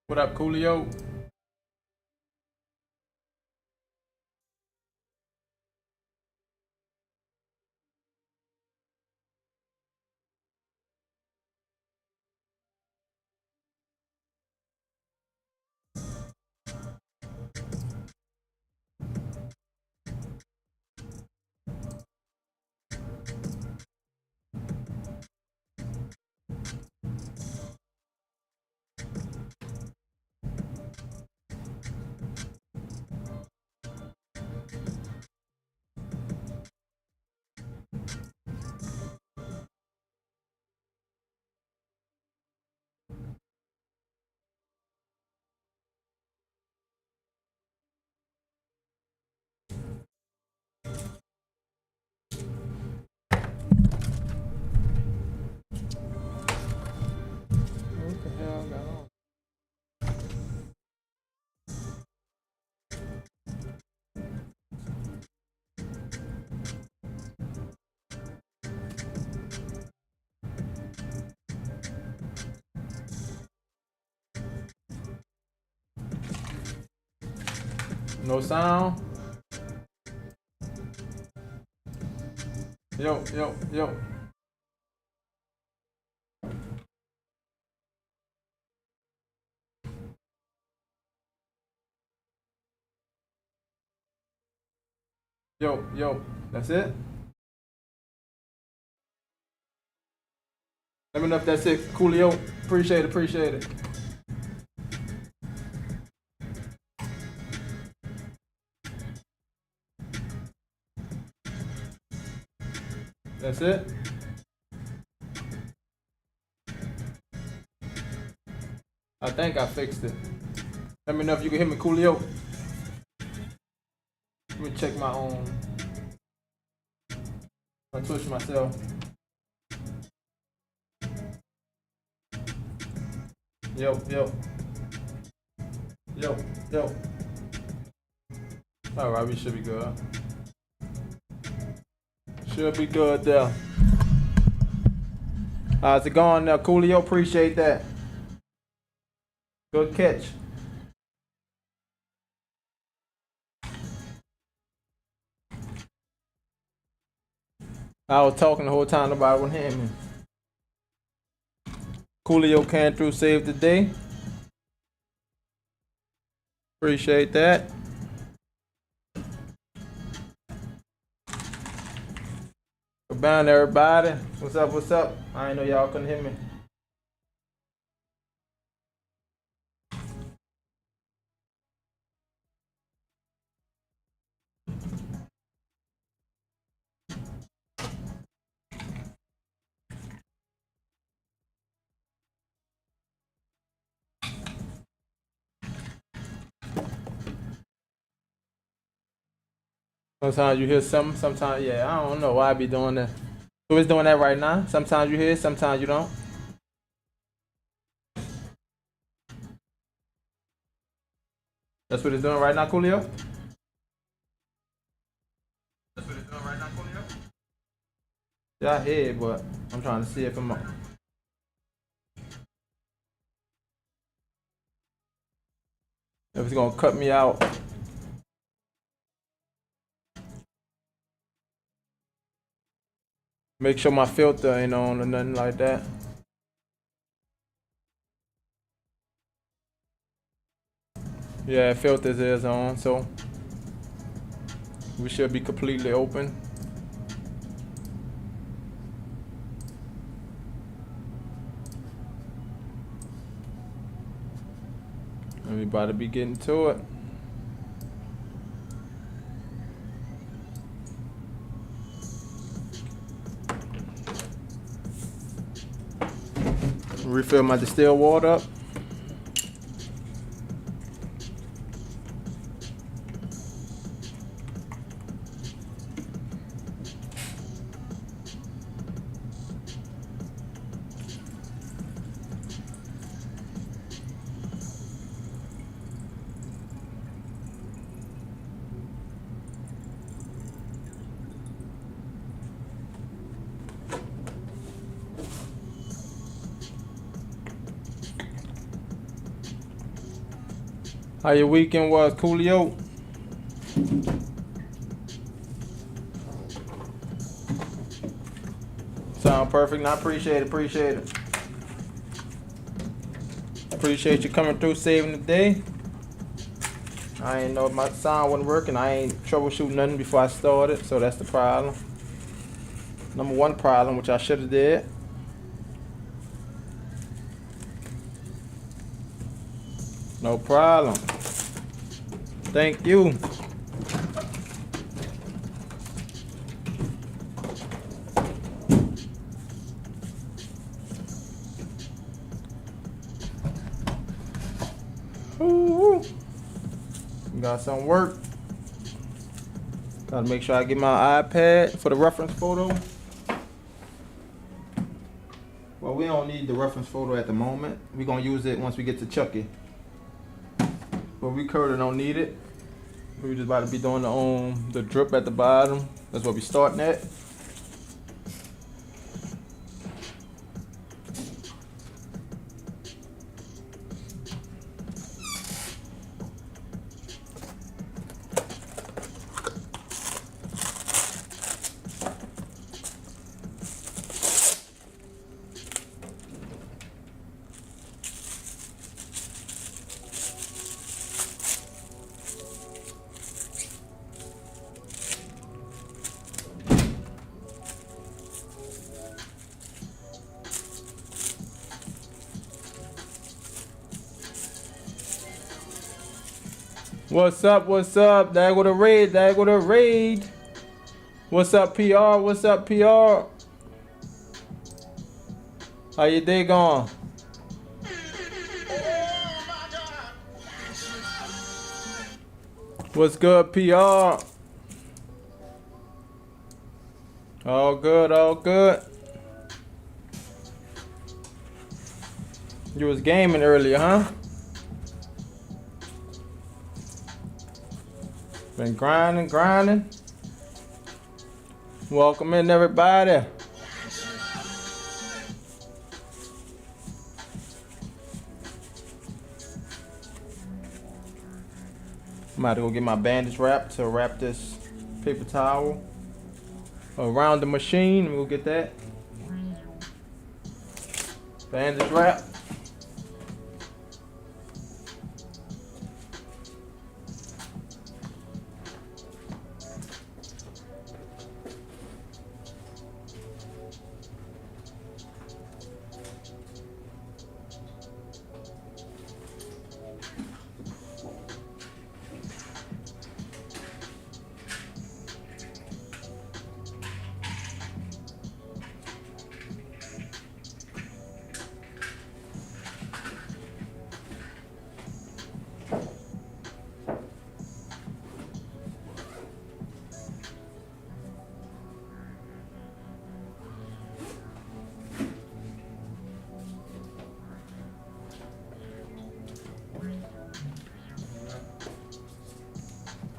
What up, Coolio? What the hell got on? No sound. Yo, yo, yo. Yo, yo. That's it? Let me know if that's it. Coolio. Appreciate it, appreciate it. That's it? I think I fixed it. Let me know if you can hear me, Coolio. Let me check my own. I twitch myself. Yo, yo. Yo, yo. Alright, we should be good. Should be good there. How's it going there, Coolio? Appreciate that. Good catch. I was talking the whole time, nobody would hear me. Coolio came through, saved the day. Appreciate that. Goodbye, everybody. What's up? What's up? I didn't know y'all couldn't hear me. Sometimes you hear something, sometimes, yeah, I don't know why I be doing that. So it's doing that right now. Sometimes you hear, sometimes you don't. That's what it's doing right now, Coolio? That's what it's doing right now, Coolio? Yeah, I hear it, but I'm trying to see if if it's gonna cut me out. Make sure my filter ain't on or nothing like that. Yeah, filters is on, so we should be completely open. We about to be getting to it. Refill my distilled water up. How your weekend was, Coolio? Sound perfect. I appreciate it. Appreciate you coming through, saving the day. I ain't know if my sound wasn't working. I ain't troubleshooting nothing before I started, so that's the problem. Number one problem, which I should have did. No problem. Thank you. Ooh. Got some work. Gotta make sure I get my iPad for the reference photo. Well, we don't need the reference photo at the moment. We're gonna use it once we get to Chucky. But we currently don't need it. We're just about to be doing the drip at the bottom. That's what we're starting at. What's up? There go the raid. What's up, PR? How your day going? What's good, PR? All good. You was gaming earlier, huh? Been grinding. Welcome in, everybody. I'm about to go get my bandage wrap to wrap this paper towel around the machine. We'll get that bandage wrap.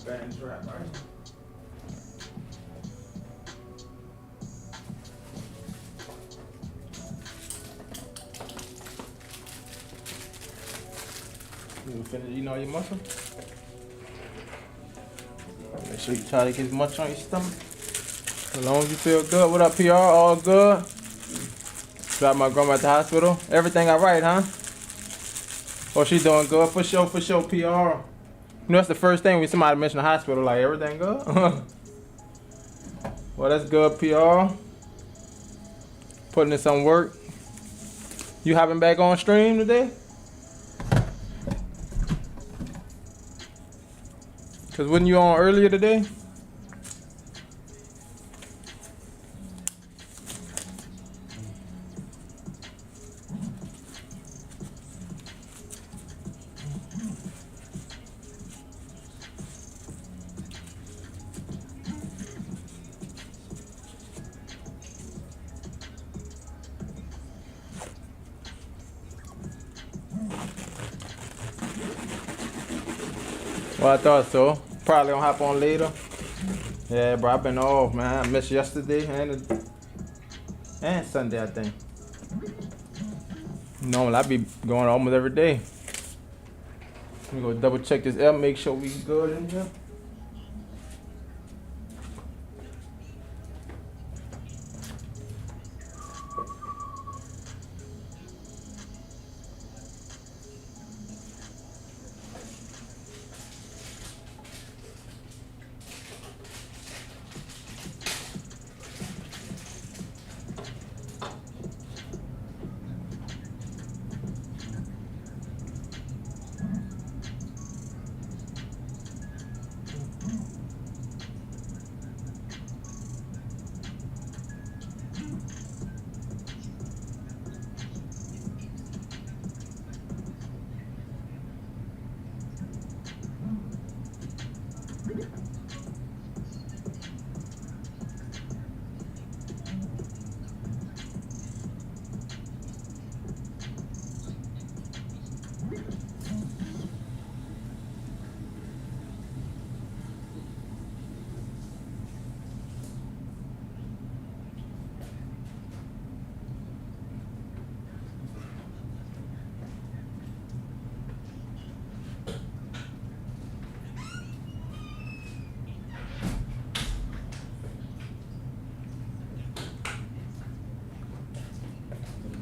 Bandage wrap, right? You finish eating all your muscle? Make sure you try to get as much on your stomach. As long as you feel good. What up, PR? All good? Dropped my grandma at the hospital. Everything alright, huh? Oh, she doing good. For sure, PR. You know, that's the first thing when somebody mention the hospital, like, everything good? Well, that's good, PR. Putting in some work. You hopping back on stream today? Cause wasn't you on earlier today? Well, I thought so. Probably gonna hop on later. Yeah, bro, I've been off, man. I missed yesterday and Sunday, I think. Normally, I be going almost every day. Let me go double check this up, make sure we good in here.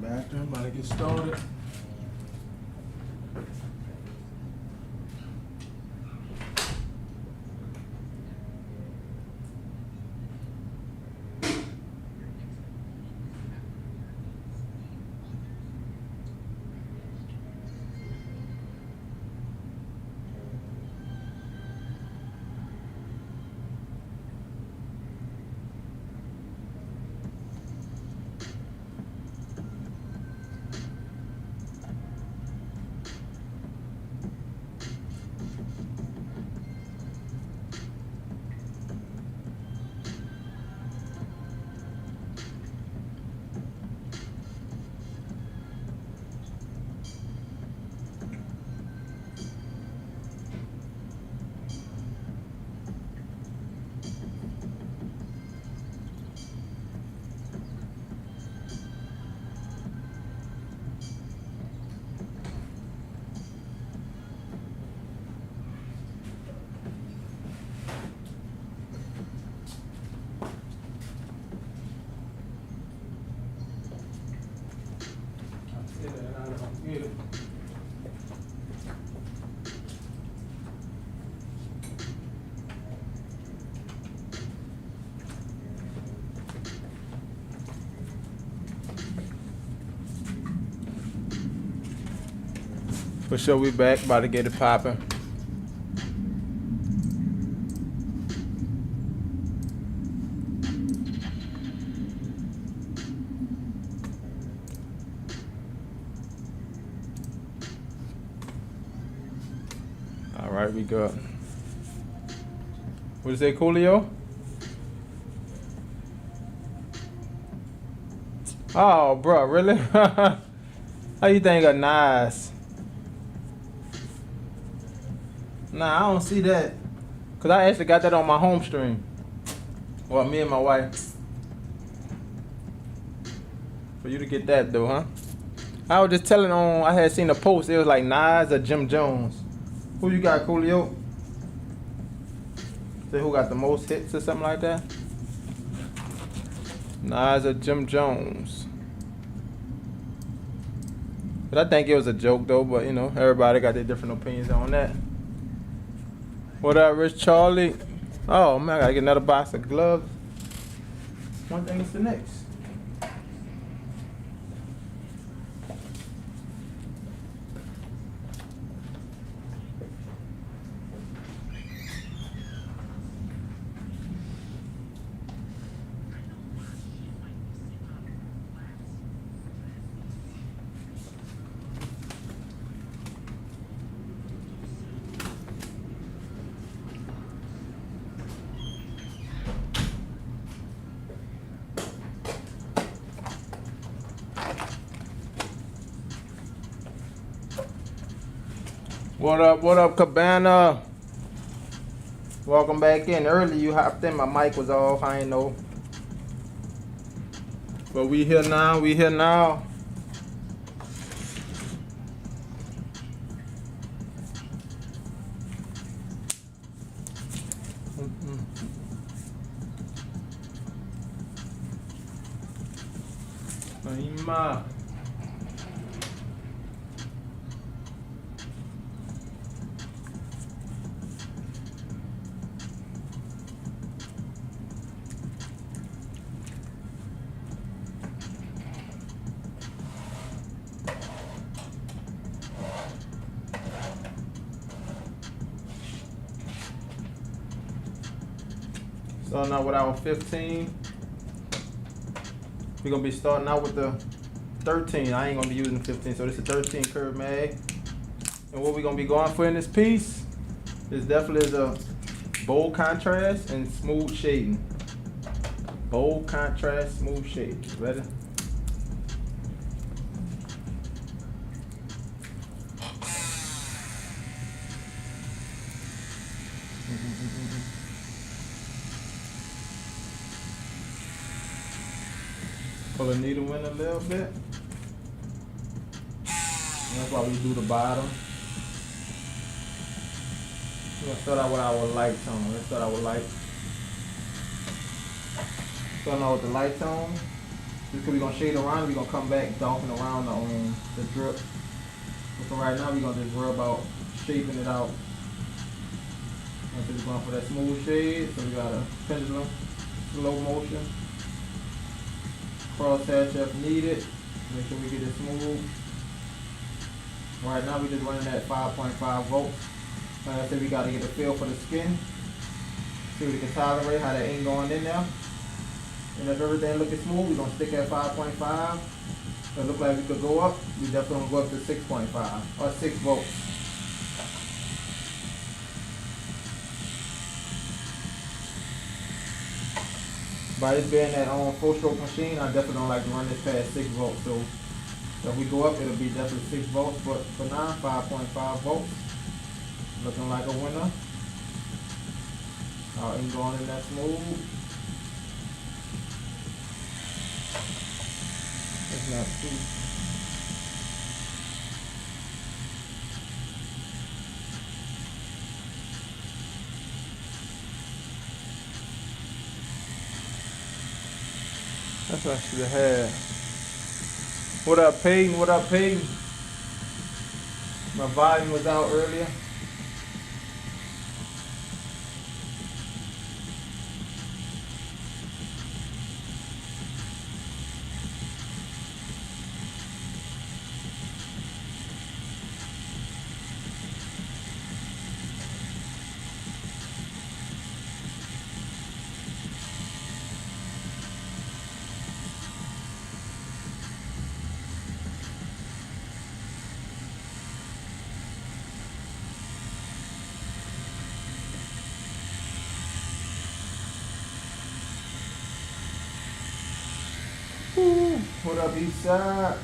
Bathroom, about to get started. For sure, we back, about to get it popping. All right, we good. What is it, Coolio? Oh, bro, really? How you think of nice? Nah, I don't see that. Cause I actually got that on my home stream. Well, me and my wife. For you to get that though, huh? I was just telling on, I had seen a post, it was like Nas or Jim Jones. Who you got, Coolio? Say who got the most hits or something like that? Nas or Jim Jones. But I think it was a joke though, but you know, everybody got their different opinions on that. What up, Rich Charlie? Oh man, I gotta get another box of gloves. One thing is the next. What up, Cabana? Welcome back in. Early you hopped in, my mic was off, I ain't know. But we here now, Naima. Starting out with our 15. We're gonna be starting out with the 13. I ain't gonna be using 15, so this is 13 curve mag. And what we're gonna be going for in this piece is definitely the bold contrast and smooth shading. Bold contrast, smooth shading. Ready? Pull the needle in a little bit. And that's why we do the bottom. We're gonna start out with our light tone. Let's start out with light. Starting out with the light tone. Just because we're gonna shade around, we're gonna come back darken around the drip. But for right now, we're gonna just worry about shaping it out. I'm just going for that smooth shade, so we got a pendulum, slow motion. Crosshatch if needed. Make sure we get it smooth. Right now we're just running at 5.5 volts. Like I said, we got to get a feel for the skin. See if we can tolerate how that ain't going in there. And if everything looking smooth, we're going to stick at 5.5. If it look like we could go up, we definitely going to go up to 6.5 or 6 volts. By this being that on full stroke machine, I definitely don't like to run this past 6 volts. So if we go up, it'll be definitely 6 volts. But for now, 5.5 volts. Looking like a winner. Our ink going in that smooth. It's not too. That's what I should have had. What up, Peyton? What up, Peyton? My volume was out earlier. What up, East Side?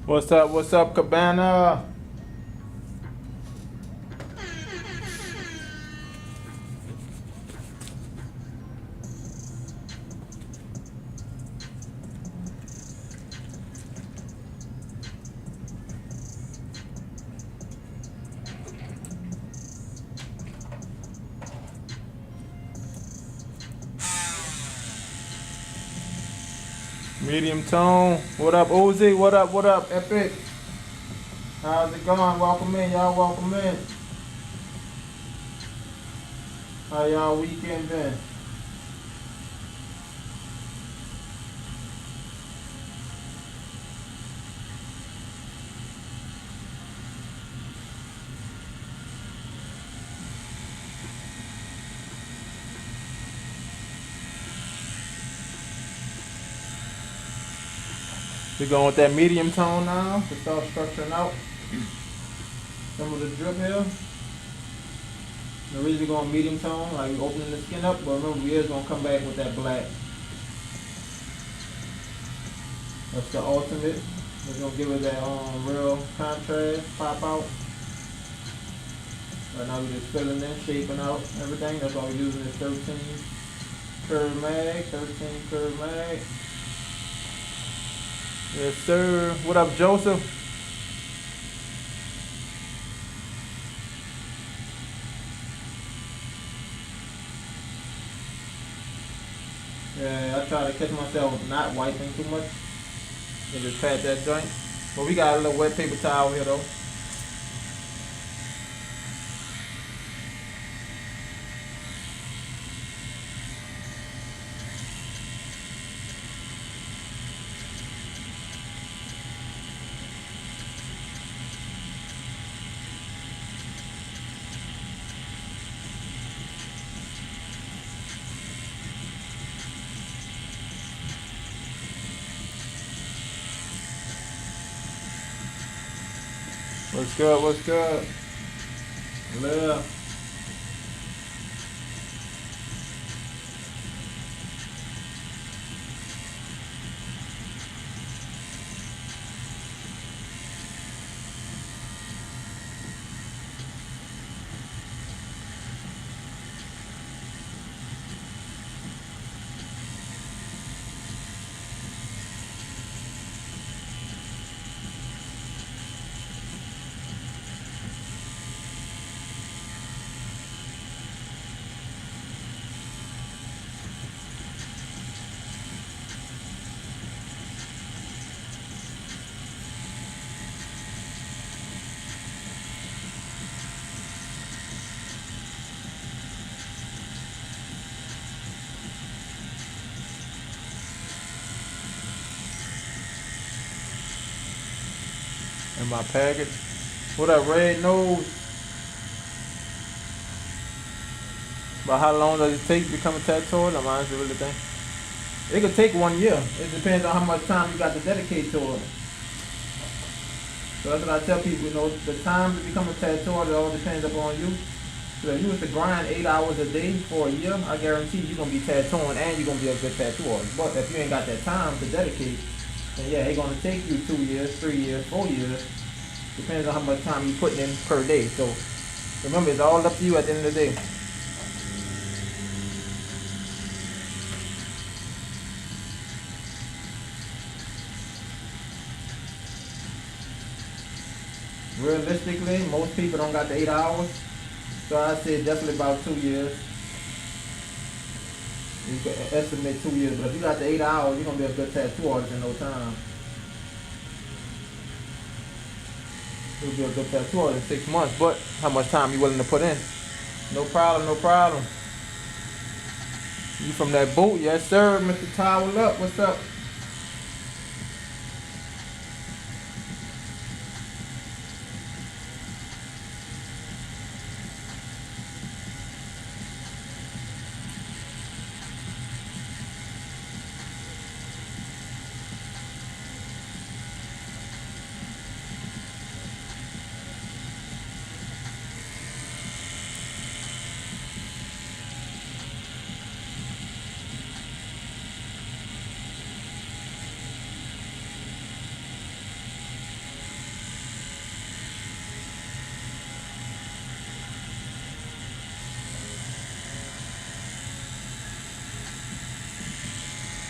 What's up, Cabana? Medium tone. What up, Uzi? What up, Epic? How's it going? Welcome in, y'all. Welcome in. How y'all weekend been? We're going with that medium tone now to start structuring out some of the drip here. The reason we're going medium tone, like we're opening the skin up, but remember we is going to come back with that black. That's the ultimate. We're going to give it that real contrast, pop out. Right now we're just filling in, shaping out everything. That's why we're using this 13 curve mag, 13 curve mag. Yes, sir. What up, Joseph? Yeah, I try to catch myself not wiping too much and just pat that joint. But we got a little wet paper towel here, though. What's good? What's good? Live. In my package. What up, Red Nose? About how long does it take to become a tattooist? I'm honestly really think it could take 1 year. It depends on how much time you got to dedicate to it. So that's what I tell people, you know, the time to become a tattooist, it all depends upon you. So if you was to grind 8 hours a day for a year, I guarantee you're gonna be tattooing and you're gonna be a good tattooist. But if you ain't got that time to dedicate, then yeah, it's gonna take you 2 years, 3 years, 4 years. Depends on how much time you're putting in per day. So remember, it's all up to you at the end of the day. Realistically, most people don't got the 8 hours. So I say definitely about 2 years. You can estimate 2 years, but if you got the 8 hours, you're gonna be a good tattoo artist in no time. You'll be a good tattoo artist in 6 months, but how much time you willing to put in? No problem, no problem. You from that boat? Yes, sir, Mr. Towel Up. What's up?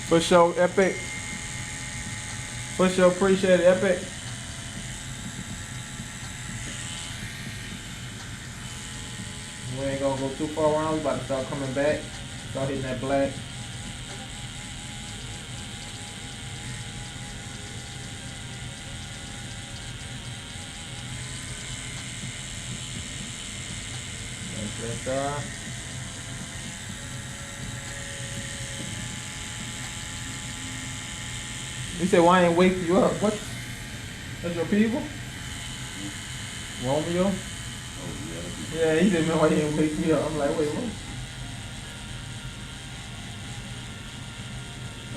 For sure, Epic. For sure, appreciate it, Epic. We ain't gonna go too far around. We about to start coming back. Start hitting that black. inside. You said why I ain't wake you up? What? That's your people? Romeo? Oh, Yeah, he said, man, why you ain't wake me up? I'm like, wait, what?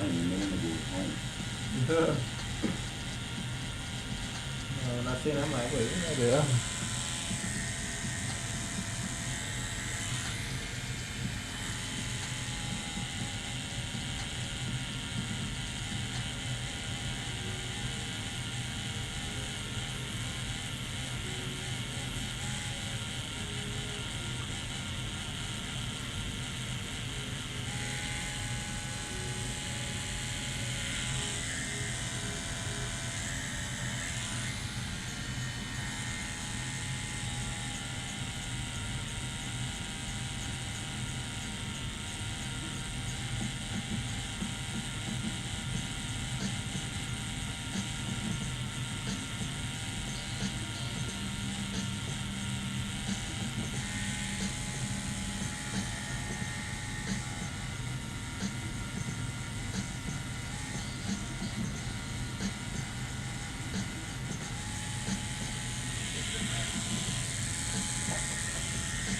I ain't even know when to go home. When I seen it, I'm like, wait, what the hell?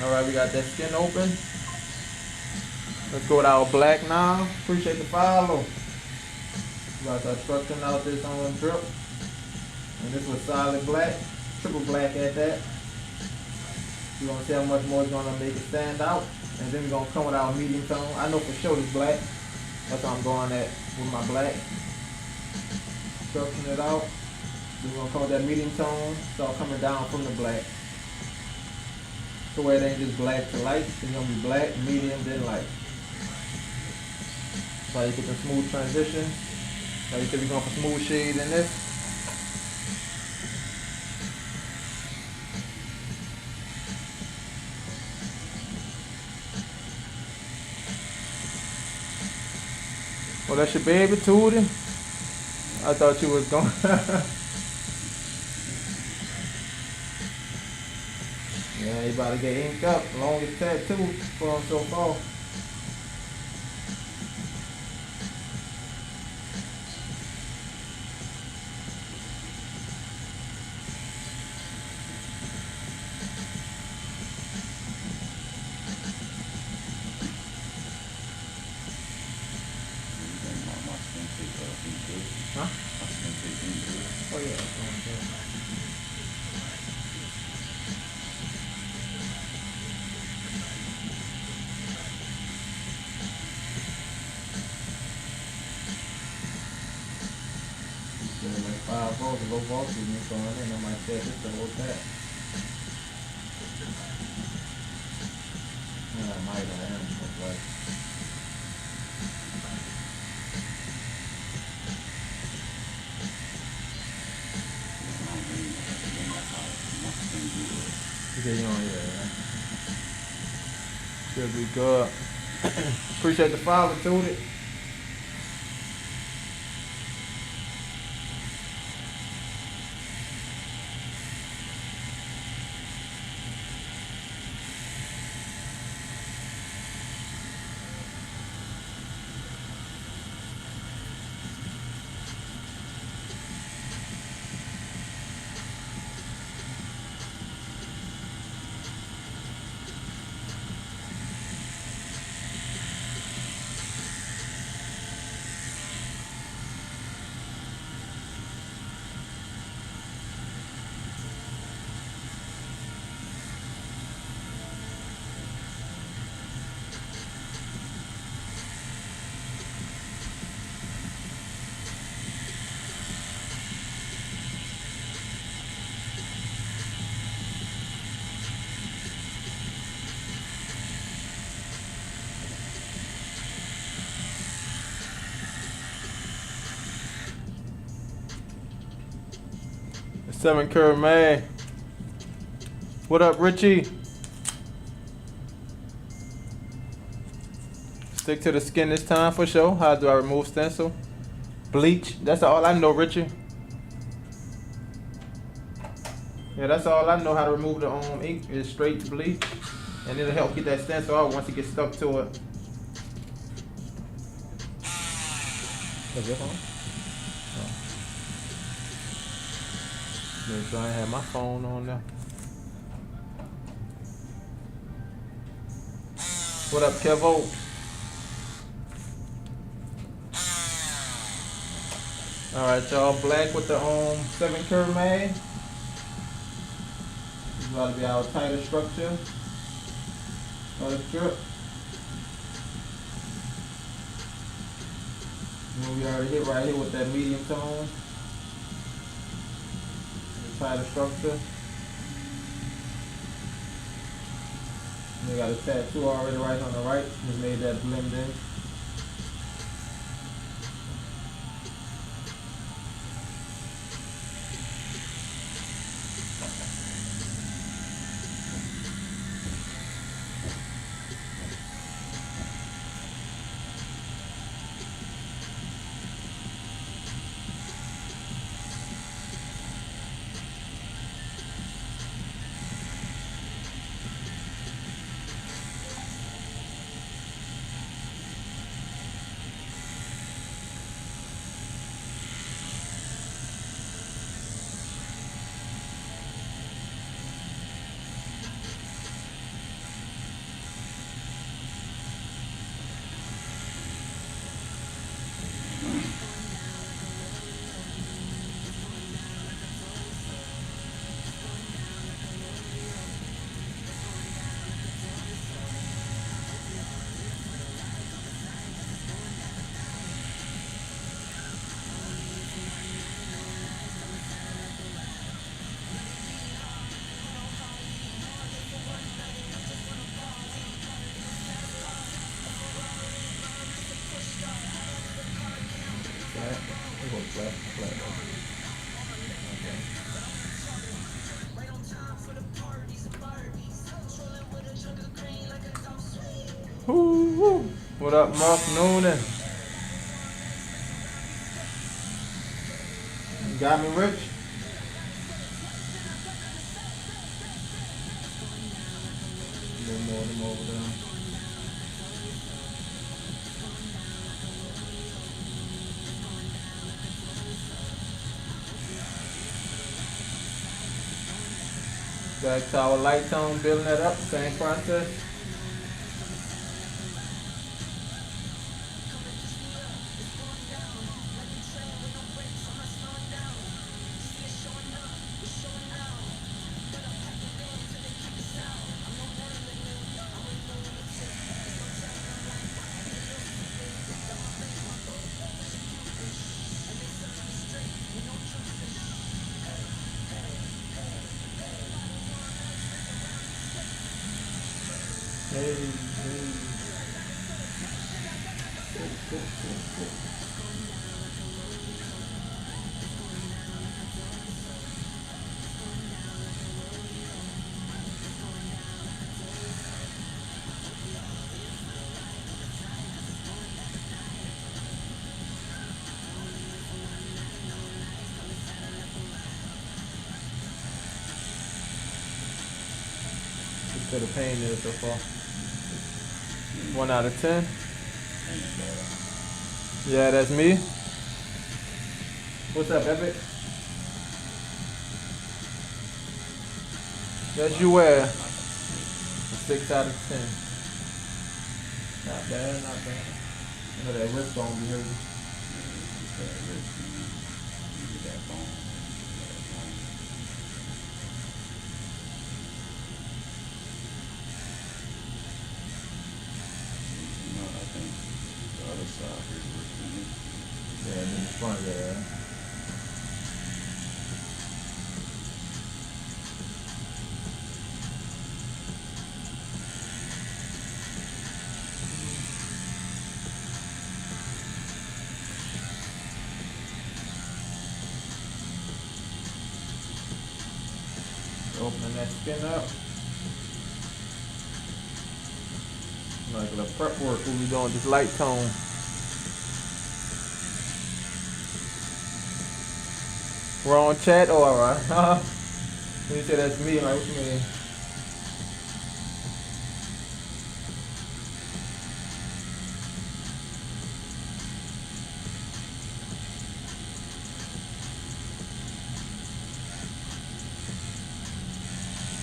Alright, we got that skin open. Let's go with our black now. Appreciate the follow. We got our structuring out this on drip. And this was solid black, triple black at that. We're gonna see how much more it's gonna make it stand out. And then we're gonna come with our medium tone. I know for sure it's black. That's how I'm going at with my black. Structuring it out. We're gonna come with that medium tone, start coming down from the black. So where it ain't just black to light, it's gonna be black, medium, then light. So you get the smooth transition. So you said we're going for smooth shade in this. Well, that's your baby, Tootie. I thought you was going. Yeah, you about to get inked up. Longest tattoo for him so far. Huh? Oh yeah, that's what I'm doing. Like 5 volts, low voltage is going in. I might say this or that. Yeah, I might, I am, but okay, you on here, man. Should be good. Appreciate the follow, Tootie. The 7 curve man. What up, Richie? Stick to the skin this time for sure. How do I remove stencil? Bleach. That's all I know, Richie. Yeah, that's all I know how to remove the ink is straight to bleach. And it'll help get that stencil out once it gets stuck to it. Is it on? Oh. Make sure I have my phone on there. What up, Kevo? Alright, y'all. Black with the 7 curve mag. This is about to be our tighter structure. Strip. And we already hit right here with that medium tone. The tighter structure. And we got a tattoo already right on the right. We made that blend in. Woo-woo. What up, Mark Noonan? You got me, Rich? A little more of them over there. Back to our light tone, building that up, same process. Hey. To the pain there so far. 1 out of 10. Yeah, that's me. What's up, Epic? That's you where? 6 out of 10. Not bad, not bad. I know that wrist bone be hurting. Yeah, in the front there. Opening that skin up. Like the prep work we'll be doing this light tone. We're on chat? Oh, alright. When you say that's me, like what you mean?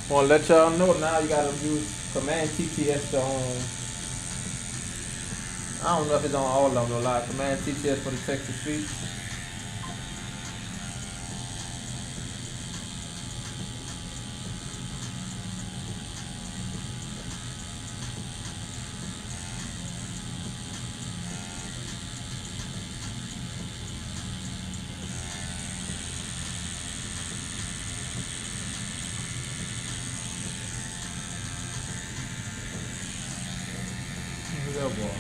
Want to let y'all know now you gotta use Command TTS to I don't know if it's on all of them or not. Command TTS for the text to speech. Who's that boy?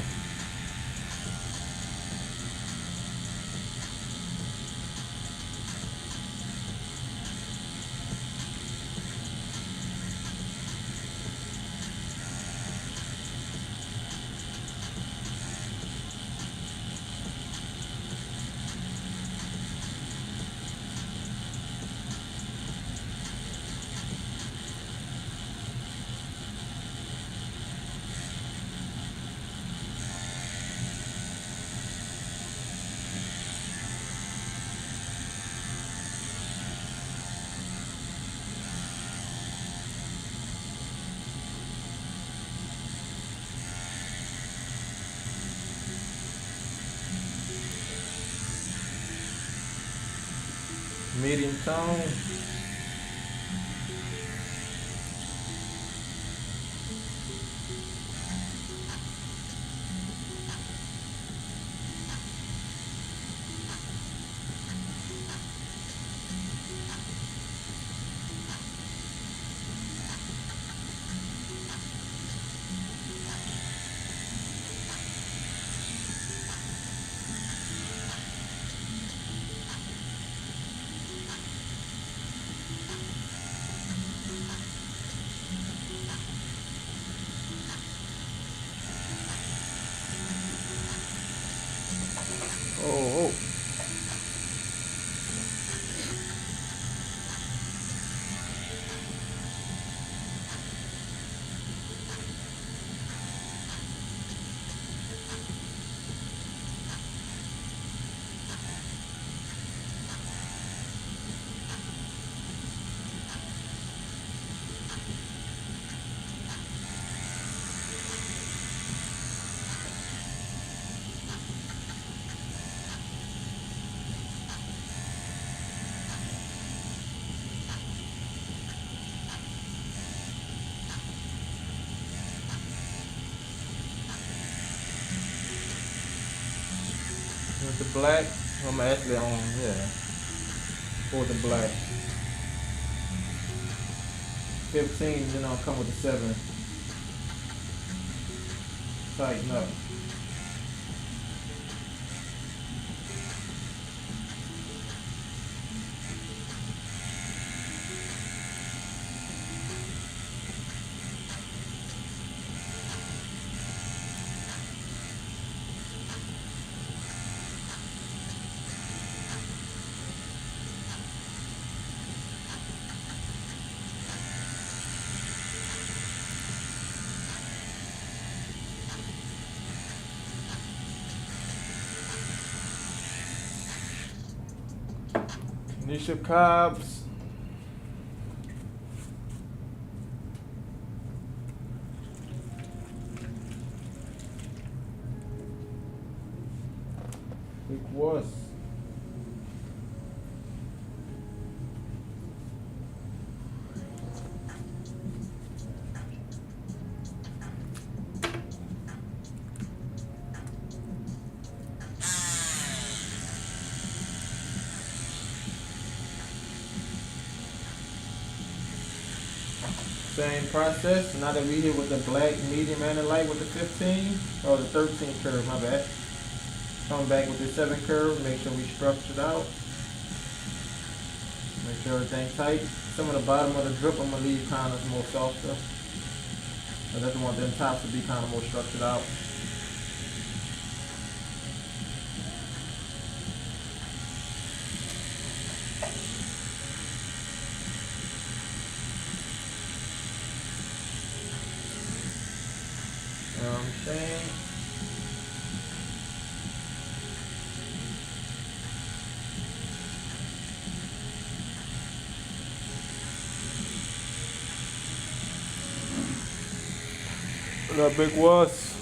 Medium tone. Oh. With the black, I'm actually on, for the black. 15, then I'll come with the 7. Tighten up. Nisha Cobbs. Big was. Same process. Now that we here with the black, medium, and the light with the 15, or the 13 curve, my bad. Come back with the 7 curve, make sure we structure it out. Make sure everything's tight. Some of the bottom of the drip I'm going to leave kind of more softer. I just want them tops to be kind of more structured out. You know what I'm saying? good, Big Wuss?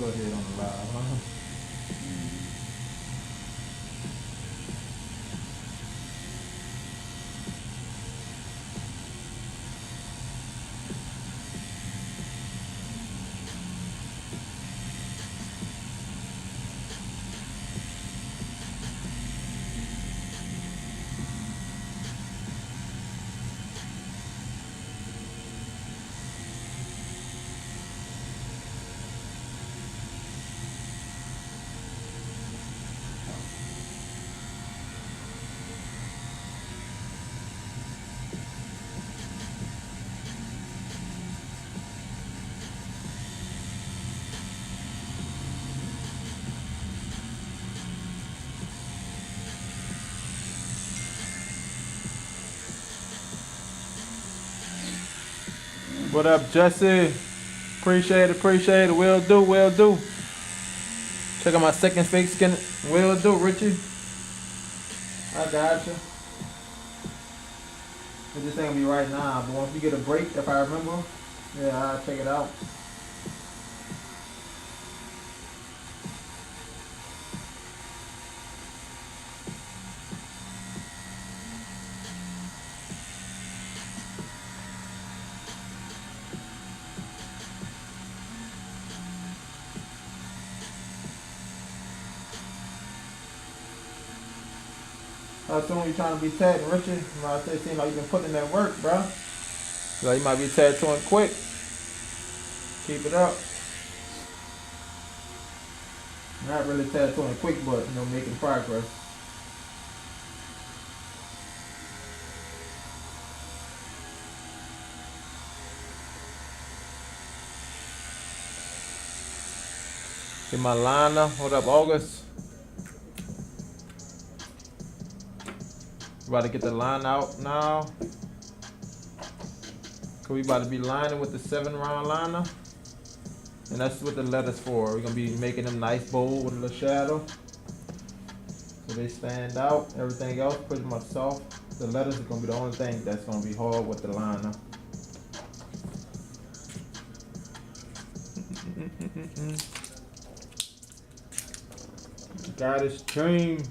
go ahead on the live, huh? What up, Jesse? Appreciate it. Will do. Check out my second fake skin. Will do, Richie. I got you. This ain't gonna be right now, but once we get a break, if I remember, yeah, I'll check it out. How soon you trying to be tagged, Richard? I say, seem like you been putting in that work, bro. So you might be tattooing quick. Keep it up. Not really tattooing quick, but you know, making progress. Get my liner. What up, August? About to get the line out now. Cause we about to be lining with the 7-round liner. And that's what the letters for. We're gonna be making them nice bold with a little shadow. So they stand out. Everything else pretty much soft. The letters are gonna be the only thing that's gonna be hard with the liner. Got his chain.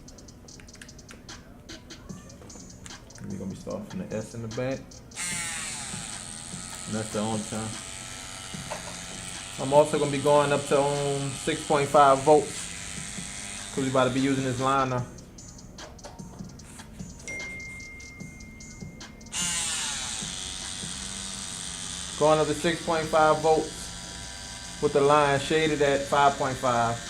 We're gonna be starting from the S in the back. And that's the only time. I'm also gonna be going up to 6.5 volts. Cause we about to be using this liner. Going up to 6.5 volts with the line shaded at 5.5.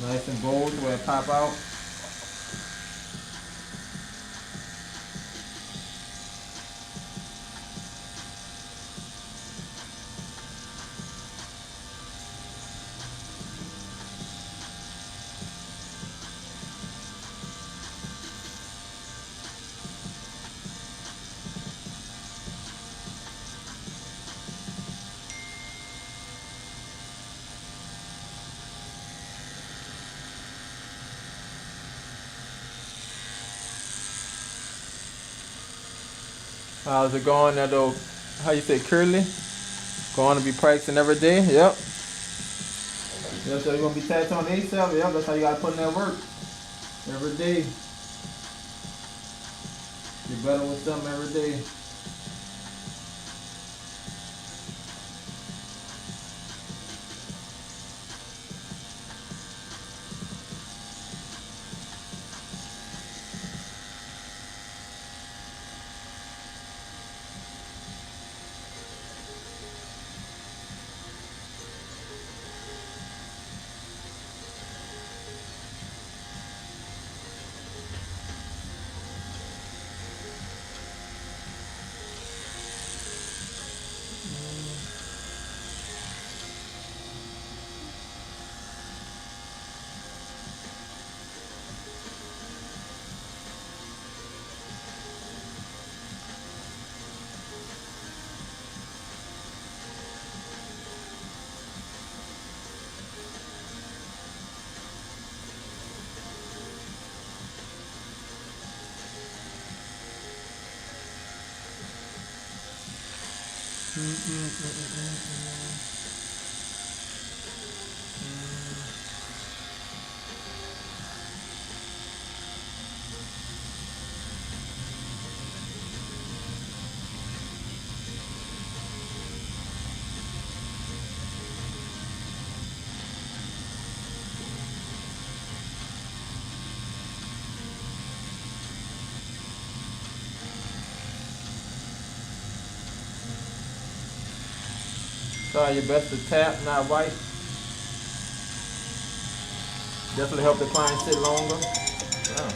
Nice and bold where it pop out. How's it going? That little, how you say, curly? Going to be practicing every day. Yep. Yep, so you're going to be tattooing ASAP. Yep, that's how you got to put in that work. Every day. You're better with something every day. Try your best to tap, not write. Definitely help the client sit longer. Wow.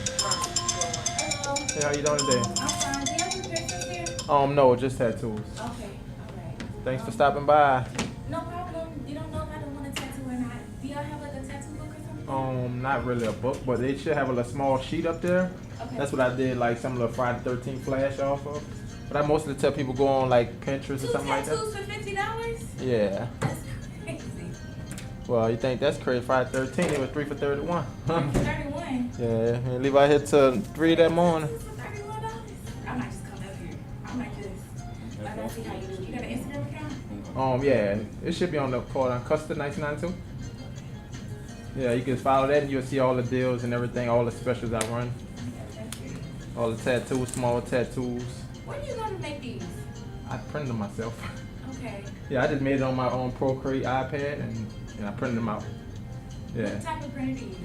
Hey, how you doing today? I'm fine. Do you have any pictures here? No, just tattoos. Okay, alright. Thanks for stopping by. No problem. You don't know if I don't want a tattoo or not. Do y'all have like a tattoo book or something? Not really a book, but they should have a little small sheet up there. Okay. That's what I did, like some little Friday 13th flash off of. But I mostly tell people go on like Pinterest or something like that. Two tattoos for $50? Yeah. That's crazy. Well, you think that's crazy? Friday 13th, it was 3 for 31. 31. Yeah, and leave out here till 3 that morning. For $31? I might just come up here. I might just. I don't see how you do. You got an Instagram account? Yeah, it should be on the call on Custard 1992. Yeah, you can follow that and you'll see all the deals and everything, all the specials I run. All the tattoos, small tattoos. When are you gonna make these? I printed them myself. Okay. Yeah, I just made it on my own Procreate iPad and I printed them out. Yeah. What type of printer do you use?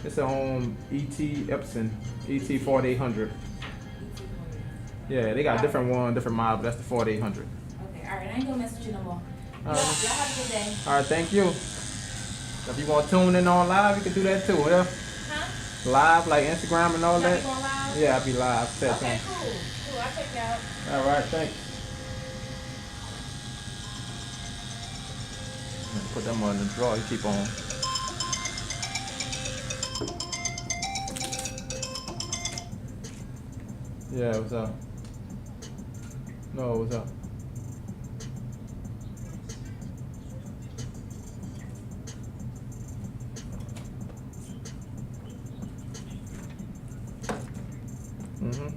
It's a ET Epson, ET 4800. Yeah, they got different one, different model, but that's the 4800. Okay, alright, I ain't gonna mess with you no more. All Y'all right. have a good day. All right, thank you. If you want to tune in on live, you can do that too. Yeah. Huh? Live, like Instagram and all Y'all that. be going live? Yeah, I'll be live. Okay, cool. Cool, I'll check you out. All right, thanks. Put them on the drawer. You keep on. Yeah, what's up? No, what's up? Mm-hmm.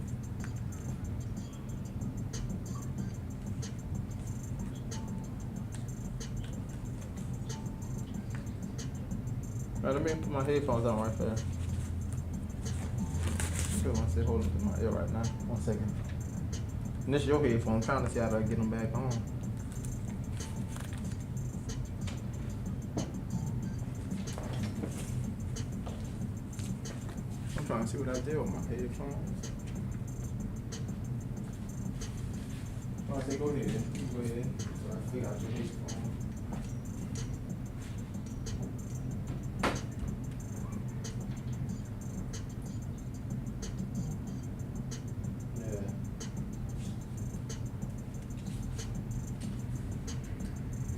Right, let me put my headphones on right there. Sure, I say hold them to my ear right now. 1 second. And this your headphone. I'm trying to see how to get them back on. I'm trying to see what I did with my headphones. Oh, I say go ahead. You go ahead. So I figure out your headphones.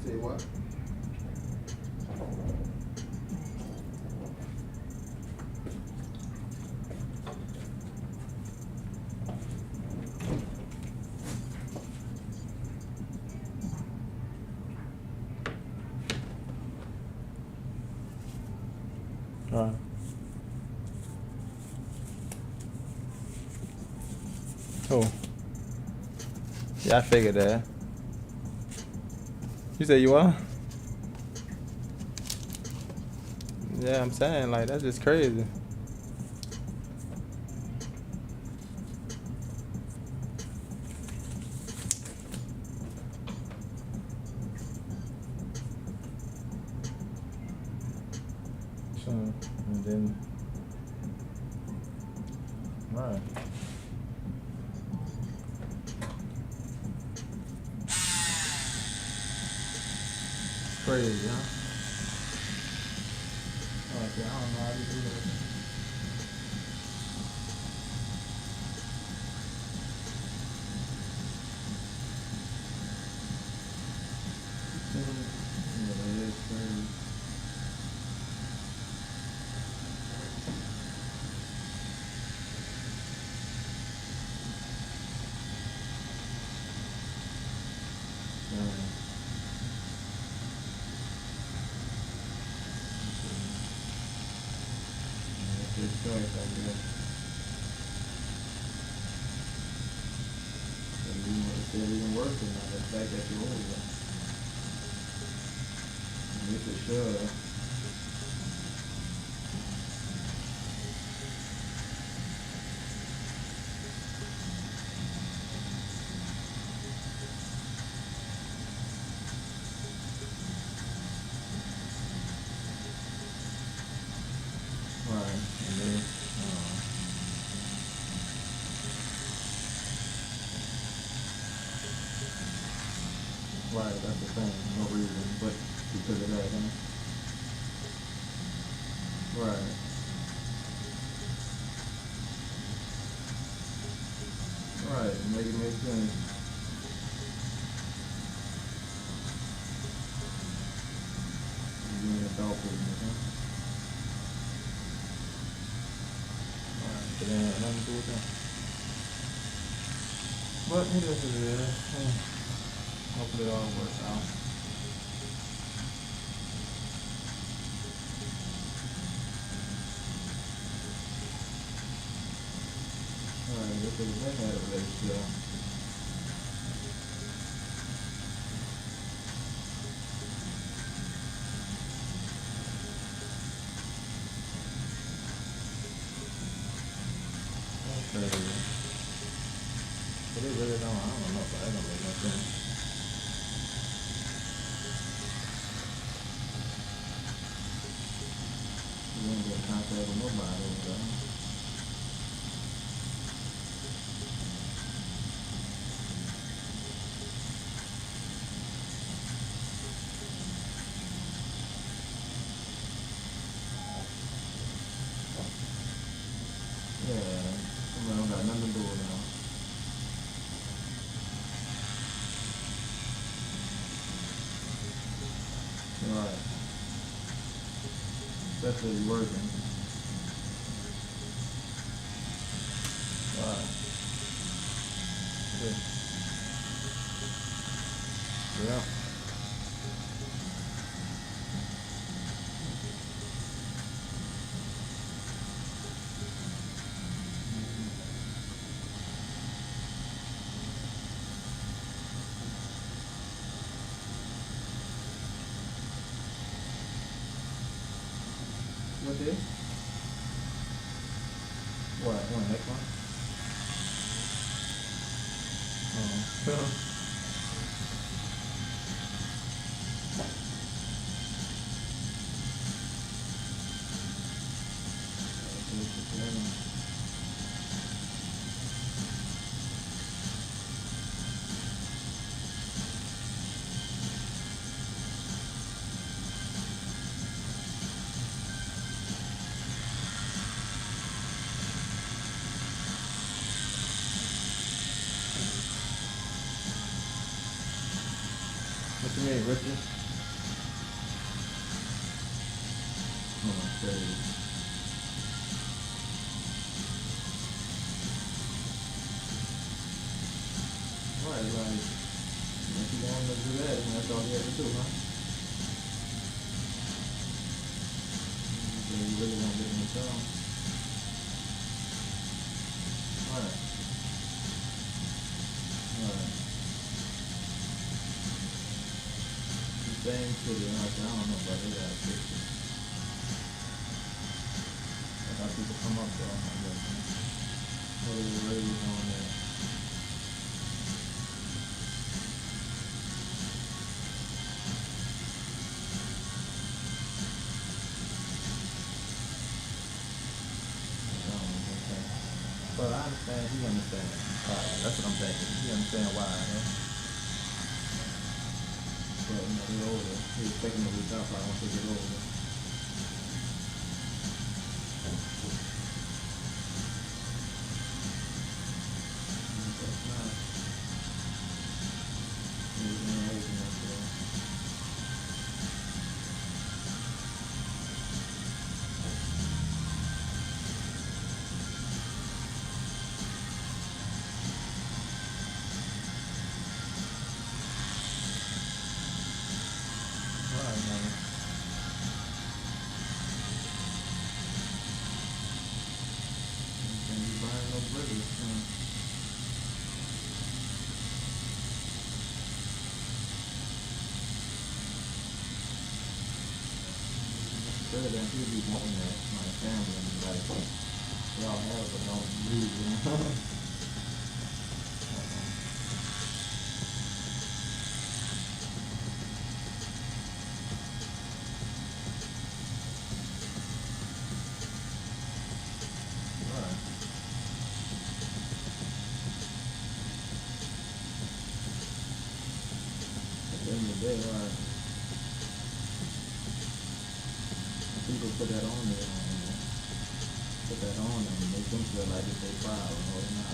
Say what? Alright. Who? Yeah, I figured that. You say you are? Yeah, I'm saying, like, that's just crazy. So, and then, right. Crazy, huh? Okay, I don't know how to do that. Yeah, that is crazy. Good choice, I guess. So you want to say it even worse than that, the fact that you're older. And this is sure. Right, and then, right, that's the thing, no reason, but because of that, huh? Right. again. Being a dog food, huh? Alright, but then nothing to do with that. But it is what it is. Hopefully it all works out. Alright, this is been had a relationship. Okay. But it really don't, I don't know, but that don't make no sense. You don't get in contact with nobody over there. Yeah, somebody don't got nothing to do with it. Right. Especially working. Right. Good. Yeah. What did? What? One next one? Oh. What you mean, Richard? Okay. Right, like, if you want to do that, then that's all you have to do, huh? So you really want to get in the town. Right. Right. The same city, like, I don't know, but they got pictures. That's how people come up though, I guess. What are the ratings on there? But I understand, he understands. That's what I'm thinking. He understands why, But, you know, they're older. He's expecting to reach out, probably once they get older. That's nice. He's amazing up there. Right, man. Can't be buying no bridges, Better than people be wanting that, my family and like, they all have it, but don't use it. Right. At the end of the day, right, people put that on there, put that on and make them feel like it's their problem, or not.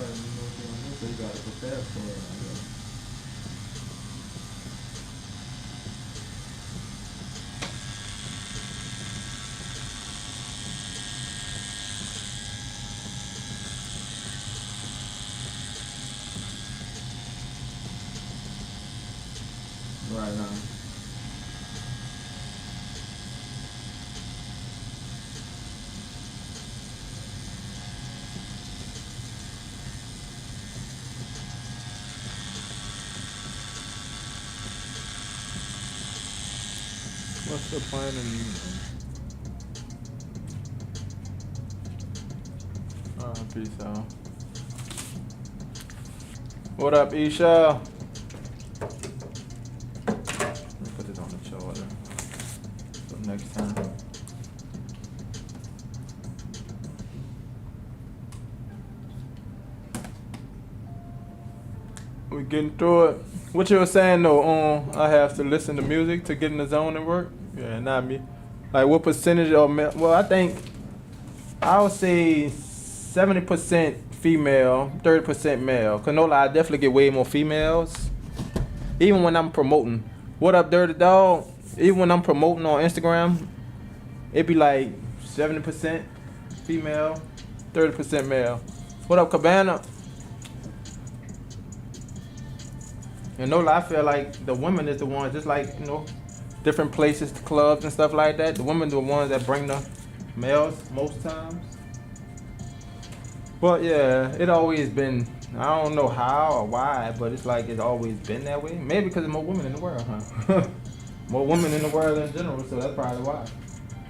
So you gotta prepare for it. Right now. What's the plan? Peace out. What up, Isha? Put it on the charger. So next time. We getting through it. What you were saying though, I have to listen to music to get in the zone and work? Yeah, not me. Like what percentage of well, I think I would say 70% female, 30% male. Cause no lie, I definitely get way more females. Even when I'm promoting. What up, Dirty Dog? Even when I'm promoting on Instagram, it be like 70% female, 30% male. What up, Cabana? And no lie, I feel like the women is the ones, just like, different places, clubs and stuff like that. The women are the ones that bring the males most times. But yeah, it always been, I don't know how or why, but it's like it's always been that way. Maybe because there's more women in the world, huh? More women in the world in general, so that's probably why.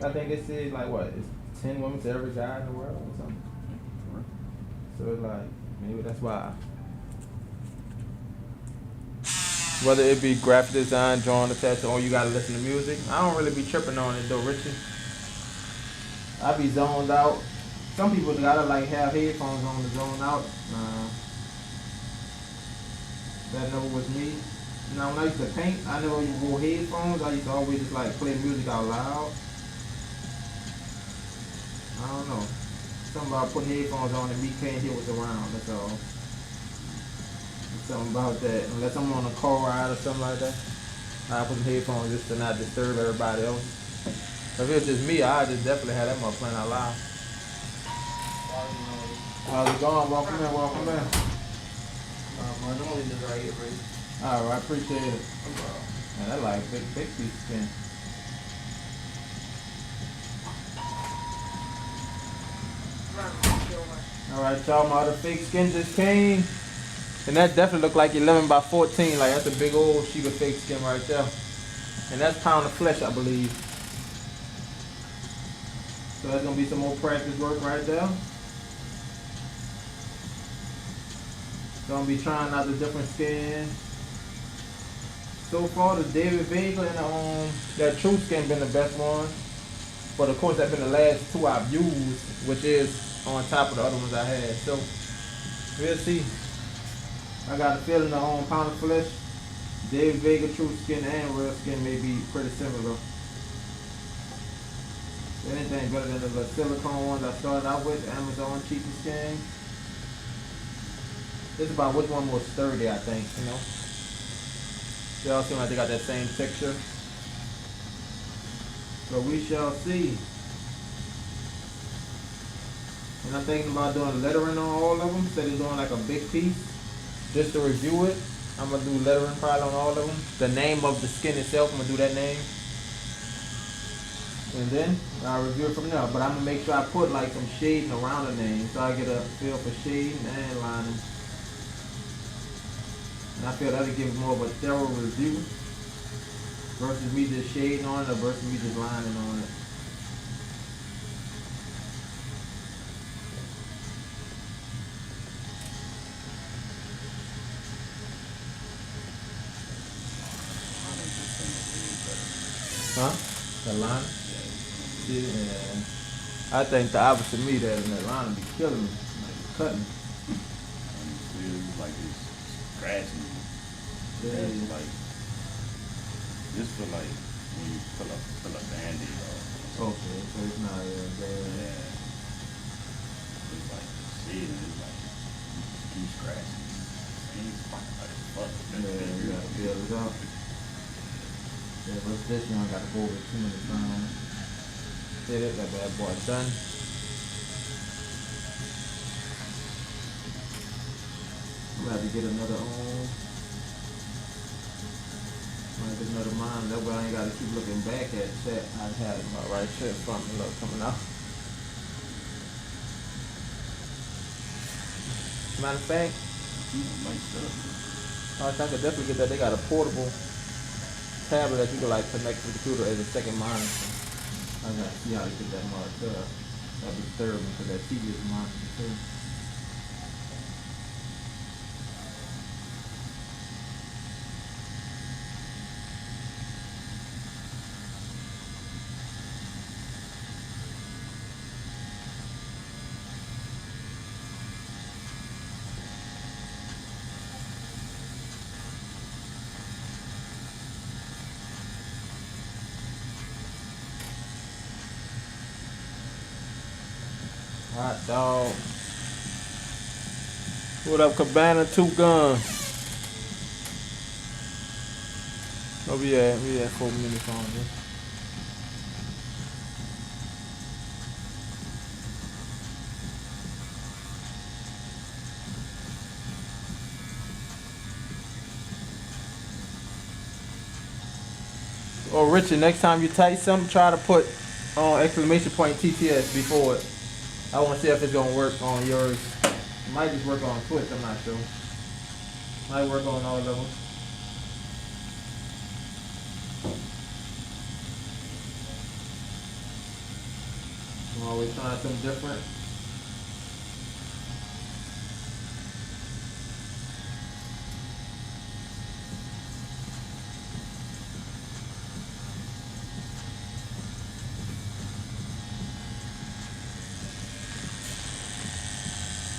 I think it says like what, it's 10 women to every guy in the world or something. So it's like, maybe that's why. Whether it be graphic design, drawing, the tattoo, or you gotta listen to music. I don't really be tripping on it though, Richie. I be zoned out. Some people gotta like have headphones on to zone out. That never was me. Now when I used to paint, I never wore headphones. I used to always just like play music out loud. I don't know. Something about putting headphones on and me can't hear what's around, that's all. Something about that. Unless I'm on a car ride or something like that, I put some headphones just to not disturb everybody else. If it's just me, I just definitely have that much playing out loud. How's it going? Welcome in, welcome in. I'm only just right here, bro. Alright, appreciate it. Man, that like big piece of skin. Alright, y'all, my other fake skin just came. And that definitely looked like 11 by 14. Like that's a big old sheet of fake skin right there. And that's pound of flesh, I believe. So that's gonna be some more practice work right there. Gonna be trying out the different skins. So far, the David Vega and that True Skin been the best one. But of course, that's been the last two I've used, which is on top of the other ones I had. So we'll see. I got a feeling the pound of flesh, David Vega True Skin and Real Skin may be pretty similar. Anything better than the silicone ones I started out with, Amazon cheapy skin. It's about which one more sturdy, I think, They all seem like they got that same texture. So we shall see. And I'm thinking about doing lettering on all of them, instead of doing like a big piece. Just to review it, I'm going to do lettering probably on all of them. The name of the skin itself, I'm going to do that name. And then I'll review it from there. But I'm going to make sure I put like some shading around the name so I get a feel for shading and lining. And I feel that'll give more of a thorough review versus me just shading on it or versus me just lining on it. Huh? The line? Yeah. I think the opposite of me that in that line be killing me. Like cutting. It's like it's scratching. Yeah. It's like just for like when you pull a Band-Aid off. Okay, so it's not bad. Yeah. It's like shit, it's like you gotta build it up. Yeah, what's this? You don't gotta go over too many times. Hit it, that bad boy done. I'm gonna have to get another get another mine. That way I ain't gotta keep looking back at that. I had my right shit front look coming out. Matter of fact, I could definitely get that. They got a portable tablet that you can like connect to the computer as a second monitor. I gotta see how to get that marked up. That'll be disturbing because that TV is monitor too. Hot dog. What up, Cabana? 2 guns. Oh, we at 4 minutes on this. Oh, Richard, next time you type something, try to put exclamation point TTS before it. I want to see if it's going to work on yours. It might just work on Twitch, I'm not sure. Might work on all of them. I'm always trying something different.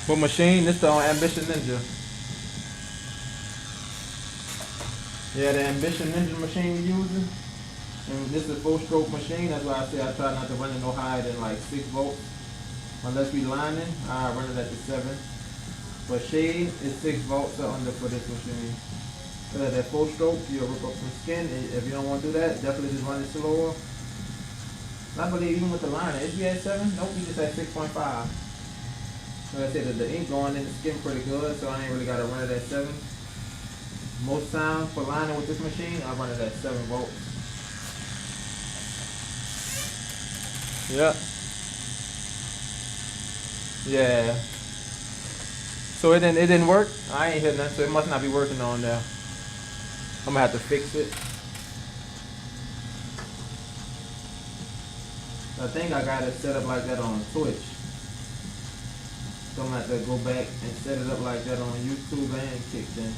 What machine? This the Ambition Ninja. Yeah, the Ambition Ninja machine we using. And this is a 4-stroke machine. That's why I say I try not to run it no higher than like 6 volts. Unless we lining, I run it at the 7. But shade is 6 volts or under for this machine. So that 4-stroke, you'll rip up some skin. If you don't want to do that, definitely just run it slower. I believe even with the liner, is we at 7? Nope, we just at 6.5. Like I said, the ink going in the skin pretty good, so I ain't really got to run it at 7. Most time for lining with this machine, I run it at 7 volts. Yep. Yeah. So it didn't work? I ain't hitting that, so it must not be working on there. I'm gonna have to fix it. I think I got it set up like that on Twitch. So I'm gonna have to go back and set it up like that on YouTube and Kickden.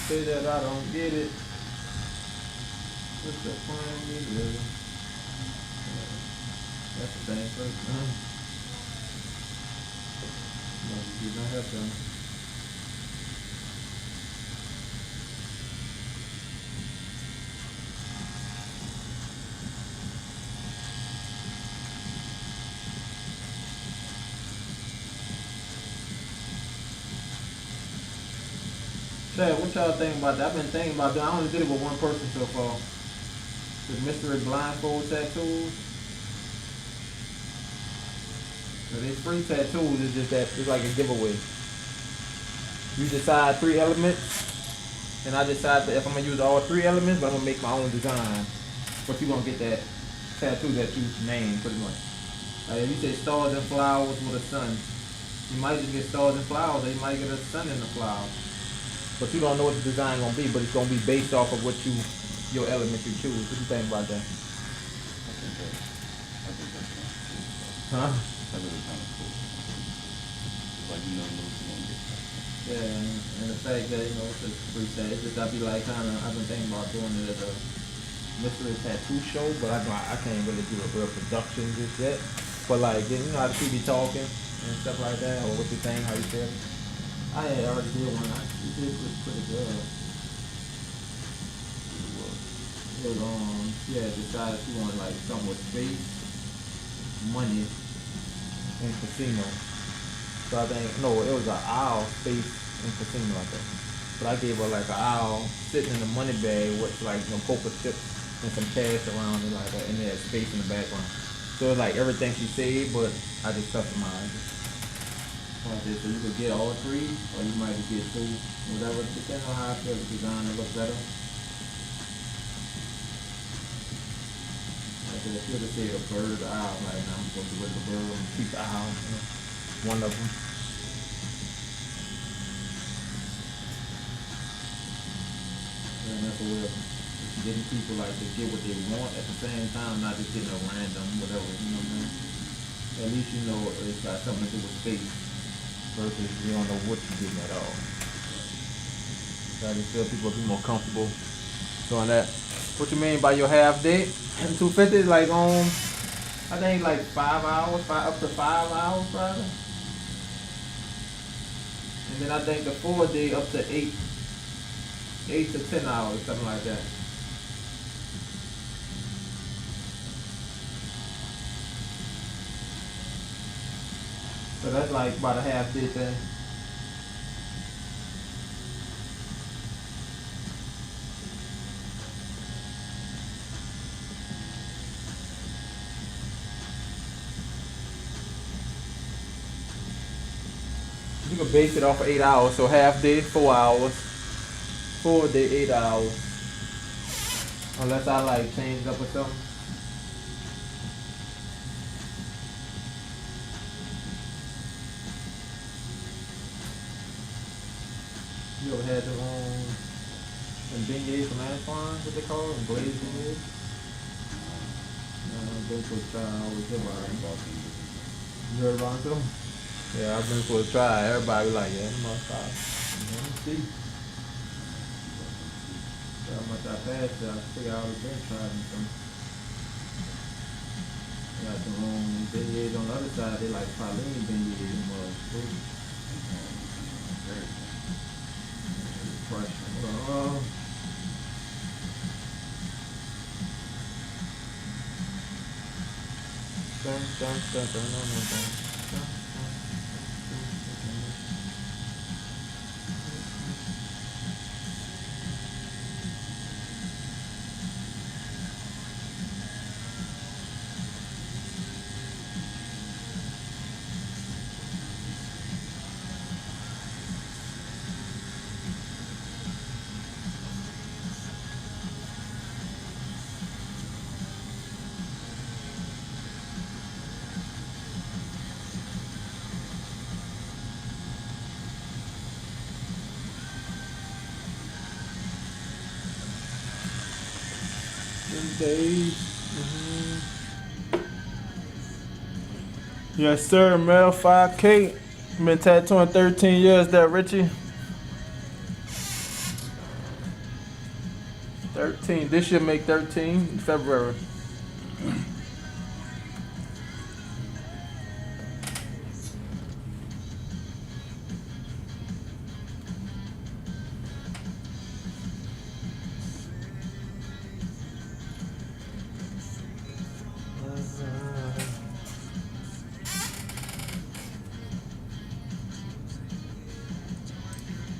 Say that I don't get it. What's the point of me? That's the thing first, huh? No, you don't have to. Chad, what y'all think about that? I've been thinking about that. I only did it with one person so far. The mystery blindfold tattoos. So these free tattoos is just that, it's like a giveaway. You decide 3 elements, and I decide that if I'm gonna use all 3 elements, but I'm gonna make my own design. But you're gonna get that tattoo that you name pretty much. Like if you say stars and flowers with a sun, you might just get stars and flowers, or you might get a sun and a flower. But you don't know what the design gonna be, but it's gonna be based off of what your element you choose. What do you think about that? I think that's Huh? That really kind of cool. It's like you never know what you're gonna get. Yeah, and the fact that it's a free set, it's just I've been thinking about doing it as a mystery tattoo show, but I can't really do a real production just yet. But like, how the people be talking and stuff like that, or what you think, how you feel. I had already did one. You did pretty good. But she had decided she wanted like something with space, money, and casino. So I think no, it was an owl, space, and casino I think. But I gave her like an owl sitting in the money bag with like poker chips and some cash around it, like and they had space in the background. So it's like everything she saved, but I just customized it. Like this, so you could get all three, or you might just get two, whatever, depending on how I feel the design to look better. Like if you would have said a bird, the owl, like now I'm supposed to get rid of the bird and keep the owl, one of them. And that's a way of getting people like to get what they want at the same time, not just getting a random whatever, you know what I mean? At least you know it's got something to do with space versus you don't know what you're getting at all. So I just feel people be more comfortable doing that. What you mean by your half day? 250 is like I think like 5 hours, up to 5 hours probably. And then I think the 4 day up to 8 to 10 hours, something like that. So that's like about a half day thing. You can base it off of 8 hours, so half day, 4 hours. 4 day, 8 hours. Unless I like change it up or something. You ever had them beignets from Antoine, what they call them, glazed beignets? I've been for a try, I always hear about them. You heard about them? Yeah, I've been for a try. Everybody be like, yeah, them must try. Let me see. See how much I passed it. I figure I would have been trying some. Got some beignets on the other side. They like praline beignets. Oh. Days. Yes, sir. Mel 5K. Been tattooing 13 years. That Richie. 13. This year make 13 in February.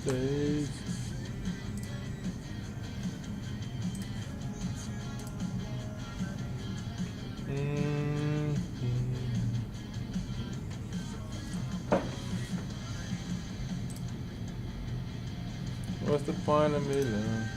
Days. What's the point of me living?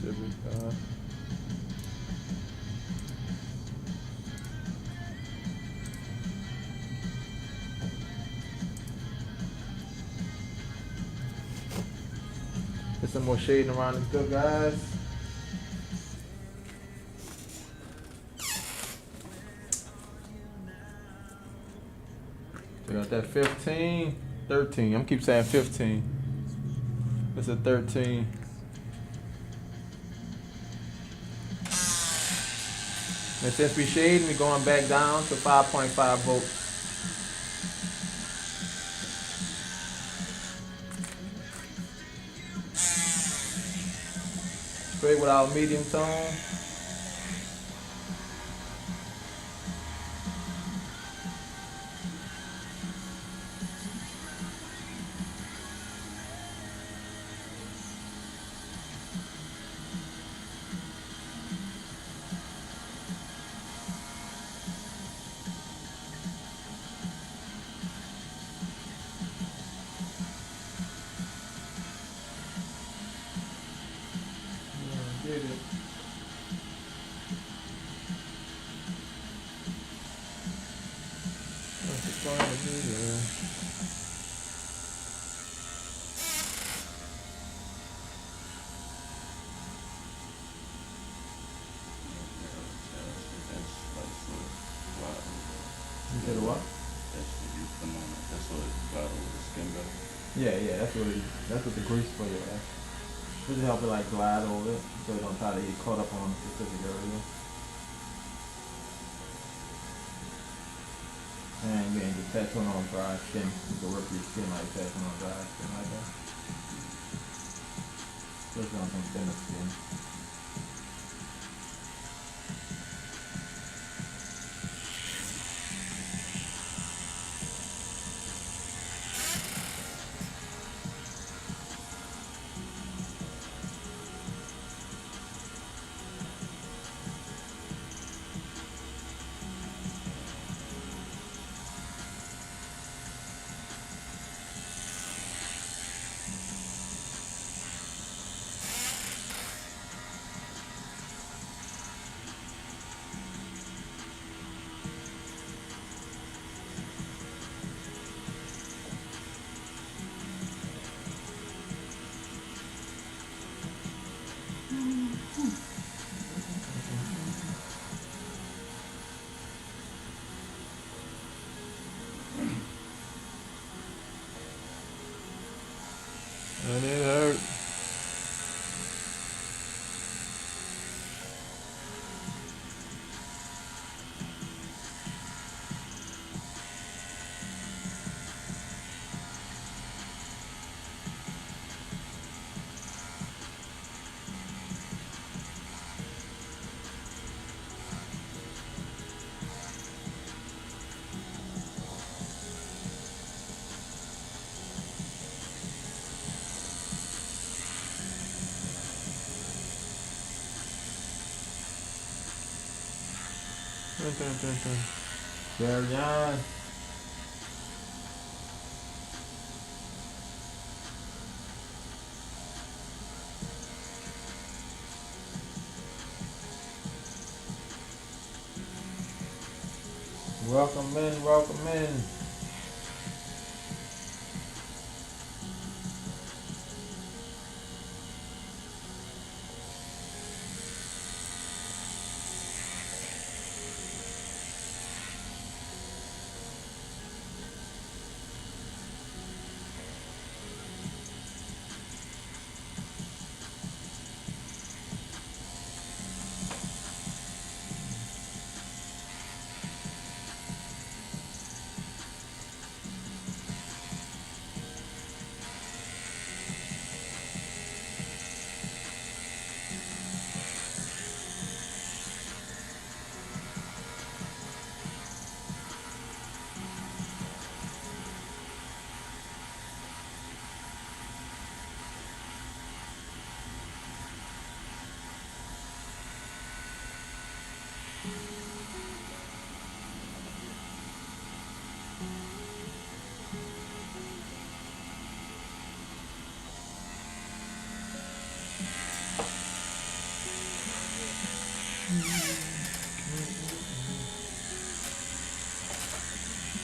Should be fine. Get some more shading around this good, guys. I got that 15, 13. I'm keep saying 15. It's a 13. And since we shading, we going back down to 5.5 volts. Straight without medium tone. Get it. What's it going to be there? You said what? That's what it glide over the skin better. Yeah, that's what the grease for you. This will help it like glide over it, so you don't try to get caught up on a specific area. And you ain't just tattooing on dry skin. You can work your skin like tattooing on dry skin like that. Especially on some thinner skin. And it hurt. Carry on. Welcome in, welcome in.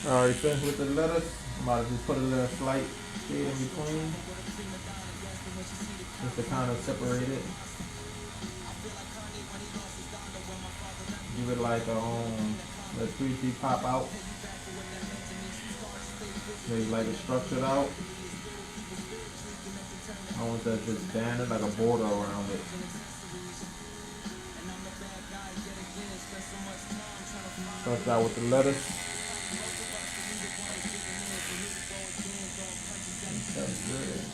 Alright, finished with the letters. I'm about to just put a little slight shade in between. Just to kind of separate it. Give it like a let 3D pop out. Maybe like it structured out. I want that just standard, like a border around it. Start out with the lettuce. That's good.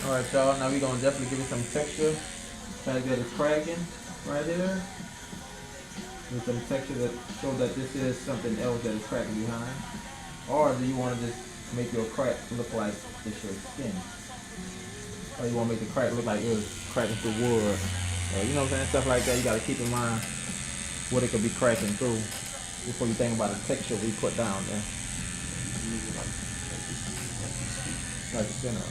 Alright y'all, now we're gonna definitely give it some texture. Try to get it cracking right there. With some texture that show that this is something else that is cracking behind. Or do you want to just make your crack look like it's your skin? Or you want to make the crack look like it was cracking through wood. You know what I'm saying? Stuff like that, you gotta keep in mind what it could be cracking through before you think about the texture we put down there. Like the center.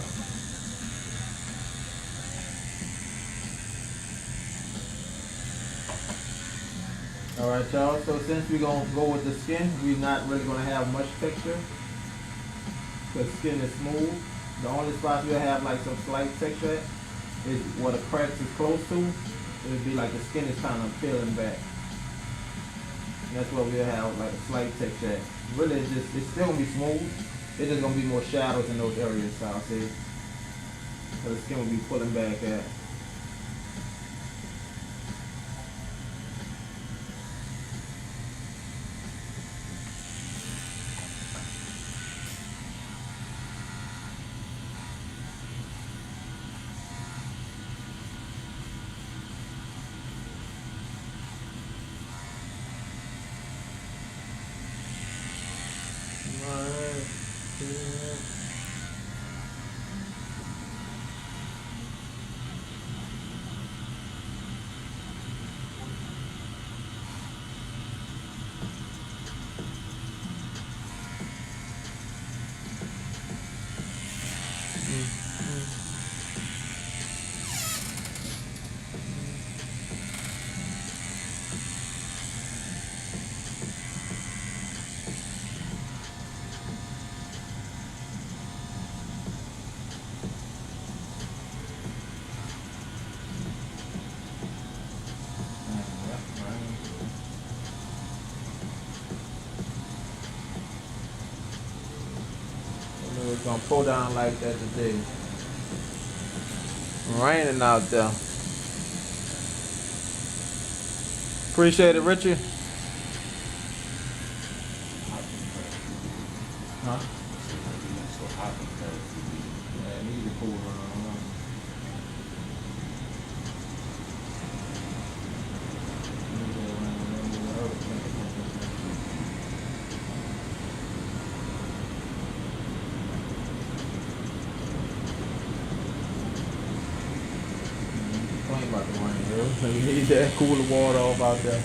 Alright y'all, so since we're going to go with the skin, we're not really going to have much texture. Because skin is smooth. The only spots we'll have like some slight texture is where the cracks is close to. It would be like the skin is kind of peeling back. And that's where we'll have like a slight texture. Really, it's still going to be smooth. It's just going to be more shadows in those areas, so I'll say. So the skin will be pulling back at. It's gonna pull down like that today. Raining out there. Appreciate it, Richie. Huh? Yeah, need to cool down. About the rain, yo. You need that cool the water off out there.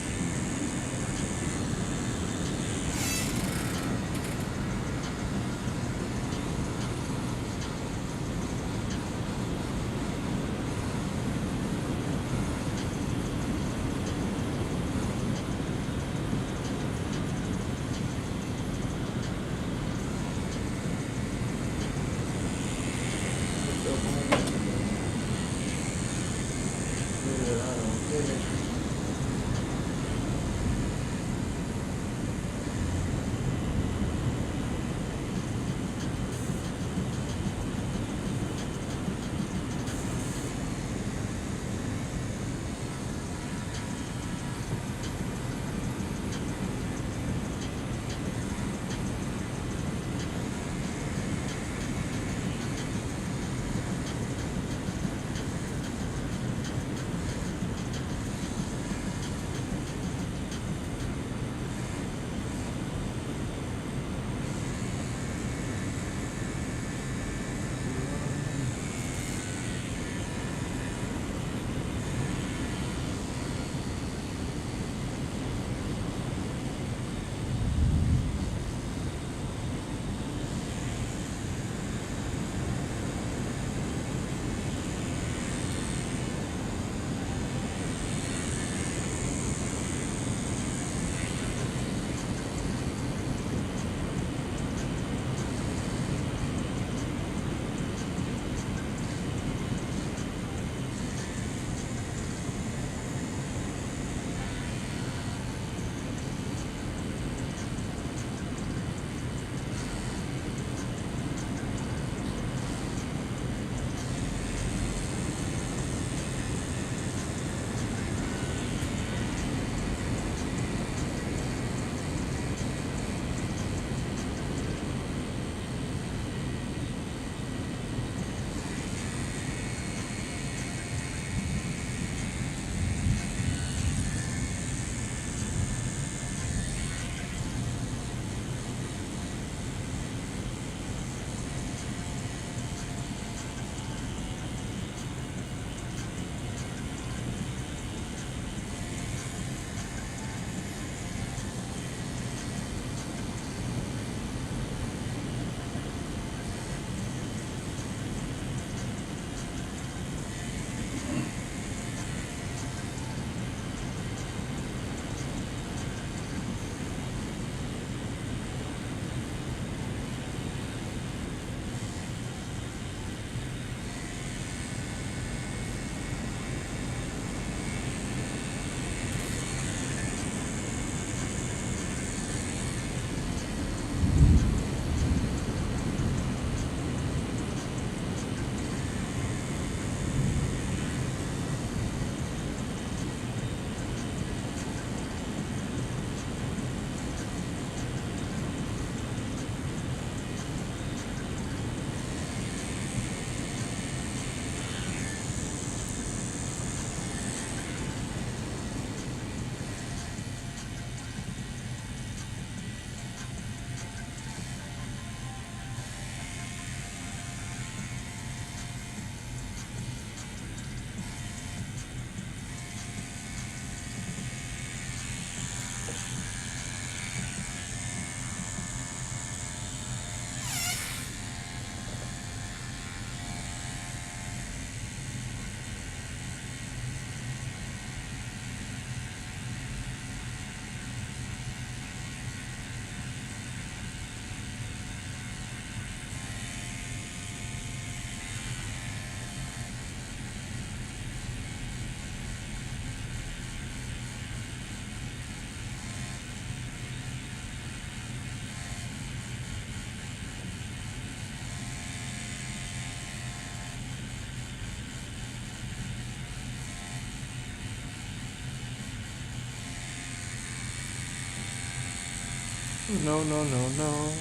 No, no, no, no.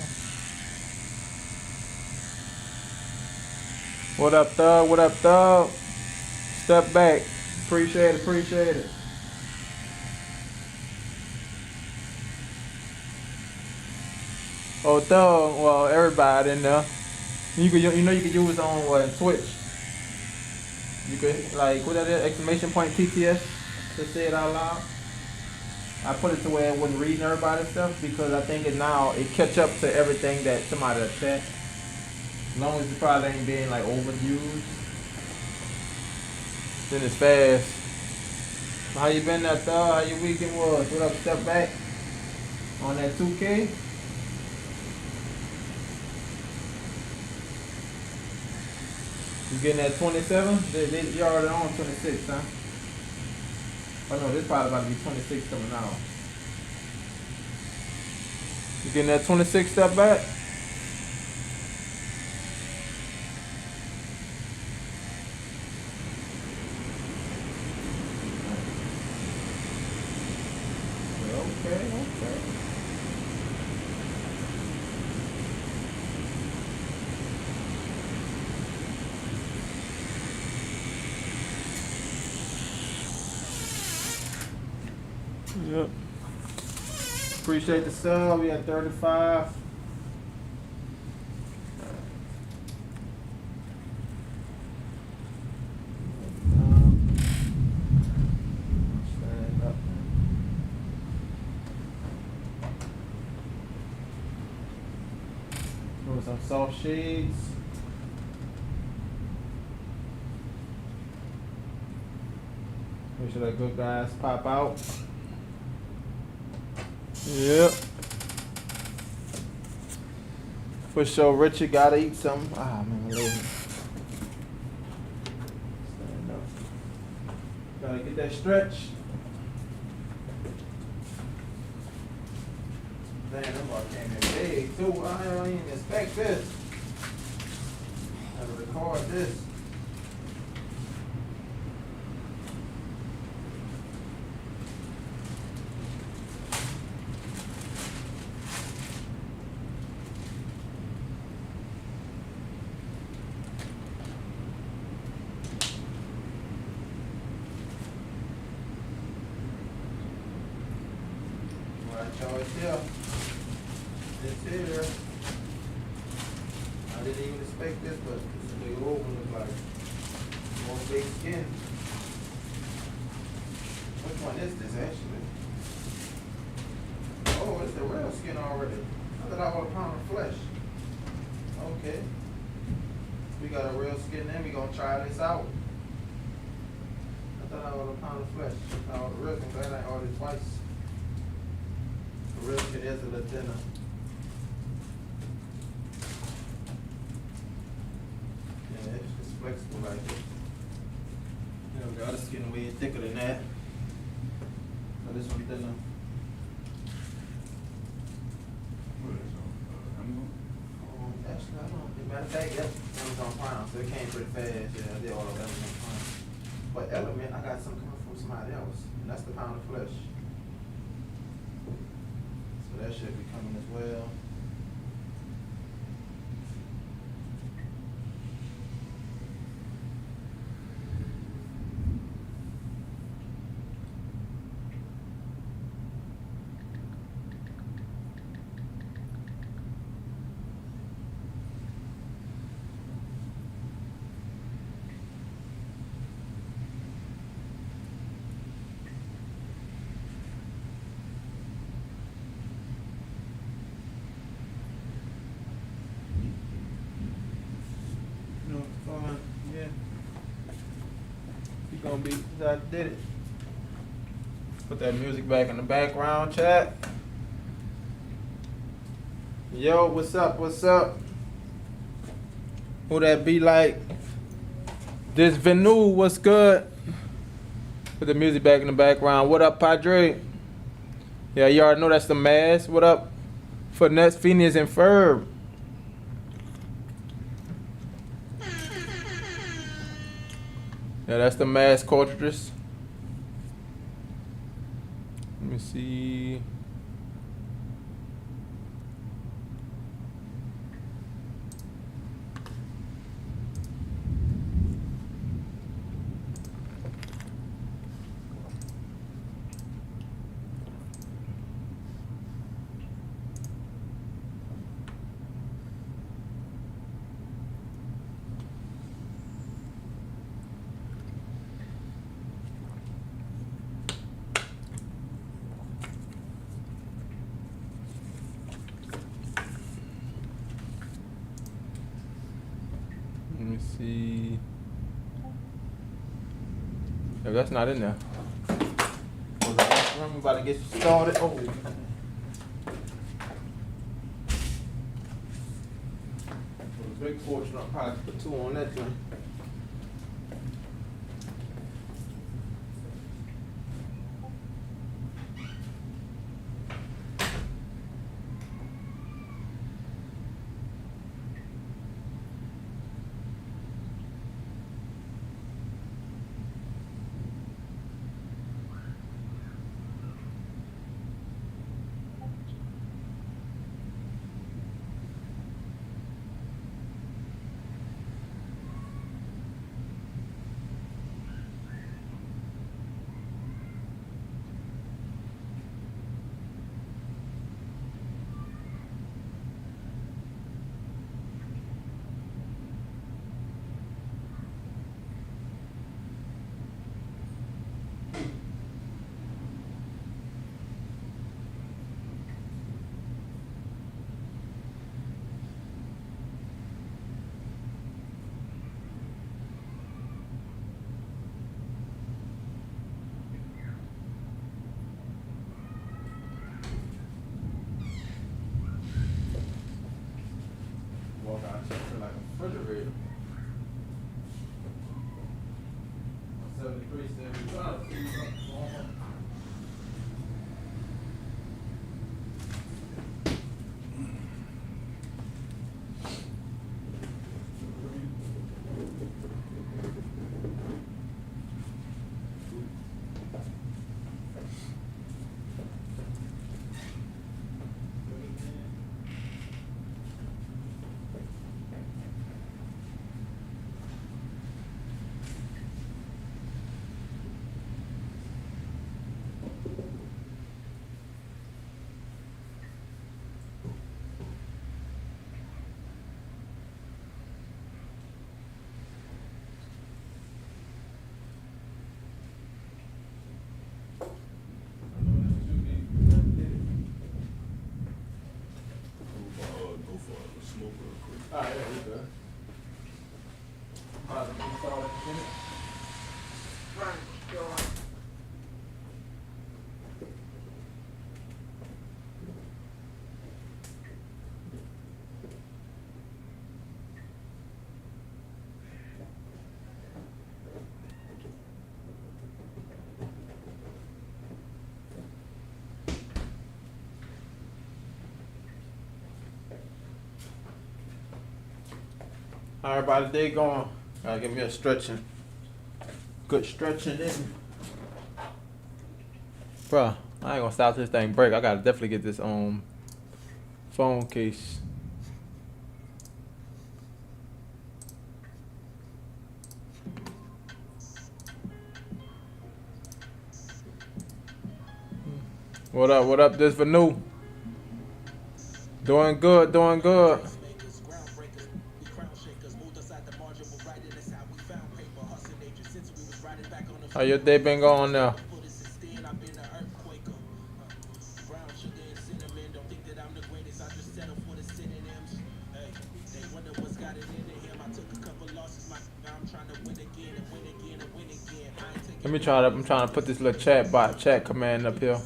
What up, Thug? What up, Thug? Step back. Appreciate it, appreciate it. Oh, Thug, well, everybody in there. You could, you know, you could use on what, Twitch. You could like what that is, exclamation point TTS to say it out loud. I put it to where it wasn't reading everybody's stuff because I think it now it catch up to everything that somebody said. As long as it probably ain't being like overused, then it's fast. How you been there, Thug? How your weekend was? What up, step back on that 2K? You getting that 27? You already on 26, huh? Oh no, this probably about to be 26 coming out. You getting that 26 step back? Okay, okay. Yep. Appreciate the sub. We at 35. Stand up. Doing some soft shades. Make sure that good guys pop out. Yep. For sure, Richard gotta eat something. Ah, man, my leg. Stand up. Gotta get that stretch. Damn, that ball came in big too. I don't even expect this. I gotta record this. It's here. It's here. I didn't even expect this, but this big old one looks like more big skin. Which one is this actually? Oh, it's the real skin already. I thought I was a pound of flesh. Okay. We got a real skin then, we gonna try this out. I thought I was a pound of flesh. I was real skin, glad I ordered twice. The real skin is a little thinner. Yeah, it's flexible like this. There we go, the skin way thicker than that. But this one thinner. Actually, I don't. As a matter of fact, yep, Amazon Prime, so it came pretty fast. Yeah, I did all of Amazon Prime. But Element, I got some coming from somebody else, and that's the pound of flesh. So that should be coming as well. Yeah. He gonna be, I did it. Put that music back in the background, chat. Yo, what's up, what's up? Who that be like? This Venu, what's good? Put the music back in the background. What up, Padre? Yeah, you already know that's the mask. What up? Finesse, Phineas, and Ferb. Yeah, that's the mass cartridges. Let me see. see. If that's not in there. I'm about to get started. Oh. Put a big portion. I'll probably put 2 on that thing. Walk out here like a refrigerator. 73, 75. Alright, yeah, we good. How everybody's day going? Gotta give me a stretching. Good stretching in. Bruh, I ain't gonna stop till this thing break. I gotta definitely get this phone case. What up? What up? This for new. Doing good, doing good. How your day been going now? Let me try to. I'm trying to put this little chat command up here.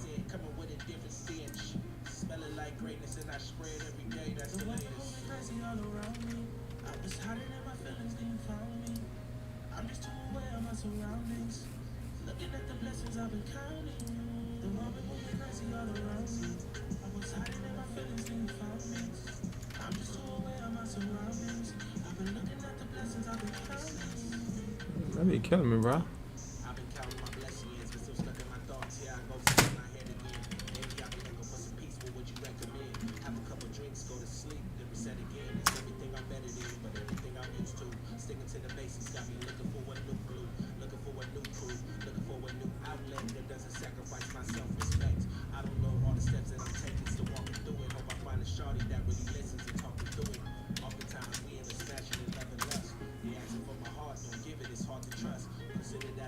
That be killing me, bro. Consider that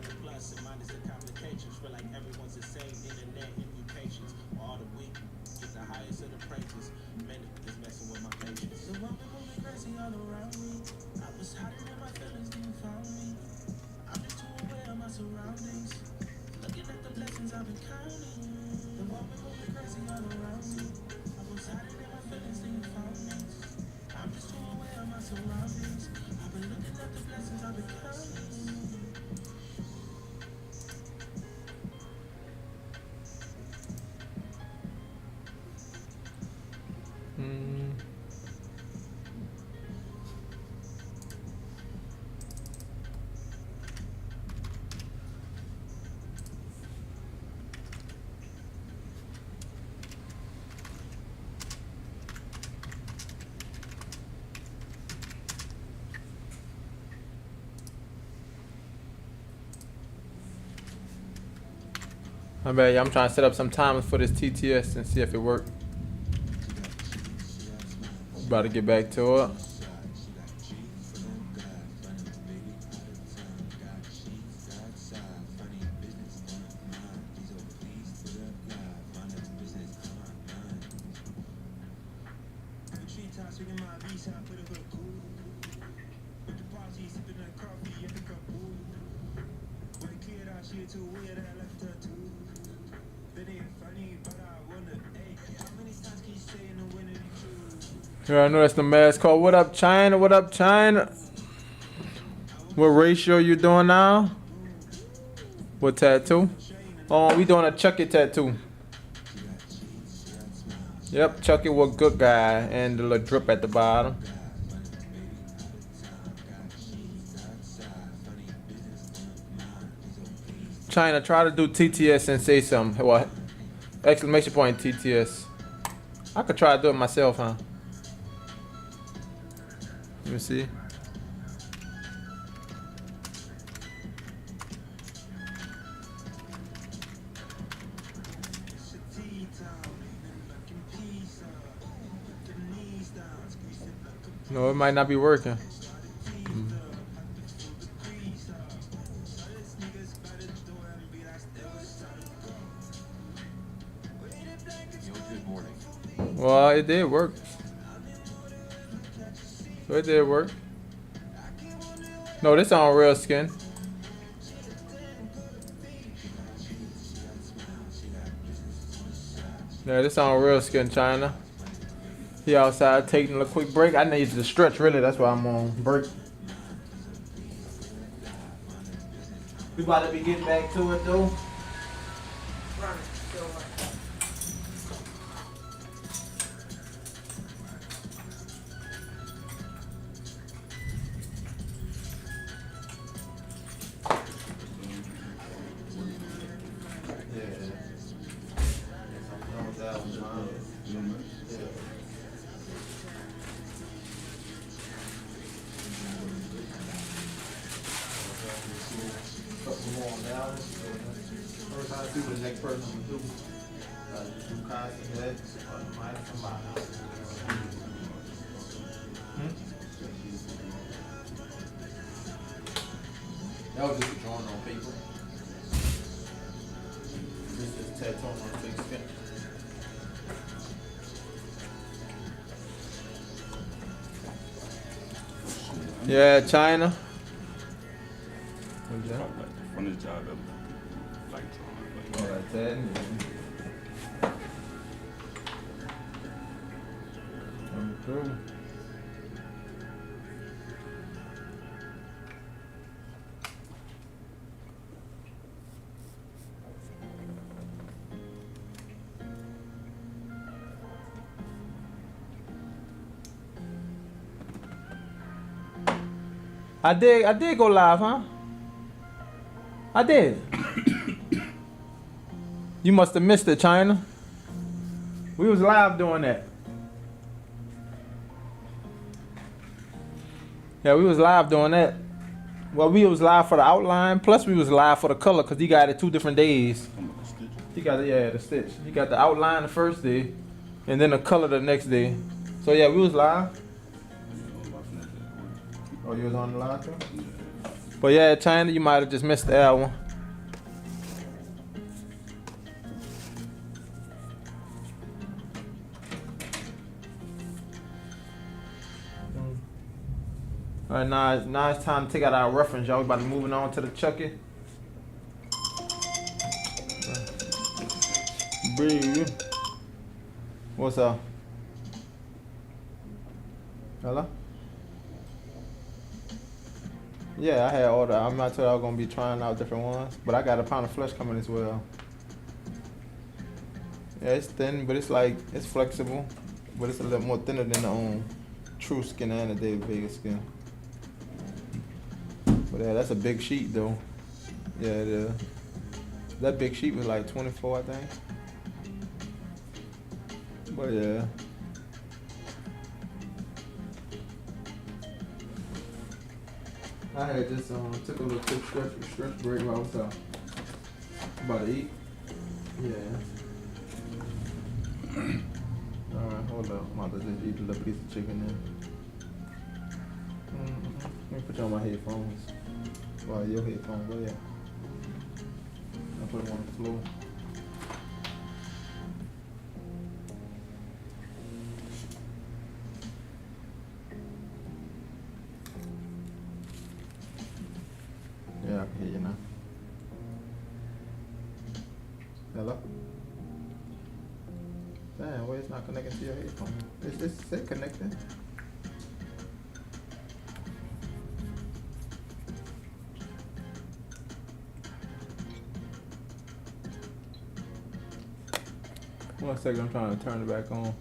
I bet I'm trying to set up some timers for this TTS and see if it worked. About to get back to it. Yeah, I know that's the mask call. What up, China? What up, China? What ratio you doing now? What tattoo? Oh, we doing a Chucky tattoo. Yep, Chucky was good guy, and the little drip at the bottom. China, try to do TTS and say something. What? Exclamation point TTS. I could try to do it myself, huh? Let me see. No, it might not be working. Well, it did work. So it did work. No, this on real skin. Yeah, this on real skin, China. He outside taking a quick break. I need to stretch, really. That's why I'm on break. We about to be getting back to it, though. That was just a drawing on paper. This is tattooing on fake skin. Yeah, China. What's that? From this job, like drawing. Oh, that's Tatting. I'm through. I did go live, huh? I did. You must have missed it, China. We was live doing that. Yeah, we was live doing that. Well, we was live for the outline, plus we was live for the color, because he got it 2 different days. He got the stitch. He got the outline the first day, and then the color the next day. So yeah, we was live. Oh, you was on the live too? But yeah, China, you might have just missed that one. All right, now it's time to take out our reference, y'all. We about to moving on to the Chucky. Breathe. What's up? Hello? Yeah, I had ordered. I'm not sure I was gonna be trying out different ones, but I got a pound of flesh coming as well. Yeah, it's thin, but it's like it's flexible, but it's a little more thinner than the true skin and the David Vega skin. But yeah, that's a big sheet though. Yeah, it is. That big sheet was like 24, I think. But yeah. I had just took a little quick stretch break while I was about to eat. Yeah. Alright, hold up. I'm about to just eat a little piece of chicken then. Let me put you on my headphones. Well, your headphones, go ahead. I'll put them on the floor. Yeah, I can hear you now. Hello? Damn, why it's not connecting to your headphone? It's connected. One second, I'm trying to turn it back on.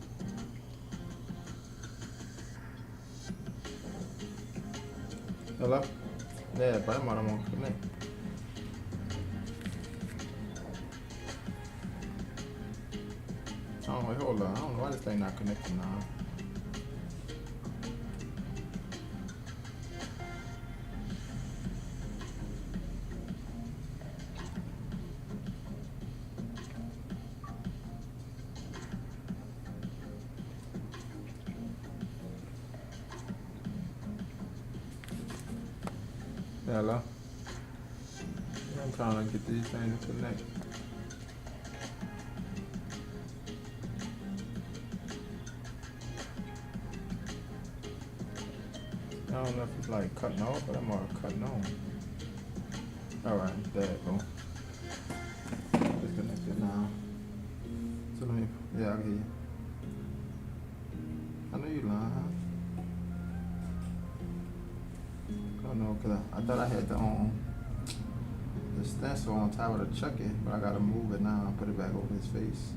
Hello? Yeah, but I'm on connect. Oh, wait, hold on. I don't know why this thing not connecting now. Hello? I'm trying to get these things to connect. I don't know if it's like cutting off, but I'm already cutting on. Alright, there you go. Disconnected now. So let me, yeah, I can hear you. I know you lying, huh? Oh no, cause I thought I had the stencil on top of the Chucky, but I gotta move it now and put it back over his face.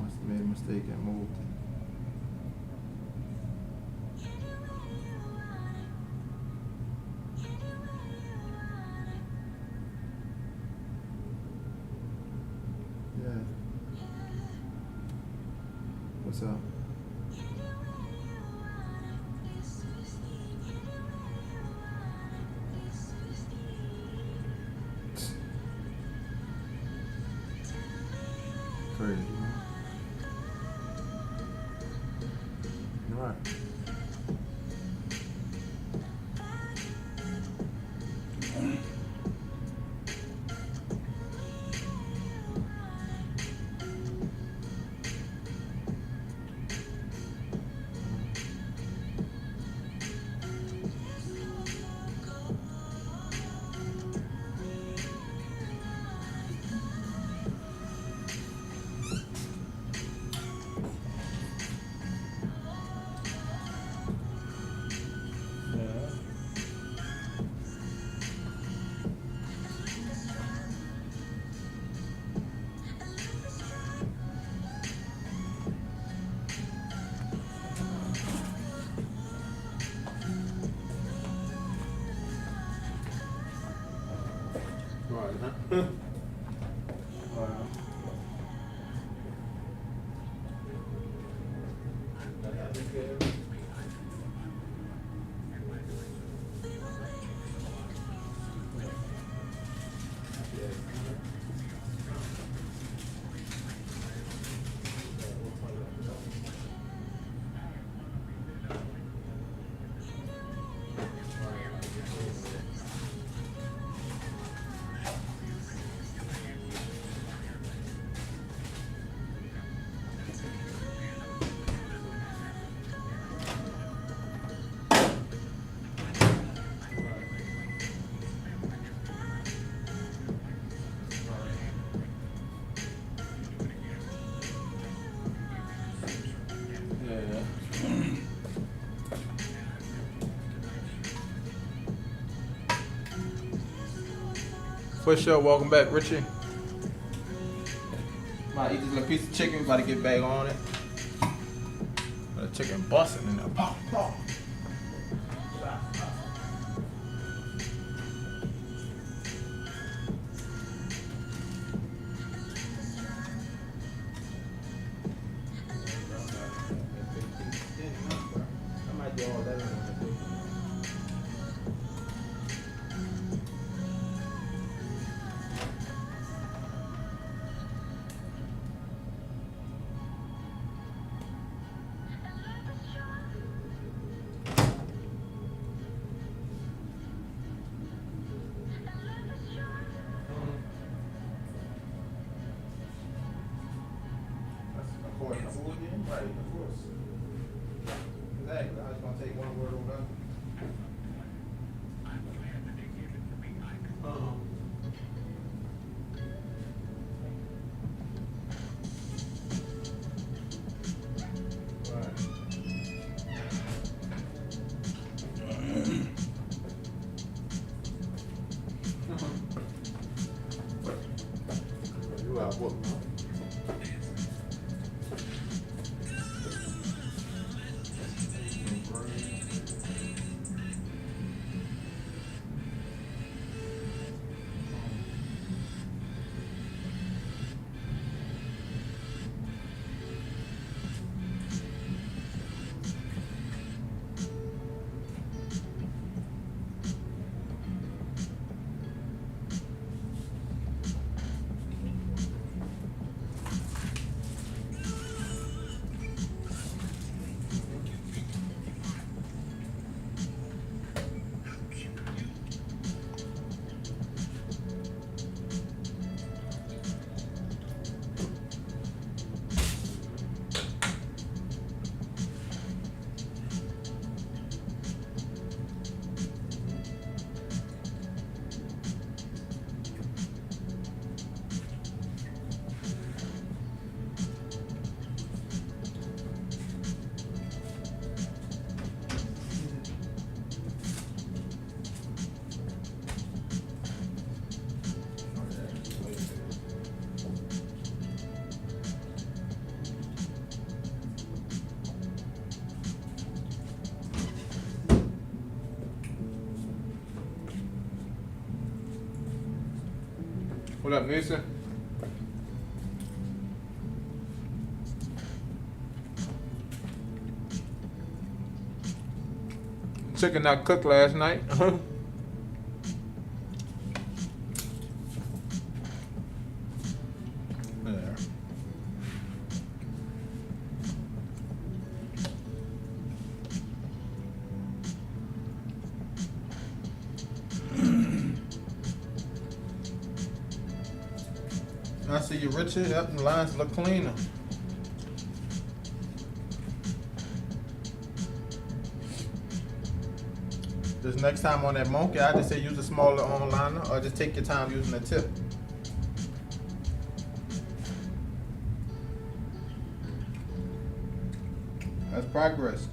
Must have made a mistake and moved it. Yeah. What's up? Crazy, man. You're right. Right, huh? For sure, welcome back, Richie. Might eat this little piece of chicken, about to get back on it. The chicken busting in there. Pop, pop. I might recording the whole again? Right, of course. Exactly. I was gonna take one word over another. You out what? What up, Nisa? Chicken not cooked last night. There. I see you, Richard. Yep, the lines look cleaner. This next time on that monkey, I just say use a smaller liner or just take your time using the tip. That's progress.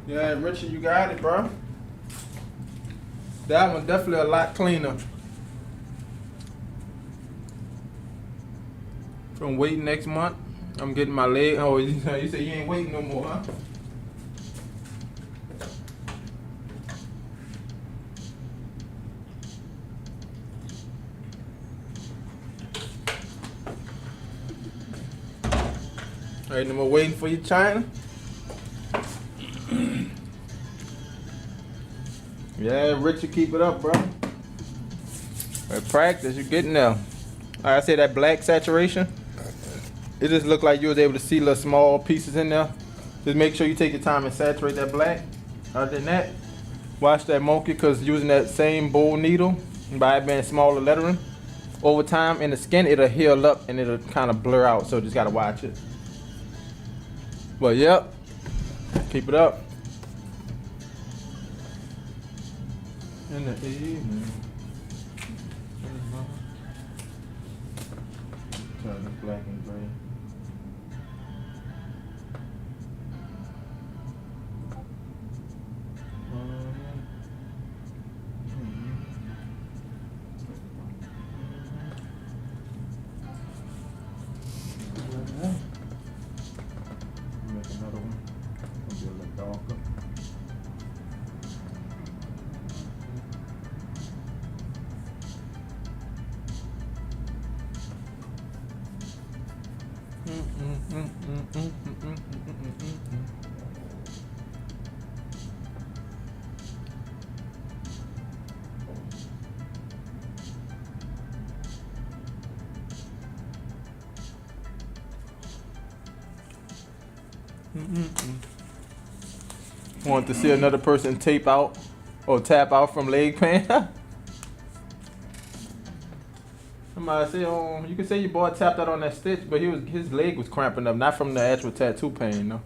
Yeah, Richard, you got it, bro. That one definitely a lot cleaner. From waiting next month, I'm getting my leg. Oh, you say you ain't waiting no more, huh? Ain't no more waiting for you, China. Yeah, Richard, keep it up, bro. At practice, you're getting there. Like I said, that black saturation, it just looked like you was able to see little small pieces in there. Just make sure you take your time and saturate that black. Other than that, watch that monkey, because using that same bowl needle, by it being smaller lettering, over time in the skin, it'll heal up and it'll kind of blur out, so just gotta watch it. But yep, keep it up. In the evening. this black and gray. Make another one. It'll be a little darker. Want to see another person tape out or tap out from leg pain? Somebody say, you can say your boy tapped out on that stitch, but his leg was cramping up, not from the actual tattoo pain, no.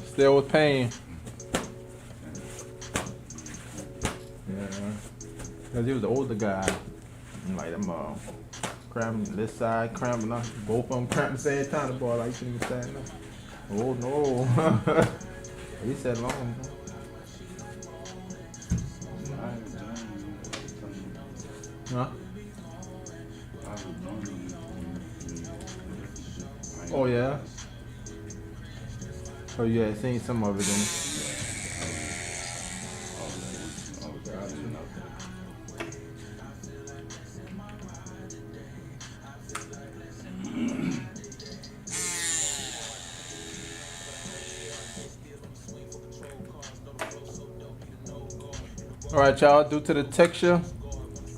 Still with pain. Yeah, because he was the older guy. Like them cramping this side, cramping up, both of them cramping the same time. The boy like he was standing up. Oh no. He said long. Huh? Oh yeah. Oh yeah, I seen some of it then. Alright y'all, due to the texture,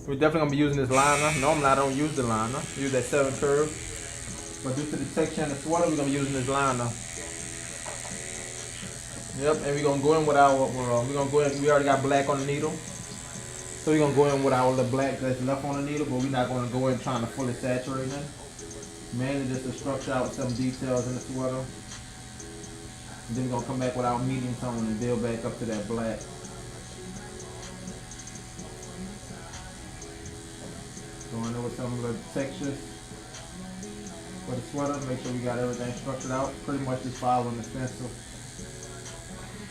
we're definitely gonna be using this liner. Normally I don't use the liner, use that 7 curve. But due to the texture and the sweater, we're gonna be using this liner. Yep, and we're gonna go in with our, we already got black on the needle. So we're gonna go in with our little black that's left on the needle, but we're not gonna go in trying to fully saturate it. Mainly just to structure out some details in the sweater. And then we're gonna come back with our medium tone and build back up to that black. Going in with some of the textures for the sweater, make sure we got everything structured out. Pretty much just following the stencil.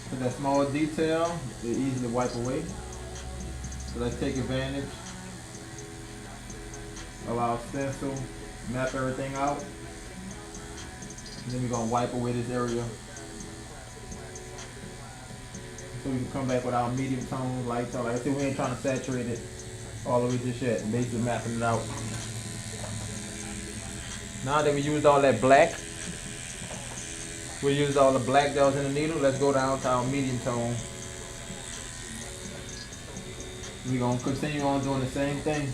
So that small detail, it easily wipe away. So let's take advantage of our stencil, map everything out. And then we're gonna wipe away this area. So we can come back with our medium tone, light tone. Like I said, we ain't trying to saturate it all the way just yet, basically mapping it out. Now that we used all that black, we used all the black that was in the needle, let's go down to our medium tone. We're going to continue on doing the same thing.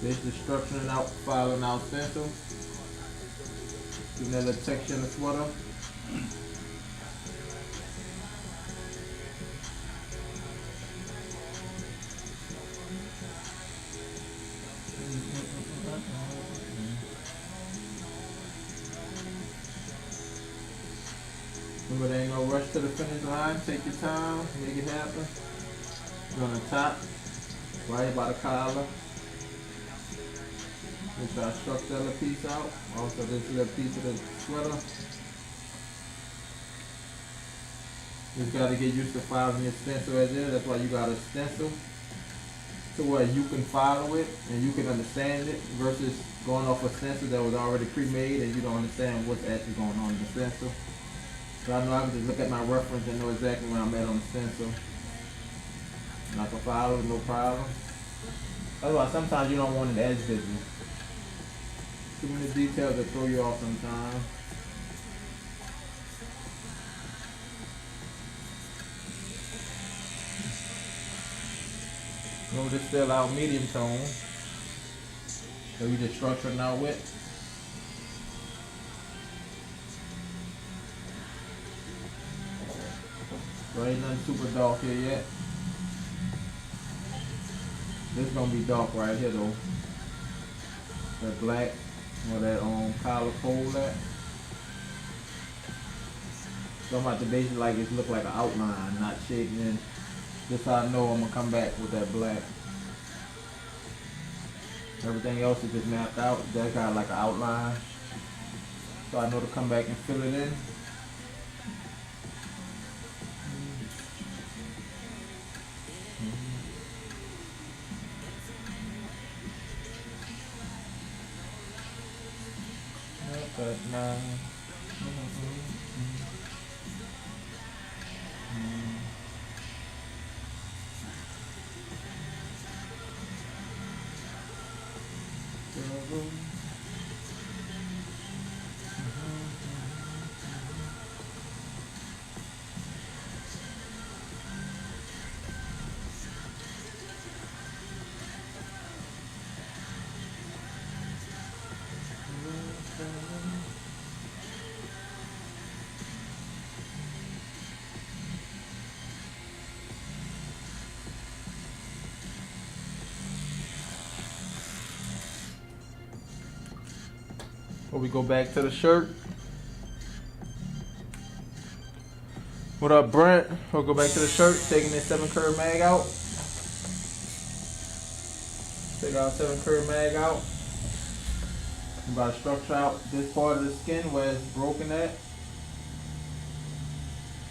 Basically structuring out, following our stencil. Giving that little texture in the sweater. Remember, there ain't no rush to the finish line. Take your time, make it happen. Go on the top, right by the collar. Make sure I structure that little piece out. Also, this little piece of the sweater. Just gotta get used to filing your stencil as is. That's why you got a stencil, to where you can follow it and you can understand it, versus going off a stencil that was already pre-made and you don't understand what's actually going on in the stencil. So I know I can just look at my reference and know exactly where I'm at on the stencil. And I can follow it, no problem. That's why sometimes you don't want it as visible. Too many details that throw you off sometimes. We'll just fill out medium tone. So we just structure it out with. So ain't nothing super dark here yet. This is gonna be dark right here though. That black or that collar fold that. So I'm about to basically like it look like an outline, not shading in. Just so I know I'm gonna come back with that black. Everything else is just mapped out. That got like an outline. So I know to come back and fill it in. But now. Before we go back to the shirt. What up, Brent? We'll go back to the shirt, taking this 7 curve mag out. Take our 7 curve mag out. I'm about to structure out this part of the skin where it's broken at.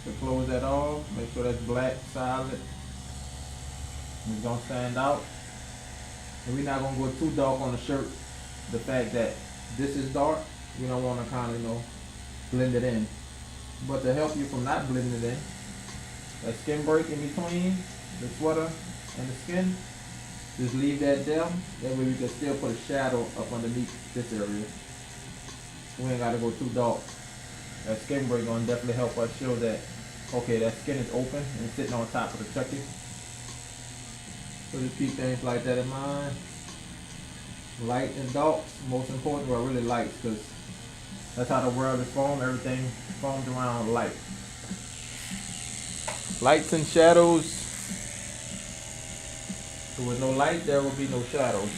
To close that off, make sure that's black, solid. It's gonna stand out. And we're not gonna go too dark on the shirt. The fact that this is dark, we don't want to kind of, blend it in. But to help you from not blending it in, that skin break in between the sweater and the skin, just leave that there. That way we can still put a shadow up underneath this area. We ain't got to go too dark. That skin break gonna definitely help us show that, okay, that skin is open and sitting on top of the Chucky. So just keep things like that in mind. Light and dark, most important, well, really lights, because that's how the world is formed. Everything formed around light. Lights and shadows. So with no light, there will be no shadows.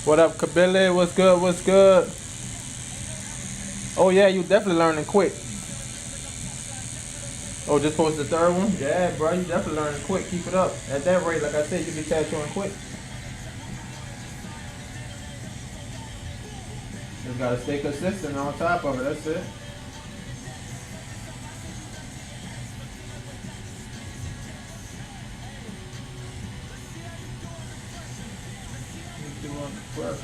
What up, Kabili? What's good? What's good? Oh yeah, you definitely learning quick. Oh, just posted the 3rd one? Yeah, bro, you definitely learning quick. Keep it up. At that rate, like I said, you be tattooing quick. Just gotta stay consistent on top of it. That's it. press.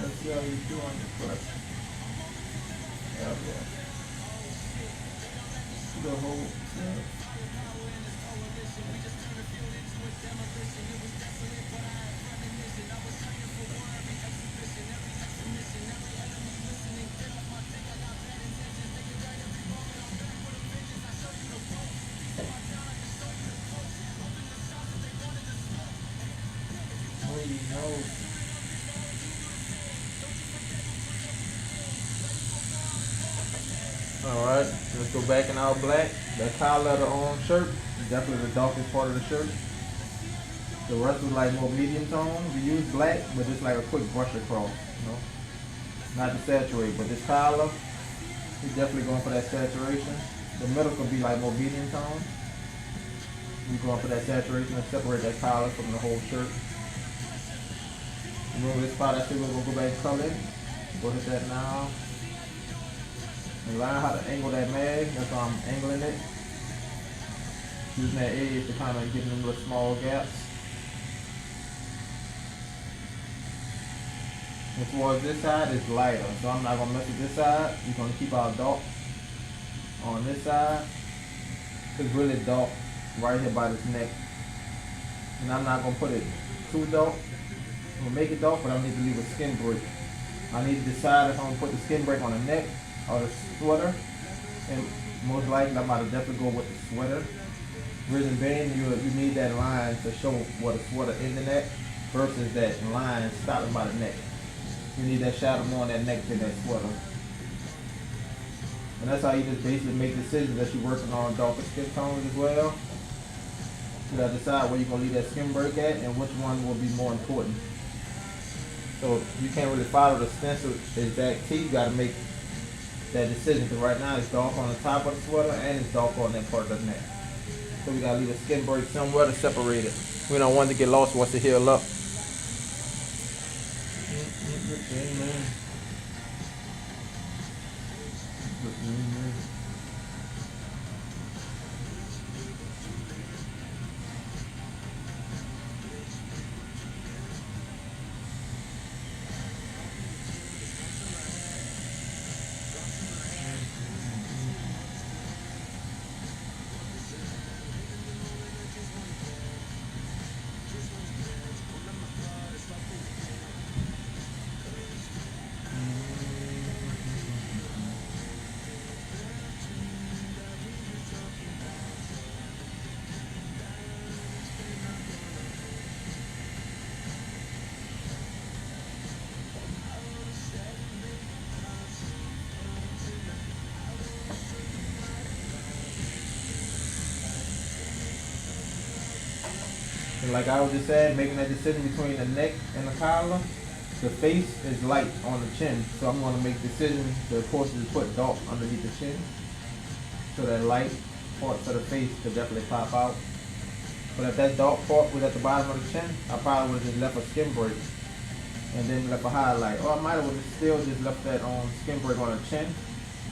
Let's see how you do on the press. Yeah, bro. The whole thing. Alright, let's go back in our black. The collar of the shirt, definitely the darkest part of the shirt. The rest was like more medium tone. We use black, but it's like a quick brush across, you know. Not to saturate, but this collar, we're definitely going for that saturation. The middle could be like more medium tone. We're going for that saturation and separate that collar from the whole shirt. Remember this spot I said we're going to go back and color it. Go hit that now. And learn how to angle that mag. That's why I'm angling it. Using that edge to kind of get them little small gaps. And towards this side, it's lighter. So I'm not going to mess with this side. We're going to keep our dark on this side. It's really dark right here by this neck. And I'm not going to put it too dark. I'm going to make it dark, but I need to leave a skin break. I need to decide if I'm going to put the skin break on the neck or the sweater, and most likely I'm about to definitely go with the sweater. Reason being, you need that line to show what a sweater in the neck versus that line stopping by the neck. You need that shadow more on that neck than that sweater. And that's how you just basically make decisions that you're working on darker skin tones as well. You gotta decide where you're gonna leave that skin break at and which one will be more important. So you can't really follow the stencil exact T, you gotta make that decision, because right now it's dark on the top of the sweater and it's dark on that part of the neck. So we gotta leave a skin break somewhere to separate it. We don't want it to get lost once it heal up. And like I was just saying, making that decision between the neck and the collar, the face is light on the chin. So I'm going to make decisions, the portion to put dark underneath the chin. So that light parts of the face could definitely pop out. But if that dark part was at the bottom of the chin, I probably would have just left a skin break and then left a highlight. Or I might have still just left that skin break on the chin,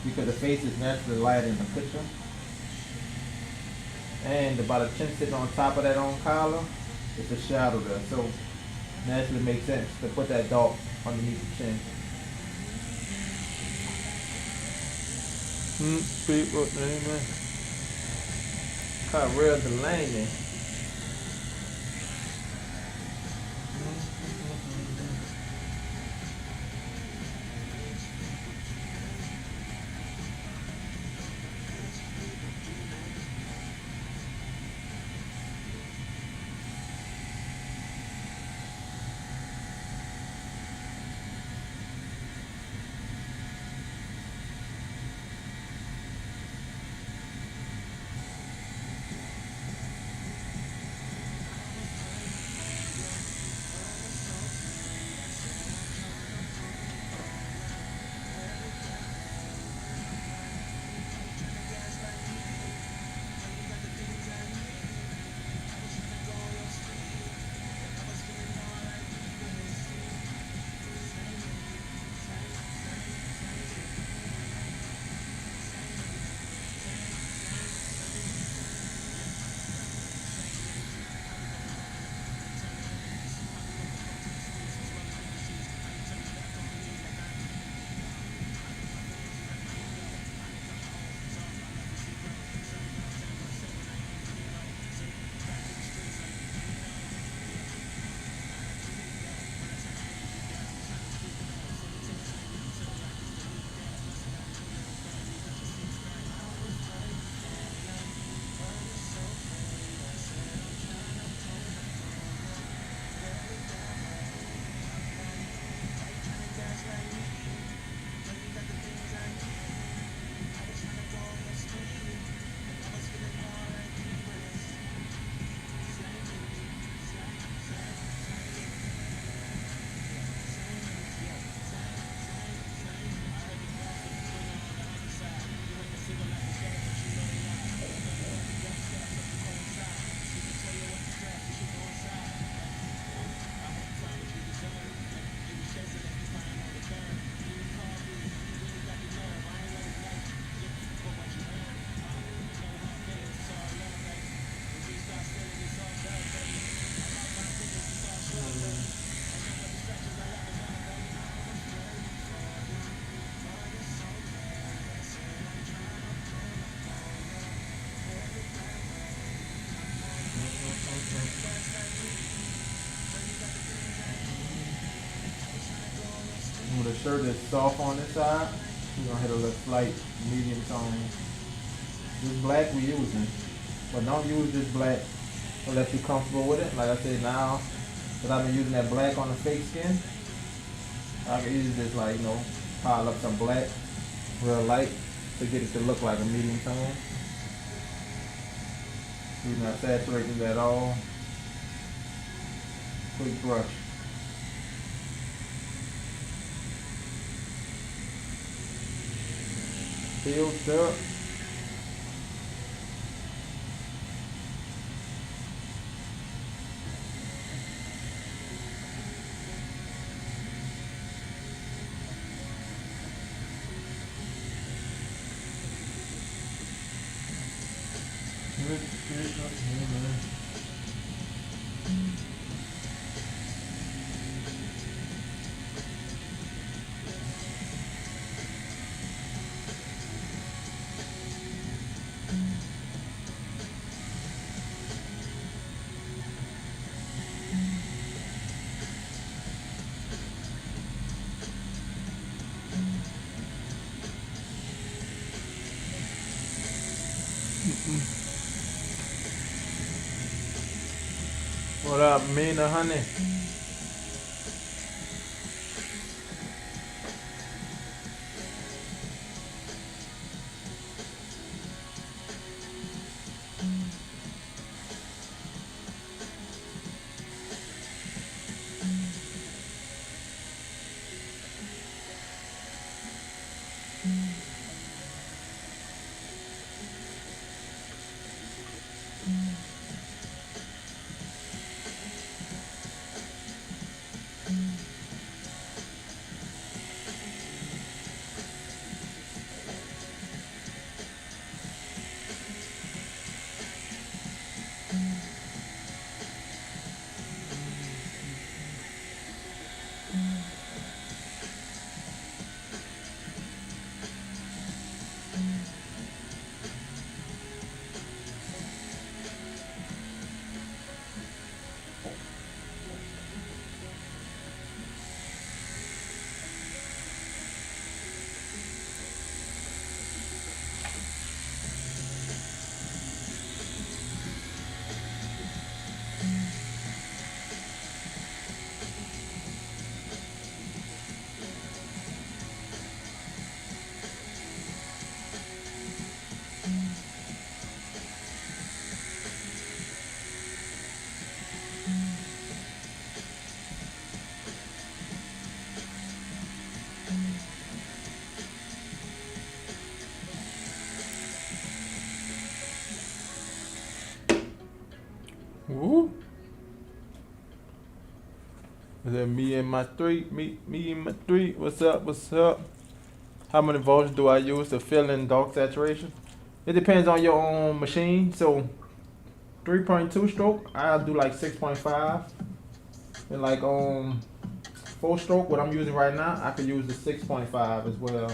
because the face is naturally light in the picture. And about the chin sitting on top of that collar, it's a shadow there. So naturally it makes sense to put that dark underneath the chin. People, amen. Kind of real Delaney. When the shirt is soft on this side, we're gonna hit a little slight medium tone. This black we using, but don't use this black unless you're comfortable with it. Like I said now, because I've been using that black on the fake skin, I can easily just like, you know, pile up some black real light to get it to look like a medium tone. We're not saturating it at all. Quick brush. Filled up. What up, Mina, honey? Woo. Is that me and my three? Me and my three. What's up? What's up? How many volts do I use to fill in dark saturation? It depends on your own machine. So 3.2 stroke, I'll do like 6.5. And like 4 stroke, what I'm using right now, I could use the 6.5 as well.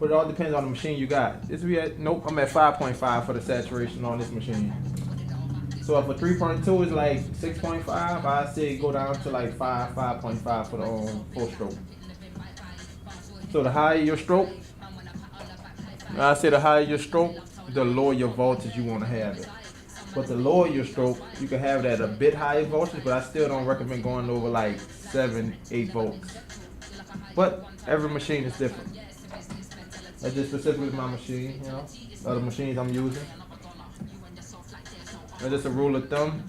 But it all depends on the machine you got. This we at, nope, I'm at 5.5 for the saturation on this machine. So if a 3.2 is like 6.5, I say go down to like 5.5 for the 4 stroke. So the higher your stroke, I say the higher your stroke, the lower your voltage you want to have it. But the lower your stroke, you can have that a bit higher voltage, but I still don't recommend going over like 7, 8 volts. But every machine is different. That's just specifically my machine, you know, other machines I'm using. That's just a rule of thumb.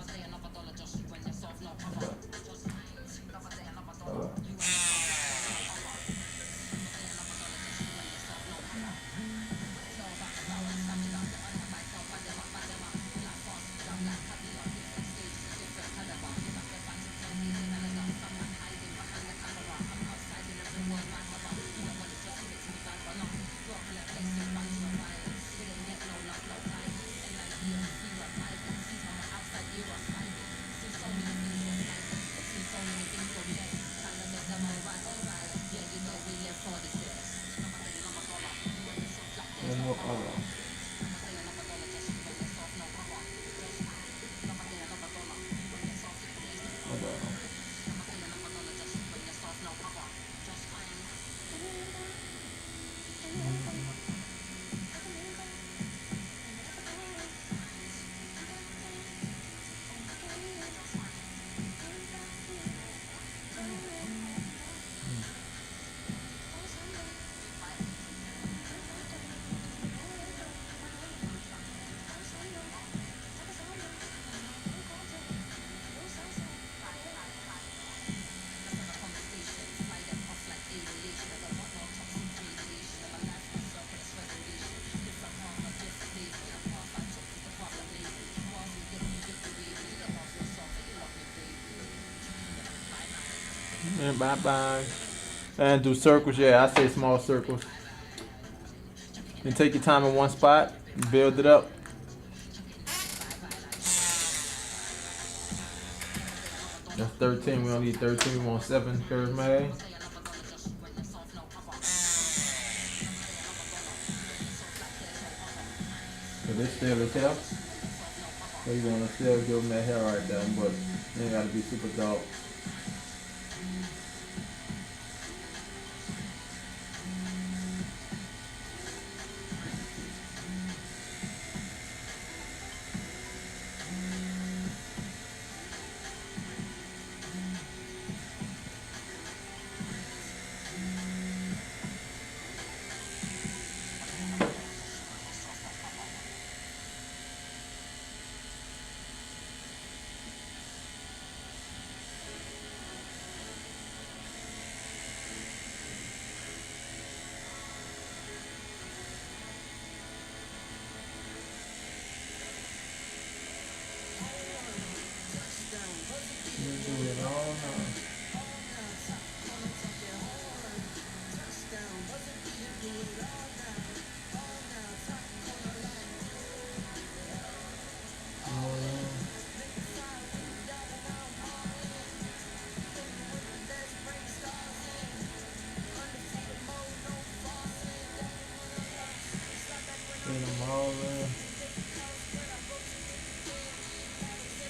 bye bye. And do circles, yeah, I say small circles. Then take your time in one spot, build it up. That's 13. We don't need 13. We want 7 curves, man. So this still is hair. So you want to still give them that hair right there, but it ain't got to be super dark.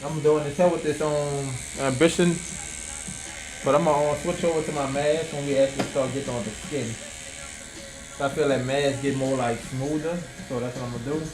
I'm doing this hair with this ambition, but I'm gonna switch over to my mask when we actually start getting on the skin. So I feel like mask get more like smoother, so that's what I'm gonna do.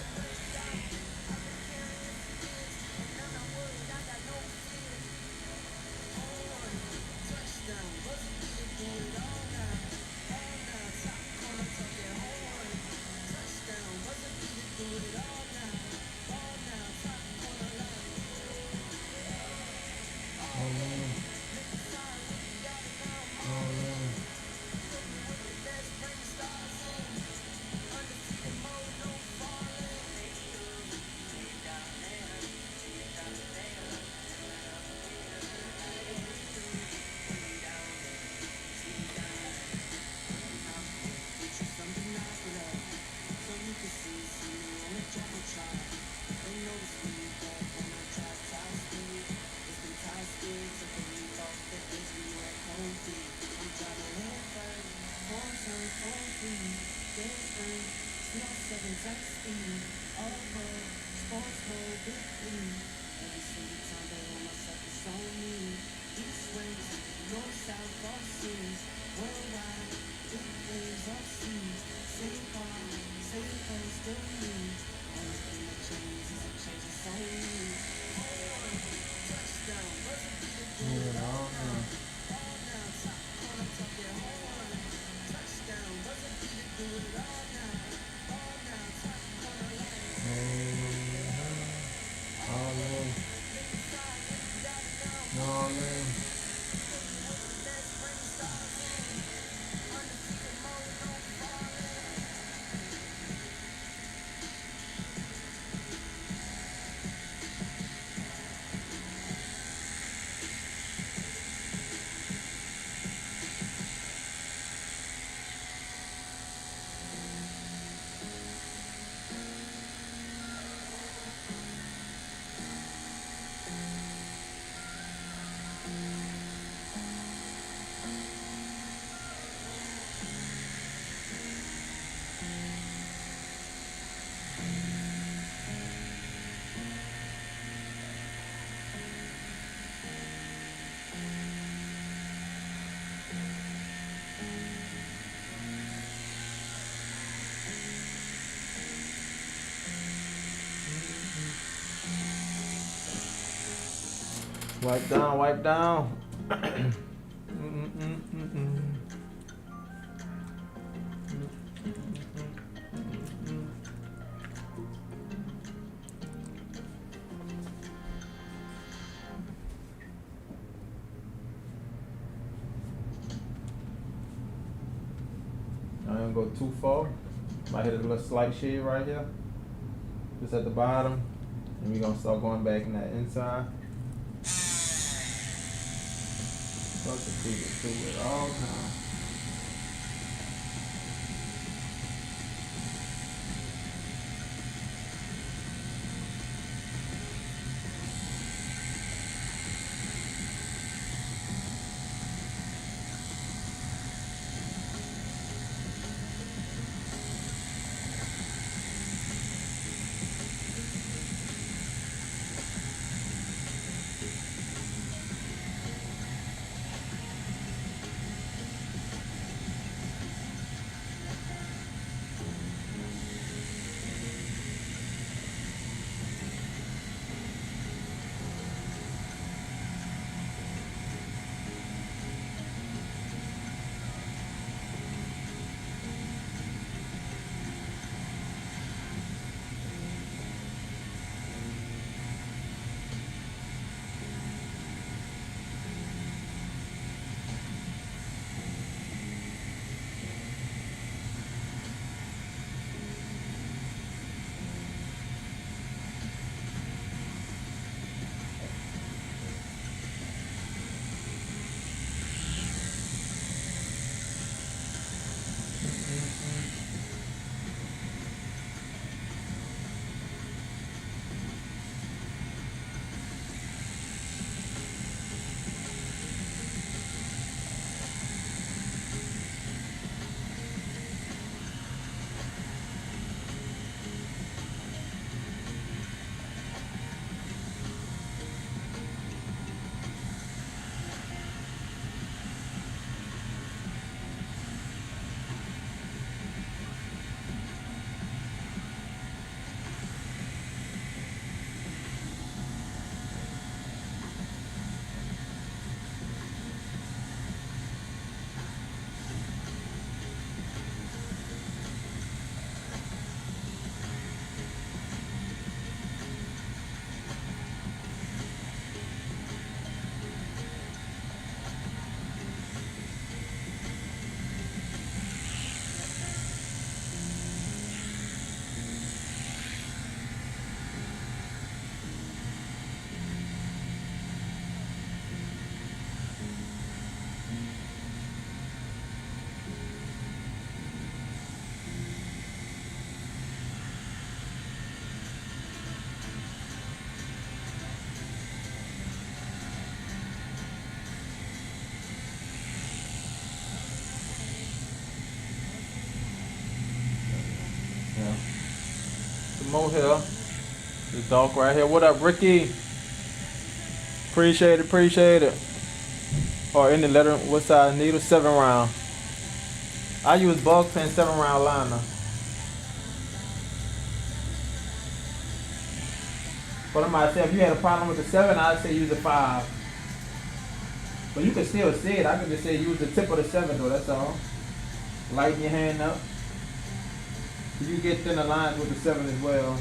Wipe down, wipe down. I ain't gonna go too far. Might hit a little slight shade right here. Just at the bottom. And we're gonna start going back in that inside. Fuck the biggest two at all times. Yeah. Some more here. This dog right here. What up, Ricky? Appreciate it, appreciate it. Or any letter, what size needle? 7 round. I use bug pen 7 round liner. But I might say if you had a problem with the 7, I'd say use a 5. But you can still see it. I could just say use the tip of the 7 though, that's all. Lighten your hand up. You get thinner lines with the 7 as well.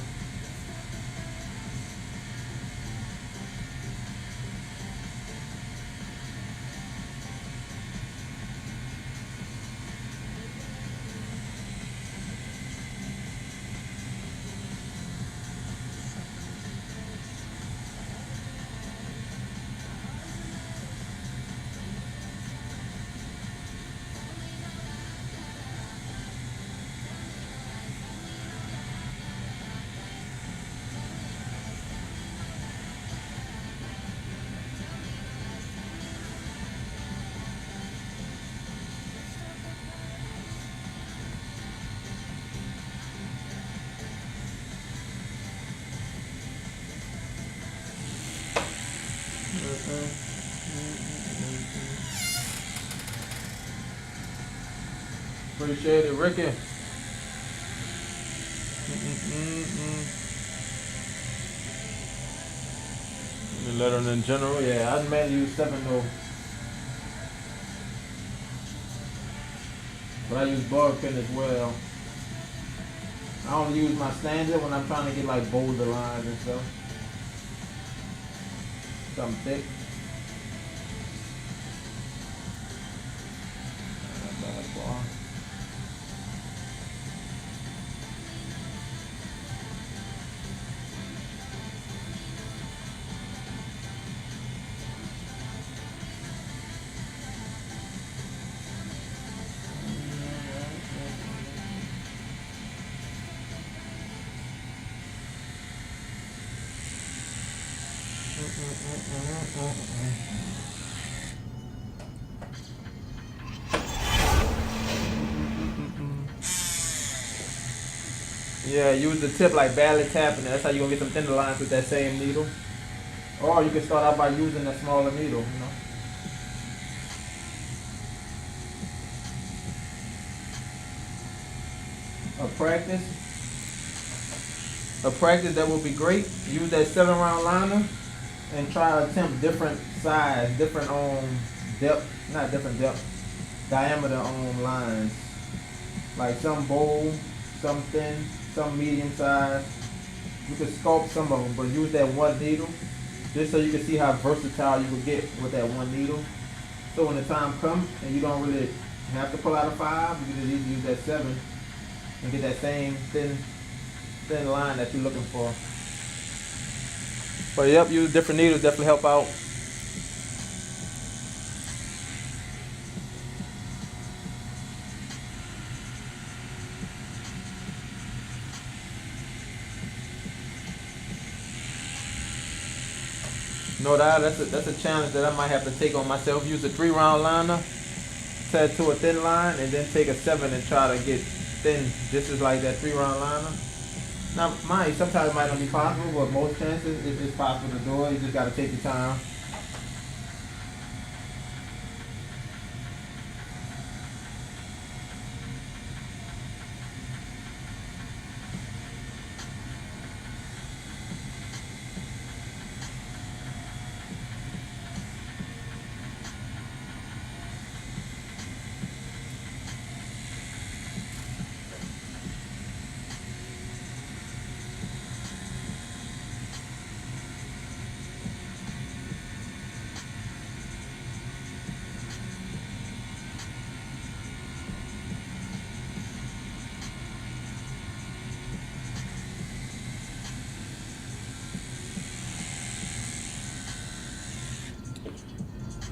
Appreciate it, Ricky. The letter in general, yeah, I mainly use 7 though. But I use bug pen as well. I only use my standard when I'm trying to get like bolder lines and stuff. Something thick. Yeah, use the tip like barely tapping it. That's how you gonna get some thinner lines with that same needle. Or you can start out by using a smaller needle, you know. A practice that will be great. Use that 7 round liner and try to attempt different size, different depth, not different depth, diameter lines. Like some bold, some thin, some medium size. You can sculpt some of them, but use that one needle just so you can see how versatile you can get with that one needle. So when the time comes and you don't really have to pull out a 5, you can just use that 7 and get that same thin line that you're looking for. But yep, use different needles, definitely help out. No doubt, that's a challenge that I might have to take on myself. Use a 3 round liner, set to a thin line, and then take a 7 and try to get thin, just as like that 3 round liner. Now, mind you, sometimes it might not be possible, but most chances it's possible to do it. You just got to take your time.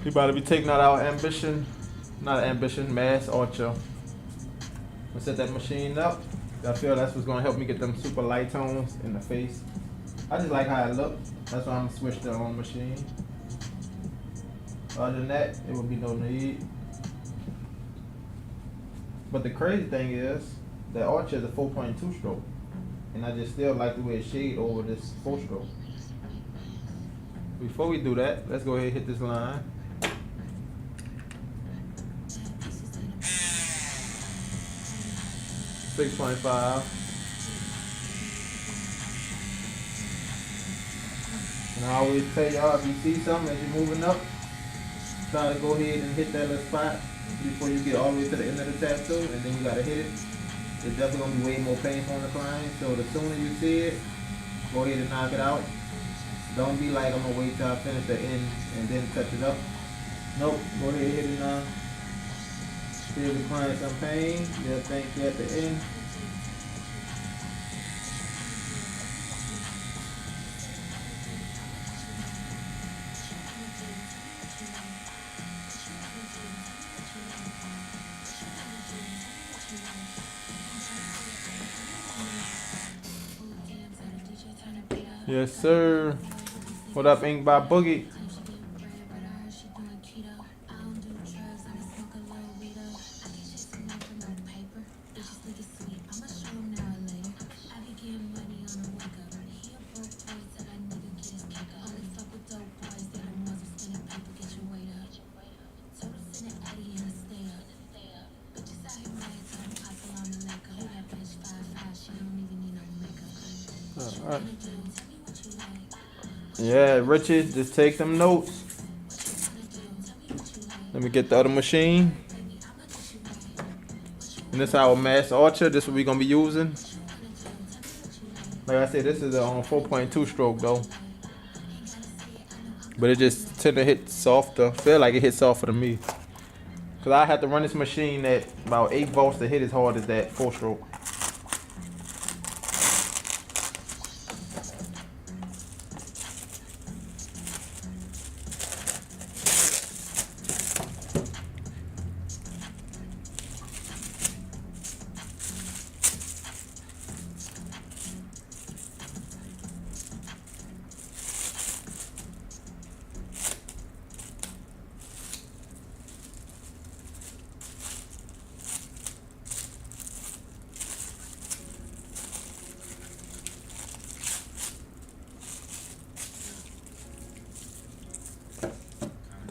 We about to be taking out our mass Archer. We'll set that machine up. I feel that's what's gonna help me get them super light tones in the face. I just like how it looks. That's why I'm gonna switch to the machine. Other than that, it will be no need. But the crazy thing is, the Archer is a 4.2 stroke. And I just still like the way it shade over this 4 stroke. Before we do that, let's go ahead and hit this line. $6.5. And I always tell y'all, if you see something as you're moving up, try to go ahead and hit that little spot before you get all the way to the end of the tattoo, and then you gotta hit it. It's definitely gonna be way more painful on the client. So the sooner you see it, go ahead and knock it out. Don't be like, I'm gonna wait till I finish the end and then touch it up. Nope, go ahead and hit it now. Give the client some pain, they'll thank you at the end. Yes, sir. What up, Ink by Boogie? All right. Yeah, Richard, just take some notes. Let me get the other machine. And this is our mass Archer. This is what we're gonna be using. Like I said, this is a 4.2 stroke though. But it just tend to hit softer. Feel like it hits softer to me. Cause I have to run this machine at about 8 volts to hit as hard as that 4 stroke.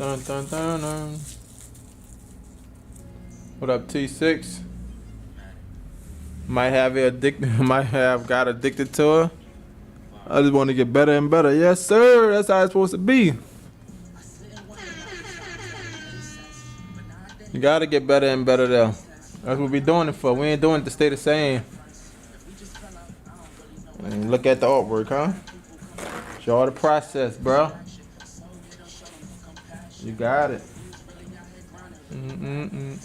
dun, dun, dun, dun. What up, T6? Might have it addicted. Might have got addicted to her. I just want to get better and better. Yes, sir. That's how it's supposed to be. You gotta get better and better, though. That's what we doing it for. We ain't doing it to stay the same. And look at the artwork, huh? Show the process, bro. You got it. And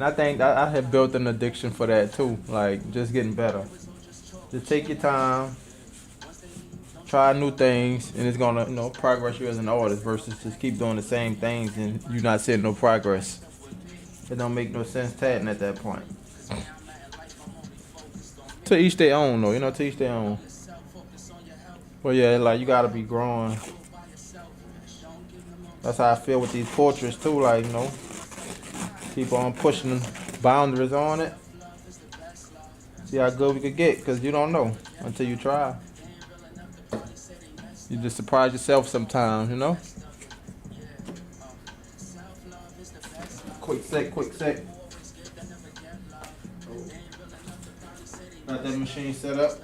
I think I have built an addiction for that too. Like just getting better. Just take your time, try new things, and it's gonna progress you as an artist versus just keep doing the same things and you're not seeing no progress. It don't make no sense tatting at that point. To each their own though, to each their own. But yeah, like you gotta be growing. That's how I feel with these portraits too, like, keep on pushing boundaries on it. See how good we could get, because you don't know until you try. You just surprise yourself sometimes, Quick sec. Got that machine set up.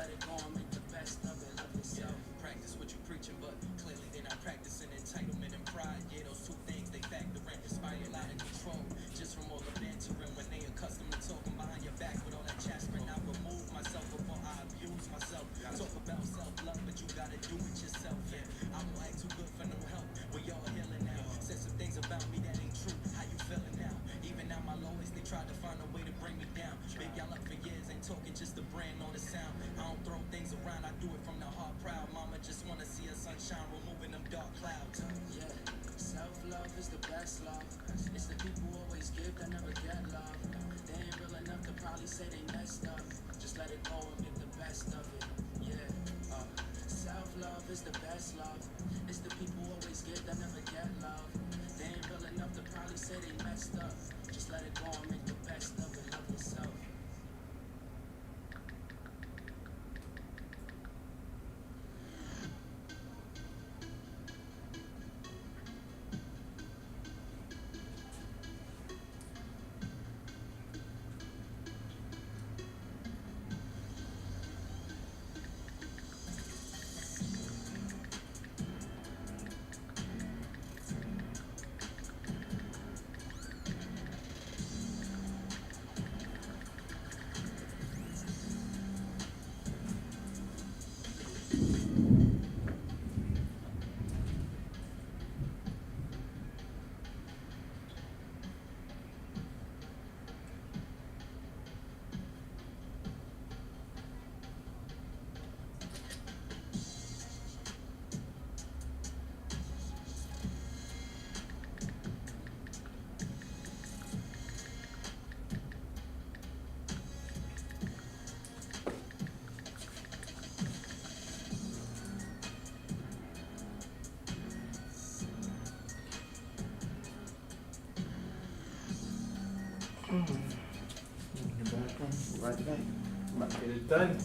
Right back. I'm about to get it done.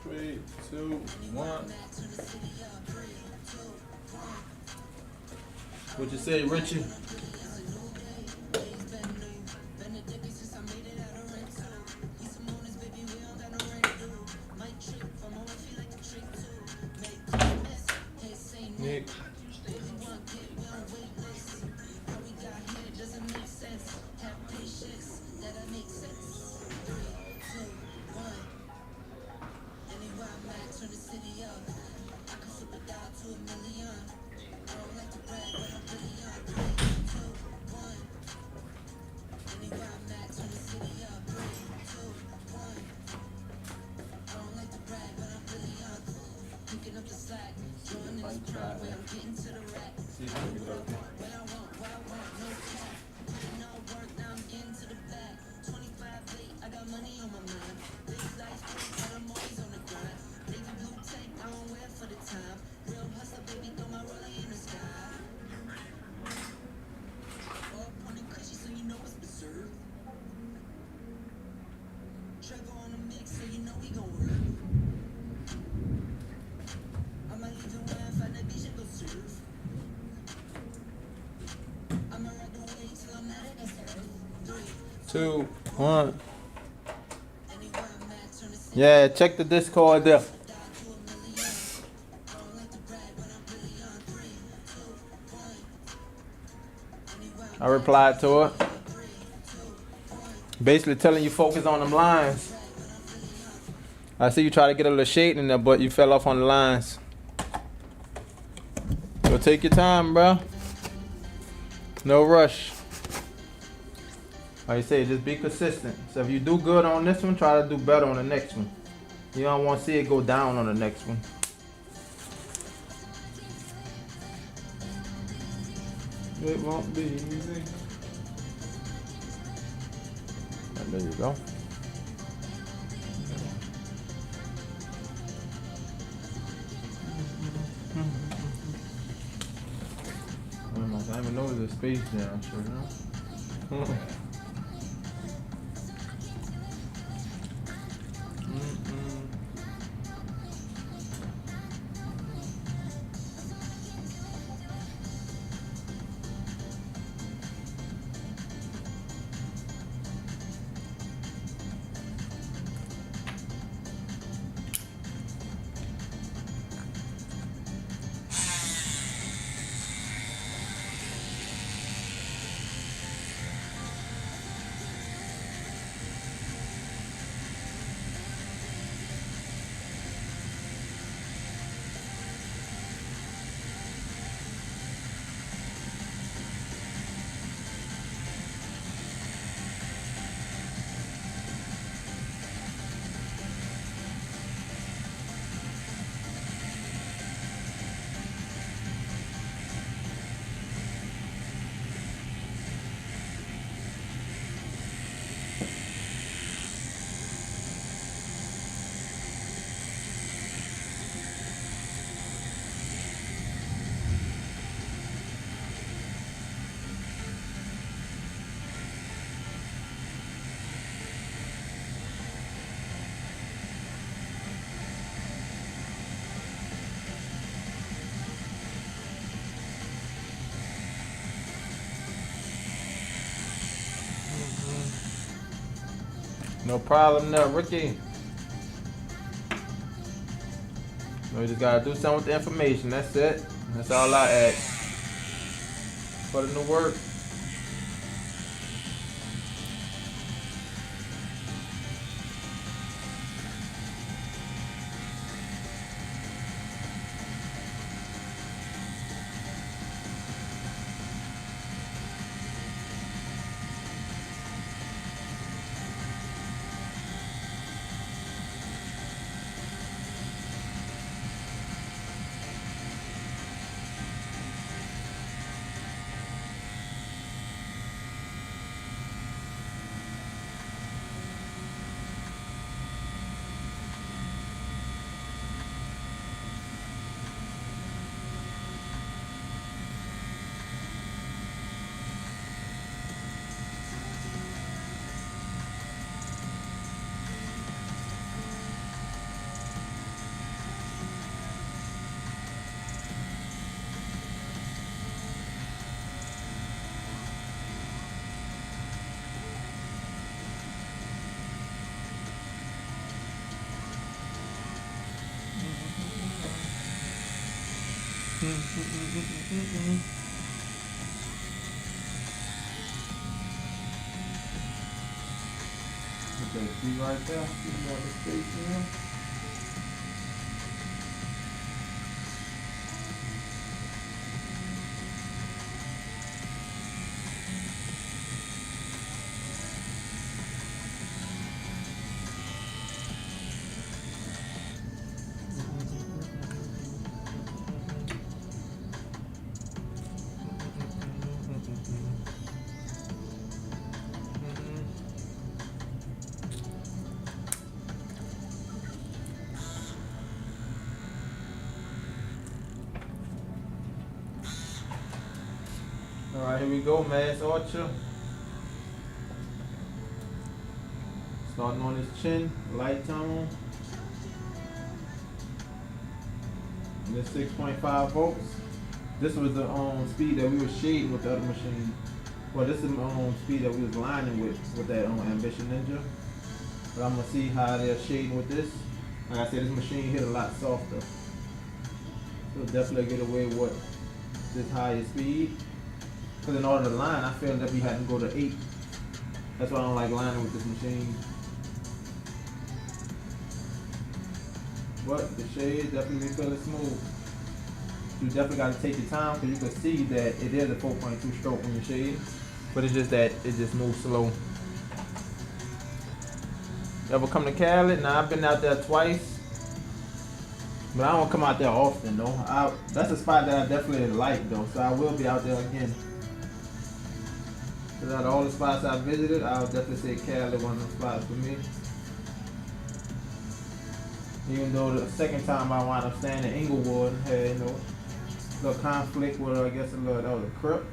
Three, two, one. What you say, Richie? Try it. See if you can get up there. Two, one. Yeah, check the Discord there. I replied to it. Basically telling you focus on them lines. I see you try to get a little shade in there, but you fell off on the lines. So take your time, bro. No rush. Like I say, just be consistent. So if you do good on this one, try to do better on the next one. You don't want to see it go down on the next one. It won't be easy. And there you go. I don't even know there's a space there, I'm sure, no? No problem there, Ricky. We just gotta do something with the information. That's it. That's all I ask. Put in the work. Okay, see right there? See got the space here? Alright, here we go, Mass Archer. Starting on his chin, light tone. And it's 6.5 volts. This was the speed that we were shading with the other machine. Well, this is the speed that we was lining with that Ambition Ninja. But I'm gonna see how they're shading with this. Like I said, this machine hit a lot softer. So definitely get away with this higher speed. Because in order to line, I feel that we had to go to 8. That's why I don't like lining with this machine. But the shade definitely feeling smooth. You definitely got to take your time because you can see that it is a 4.2 stroke when you shade. But it's just that it just moves slow. Ever come to Cali? Nah, I've been out there twice. But I don't come out there often though. That's a spot that I definitely like though. So I will be out there again. Because out of all the spots I visited, I would definitely say Cali one of the spots for me. Even though the second time I wound up staying in Inglewood, had a little conflict with I guess that was a crip.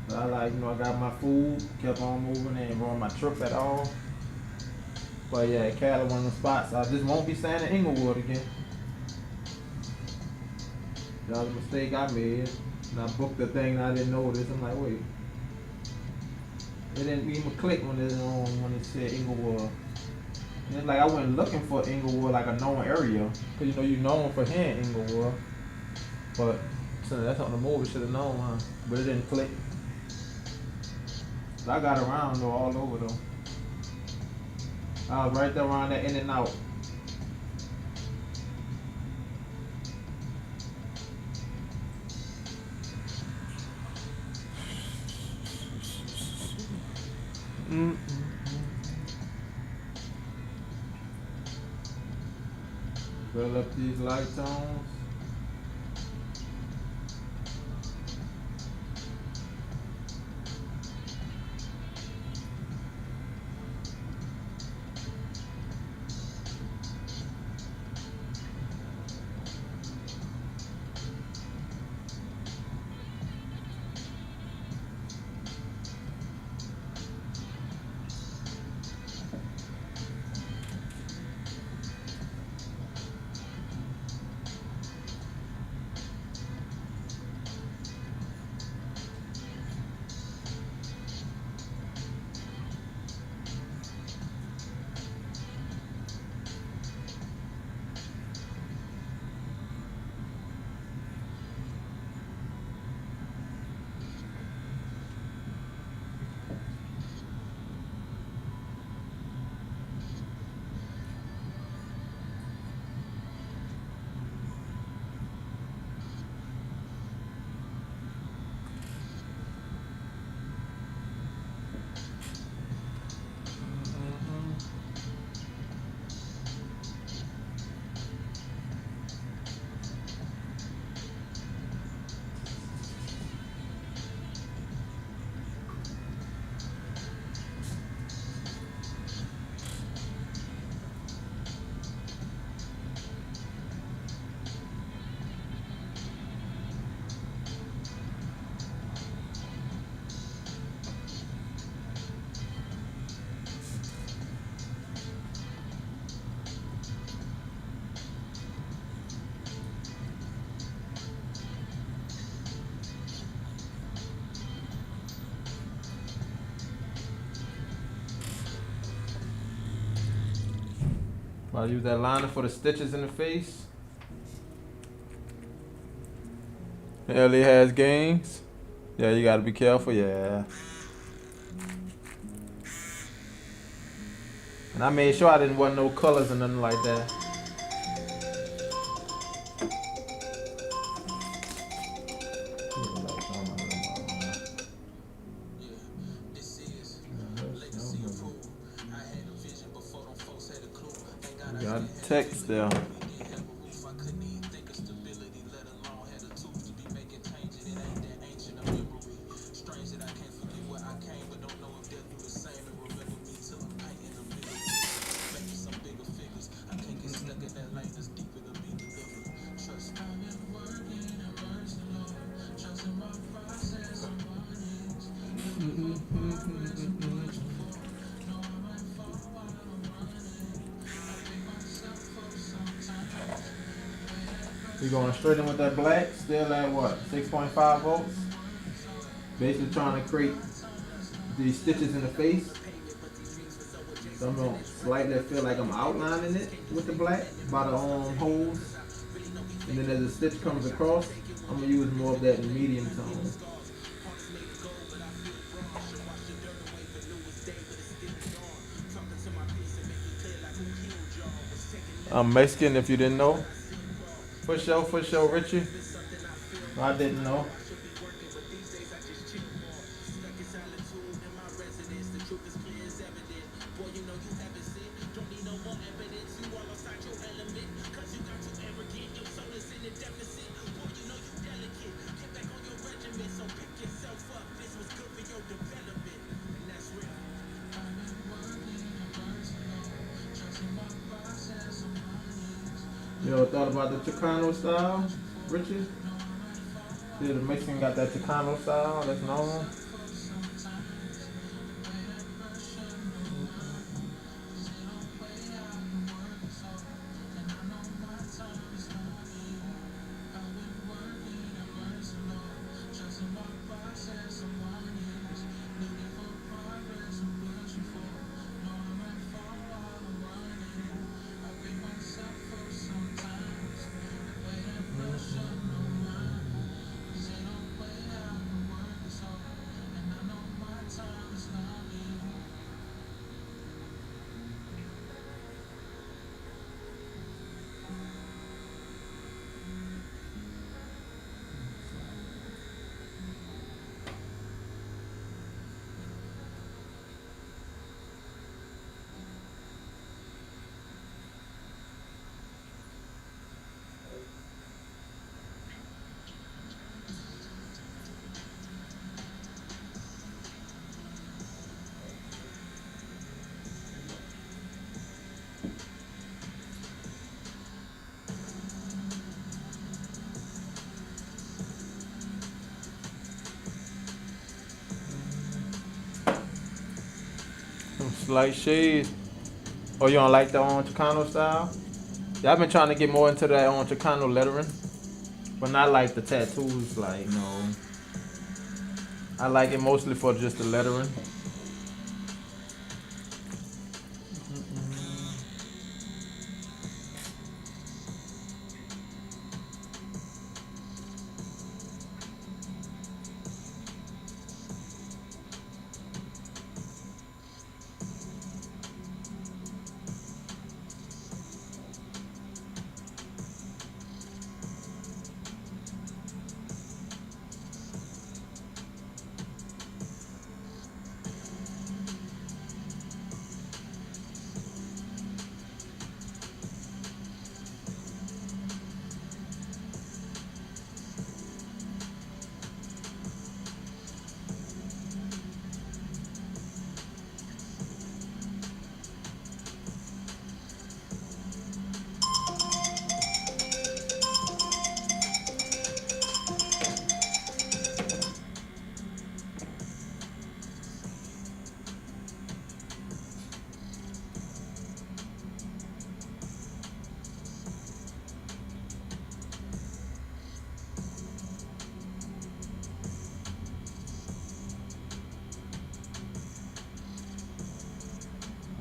But I I got my food, kept on moving, ain't ruin my trip at all. But yeah, Cali one of the spots. I just won't be staying in Inglewood again. That was a mistake I made. And I booked the thing and I didn't notice. I'm like, wait. It didn't even click when it said Inglewood. And it's like I went looking for Inglewood like a known area. Cause you're known for here in Inglewood. But so that's on the movie, should have known, huh? But it didn't click. So I got around though, all over though. I was right there around that In and Out. Fill up these light tones. I'll use that liner for the stitches in the face. Ellie has gains. Yeah, you gotta be careful, yeah. And I made sure I didn't want no colors or nothing like that. Got text there. We going straight in with that black, still at what, 6.5 volts? Basically trying to create these stitches in the face. So I'm gonna slightly feel like I'm outlining it with the black by the holes. And then as the stitch comes across, I'm gonna use more of that medium tone. I'm Mexican if you didn't know. For sure, Richie. I didn't know. You ever thought about the Chicano style, Richie? See, the Mexican got that Chicano style that's normal. Some slight shades. Oh, you don't like the Chicano style? Yeah, I've been trying to get more into that Chicano lettering, but not like the tattoos. Like, no, I like it mostly for just the lettering.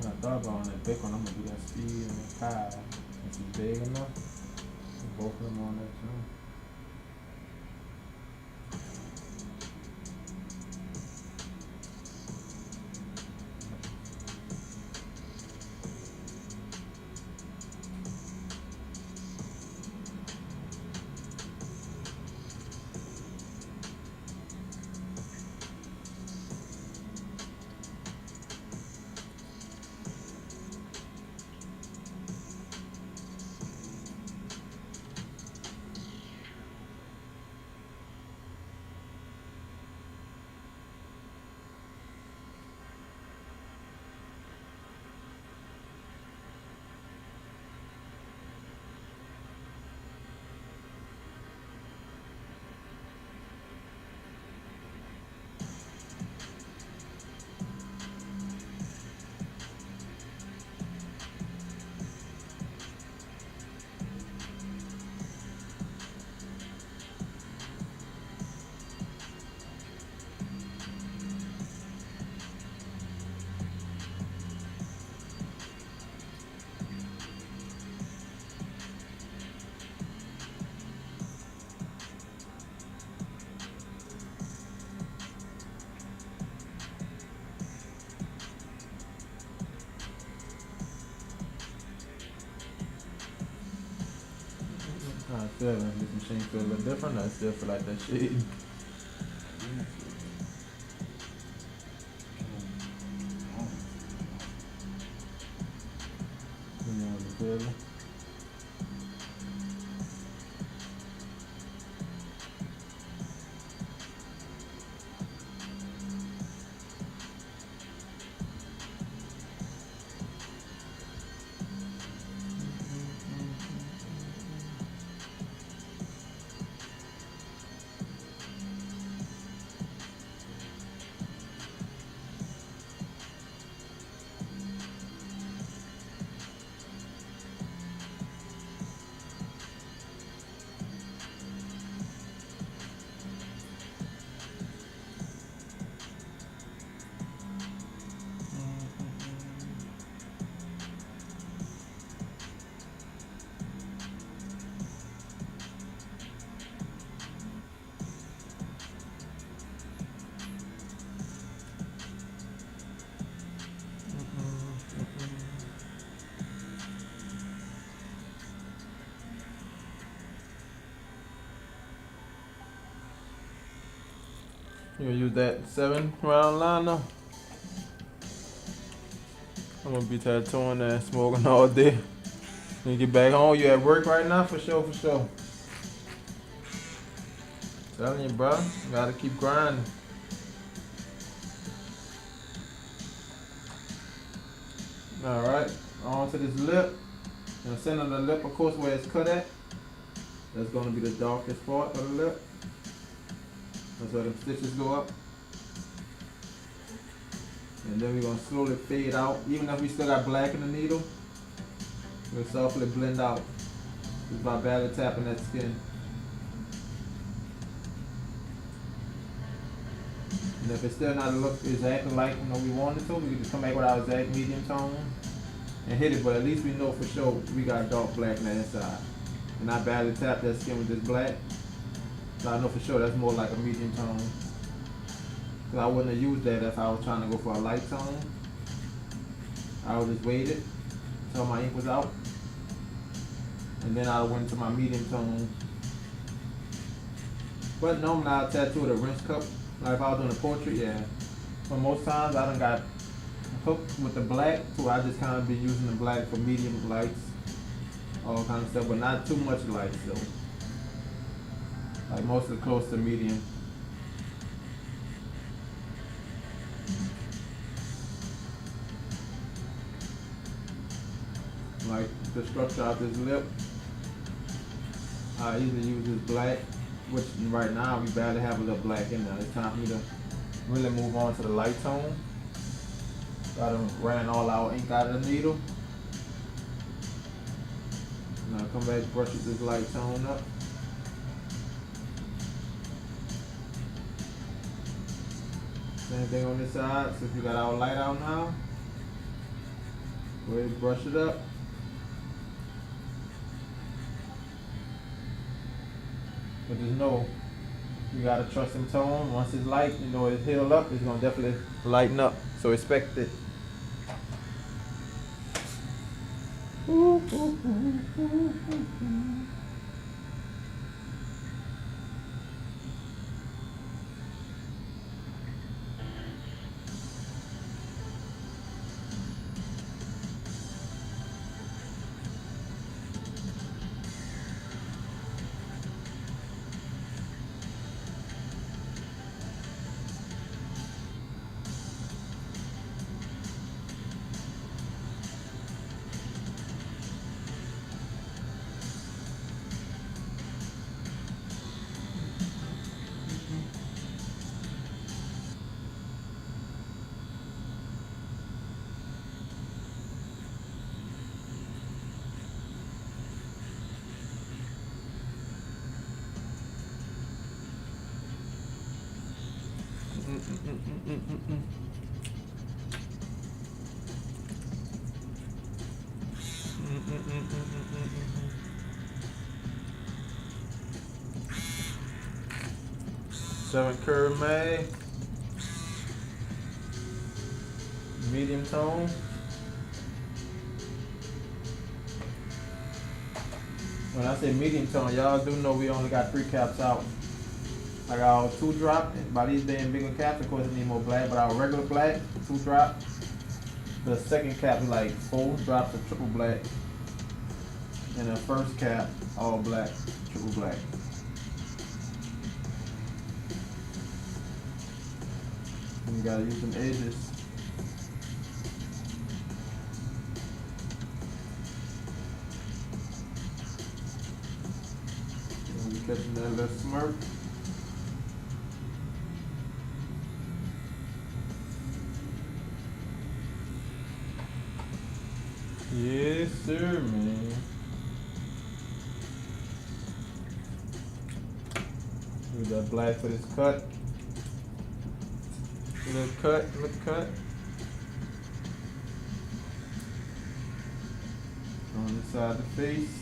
When I thought about on that big one, I'm gonna do that speed and that high. This is big enough. Both of them on that too. feeling? This machine feel a little different. I still feel like that shit. You know the feeling. You gonna use that 7-round line now? I'm gonna be tattooing and smoking all day. When you get back home, you at work right now? For sure, for sure. Telling you, bro, you gotta keep grinding. Alright, on to this lip. In the center of the lip, of course, where it's cut at. That's gonna be the darkest part of the lip. That's where the stitches go up. And then we're gonna slowly fade out. Even if we still got black in the needle, we'll softly blend out just by barely tapping that skin. And if it's still not look exactly like we wanted to, we can just come back with our exact medium tone and hit it. But at least we know for sure we got dark black on the inside. And I barely tap that skin with this black. So I know for sure that's more like a medium tone. Cause I wouldn't have used that if I was trying to go for a light tone. I would just wait it until my ink was out. And then I went to my medium tone. But normally I tattoo with a rinse cup. Like if I was doing a portrait, yeah. But most times I done got hooked with the black, so I just kind of be using the black for medium lights, all kind of stuff, but not too much lights though. Like mostly close to medium. Like the structure of this lip, I either use this black, which right now we barely have a little black in there. It's time for me to really move on to the light tone. So I done ran all our ink out of the needle. Now come back, brush with this light tone up. Same thing on this side. Since we got our light out now, go ahead and brush it up. But just know, you gotta trust in tone. Once it's light, you know it's healed up, it's gonna definitely lighten up. So expect it. Seven curve May, medium tone. When I say medium tone, y'all do know we only got 3 caps out. I got our 2 drop. By these being bigger caps, of course, I need more black. But our regular black, 2 drop. The second cap is like 4 drops of triple black. And the first cap, all black, triple black. And you gotta use some edges. And you catching that little smirk. Yes, sir, man. Use that black for this cut. Little cut, little cut. On the side of the face.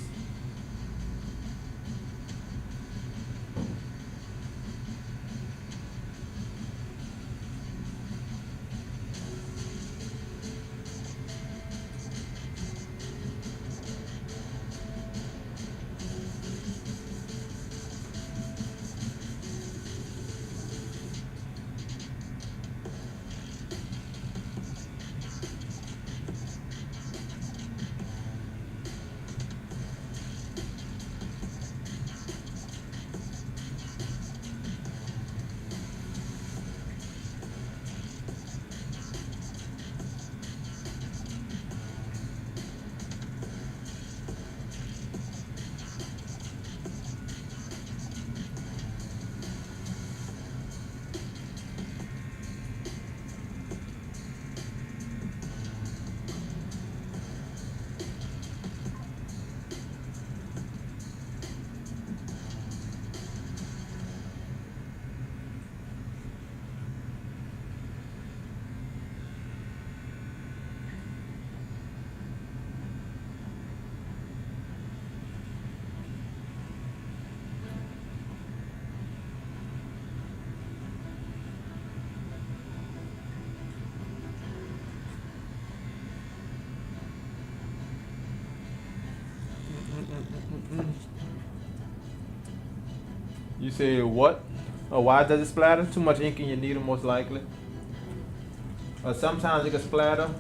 You say what? Or why does it splatter? Too much ink in your needle, most likely. Or sometimes it can splatter.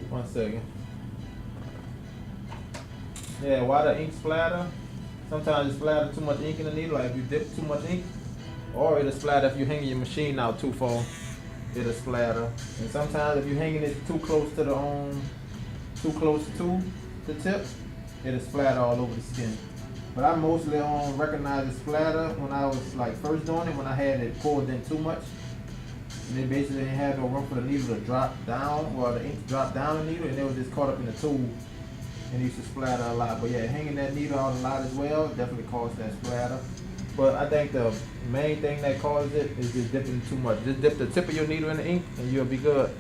1 second. Yeah, why the ink splatter? Sometimes it splatter too much ink in the needle, like if you dip too much ink. Or it'll splatter if you're hanging your machine out too far. It'll splatter. And sometimes if you're hanging it too close to the too close to the tip, it'll splatter all over the skin. But I mostly recognize the splatter when I was like first doing it, when I had it pulled in too much. And they basically didn't have no room for the needle to drop down, or the ink drop down the needle, and it was just caught up in the tool. And it used to splatter a lot. But yeah, hanging that needle out a lot as well definitely caused that splatter. But I think the main thing that causes it is just dipping too much. Just dip the tip of your needle in the ink and you'll be good.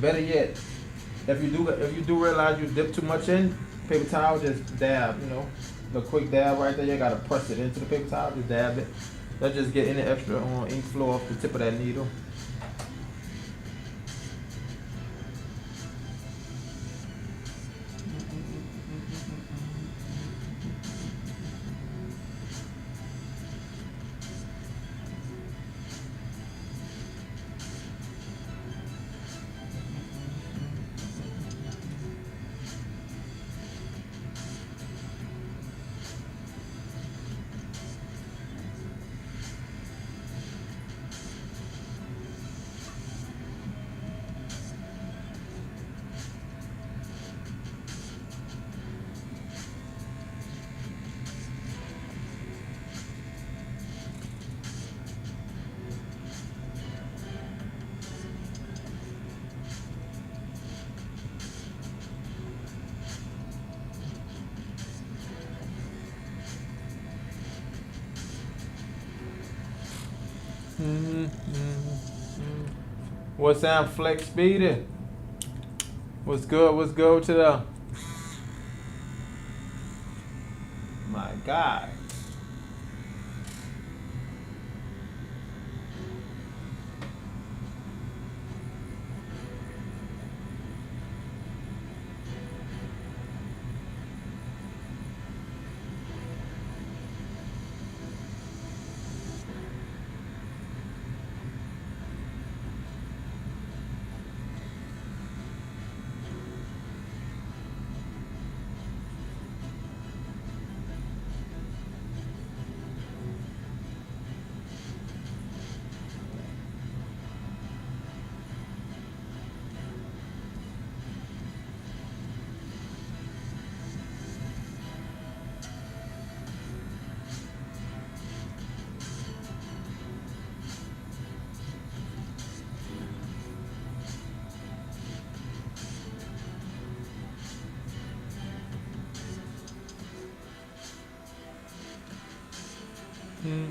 Better yet, if you do realize you dip too much in, paper towel, just dab, the quick dab right there. You gotta press it into the paper towel, just dab it. That'll just get any extra ink flow off the tip of that needle. What's up, Flex Speedy? What's good? What's good to the? My God. You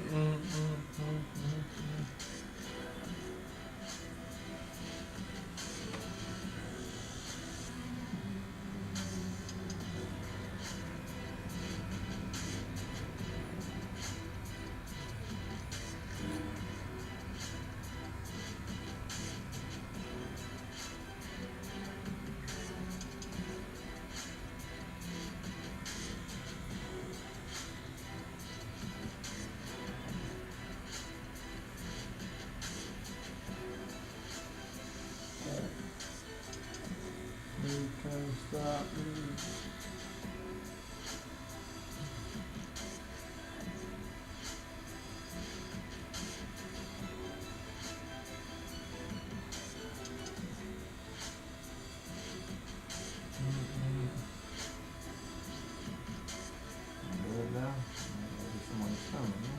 can't stop me. Roll it down. Maybe somebody's coming, huh?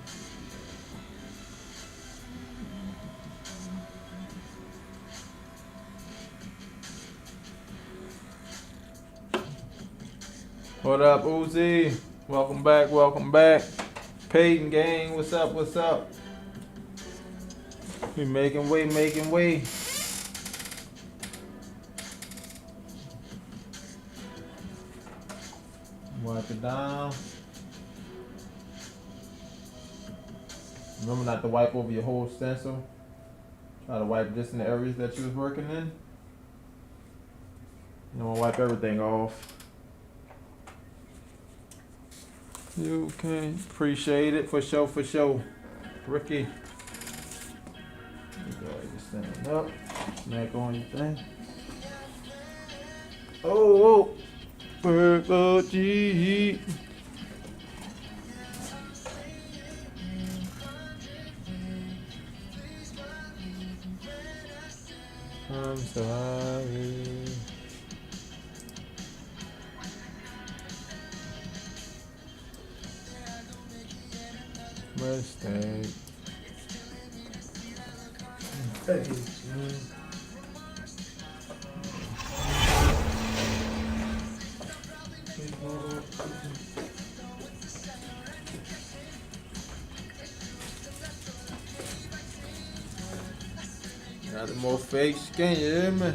What up, Uzi? Welcome back, welcome back. Peyton gang, what's up, what's up? We making way, making way. Wipe it down. Remember not to wipe over your whole stencil. Try to wipe just in the areas that you was working in. You don't want to wipe everything off. You can appreciate it for sure, for sure. Ricky. You go ahead and stand up. Snack on your thing. Oh, Burger G. I'm sorry. Mistake. Got the more fake skin, you hear me?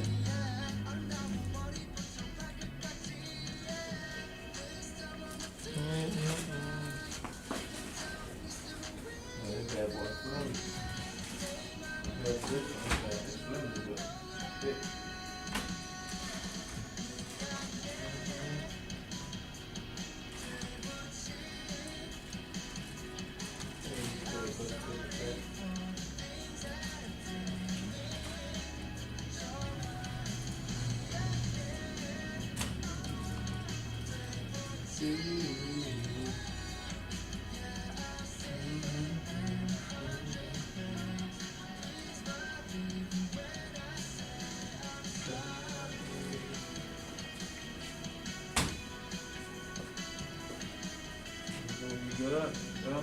Good. Yeah.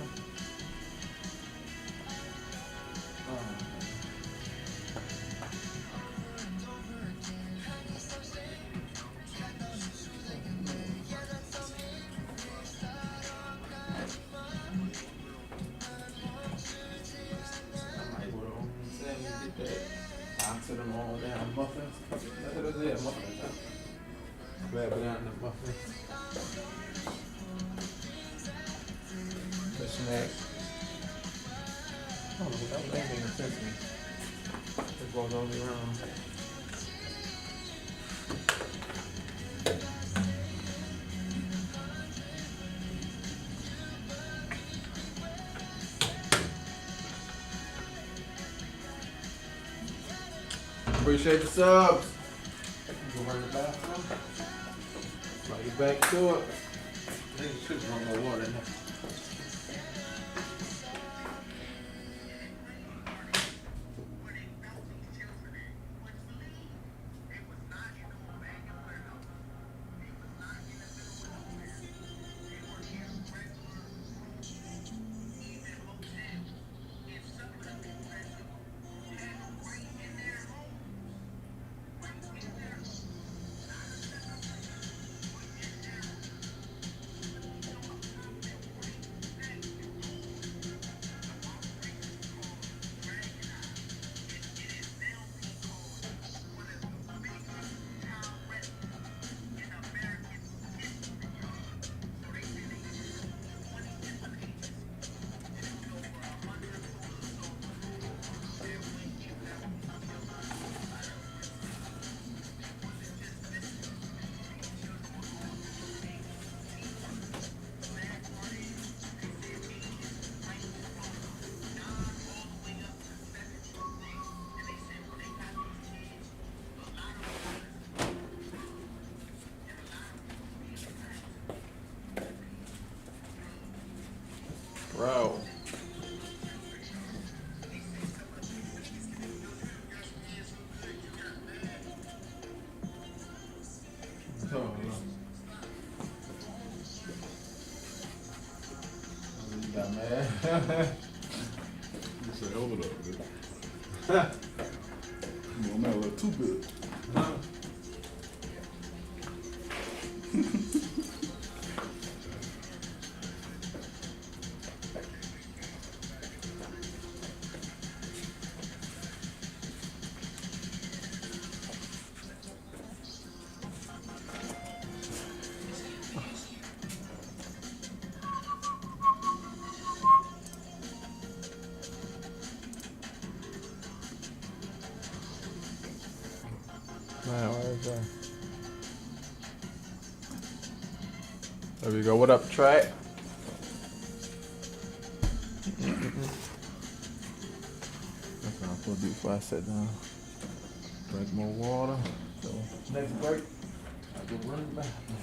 To them all damn muffins. That's what it is, muffins. Grab it out in the muffins. The snack. I don't know, that ain't making sense to me. It goes all the way around. Appreciate the subs. You go run the bathroom. While you back to it. I think you should run more water in there. Say, hold up, dude. Come on, man, a little too good. Man, where is that? There we go. What up, track? That's what I'm supposed to do before I sit down. Drink more water. So next break, I go run the bathroom.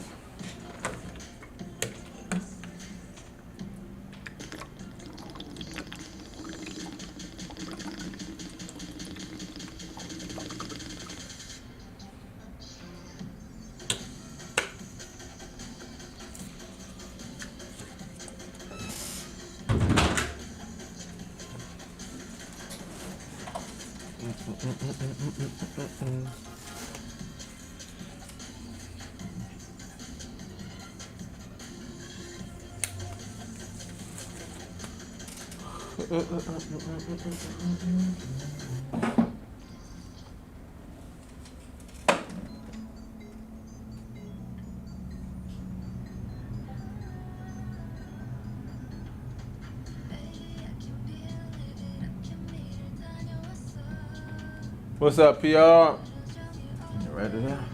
What's up, PR? You ready there?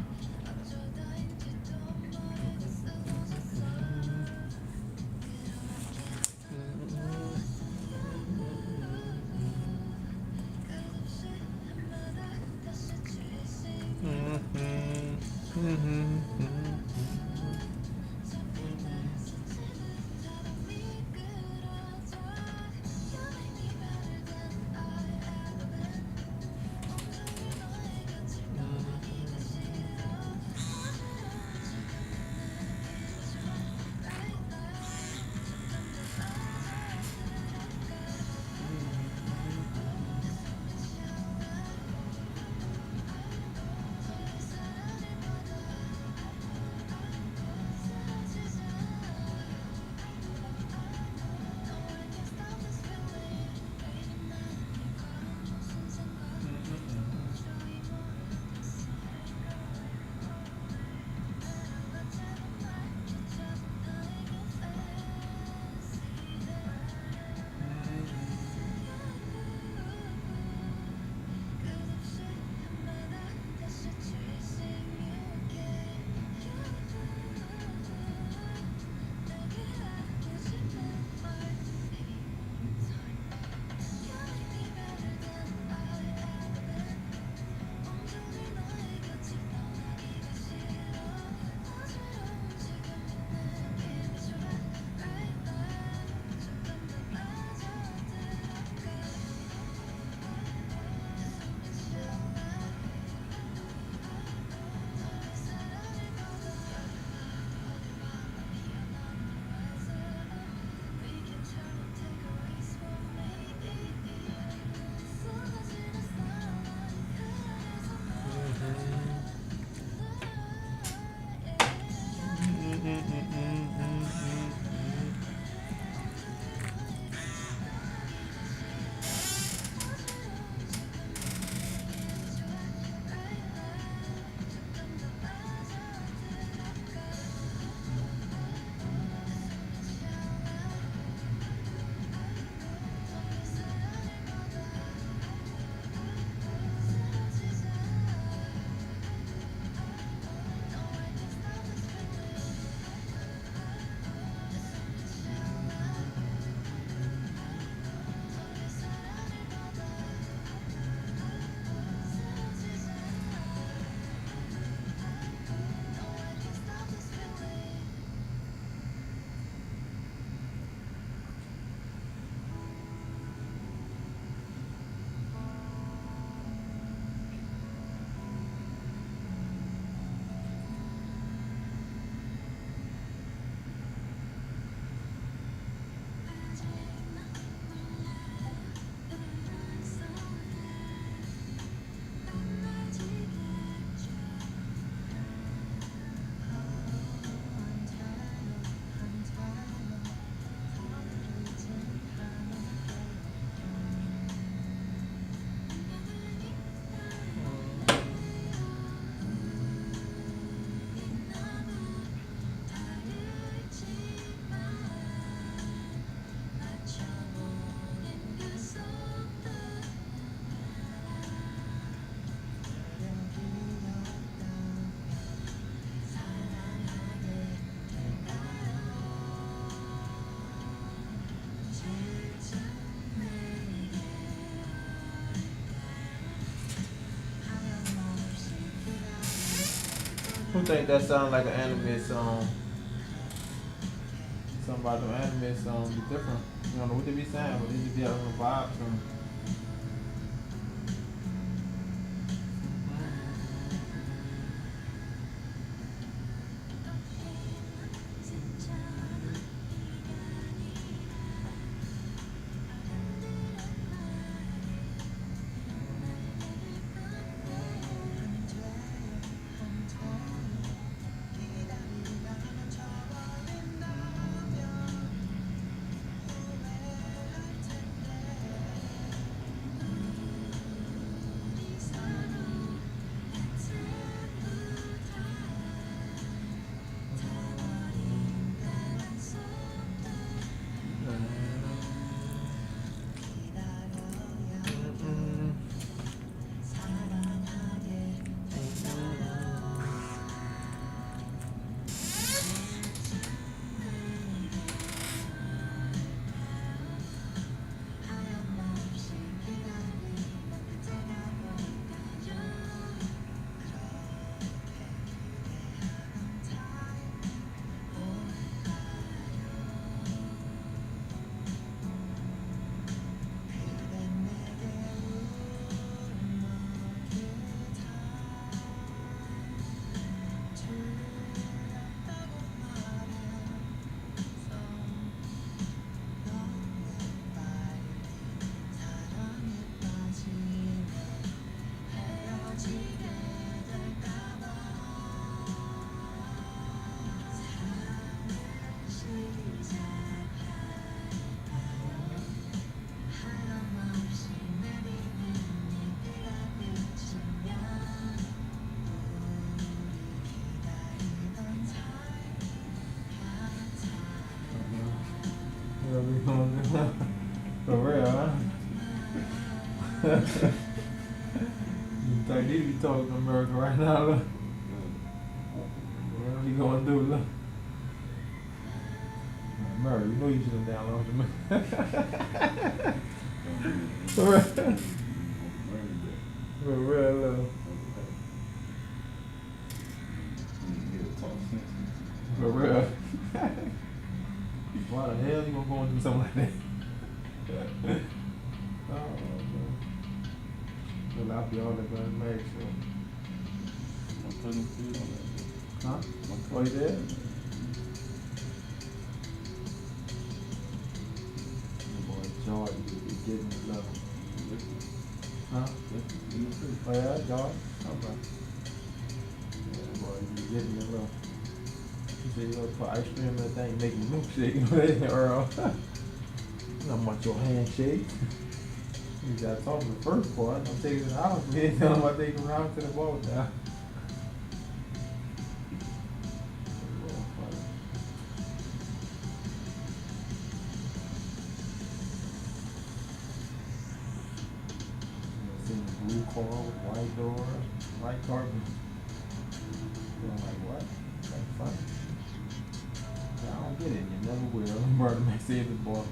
think that sounds like an anime song. Something about the anime song be different. You don't know what they be saying, but they just be having a vibe to them. For real, huh? You think they be talking to America right now, look? What you gonna do, look? America, you know you should have downloaded me. For real. For real, look. For real. Why the hell you gonna go and do something like that? Oh, man. Well, I'll be all that going to make sure. I'm putting food on that. Huh? Oh, you did? Boy, Jordan, you be getting the love. Huh? Oh, yeah, Jordan? Okay. Yeah, boy, you be getting the love. You said you gonna put ice cream in that thing, make a milkshake, you know that, Earl? Not much your handshake. You gotta talk to the first part. I'm taking it to the house. We ain't telling them I take them around to the boat now. Seen the blue car with white doors, white carpet. I'm like, what? That's funny. I don't get it. You never will. Murder may save the boy.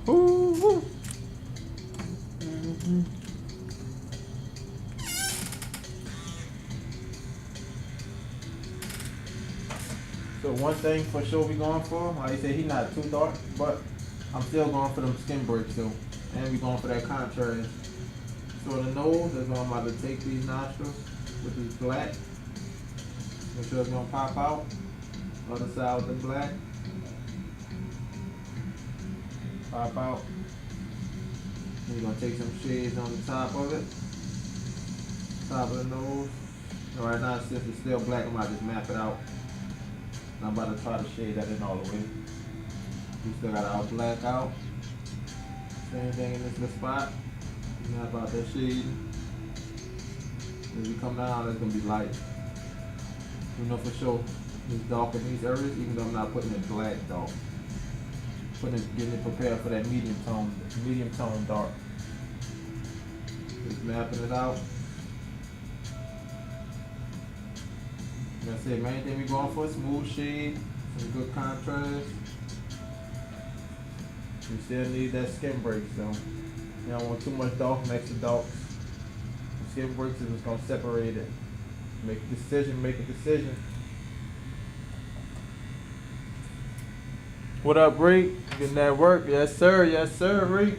Woo-hoo. So one thing for sure we going for, like you said, he not too dark, but I'm still going for them skin breaks though. And we going for that contrast. So the nose, that's why I'm about to take these nostrils with this black. Make sure it's gonna pop out. Other side with the black. Pop out. Then you're gonna take some shades on the top of it. Top of the nose. And right now, since it's still black, I'm about to just map it out. And I'm about to try to shade that in all the way. We still got our black out. Same thing in this little spot. Map out that shade. As we come down, it's gonna be light. We know for sure it's dark in these areas, even though I'm not putting it black dark. Getting it prepared for that medium tone dark. Just mapping it out. Like I said, main thing we going for is smooth shade, some good contrast. You still need that skin break, so you don't want too much dark next to darks. Skin breaks is what's gonna separate it. Make a decision. What up, Reek? Getting that work? Yes, sir, Reek.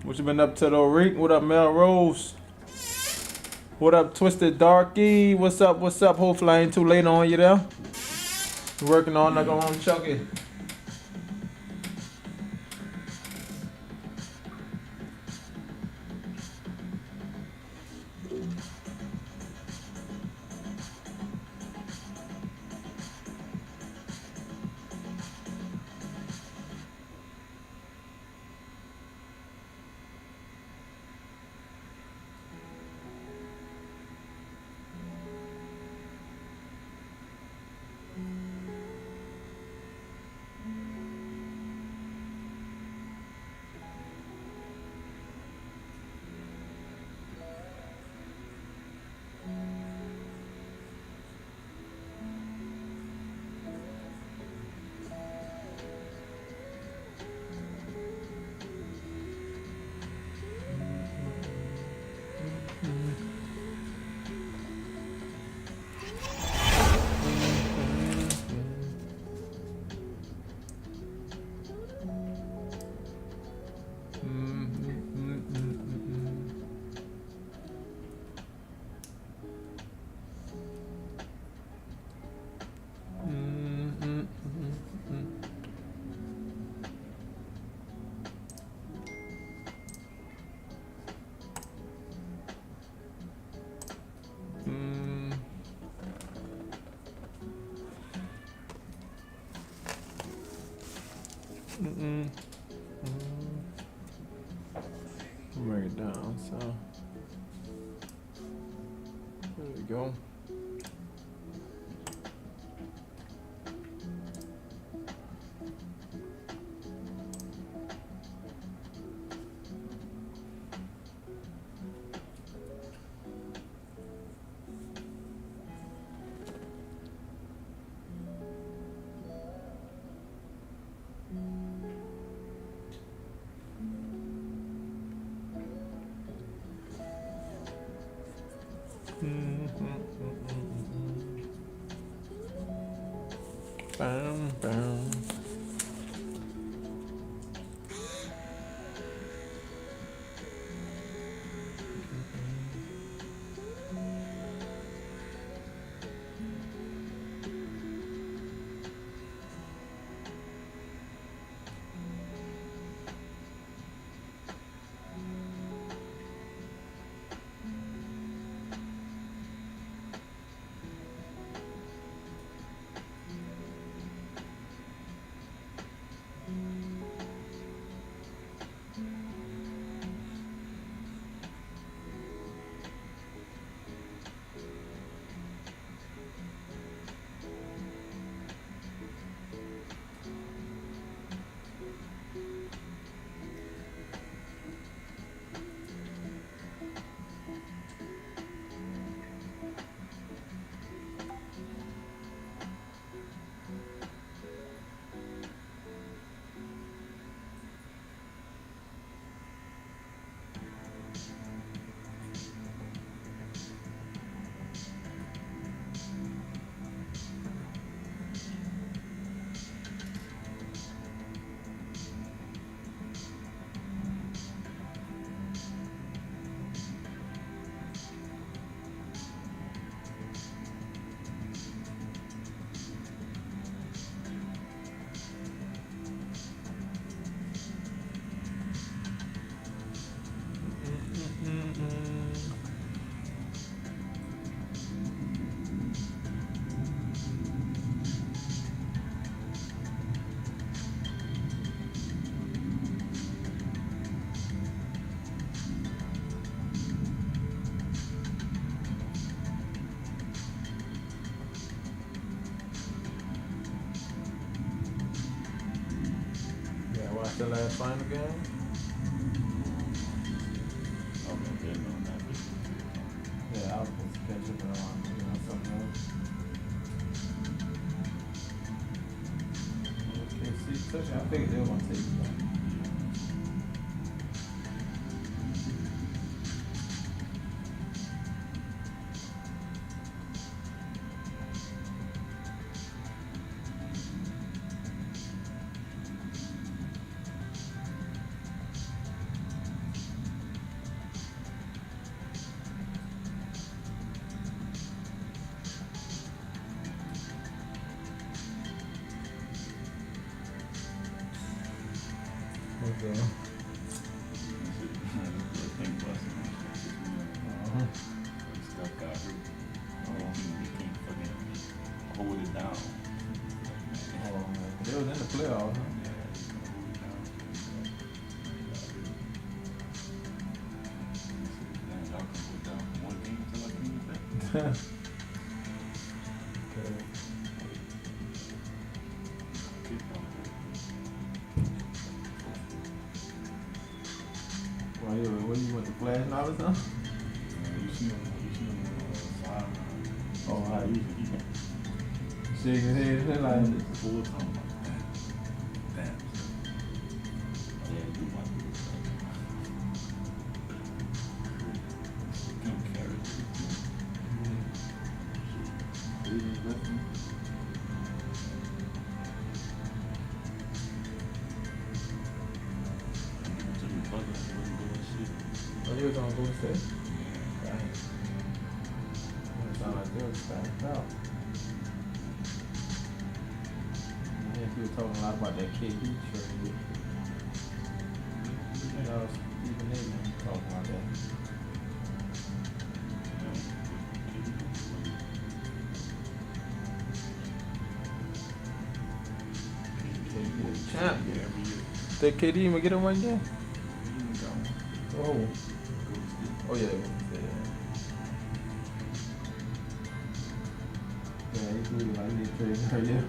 What you been up to though, Reek? What up, Melrose? What up, Twisted Darky? What's up? Hopefully I ain't too late on you there. Working on like on Chucky. Bring it down, so there we go. Bam, bam. Yeah, watch the last final game. Yeah, I was supposed to catch up on something else. Okay, see, touchdown. I figured they were gonna take it. Okay. Stuff got hurt. He can't fucking hold it down. They was in the playoffs, huh? Y'all can hold down one game until I came back. Okay. Well, yeah, what you went to Flash Knob or something? You see him sideline. Oh, how you He shaking his head and like, full time. Damn. Yeah, you want to. Don't carry it. oh, you was on Golden State? Right. It sound like they was stacked out. Yeah, you were talking a lot about that KD trade. That was Stephen A. talking about that. Champ. Did KD even get him one game? Oh. Oh yeah. Yeah, he blew like he did trade earlier.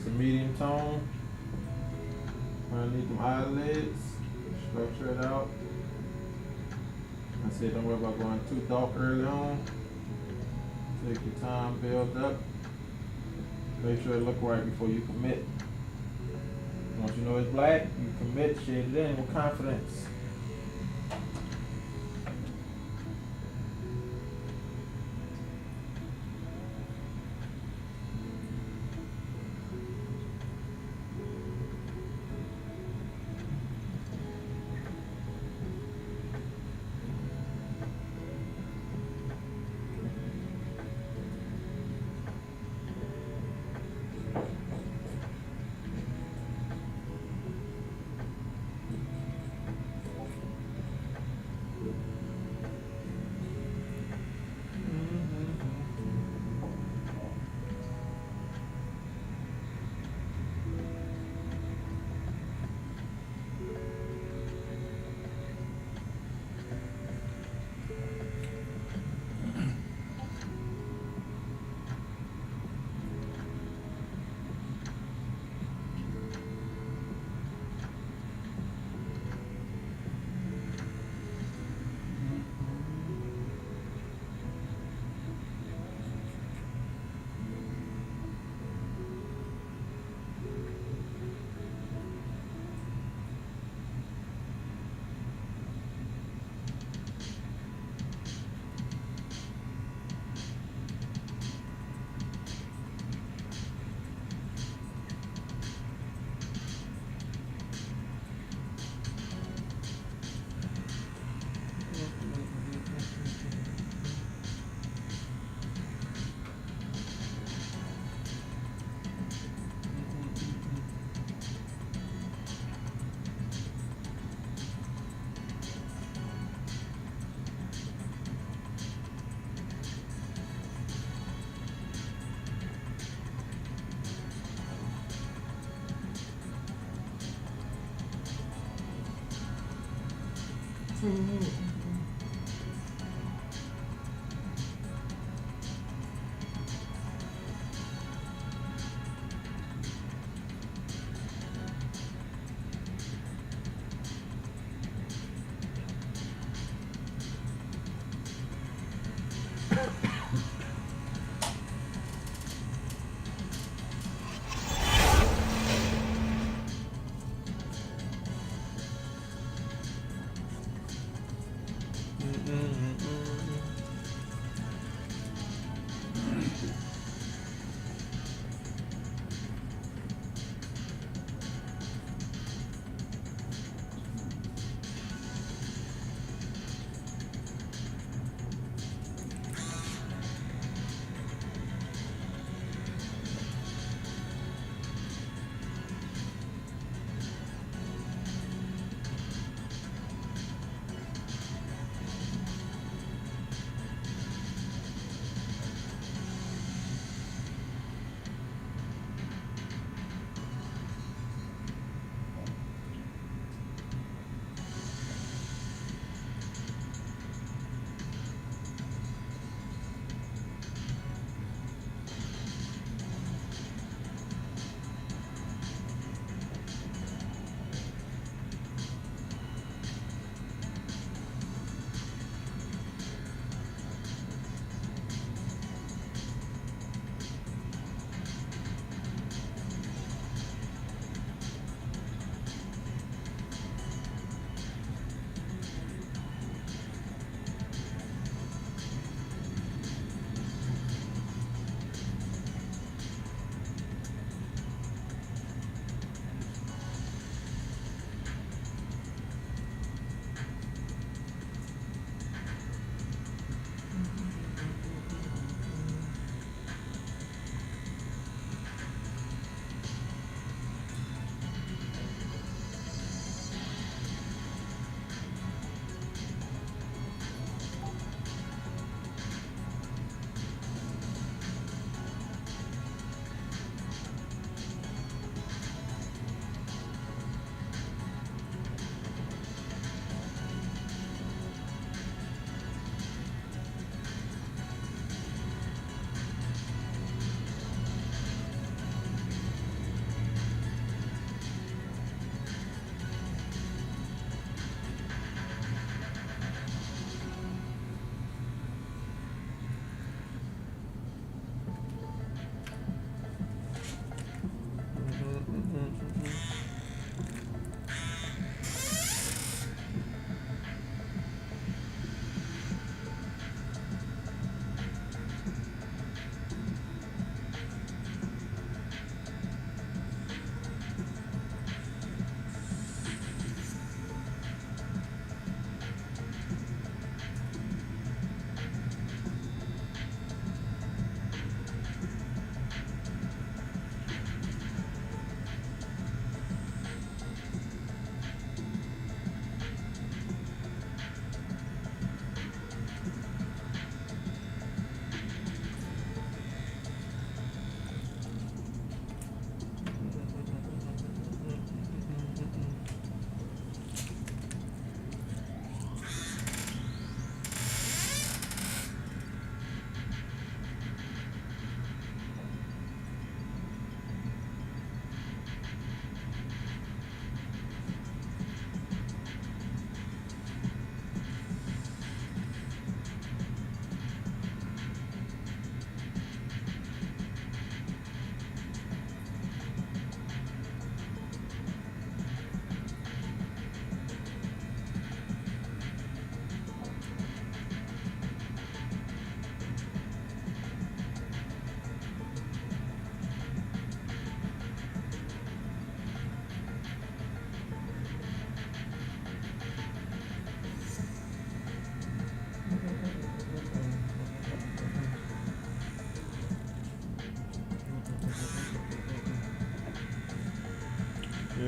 a medium tone. Underneath them eyelids. Structure it out. I said don't worry about going too dark early on. Take your time, build up. Make sure it look right before you commit. Once you know it's black, you commit, shade it in with confidence.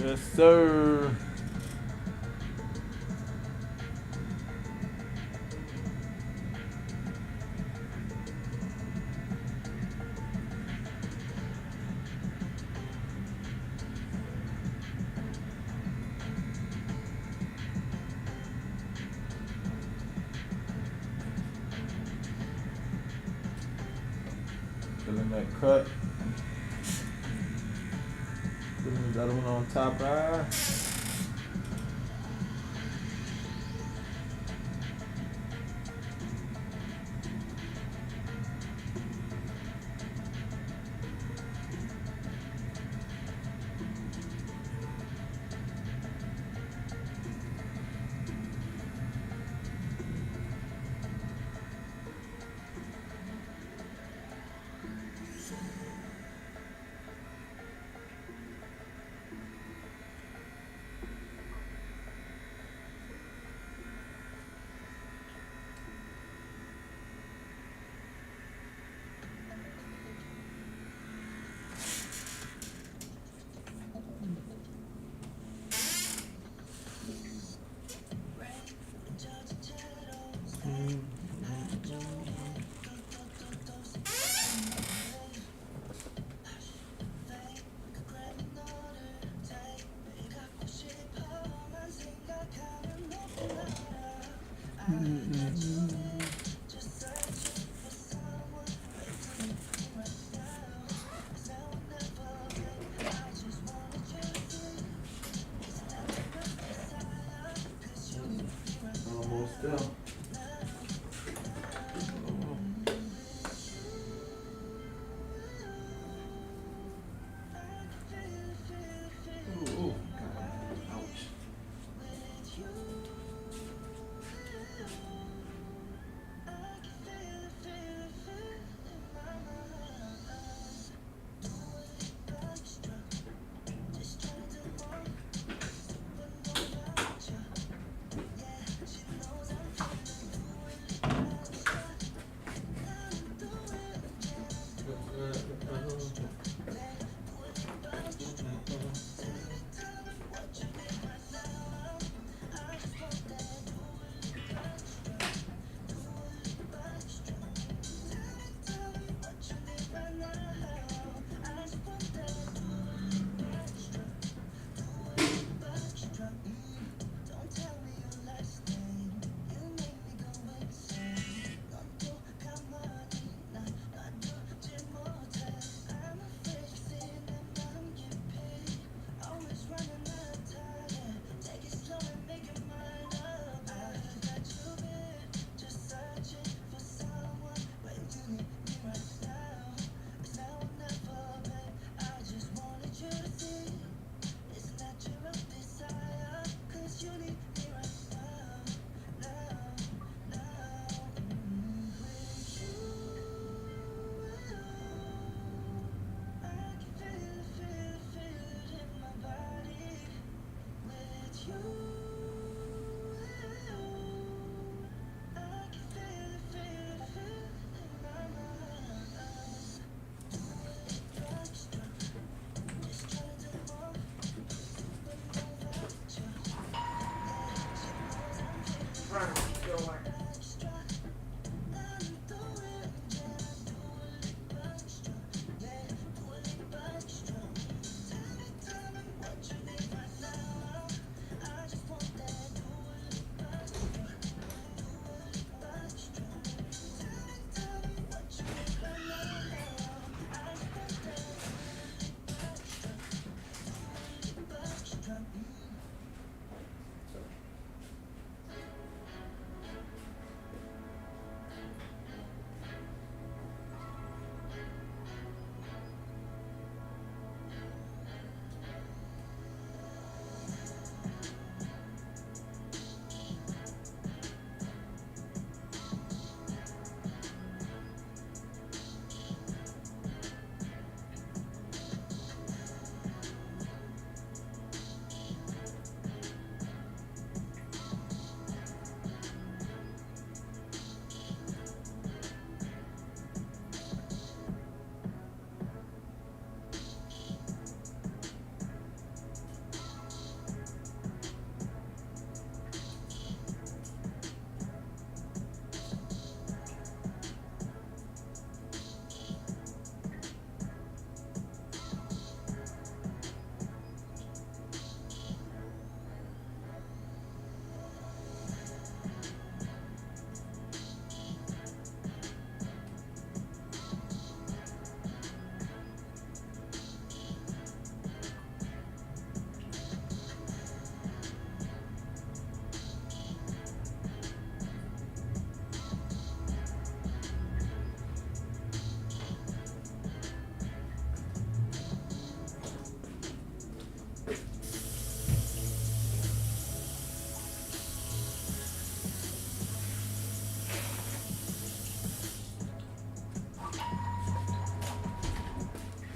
Yes, sir. Filling that cut. Putting the other one on top right.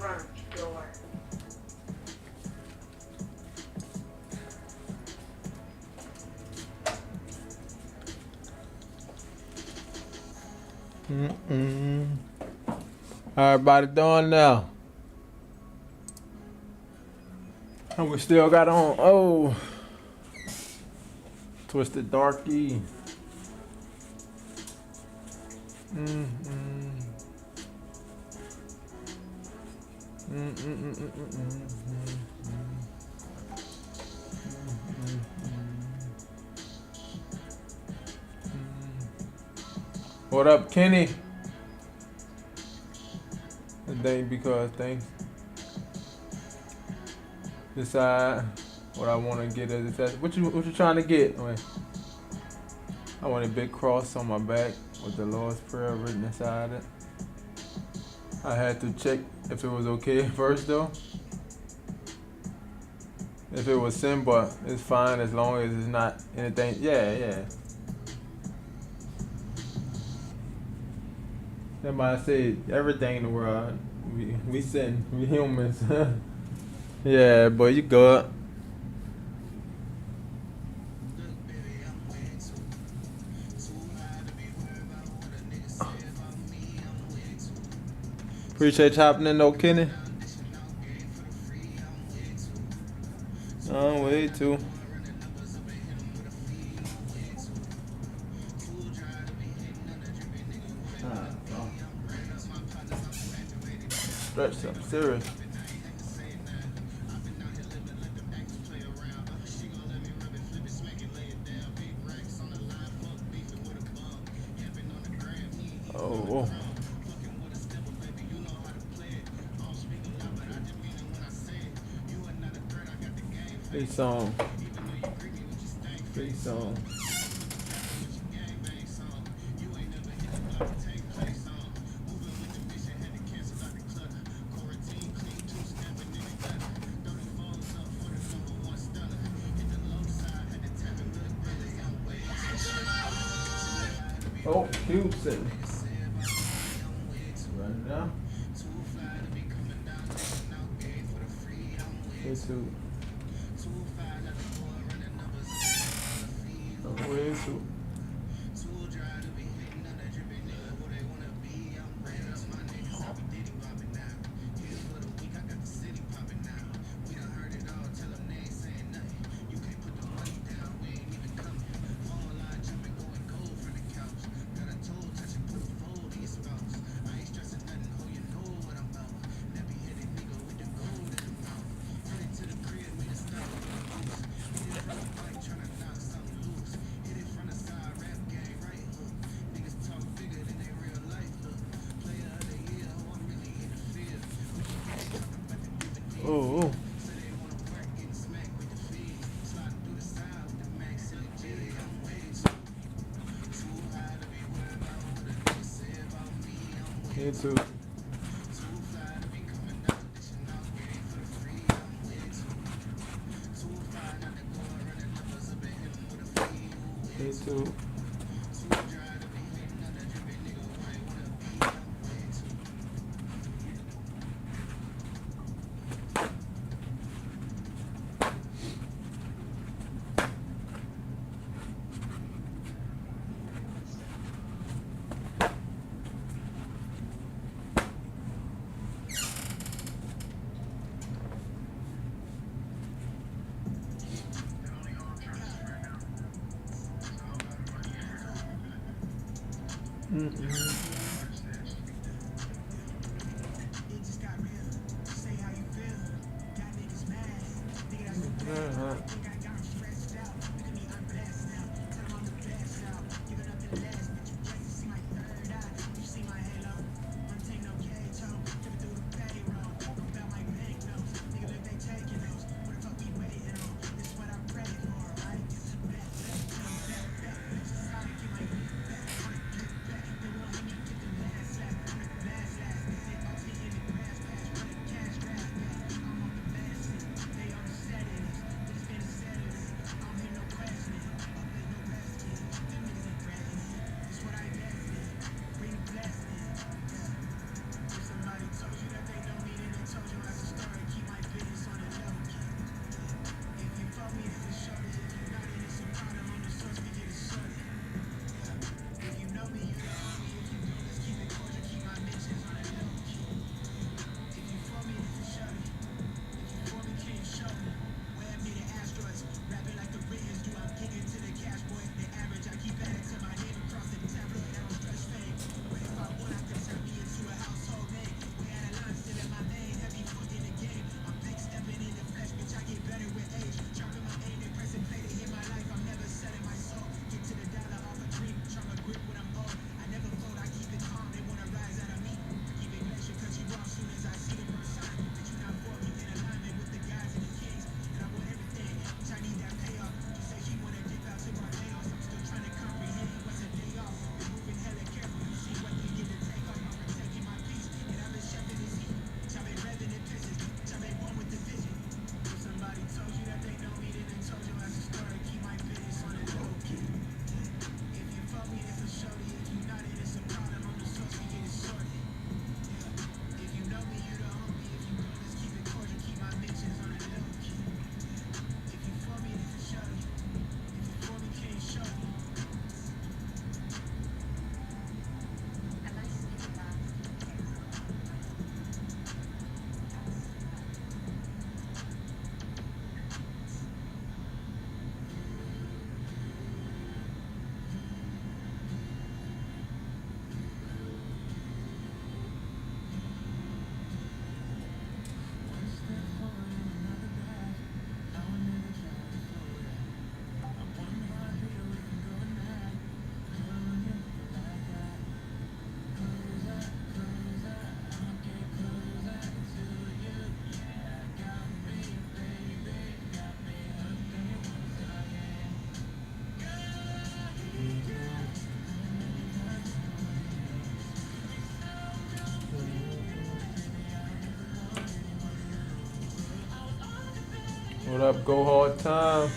front door. How everybody doing now? And we still got on. Oh, Twisted Darky. What up, Kenny? Thing because things decide what I want to get as a what you trying to get? Wait. I want a big cross on my back with the Lord's Prayer written inside it. I had to check if it was okay first though. If it was sin, but it's fine as long as it's not anything. Yeah. Somebody said everything in the world. We sin. We humans. Yeah, boy, you good. Appreciate you hopping in though, Kenny. Oh, way too. Stretch up, serious. Oh. Peace on. Peace on. Oh, Houston. Right now. Into. Way too. Oh. Me too. Me too. up, go hard time?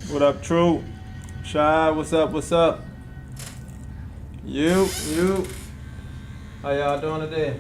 What up, True? Shy, what's up? What's up? You. How y'all doing today?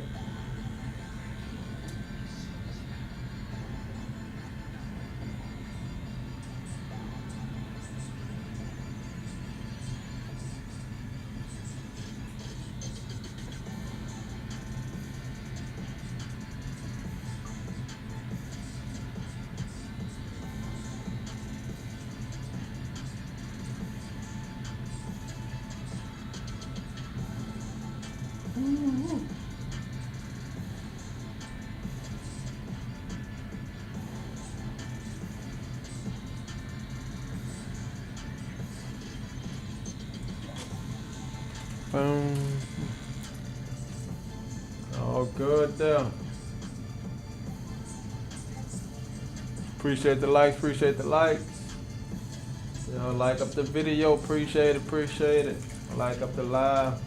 Boom. All good there. Appreciate the likes, appreciate the likes. You know, like up the video, appreciate it. Like up the live.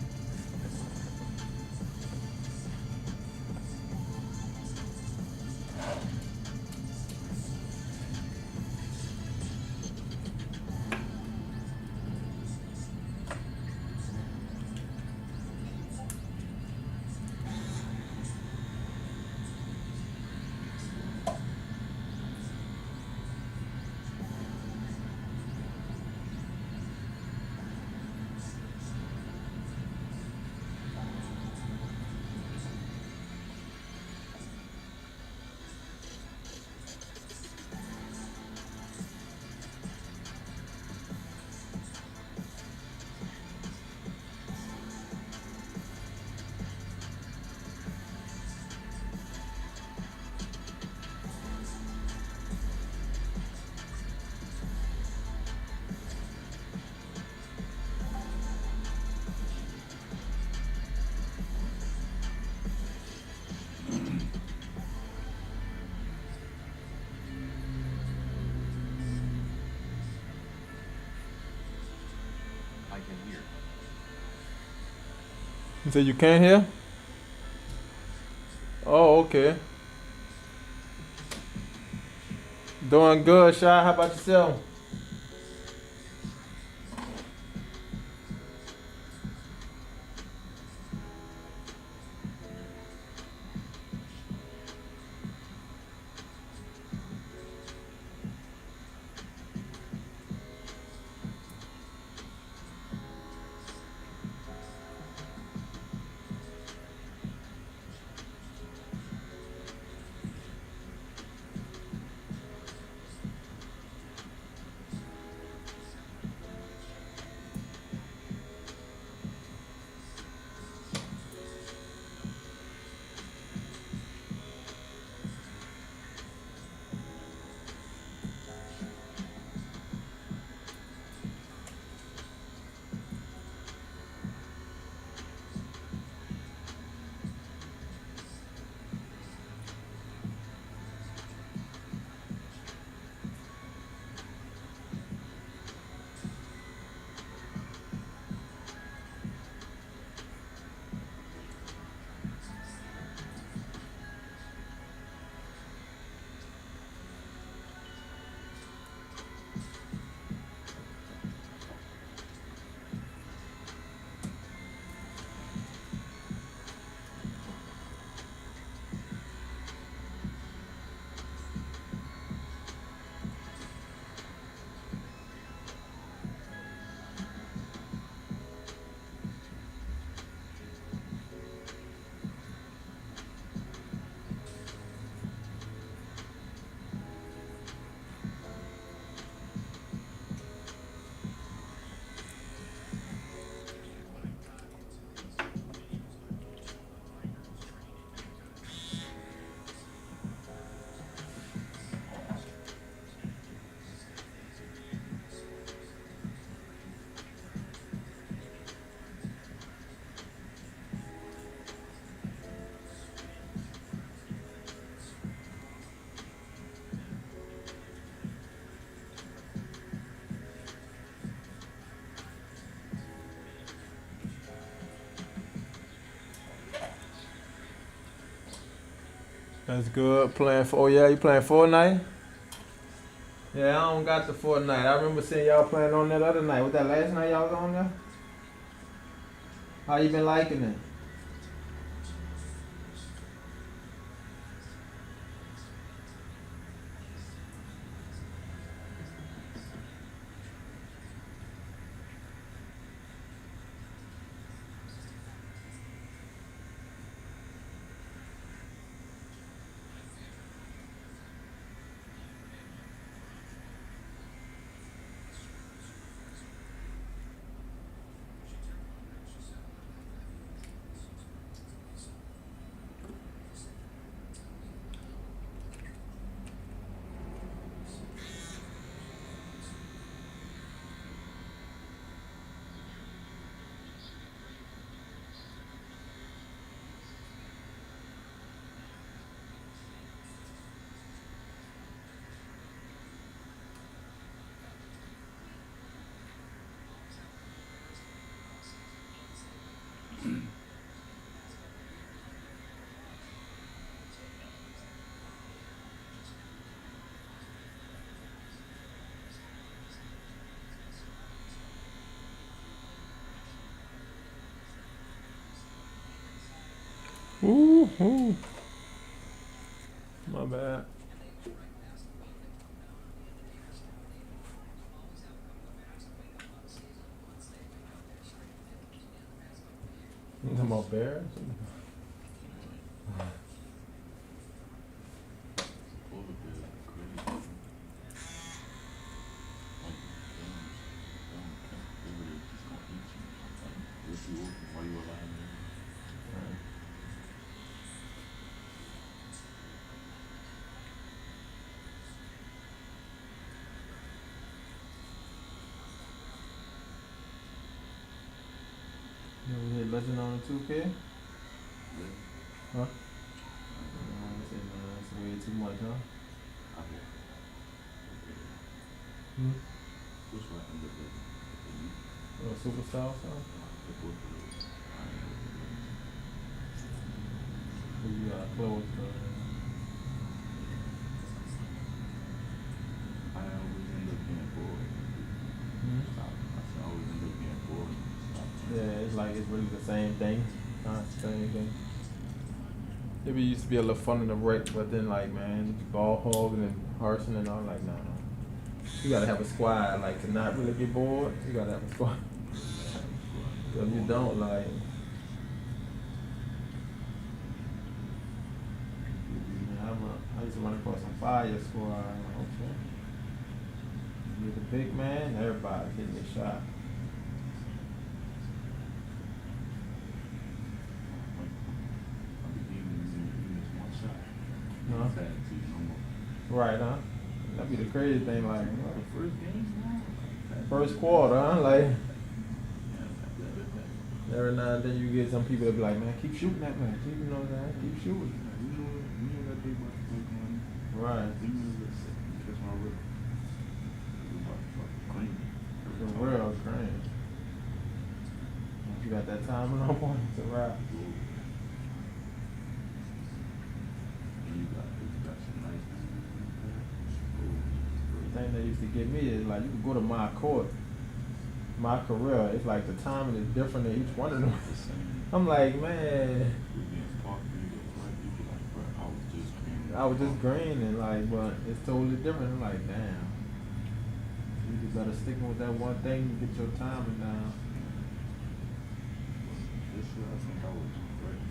You said you can't hear? Oh, okay. Doing good, Shy. How about yourself? That's good. Playing for. Oh yeah, you playing Fortnite? Yeah, I don't got the Fortnite. I remember seeing y'all playing on that other night. Was that last night y'all was on there? How you been liking it? Ooh, ooh. My bad. You talking about bears? Polar bears are crazy. Like, they really just gonna eat you. Like, rip you open while you alive. You ever hit legend on the 2K? Yeah. Huh? That's way too much, huh? I bet. Hmm? Which one ended up with the Oh, superstar, so? the book of those? I ain't know. Who you got close to? I always end up being bored. Hmm? Stop. I said I always end up being bored. Stop playing. Yeah, it's like it's really the same thing. Not the same thing. It used to be a little fun in the wreck, but then like man, ball hogging and Harson and all like nah. You gotta have a squad like to not really get bored. You gotta have a squad. If you don't like, I used to run across some fire squad. Okay, you're the big man. Everybody getting a shot. Huh? Right, huh? That'd be the crazy thing, like First game, first quarter, huh? Like every now and then you get some people that be like, man, keep shooting that man, keep you know what I'm saying, keep shooting. you know that big boy play going. Right. You know that catch my rip. You about to fucking clean. The world crazy. You got that time and no point to ride. You got some nice The thing that used to get me is like you can go to my court, my career. It's like the timing is different in each one of them. I'm like, man, I was just greening, like, but it's totally different. I'm like, damn, you just better stick with that one thing to get your timing down. This year, I think I was great.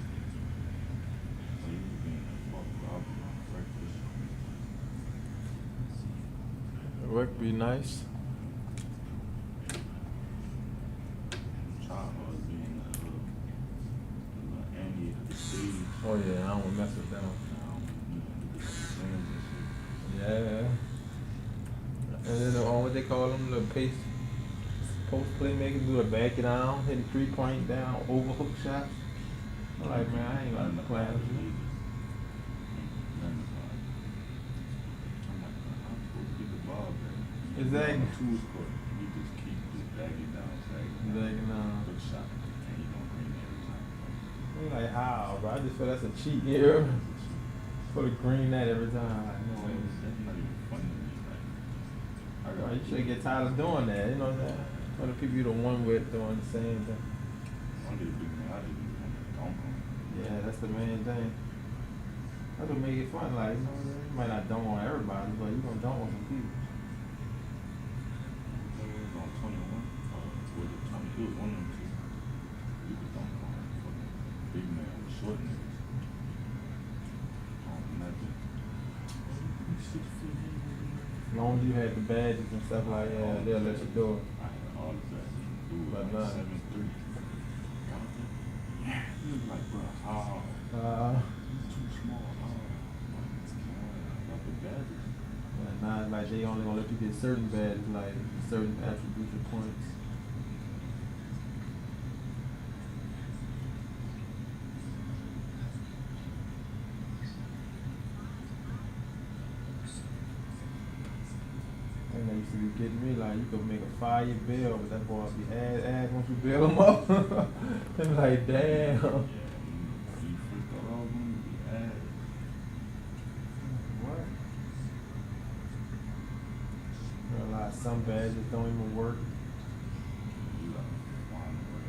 So you being I'll be on breakfast. The work be nice. Child was being Andy at the stage. Oh yeah, I don't wanna mess with them. Yeah. And then what they call them, the post playmakers do a back it down, hit a 3-point down, overhook shot. I'm like, man, I ain't got no plans. Exactly. You just keep just bagging down, Bagging down. Good shot. And you don't green every time. I'm like, how, bro? I just feel that's a cheat here. For the green net every time. Like, no way. That's not even funny to me. Like, You should get tired of doing that, you know what I'm saying? Other people you the one with doing the same thing. Yeah, that's the main thing. That's what make it fun, like, you know, you might not dunk on everybody, but you gonna dunk on some people. On 21, was it 20? He was one of them two. You could dunk on big man with short niggas. Nothing. 6 feet. As long as you had the badges and stuff like that, they'll let you do it. I had all the badges. Dude, But like nah. 7'3". Yeah, he was like, bro, how? He's too small. Got the badges. Nah, it's like they only gonna let you get certain badges, like certain attributes and points. And they used to be kidding me, like, you could make a 5-year bill, but that boy be ass once you bill him up. They be like, damn. Yeah, you freaked out all of them, you be ass. What? Realize some badges don't even work. You got to find a way.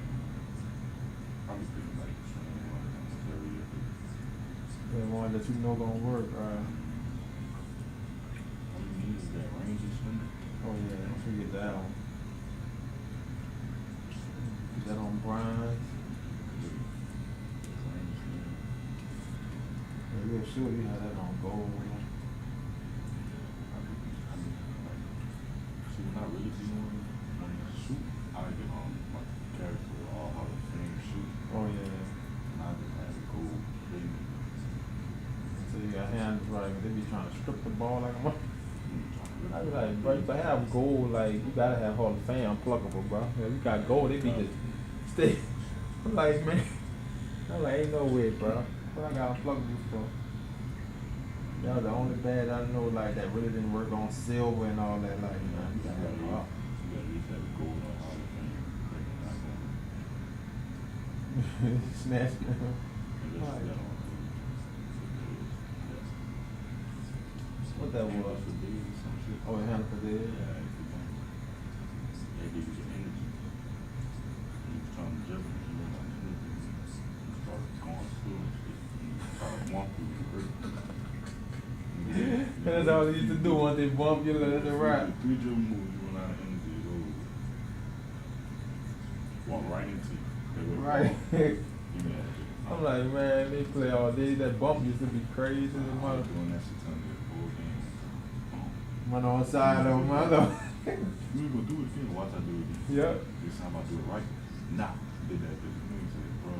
Probably thinking like 21 every year. The one that you know gonna work, right? All you need is that range of swimmer. Oh yeah, don't forget that one. Get that on bronze. Yeah, we'll sure you have that on gold. See, when I really be doing when I shoot, I get on my character all Hall of Fame shoot. Oh yeah. And I just have a gold thing. So you got hands right, but they be trying to strip the ball like a mother. I be like, bro, you have gold, like, you gotta have Hall of Fame unpluckable, bro. If you got gold, they be just stay. I'm like, man, I'm like, ain't no way, bro. What I got unpluckable for? That was the only bad I know, like, that really didn't work on silver and all that, like, you know, you gotta have it up. You gotta at least have a gold on Hall of Fame. Snatch them. What that was? Oh, it handled for Yeah, this? they give you the energy. He was trying to jump and he went on energy. He started going through and shit. He started walking through the That's all they used to do once they bump you, let it ride. 3 jump moves, you run out of energy, it's over. Walk right into you. They would Right. Give me that shit. I'm like, man, they play all day. That bump used to be crazy. I was doing that shit till the full game. One on side of my other. You ain't gonna do it again. Watch I do it again. Yep. This time I do it right. Nah, did that bitch. Nigga said, bro,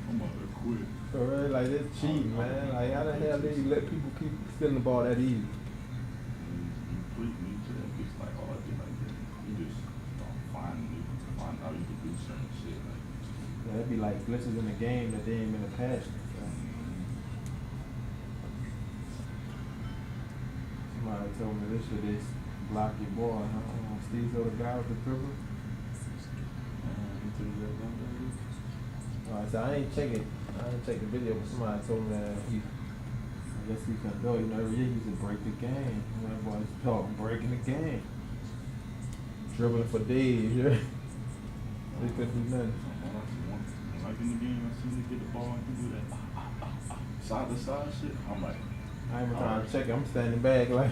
I'm about to quit. So really, like, it's cheating, man. Like, how the hell they let people keep stealing the ball that easy? You quit me to that bitch like all I did like that. You just start finding how you can do certain shit. Like, Yeah, that'd be like glitches in the game that they ain't been a patch. Somebody told me this shit is block your boy, huh? Steve the guy with the dribble. Alright, so I ain't check the video, but somebody told me that I guess he couldn't do it. You know, every year he used to break the game. You know, that boy used to talk breaking the game. Dribbling for days, yeah. They couldn't do nothing. Like in the game, I seen him get the ball and he do that side to side shit. I'm like, I ain't even trying to check it. I'm standing back like.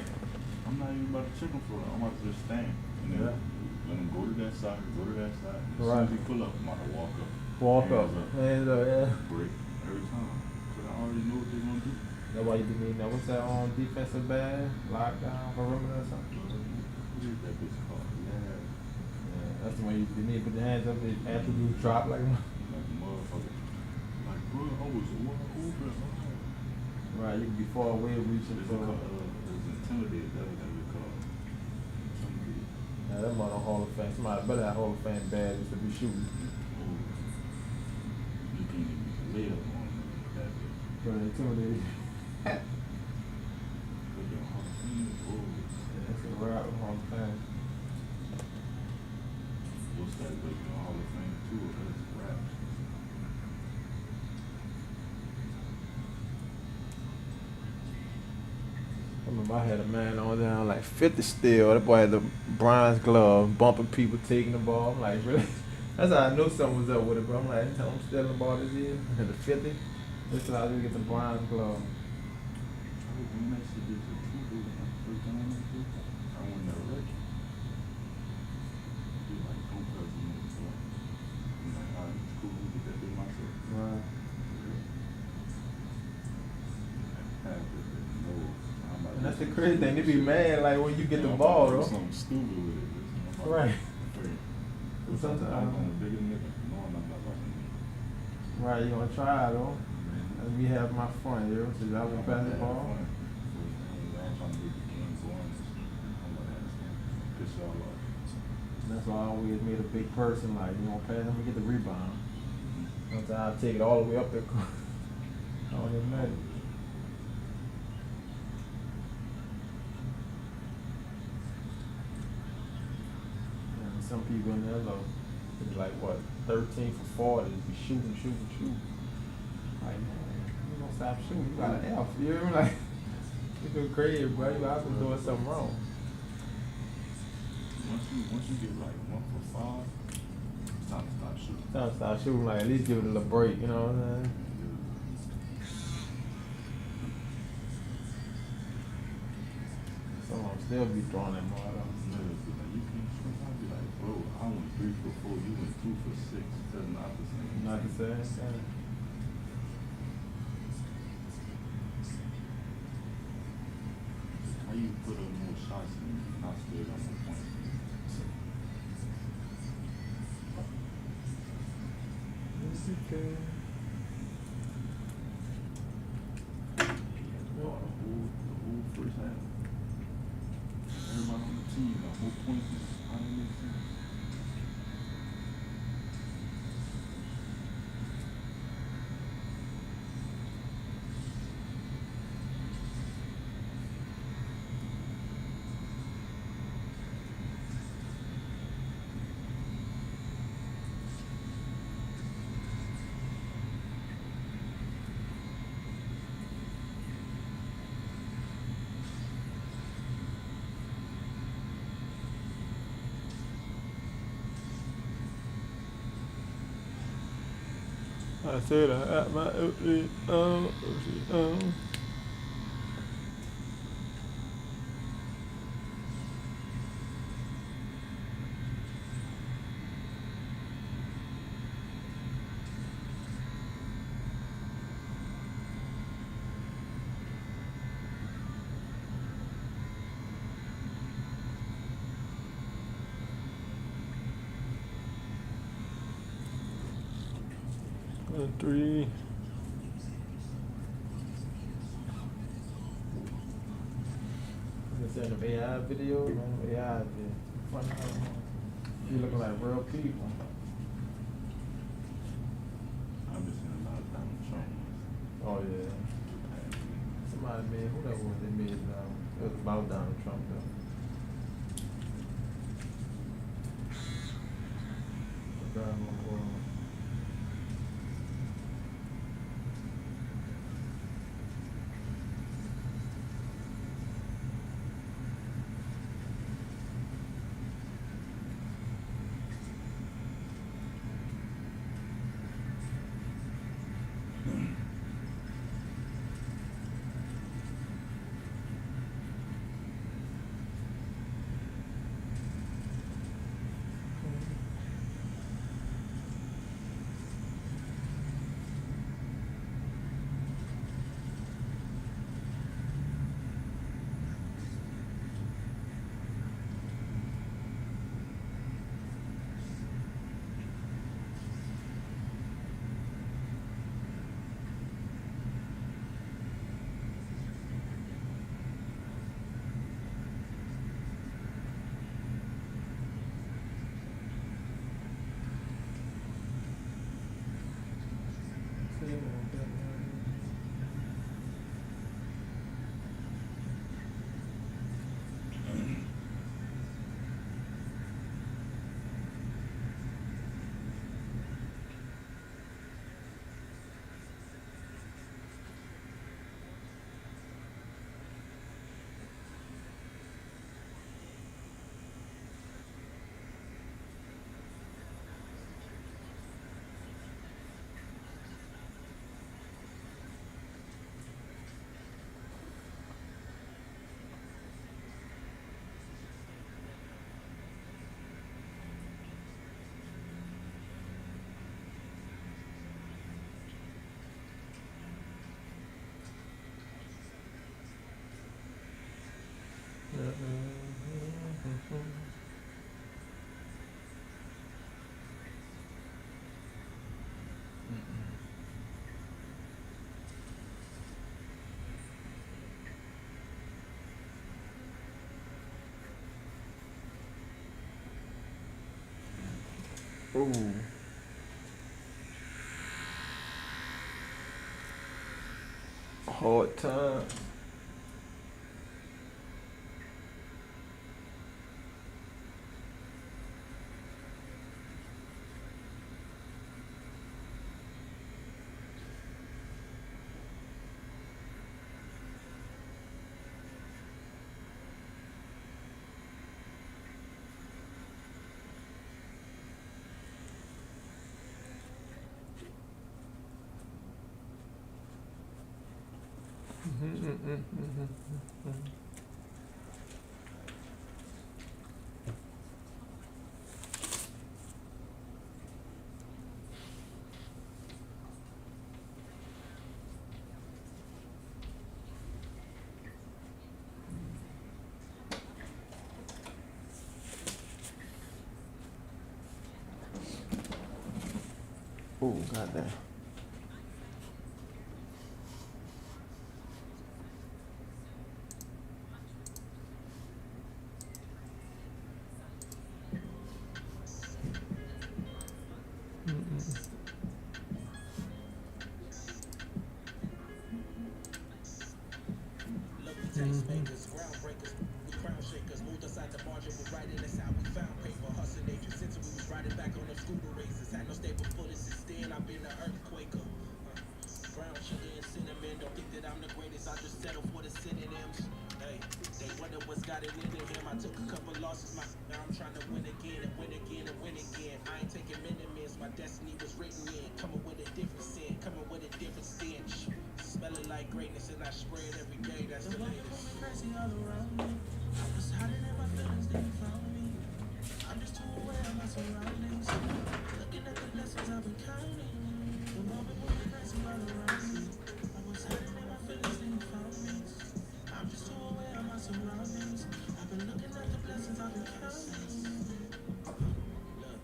I'm not even about to check him for it. I'm about to just stand. And then let him go to that side, go to that side. As soon as he pull up, I'm about to walk up. Walk up. Hands up, yeah. Break every time. Because I already know what they're going to do. That's why you be needing that. What's that on defensive bag? Lockdown, perimeter or something? What is that bitch called? Yeah. Yeah, that's the way you need to put your hands up. The attributes drop like. Like a motherfucker. Like, bro, I was wide open. Right, you can be far away reaching for. It was intimidated. That was what it called. Intimidated. Yeah, that mother Hall of Fame. Somebody better have Hall of Fame badges to be shooting. Oh. You can't even lay up on that bitch. But intimidated. Look at Hall of Fame. Oh. Yeah, that's a rap Hall of Fame. What's that bitch in Hall of Fame too? That's rap. I remember I had a man on down like 50 still. That boy had the bronze glove, bumping people, taking the ball. I'm like, really? That's how I knew something was up with it, bro. I'm like, tell him I'm stealing the ball this year. At the 50. This is how I get the bronze glove. When that shit gets a two, first time I went to, I went there right. Be like, don't touch me, so I'm like, alright, it's cool, get that thing myself. Right. And that's the crazy thing. They be mad like when you get the ball, though. Something stupid with it. Right. Sometimes I'm a bigger nigga, knowing I'm not like me. Right, you gonna try though. And we have my fun, yo. So y'all gonna pass the ball. I'm trying to get the game going. I'm like, piss y'all off. That's why I always made a big person like, you gonna pass, I'm gonna get the rebound. Sometimes I'll take it all the way up there. I don't even matter. Some people in there though, it's like what, 13 for 40, just be shooting. Like, man, you don't stop shooting, you got an F, you know what I mean? Like, you go crazy, bro, you out there doing something wrong. Once you get like 1 for 5, it's time to stop shooting. Time to stop shooting, like at least give it a little break, you know what I'm saying? Some of them still be throwing that ball though. Bro, I went 3 for 4, you went 2 for 6. That's not the same. Not the same thing. How you put up more shots and not still got more points? Yes, you can. The whole first half. Everybody on the team got more points than I didn't make sense. I said I at my three. Is that an AI video? No, AI video. You looking like real people. I've been seeing a lot of Donald Trump ones. Oh yeah. Somebody made, who that was they made it was about Donald Trump though. Ooh. Hard time. Ooh, goddamn. Tastemakers, groundbreakers, we crown shakers, moved us out the margin, we're writing, that's how we found paper. Hustling agents since we was riding back on them scooter races. Had no stable footing since then, I've been an earthquaker. Brown sugar and cinnamon, don't think that I'm the greatest, I just settle for the synonyms. Hey, they wonder what's got it into him. I took a couple losses, now I'm trying to win again and win again and win again. I ain't taking minimums, my destiny was written in. Coming with a different sin, coming with a different stench. Smelling like greatness and I spray it every day, that's the latest. Crazy all around me. I was hiding in my feelings, then you found me. I'm just too aware of my surroundings. Looking at the blessings I've been counting. The moment moving crazy all around me. I was hiding in my feelings, then you found me. I'm just too aware of my surroundings. I've been looking at the blessings I've been counting. Look,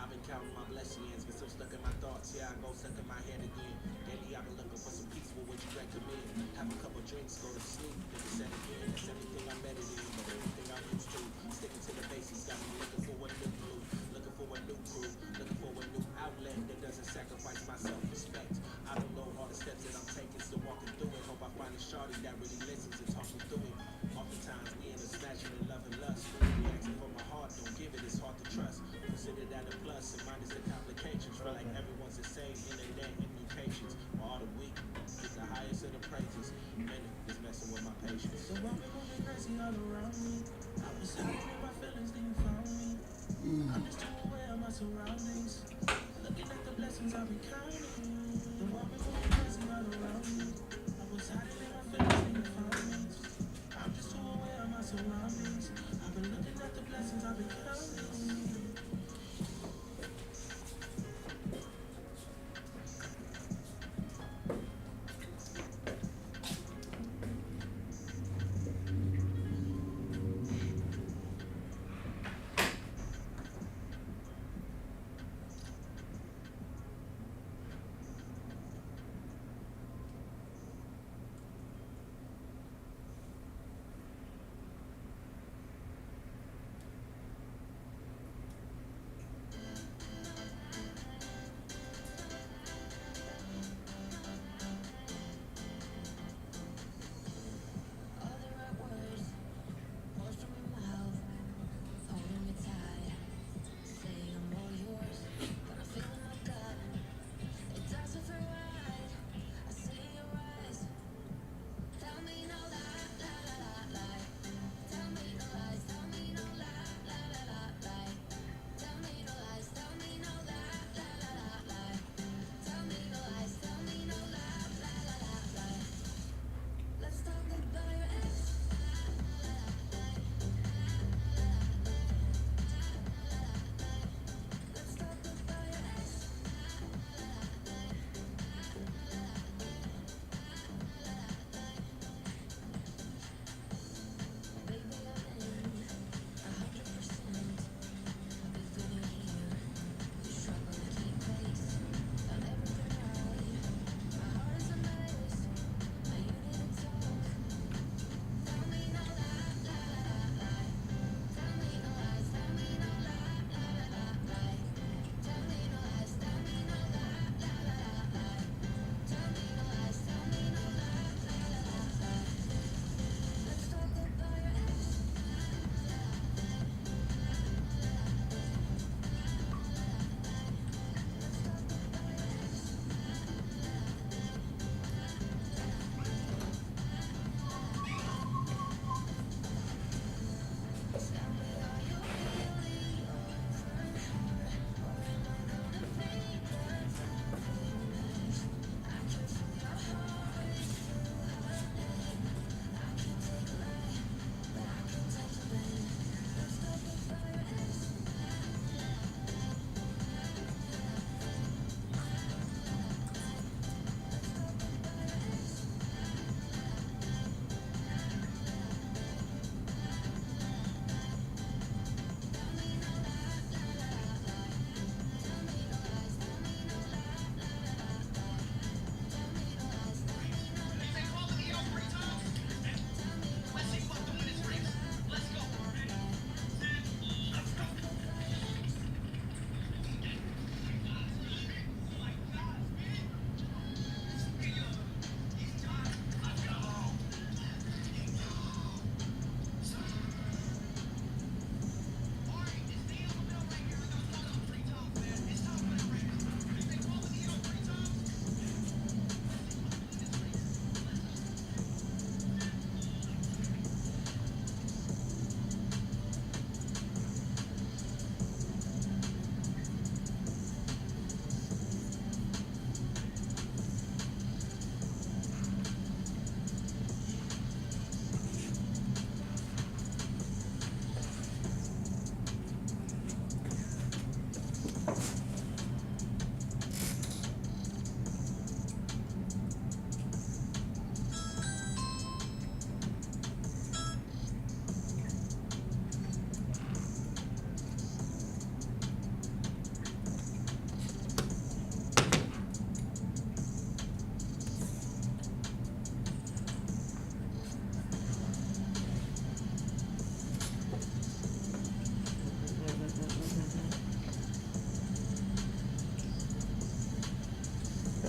I've been counting my blessings, but still stuck in my thoughts. Yeah, I go stuck in my head again. Daily I've been looking for some peace. What would you recommend? Have a couple drinks, go to sleep, then it's set again. That's everything I'm meditating, but everything I'm used to. Sticking to the basics, got me looking for a new blue, looking for a new crew, looking for a new outlet that doesn't sacrifice my self-respect. I don't know all the steps that I'm taking, still walking through it. Hope I find a shawty that really listens and talks me through it. Oftentimes we end up smashing and loving lust. We asking for my heart, don't give it, it's hard to trust. Consider that a plus, and minus the complications. Feel like everyone's the same, internet and new patience. All the weak, it's the highest of the praises. Minute is messing with my patience. So I've been moving crazy all around me. I was hiding in my feelings, then you found me. I'm just too aware of my surroundings. Looking at the blessings I've been counting. The world been moving crazy all around me. I was hiding in my feelings, then you found me. I'm just too aware of my surroundings. I've been looking at the blessings I've been counting.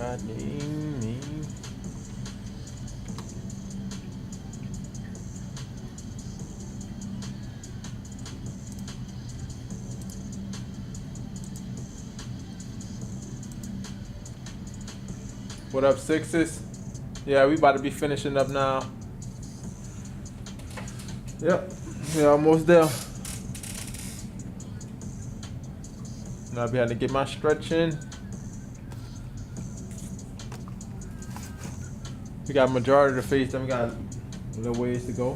I need me. What up, sixes? Yeah, we about to be finishing up now. Yep, we're almost there. Now I'll be having to get my stretch in. We got majority of the face, then we got a little ways to go.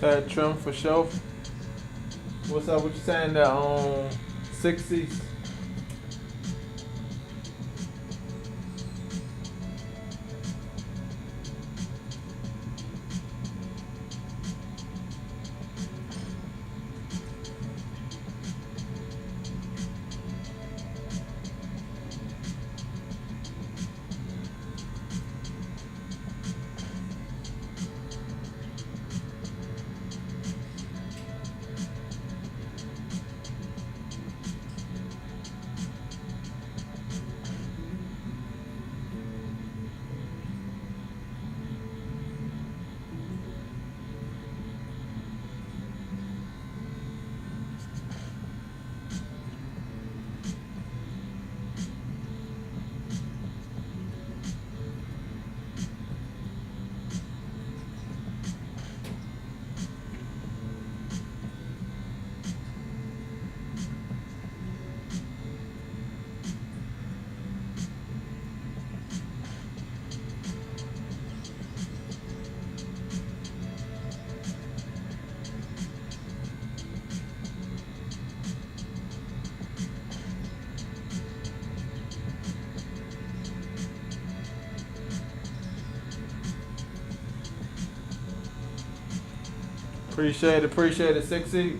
Tad trim for shelf. What's up? What you saying? The 60s. Appreciate it, 60.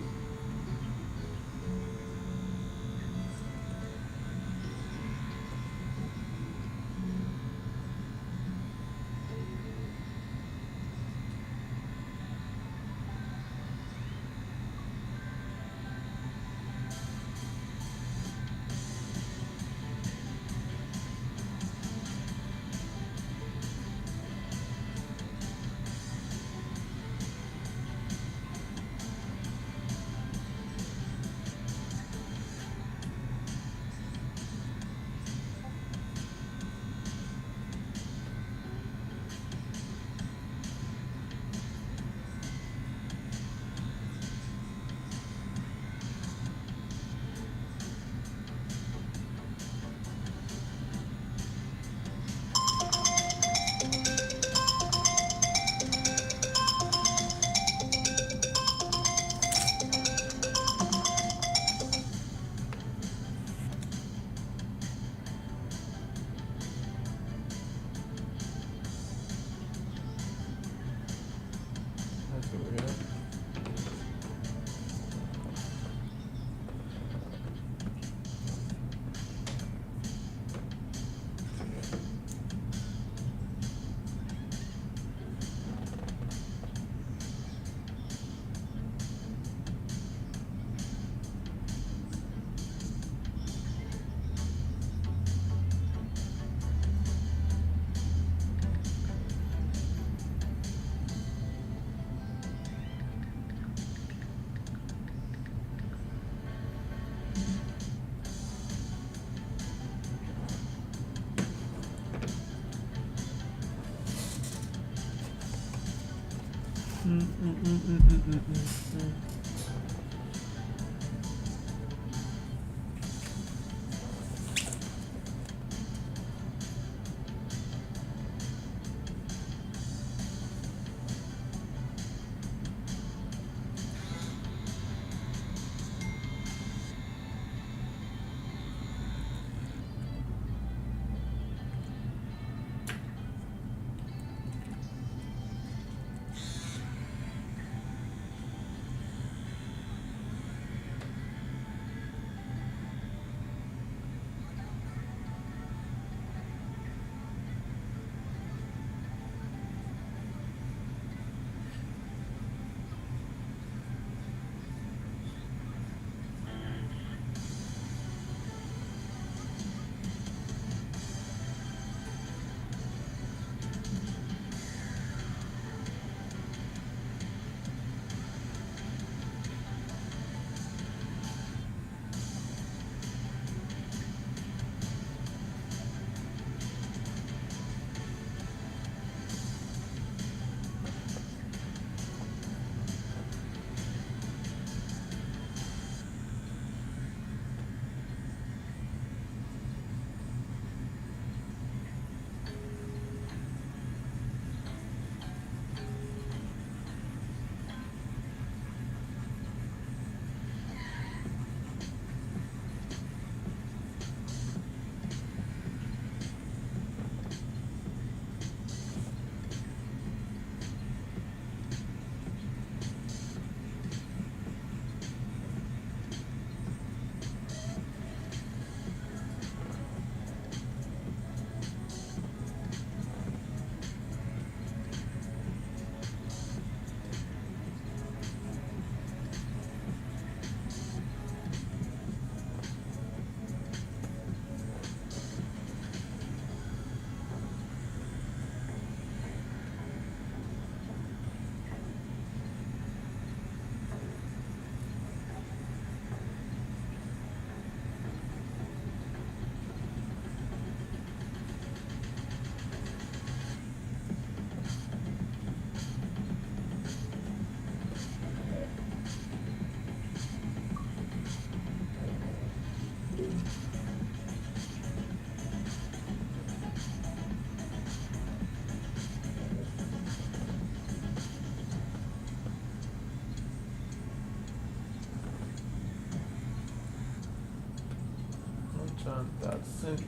cents.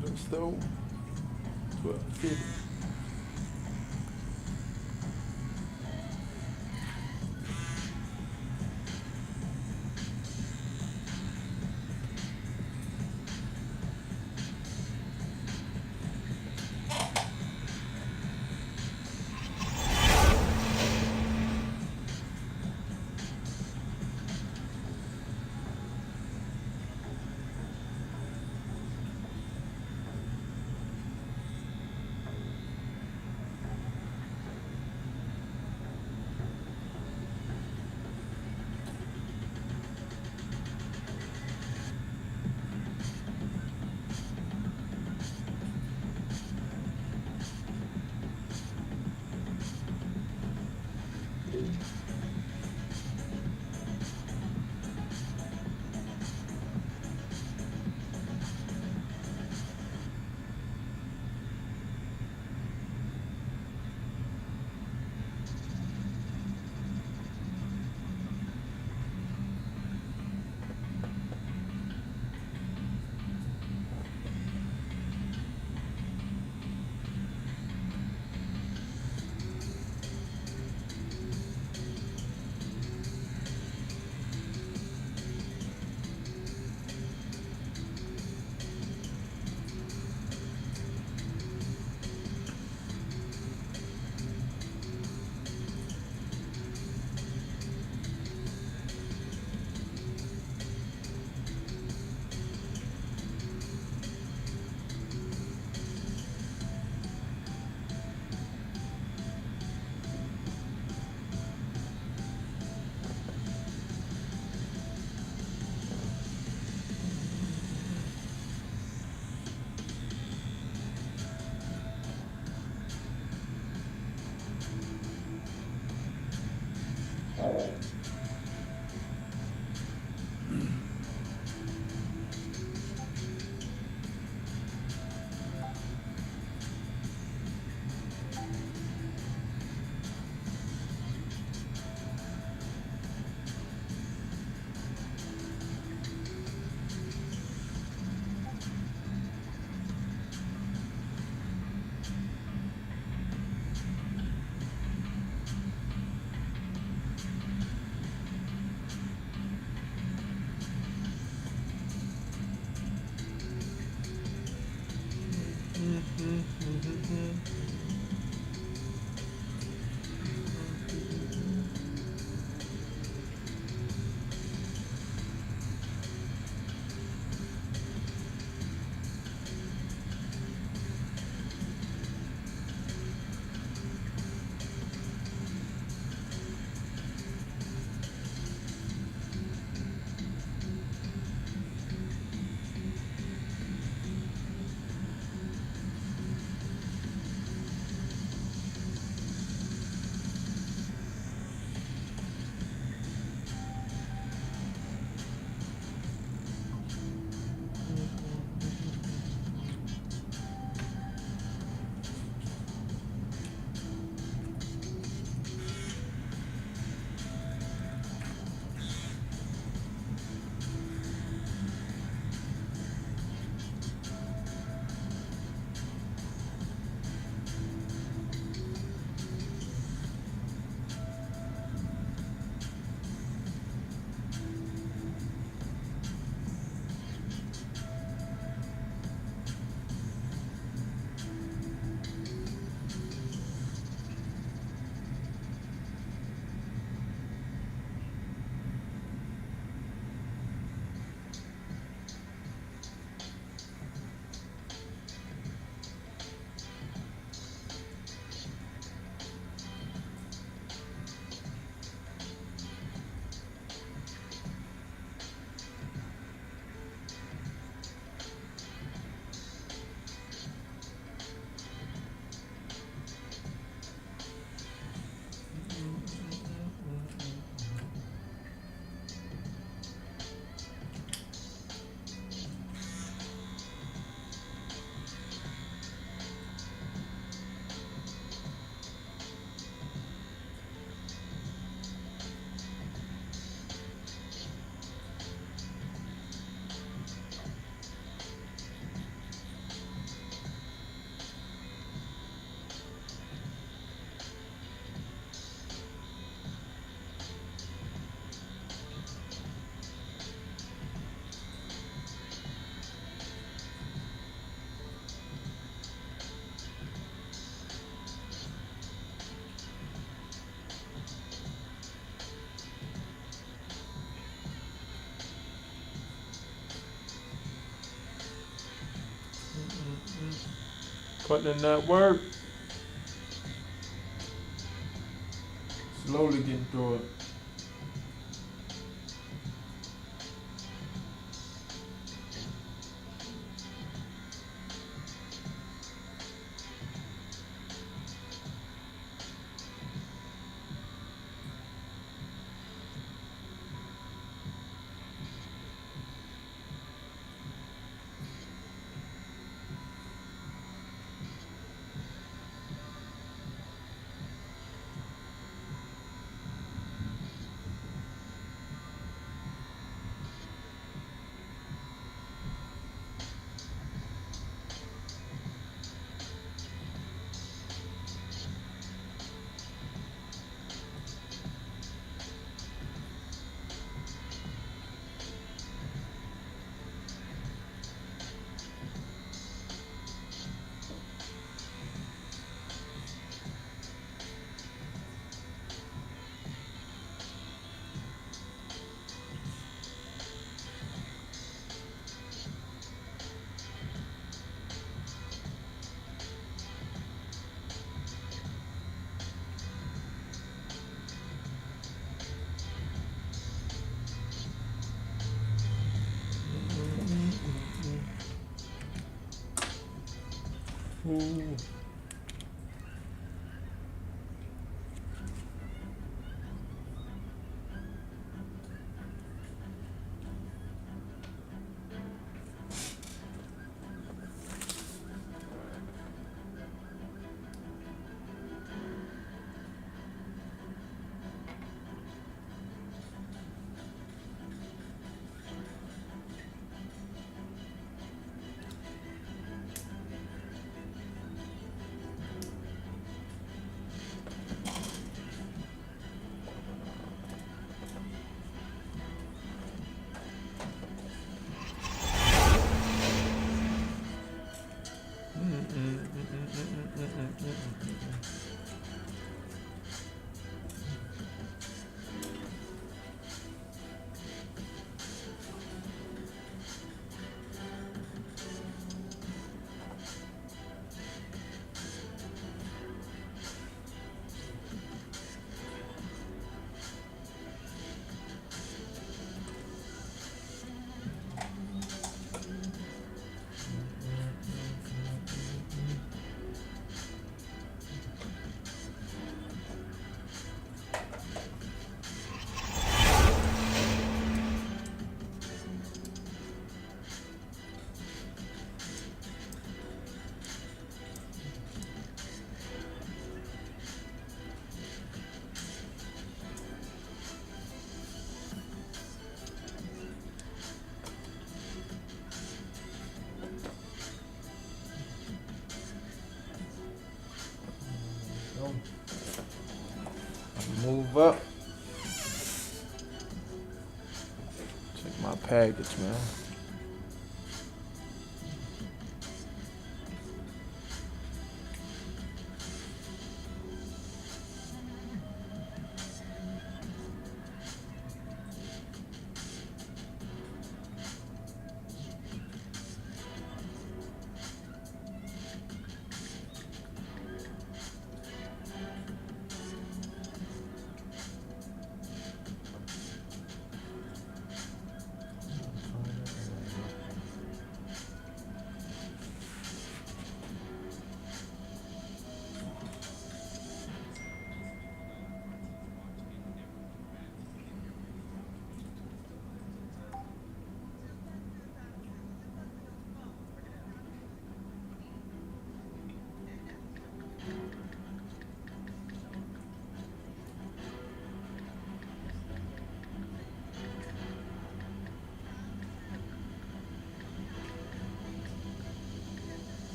The stove, 12.50. Putting in that work. Slowly getting through it. Ooh. Move up. Check my package, man.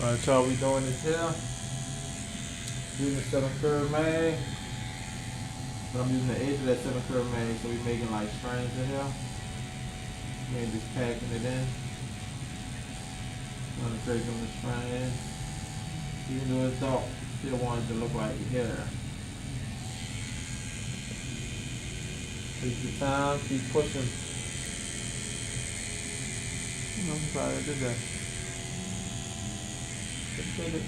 Alright, y'all, we doing this here. Using 7 curve main. But I'm using the edge of that 7 curve main, so we making like strands in here. Maybe just packing it in. I'm gonna break them the strands. Even though it's dark, still want it to look like hair. Take your time, keep pushing. I'm sorry, I did that. Just did it.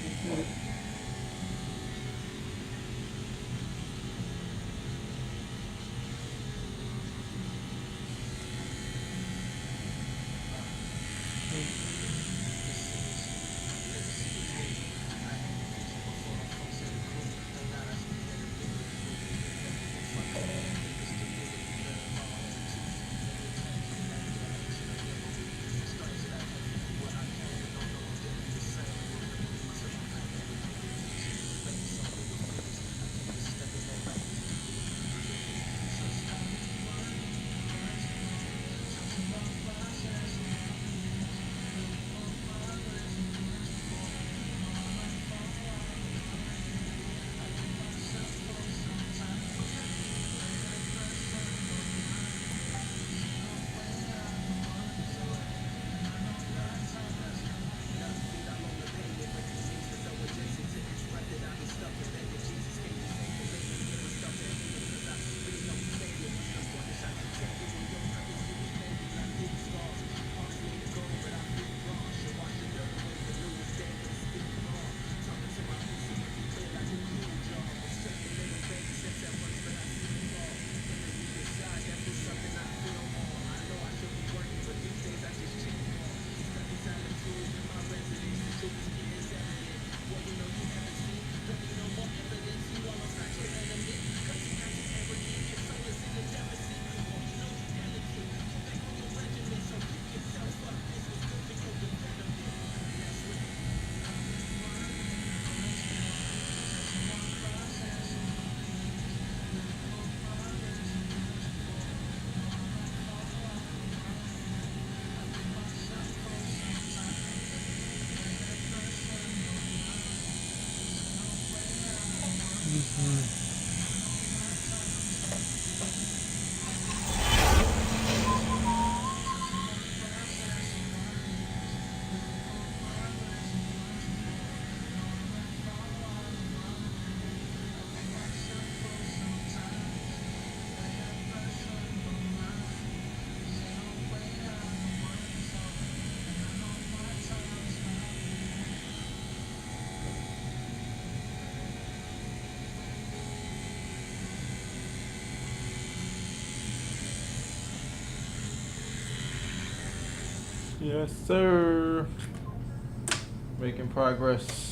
Yes, sir. Making progress.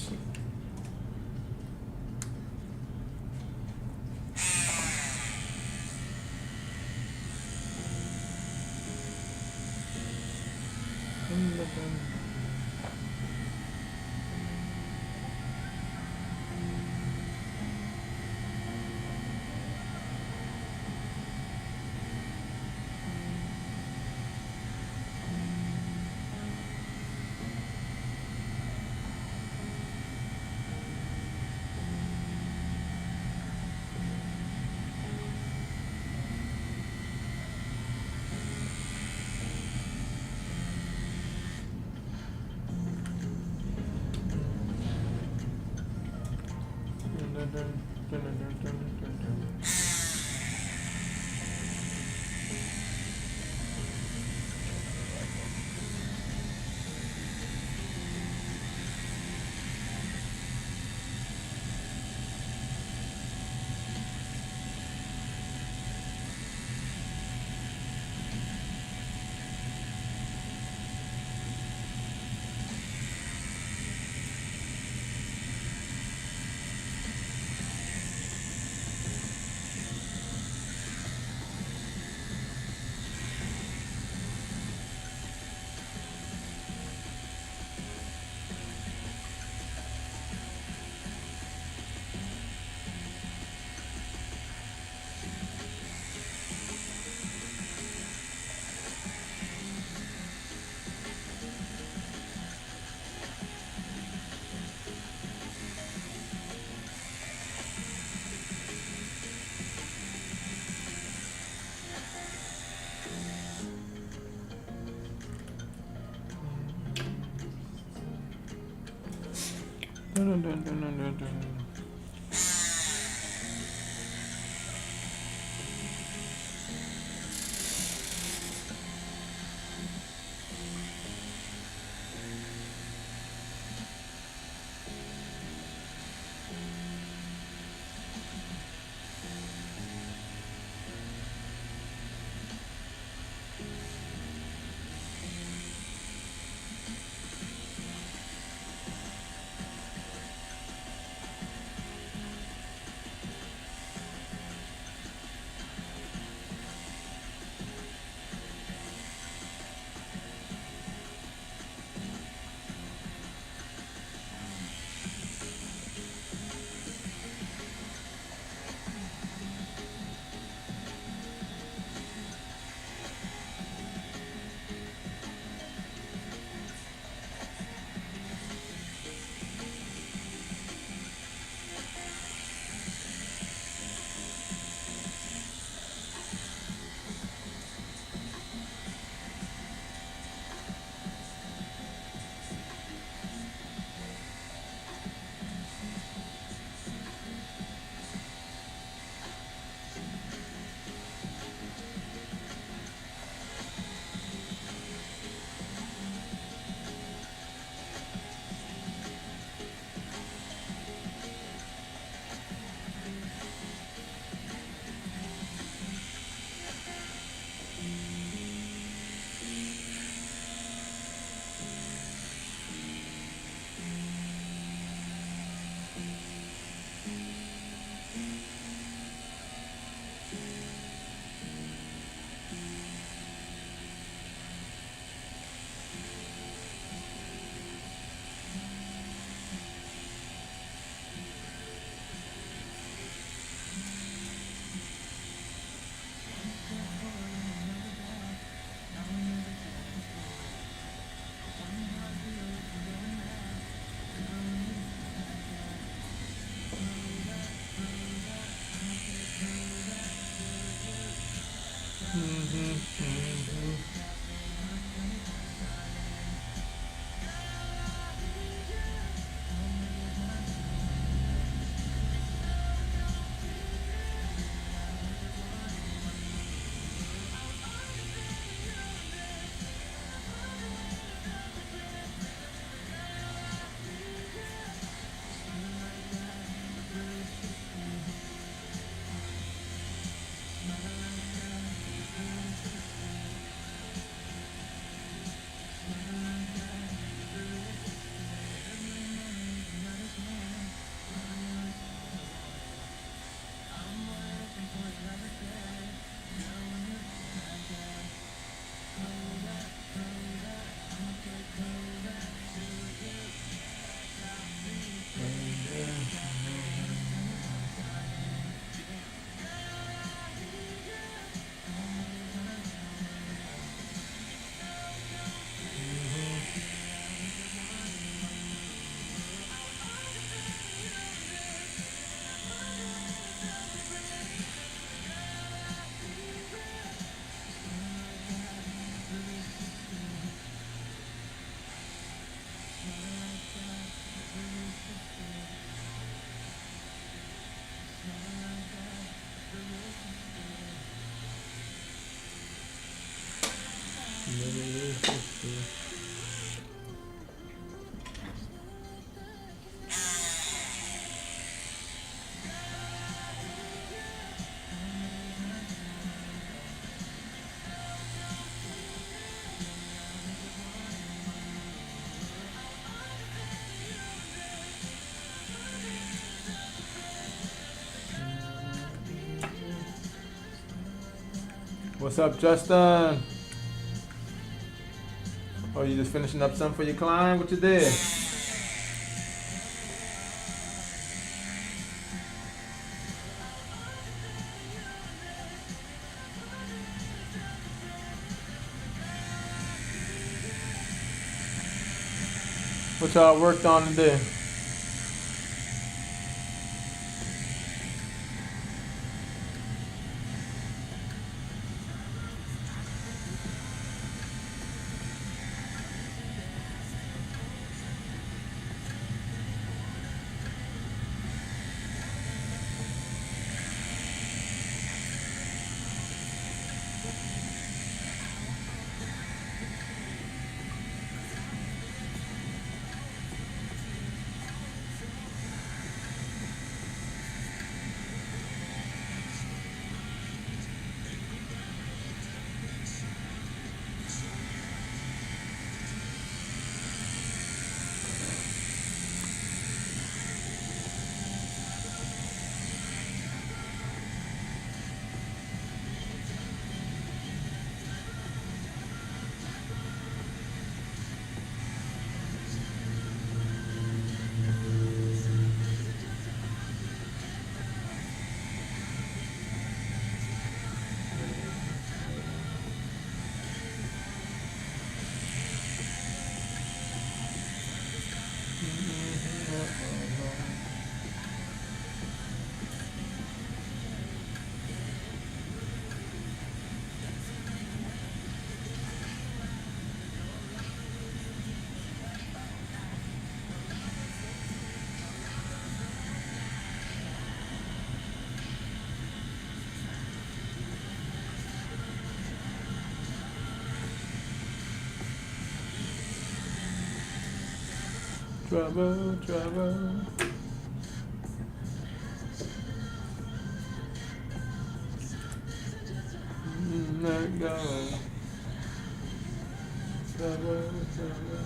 What's up, Justin? Oh, you just finishing up something for your client? What you did? What y'all worked on today? Trouble, trouble. Let go. Trouble, trouble.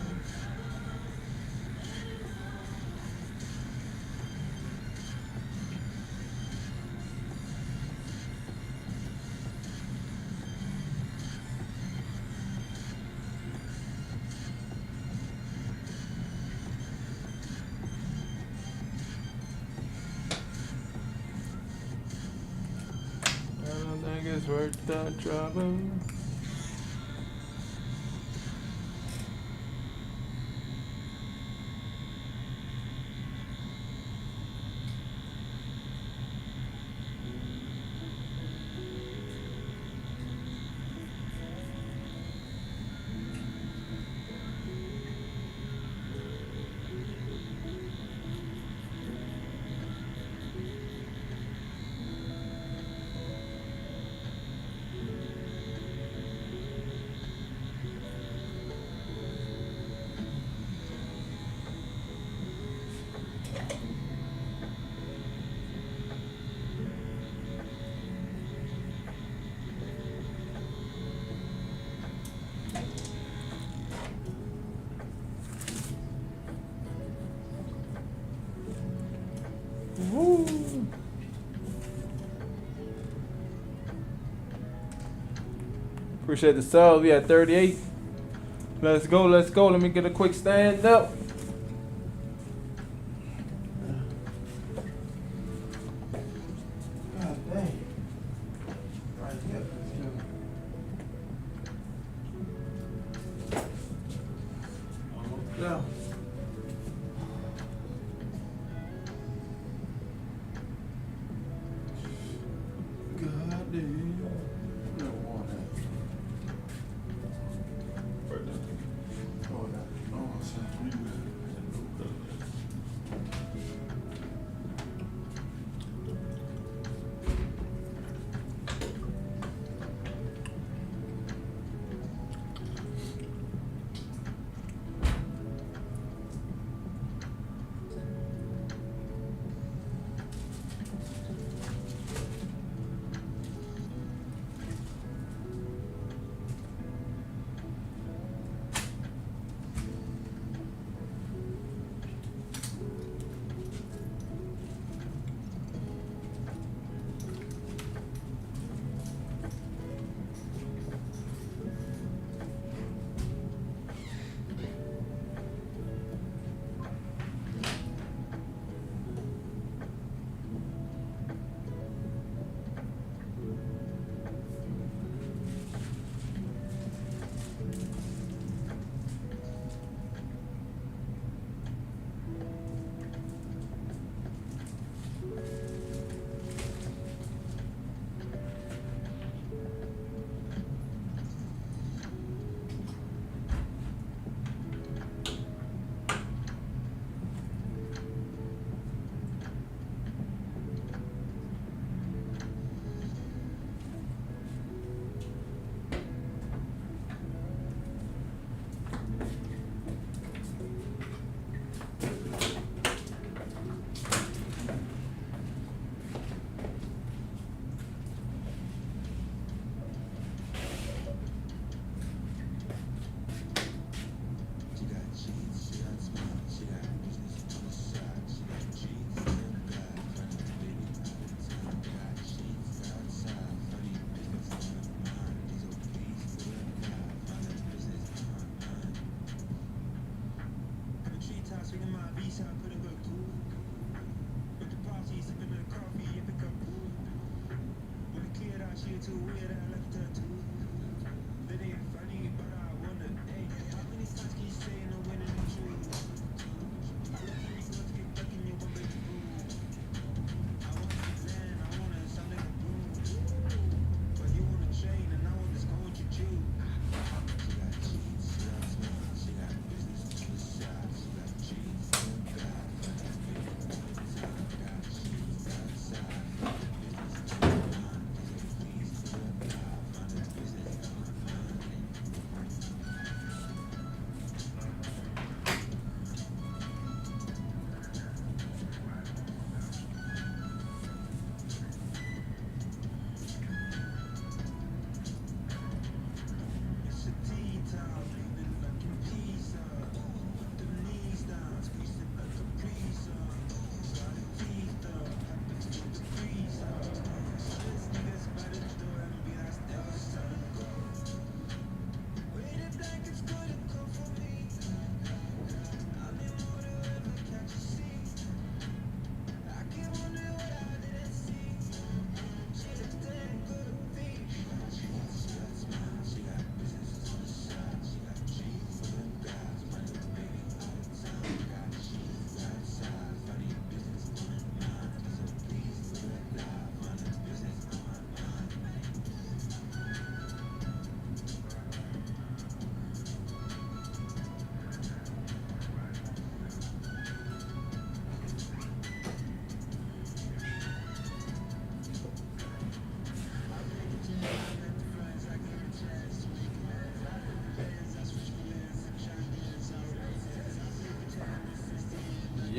I don't think it's worth the trouble. Woo. Appreciate the sub. We at 38. Let's go, let's go. Let me get a quick stand up. God dang. Right here. Almost down. God damn. No water. Right there. Oh, that. Oh, it's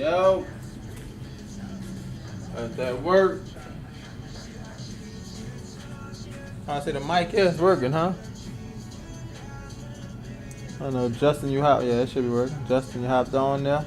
Yo. Let that work. I say the mic is working, huh? I know, Justin, you hopped. Yeah, it should be working. Justin, you hopped on there.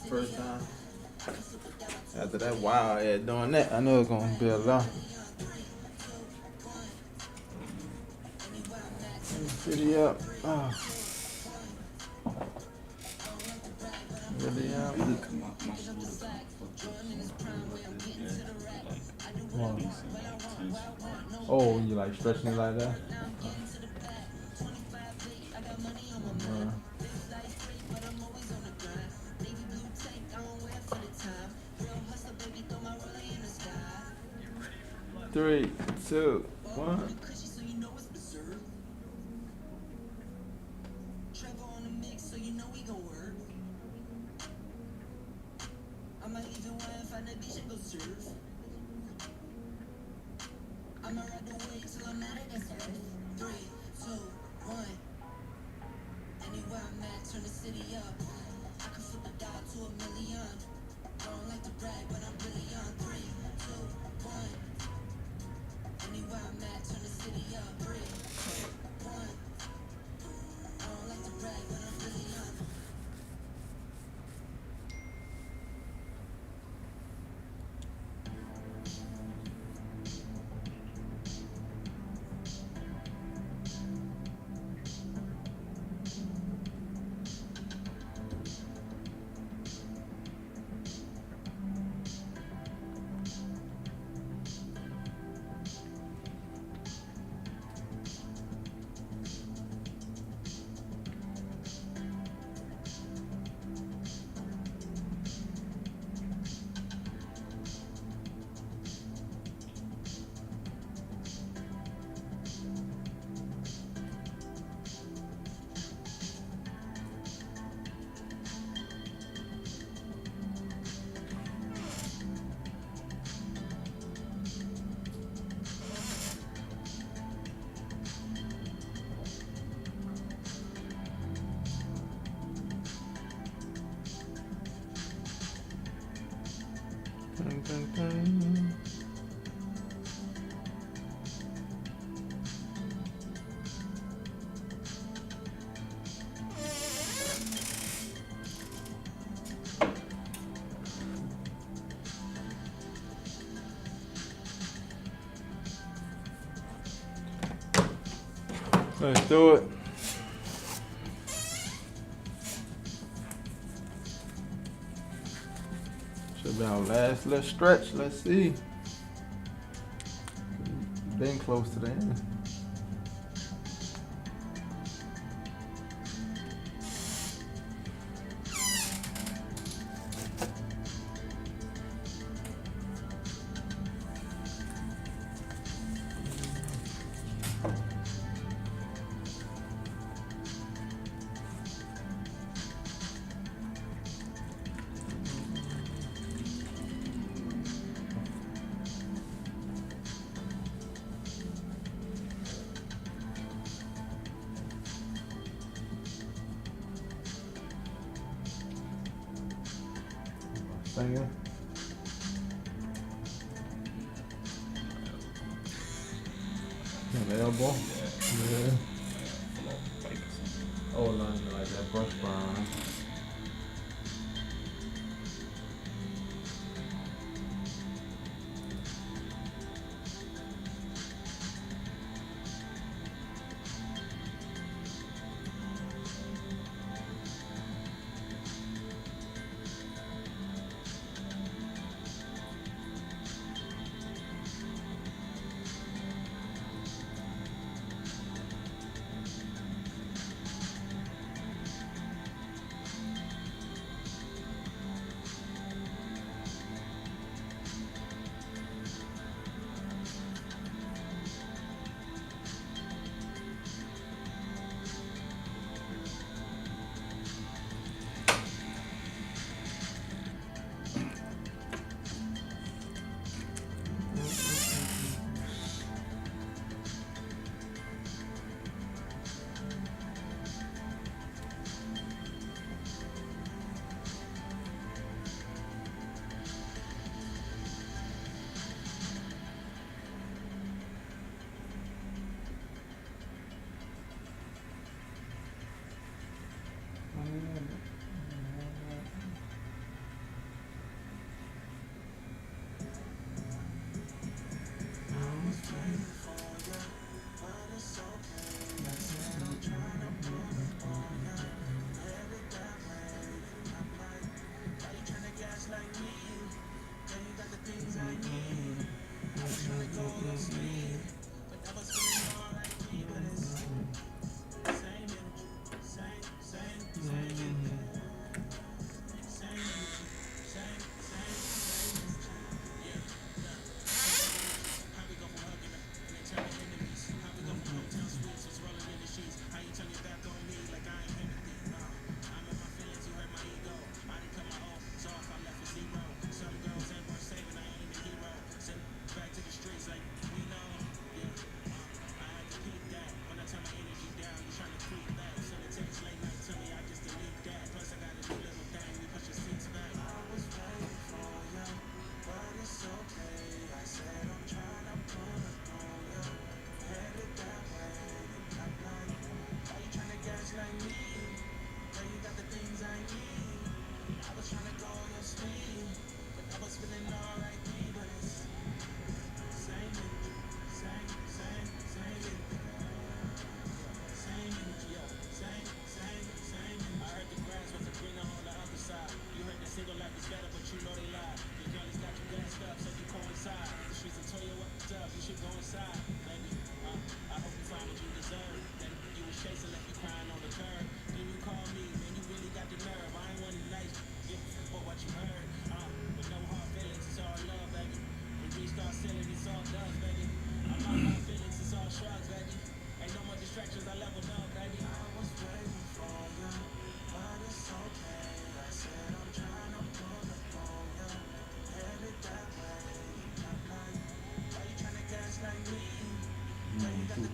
First time. After that wild ad doing that, I know it's gonna be a lot. City up. Oh. Really up. Oh, you like stretching it like that? Three, two, one. Dun, dun, dun. Let's do it. Should be our last little stretch. Let's see. Been close to the end. finger. An elbow. Yeah. Oh, like that brush burn.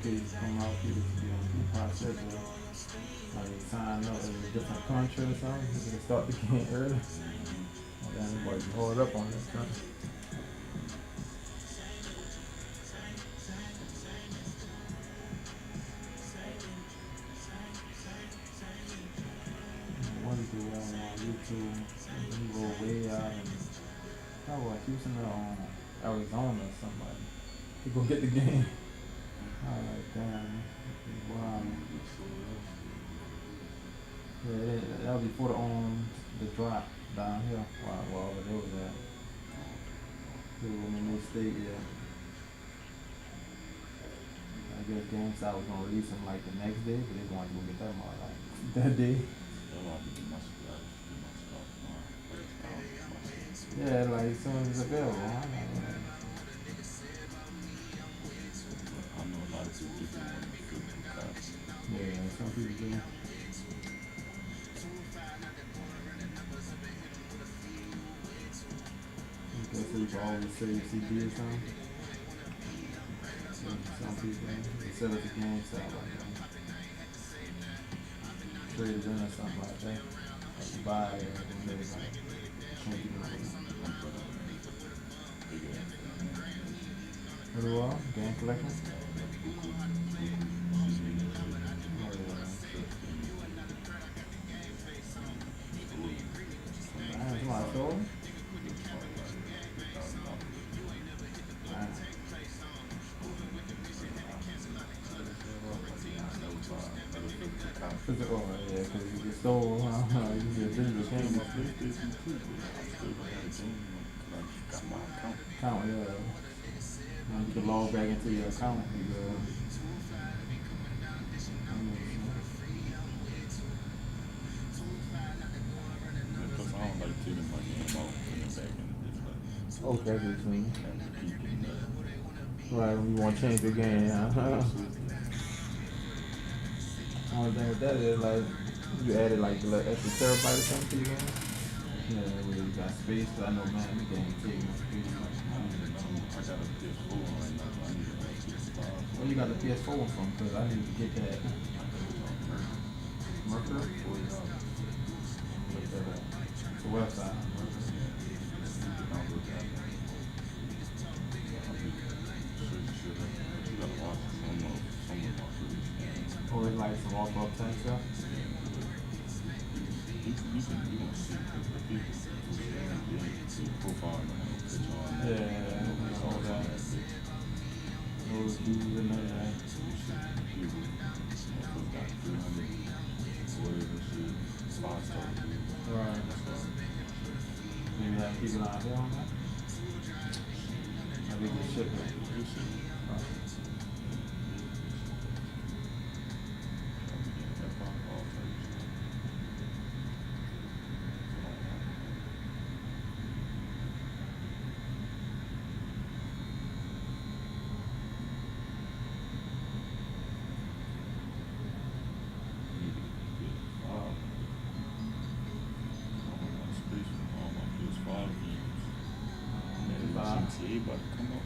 Kids come out here to process or they sign up in a different country or something. You can start the game early. And then everybody can hold up on this time. One dude on YouTube, he go way out in Houston or Arizona or somebody. He go get the game. Alright, damn. Wow. Yeah, that was before the drop down here. Wow, well, they was at. They were in this state, yeah. I guess GameStop was gonna release them like the next day, but they wanted to go get them all like that day. Yeah, like as soon as it's available. Yeah, some people do. I guess people always say CD or something. Some people sell it to GameStop like that. Trade it in or something like that. Like you buy it and everything. What do you game collection? Somebody sold him? Physical, yeah, because you get stole, you get digital game. Account, yeah. You can log back into your account. Plus, I don't like taking my game out, putting it back in the digital. Okay, good thing. And keeping that. Right, when you want to change the game, Only thing with that is like you added like a little extra terabyte or something to your game. Yeah, where you got space. But I know, man, the game take much space. I got a PS4 right now. I need a PS5. Where you got the PS4 from? Cause I need to get that. Mercury. The website. Or it's like some off-road type stuff. You can see the profile and the picture on there. Yeah, all that. Those dudes in there. Right. Maybe have to keep an eye here on that. Maybe get shipped. GTA about to come up.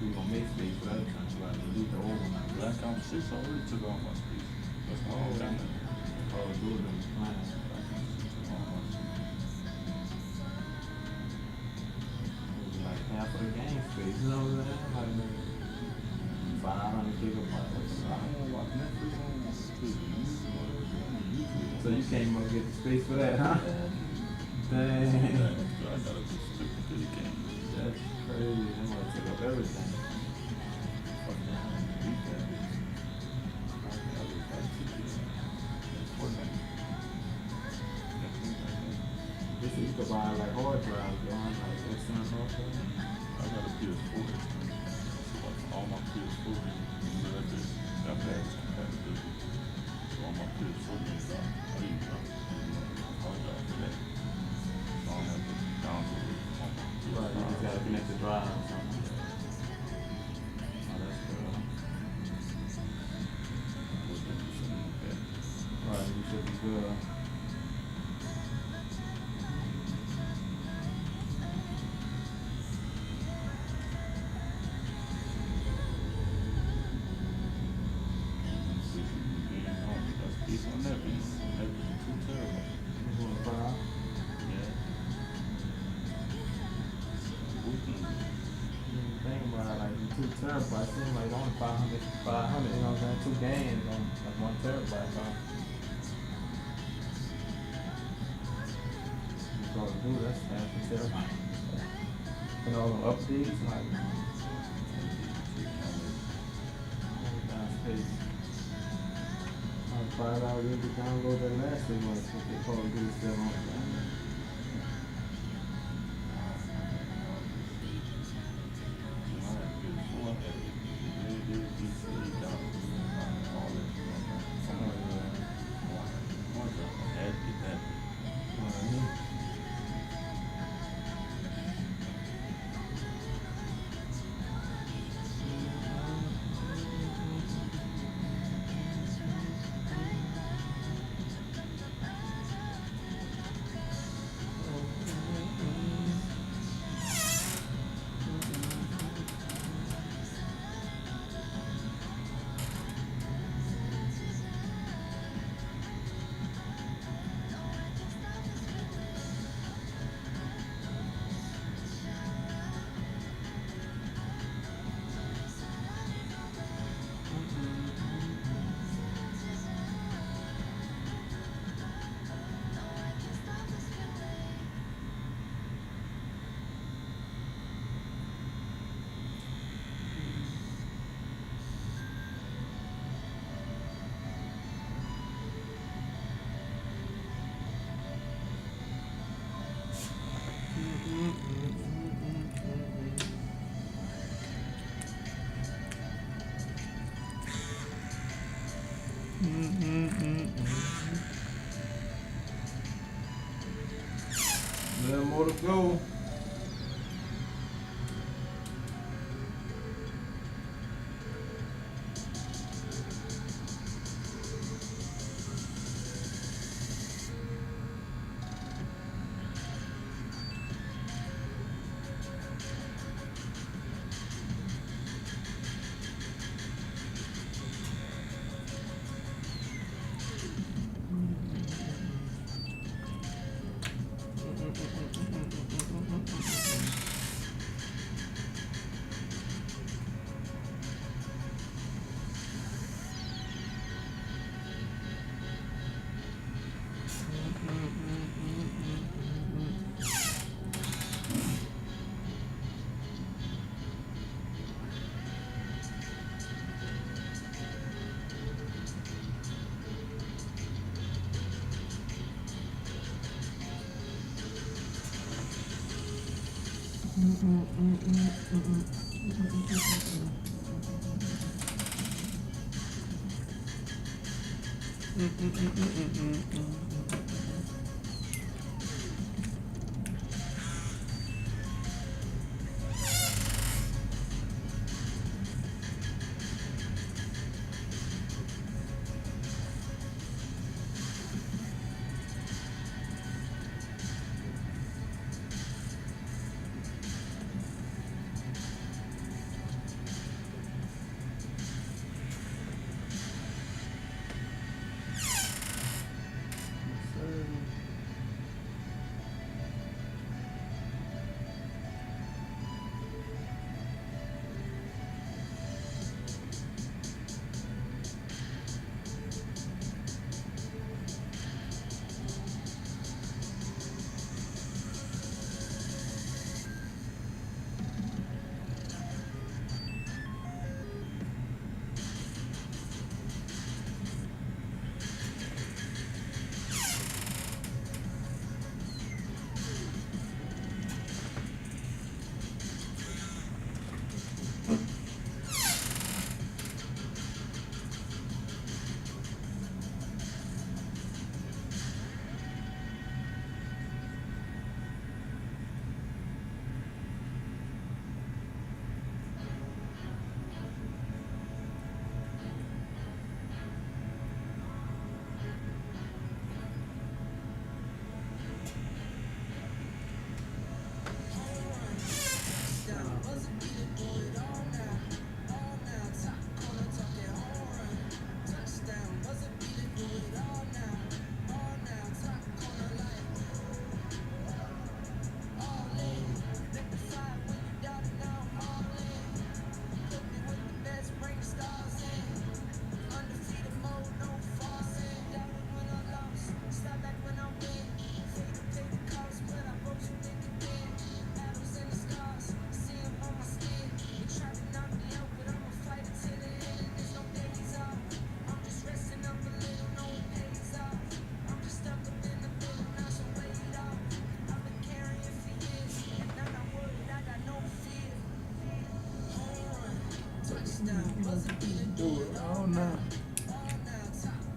We gonna make space for that. Like, delete the old one. Black Ops 6 already took all my space. That's my whole time. Oh, do it. Like half of the game space, you know what I'm saying? Like 500 gigabytes. I don't watch Netflix on YouTube. So you can't even get the space for that, huh? Dang. I gotta be stupid to the game. That's crazy. They want to take up everything. They said you could buy like hard drives, like external hard drives. I got a PS4. All my PS4 games. That bad's competitive. So all my PS4 games I use hard drive for that. So I don't have to download it on my PS4. Right, you just gotta connect the drive or something. Oh, that's good. Right, you should be good. On that piece, that was 2 terabytes. You want to file? Yeah. Think about it, like 2 terabytes, seems like only 500, you know what I'm saying? 2 games on like 1 terabyte, so. That's all to do, that's half a terabyte. And all the updates, like, down space. $5 to download that last thing, like what they call it, good stuff on it. Little more to go.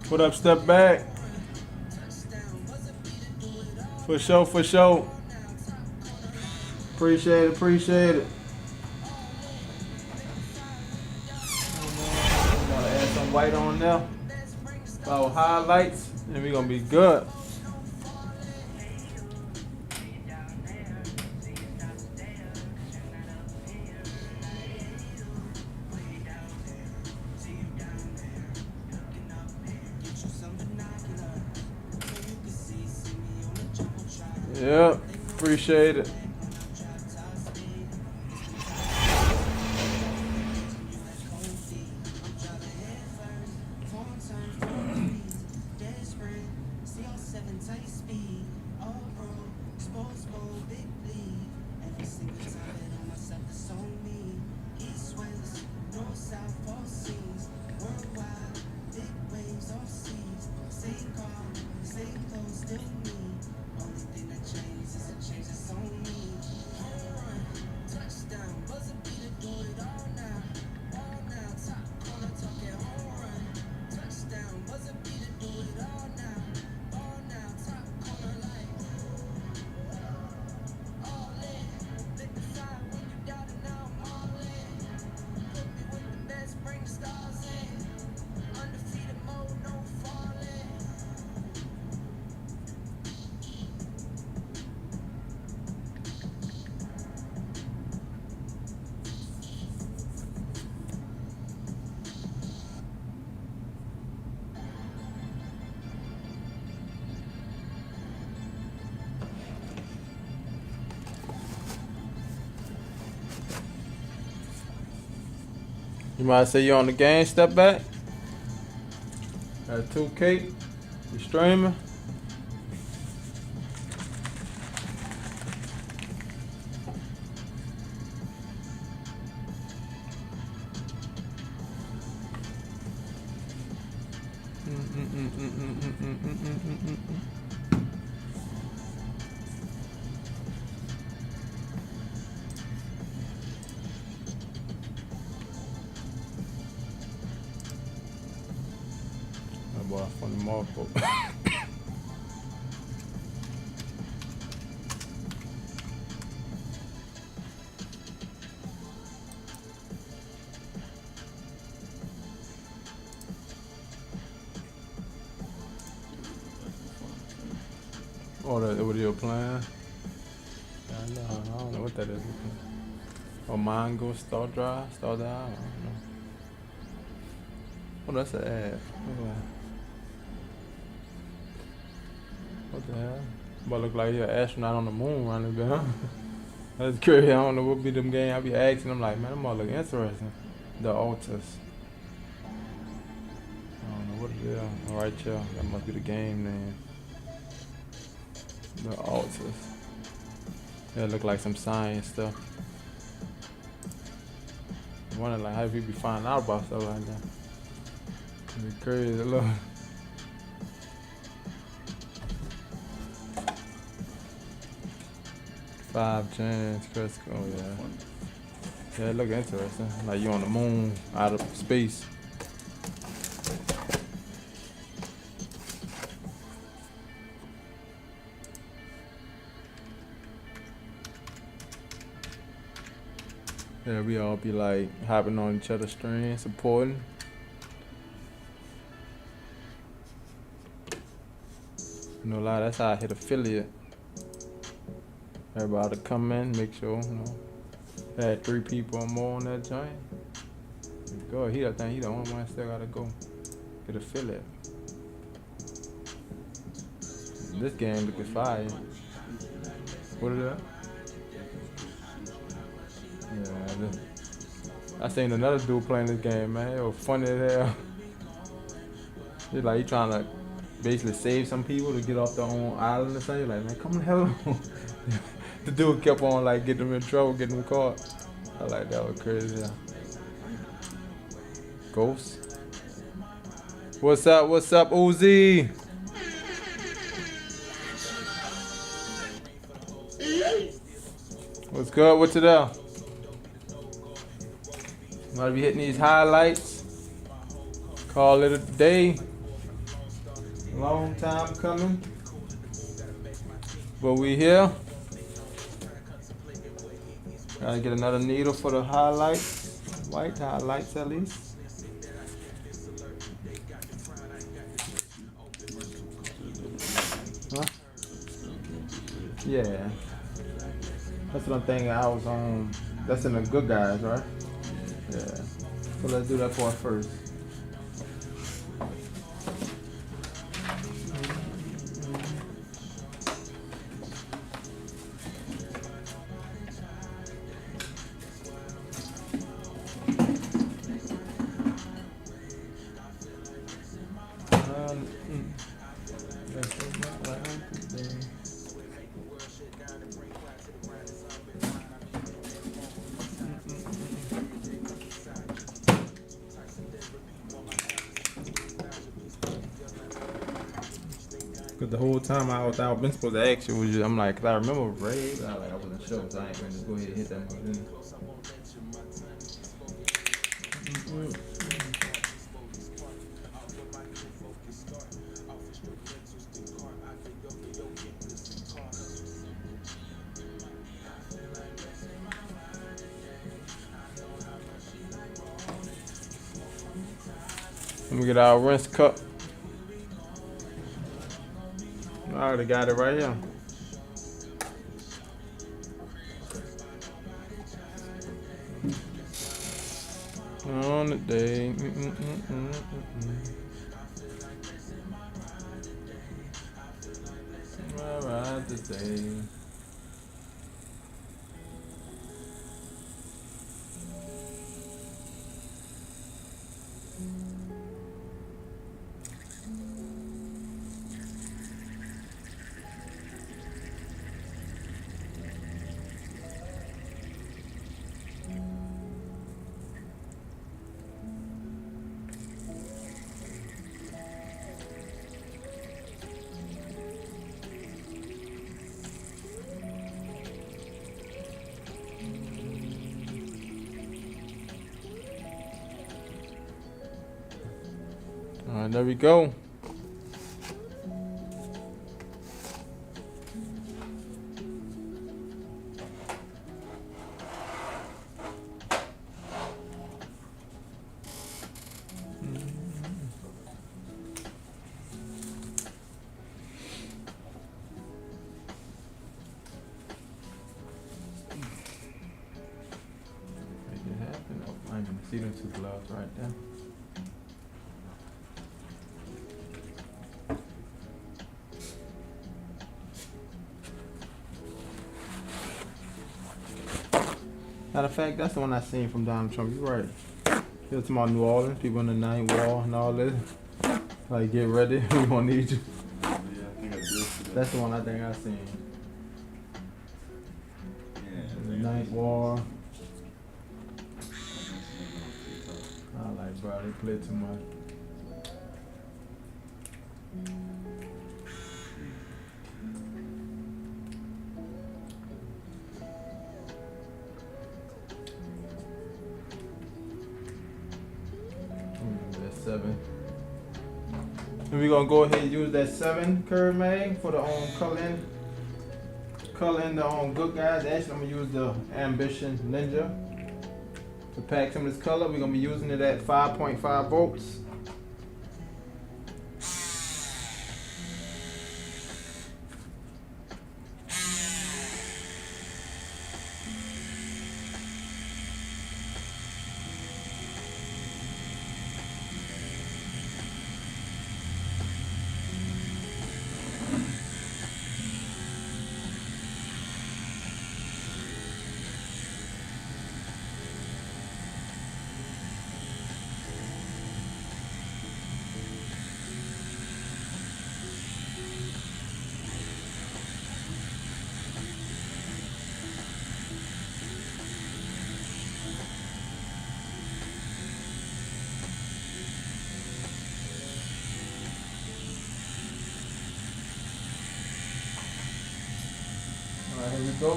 What up, step back? For sure, for sure. Appreciate it, appreciate it. I'm gonna add some white on there. Our highlights, and we're gonna be good. Yep, appreciate it. Only thing that changes is a change that's on me. You might say you on the game, step back. Got 2K. You streaming? That boy funny motherfucker. Oh, that what you're playing? I don't know what that is. Oh, Mango, Star Drive, Star Drive, I don't know. Oh, that's an ad. What the hell? But look like you're an astronaut on the moon running down. That's crazy. I don't know what be them game. I be asking them like, man, them all look interesting. The Altus. I don't know what it is. Alright, y'all. That must be the game name. The Altus. That look like some science stuff. I'm wondering like how people be finding out about stuff like that. It'd be crazy. Look. Five chance, Cresco, yeah. Yeah, it look interesting. Like you on the moon, out of space. Yeah, we all be like hopping on each other's stream, supporting. You know, a lot. That's how I hit affiliate. Everybody come in, make sure, you know, had 3 people or more on that joint. Go, I think he the only one that still gotta go get affiliate. This game looking fire. What is that? Yeah, I seen another dude playing this game, man. It was funny as hell. He's like, he trying to basically save some people to get off their own island or something. Like, man, come the hell on. The dude kept on like getting them in trouble, getting them caught. I like that was crazy. Yeah. Ghost. What's up, Uzi? What's good? What's it up? Might be hitting these highlights. Call it a day. Long time coming. But we here. Gotta get another needle for the highlights. White highlights at least. Huh? Yeah. That's what I'm thinking. I was on. That's in the Good Guys, right? Yeah. So let's do that part first. Cause the whole time I was been supposed to ask you, was just, I'm like, cause I remember Ray, but I wasn't sure, so I ain't gonna just go ahead and hit that one. Let me get our rinse cup. I already got it right here. On the day. Alright, today. Alright, there we go. Make it happen. Oh, I didn't see them two gloves right there. Matter of fact, that's the one I seen from Donald Trump. You're right. He was talking about New Orleans, people in the ninth wall and all this. Like, get ready, we gonna need you. Yeah, I think I did. That's the one I think I seen. Yeah, The ninth wall. I like, bro, they play too much. That's 7. And we're gonna go ahead and use that 7 curve mag for the coloring the good guys. Actually, I'm gonna use the Ambition Ninja to pack some of this color. We're gonna be using it at 5.5 volts. Alright, here we go.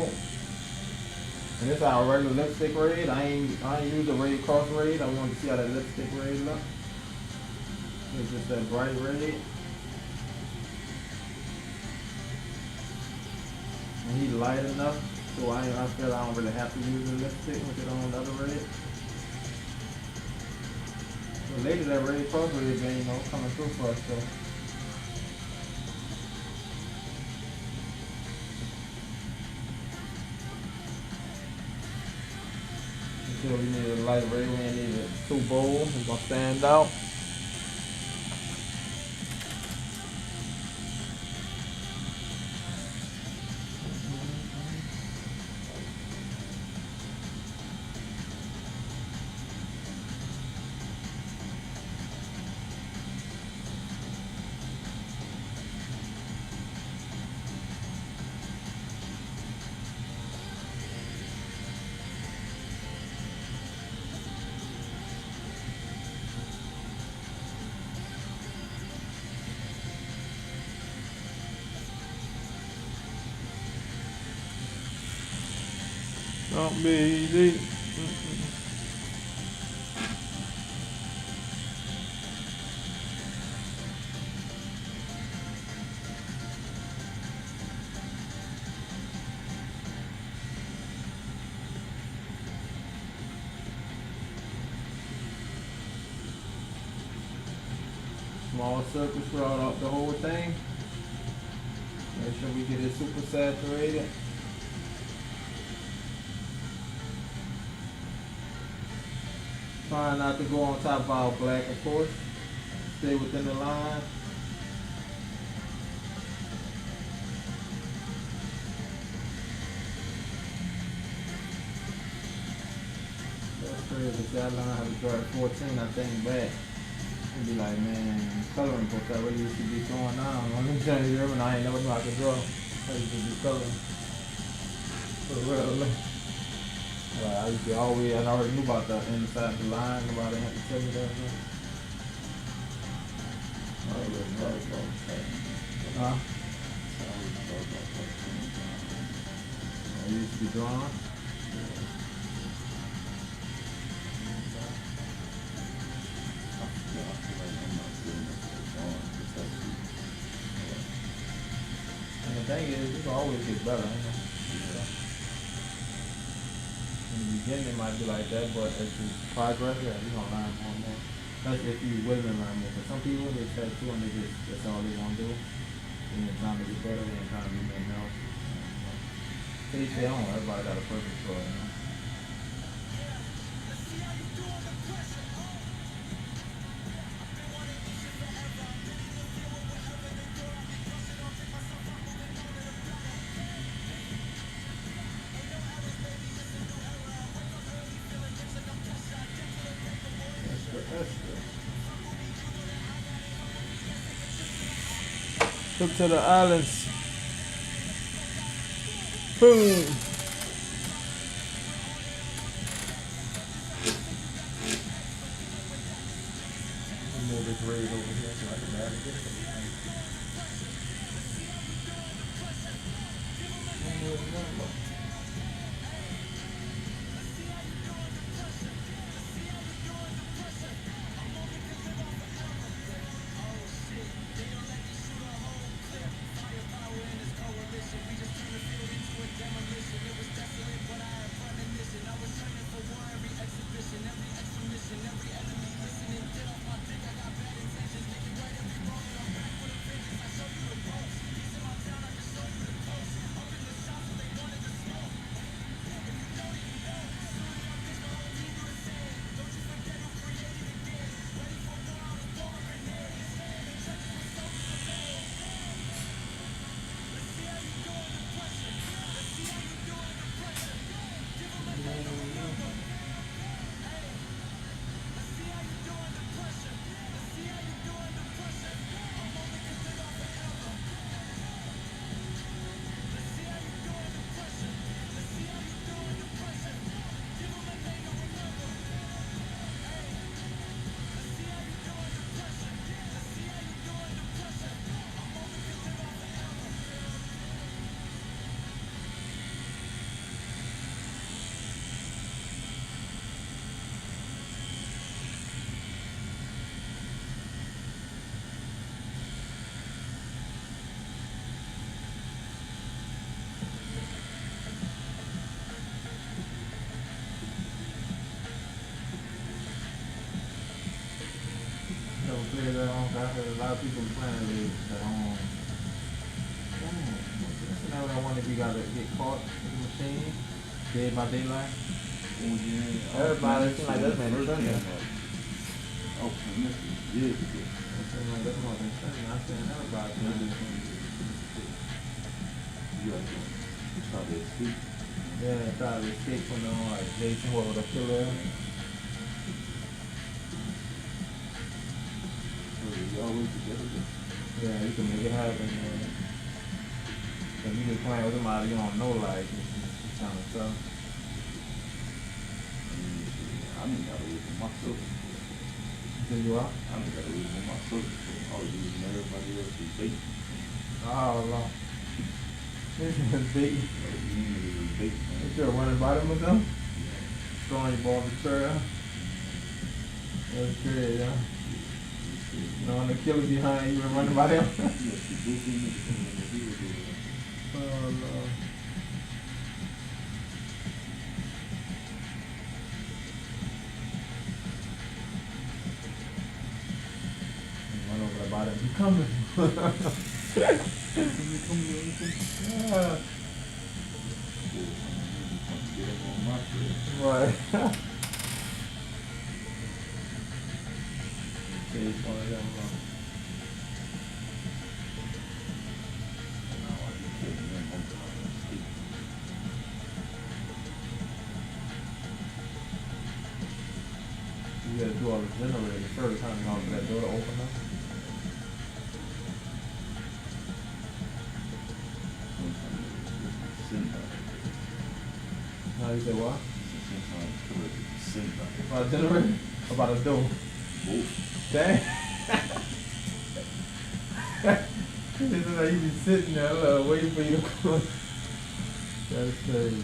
And this is our regular lipstick raid. I ain't use the raid cross raid. I wanted to see how that lipstick raid look. It's just that bright raid. And he's light enough, so I feel I don't really have to use the lipstick with it on the other raid. But later that raid cross raid game, coming through for us, so. So we need a light ray, we ain't need it too bold, it's gonna stand out. Don't be easy. Small circles throughout the whole thing. Make sure we get it super saturated. Trying not to go on top of our black, of course. Stay within the line. That's crazy. That line had to draw at 14, I think, back. And be like, man, coloring book that really used to be going on. I'm in January and I ain't never knew I could draw. I used to be coloring. For real. I used to always, I already knew about the inside the line. Nobody had to tell me that. Huh? I used to be drawing. always get better, you know. In the beginning it might be like that, but as you progress, yeah, you're gonna learn more and more. That's if you willing to learn more. But some people they tattoo and they just that's all they wanna do. And they're trying to get better, they ain't trying to do nothing else. To each their own, everybody got a purpose for it, you know. Took to the islands. Boom. Move this raid over here so I can navigate. Played at home. I heard a lot of people playing this at home. That's another one if you gotta get caught with the machine, Dead by Daylight. Oh yeah. Everybody seems like that's man trending. Oh, this is good. It seems like that's more than trending. I'm saying everybody trending. You got to try to escape. Yeah, try to escape from the like Jason or the killer. Always together. Yeah, you can make it happen, man. If you just playing with somebody you don't know, like, it's kind of tough. I didn't got away from myself. Did you are? I didn't got away from myself. I was using everybody else's bait. Oh, Lord. This is big. Bait, man. You still running by them with them? Throwing your ball to the trail. That's good, yeah. You know, when the killer behind you and running by them. Oh, Lord. Run over there by them. You coming? Yeah. Right. It's one of them. You gotta do all the generator first, huh? Now for that door to open up. Now you say what? About a generator? About a door? Dang. This is like you be sitting there waiting for you to come. That's crazy.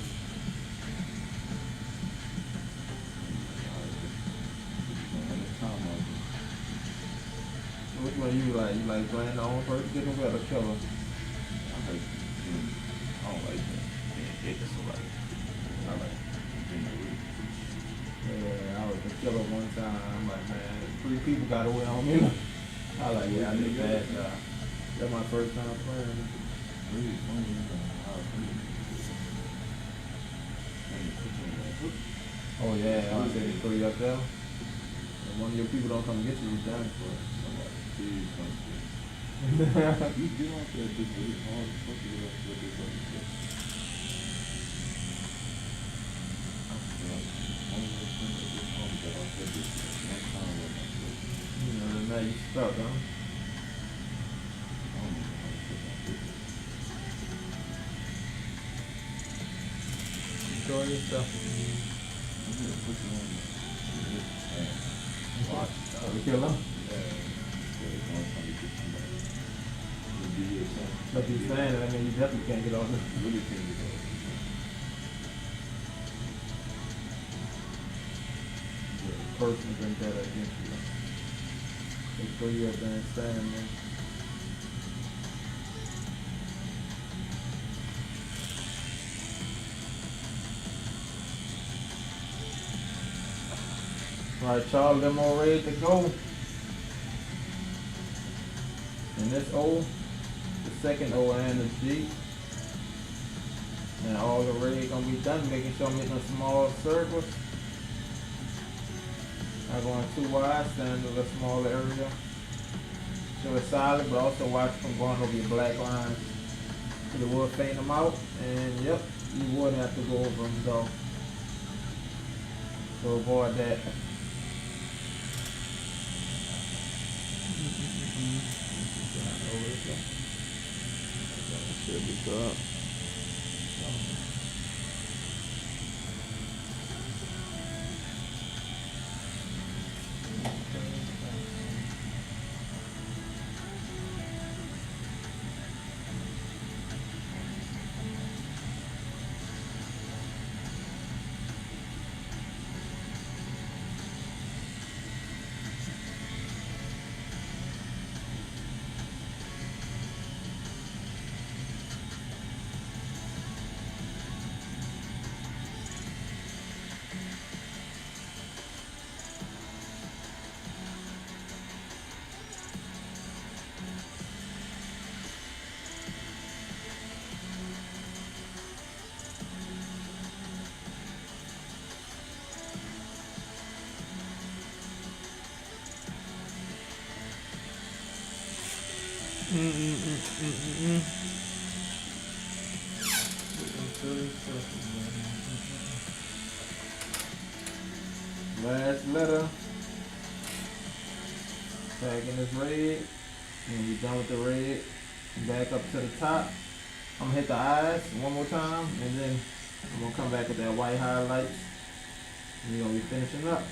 Which one you like? You like playing the own person? Get him better killer. 3 people got away on me. I like, yeah, I did bad job. That's my first time playing. Really funny, Oh yeah, I said they throw you up there. And one of your people don't come get you, you're done for it. please come get you get off that bitch really hard. Fuck you get off that bitch like this. You know, now you stuck, huh? Enjoy yourself. Watch. We kill him? But he's saying that, I mean, you definitely can't get off this. Really can't get off. Person bring that against you. They throw you up there and stand, man. Alright, y'all, them all ready to go. And this O, the second O and the G. And all the red gonna be done, making sure I'm hitting a small circles. I go in too wide, stand in a smaller area. Show it solid, but also watch from going over your black lines. So you will faint them out, and yep, you would have to go over them though. So avoid that. Should be good. Last letter. Tagging this red. And you're done with the red. Back up to the top. I'm gonna hit the eyes one more time, and then I'm gonna come back with that white highlights. And we're gonna be finishing up.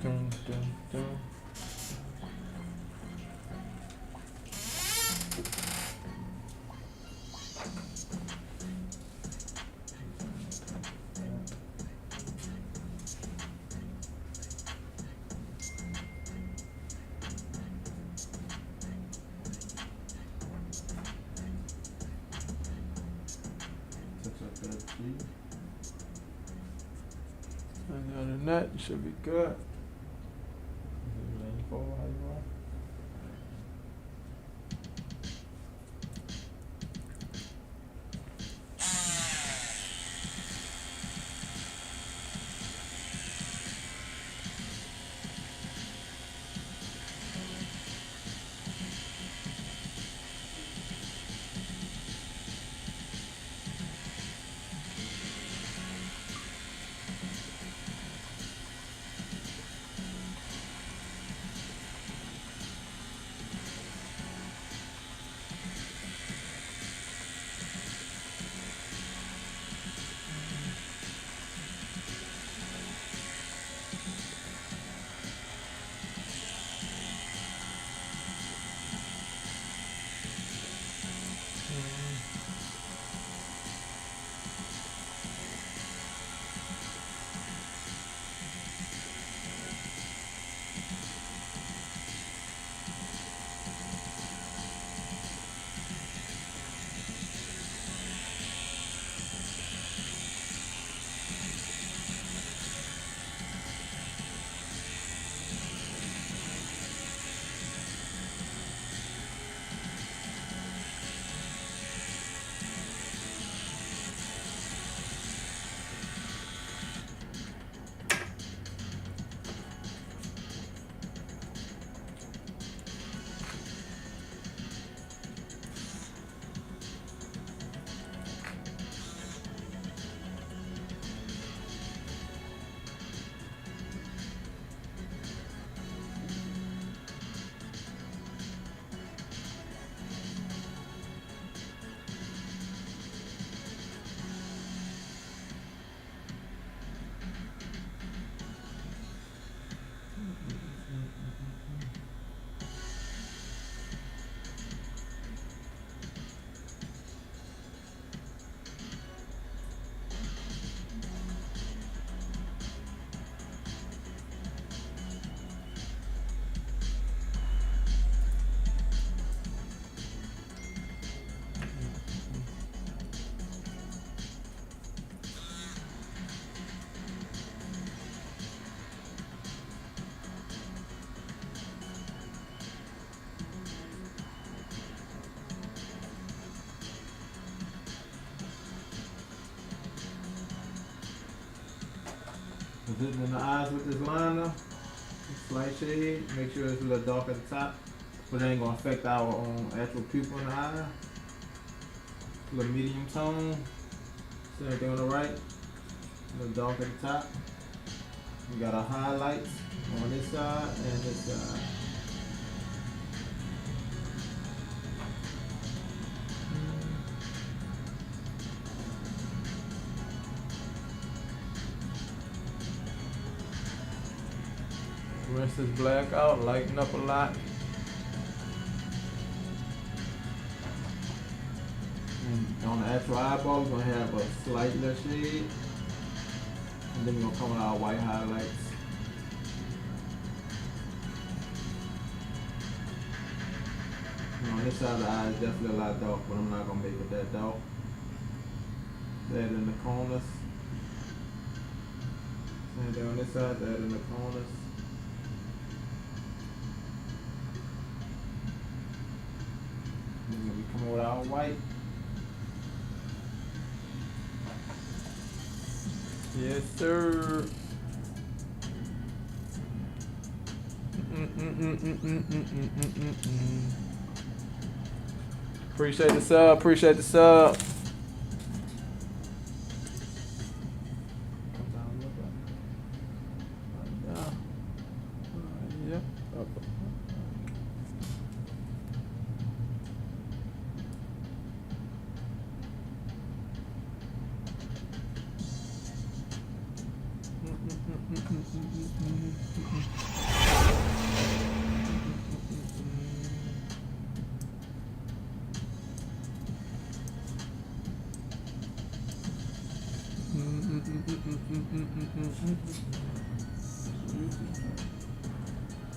Dun, dun. And other than that, you should be good. Lean forward how you want. Positioning the eyes with this liner, slight shade, make sure it's a little dark at the top, but it ain't gonna affect our actual pupil in the eye. A little medium tone, same thing on the right, a little dark at the top. We got our highlights on this side and this side. Rinse this black out, lighten up a lot. And on the actual eyeball, we're gonna have a slight little shade. And then we're gonna come with our white highlights. And on this side of the eye is definitely a lot dark, but I'm not gonna make it that dark. Add in the corners. Same thing on this side, add in the corners. Then we come with our white. Yes, sir. Appreciate the sub. Appreciate the sub. Yep.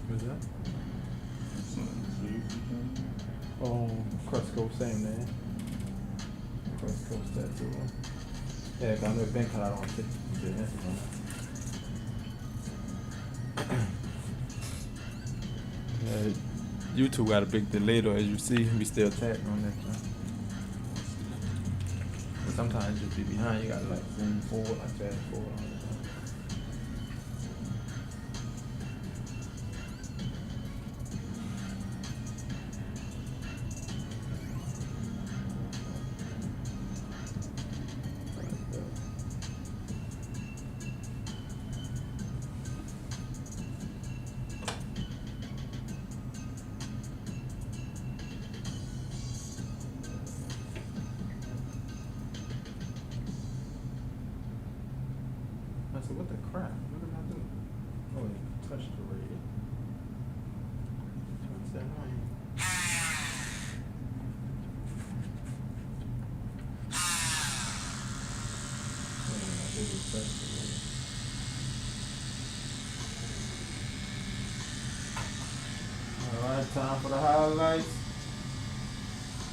What's that? Oh, Crust Coast, same name. Crust Coast tattoo. Yeah, 'cause I know it's been cut out on Instagram. Yeah, YouTube got a big delay though, as you see. We still tapping on that. But sometimes just be behind. You gotta like zoom forward, like fast forward all the time. I said, what the crap? What did I do? Oh, it touched the radio. Touch that line. Yeah, I did it touch the radio. Alright, time for the highlights.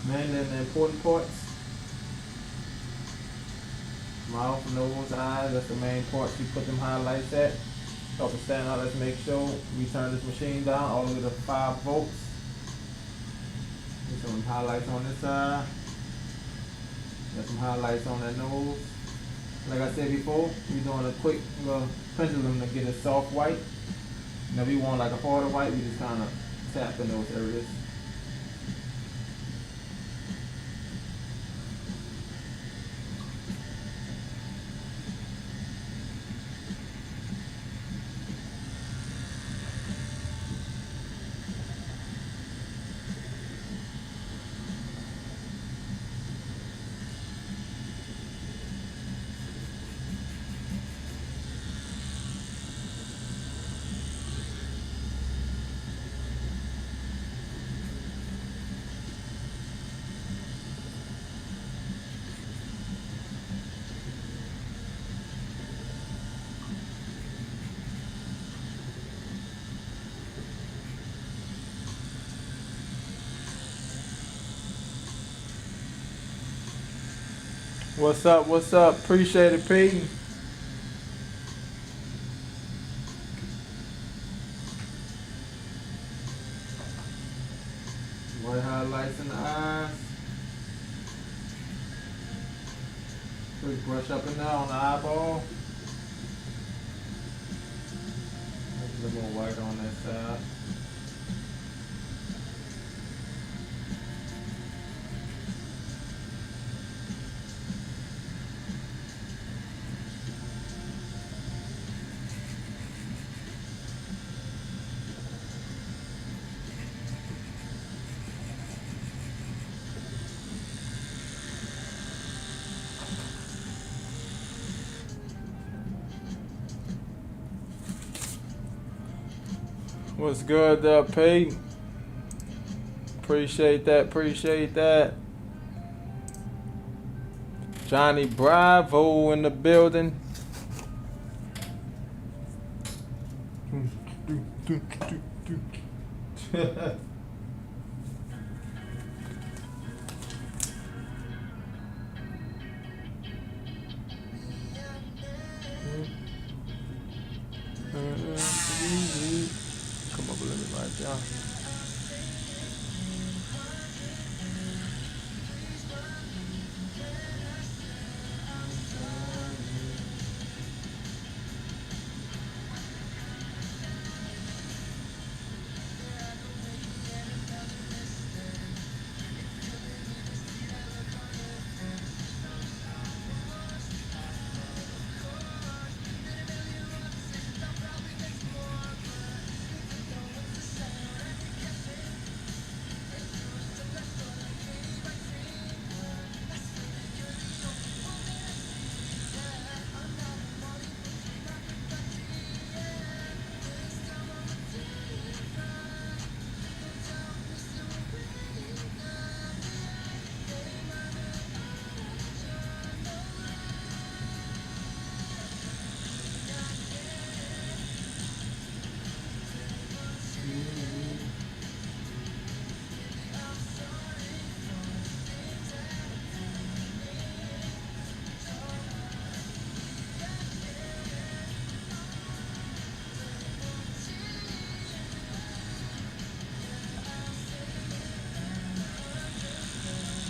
Mainly the important parts. Mouth, nose, eyes, that's the main parts you put them highlights at. Help it stand out. Let's make sure we turn this machine down all the way to 5 volts. Get some highlights on this side. Got some highlights on that nose. Like I said before, we're doing a quick pendulum to get a soft white. Now we want like a harder white, we just kind of tap in those areas. What's up? What's up? Appreciate it, Pete. White highlights in the eyes. Quick brush up and down on the eyeball. A little more white on that side. What's good there, Pete? Appreciate that, appreciate that. Johnny Bravo in the building. Come up a little bit right there.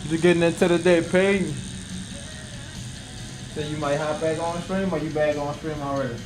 Just getting into the day, Peyton. So you might hop back on stream, or you back on stream already?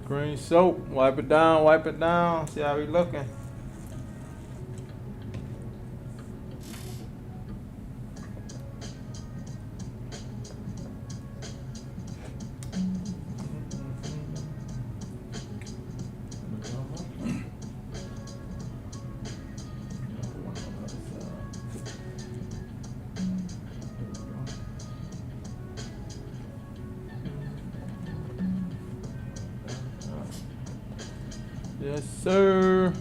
Green soap, wipe it down, see how we looking. Yes, sir.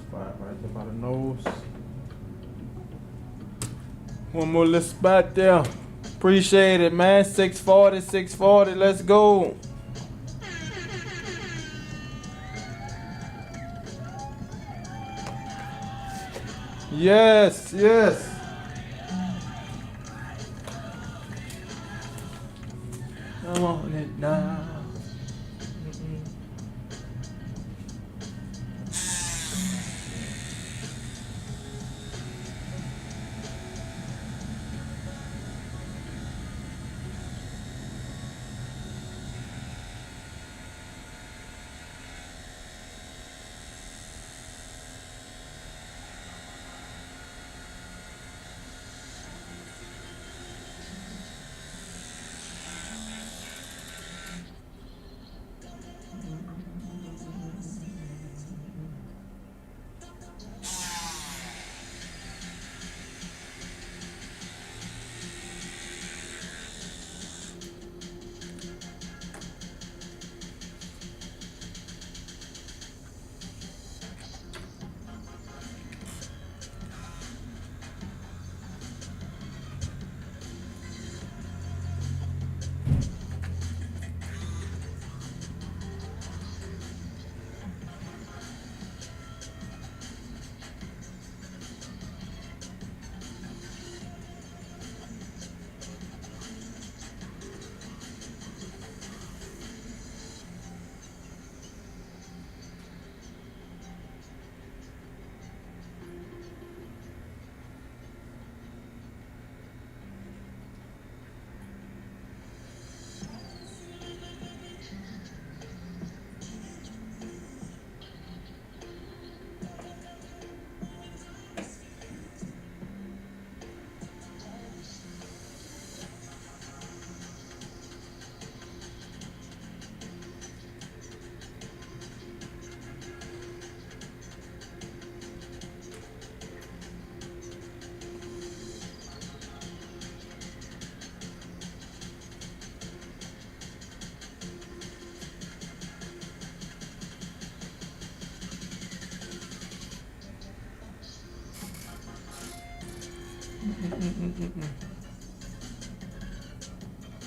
Spot right there by the nose. One more little spot there. Appreciate it, man. 640, 640. Let's go. Yes, yes. I want it now.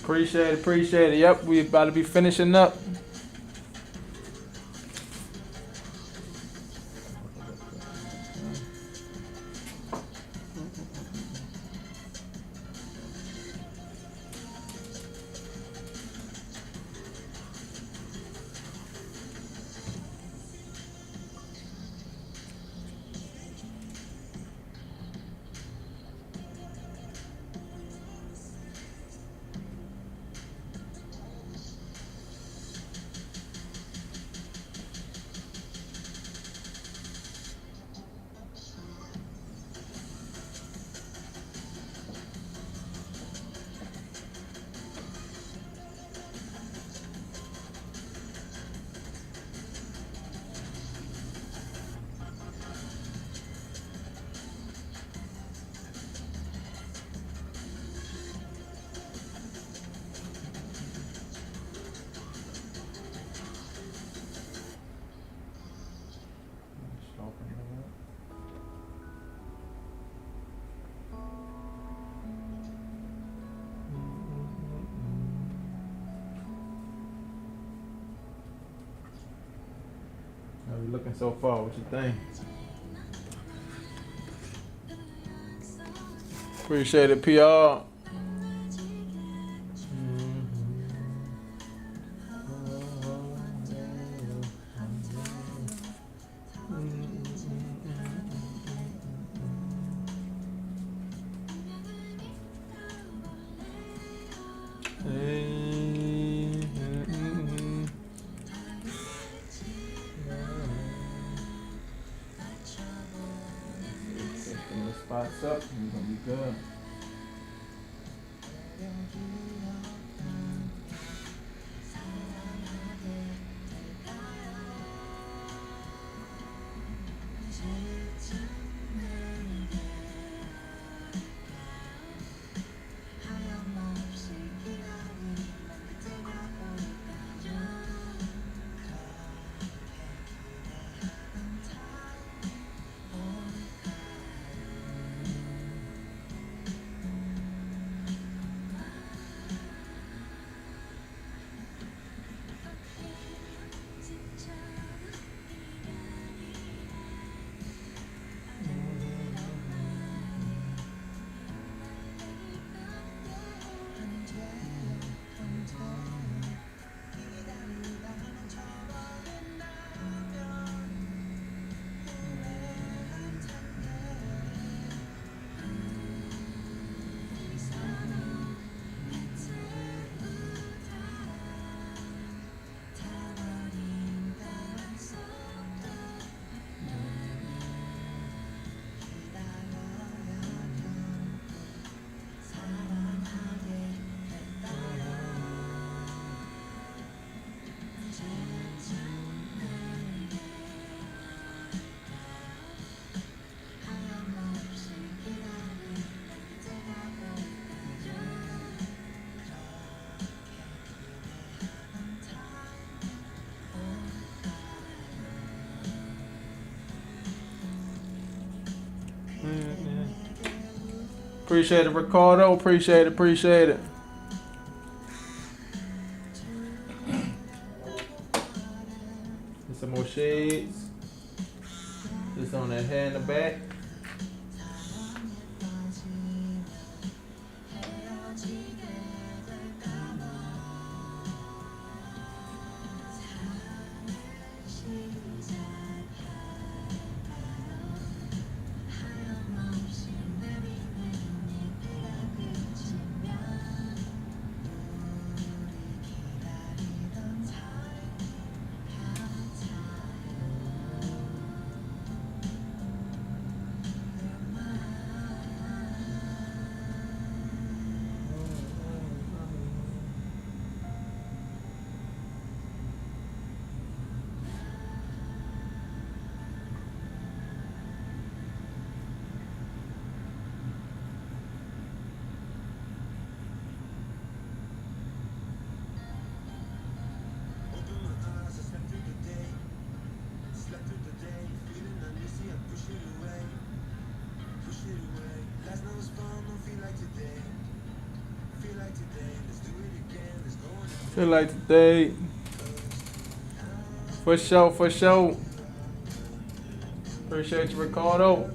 Appreciate it. Yep, we about to be finishing up. How we looking so far? What you think? Appreciate it, PR. Spots up, we're gonna be good. Appreciate it, Ricardo. Appreciate it. Get some more shades. Just on that hair in the back. Feel like today. For sure, for sure. Appreciate you, Ricardo.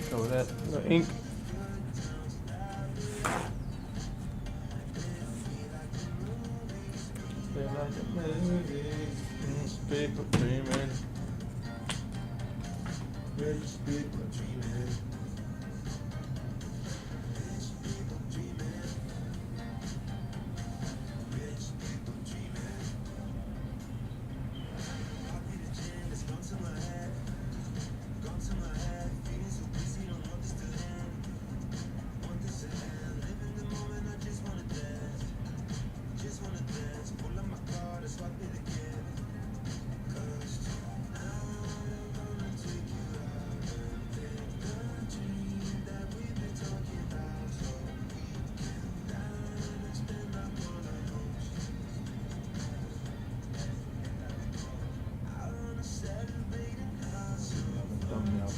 Show that the ink. Feel like the music. People dreaming. Rich people dreaming.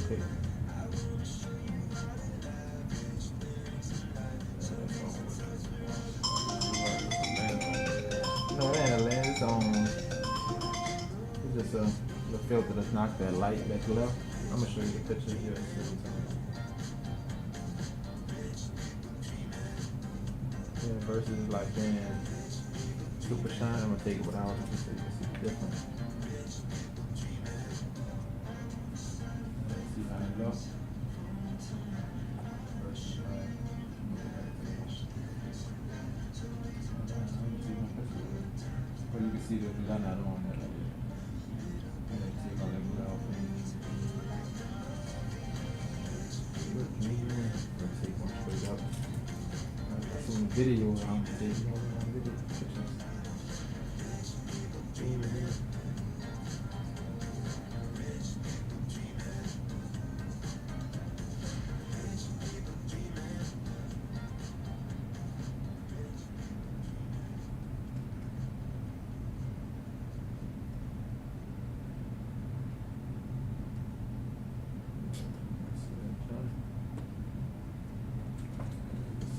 Okay. No, it ain't a lens. It's just the filter that's knocked that light that's left. I'm gonna show you the picture here. Yeah, versus like being super shine. I'm gonna take it without it so you can see the difference. See how it looks. Well, you can see the gun out on there. Take all that glue off. Let's take one straight up. I've seen the video on video pictures.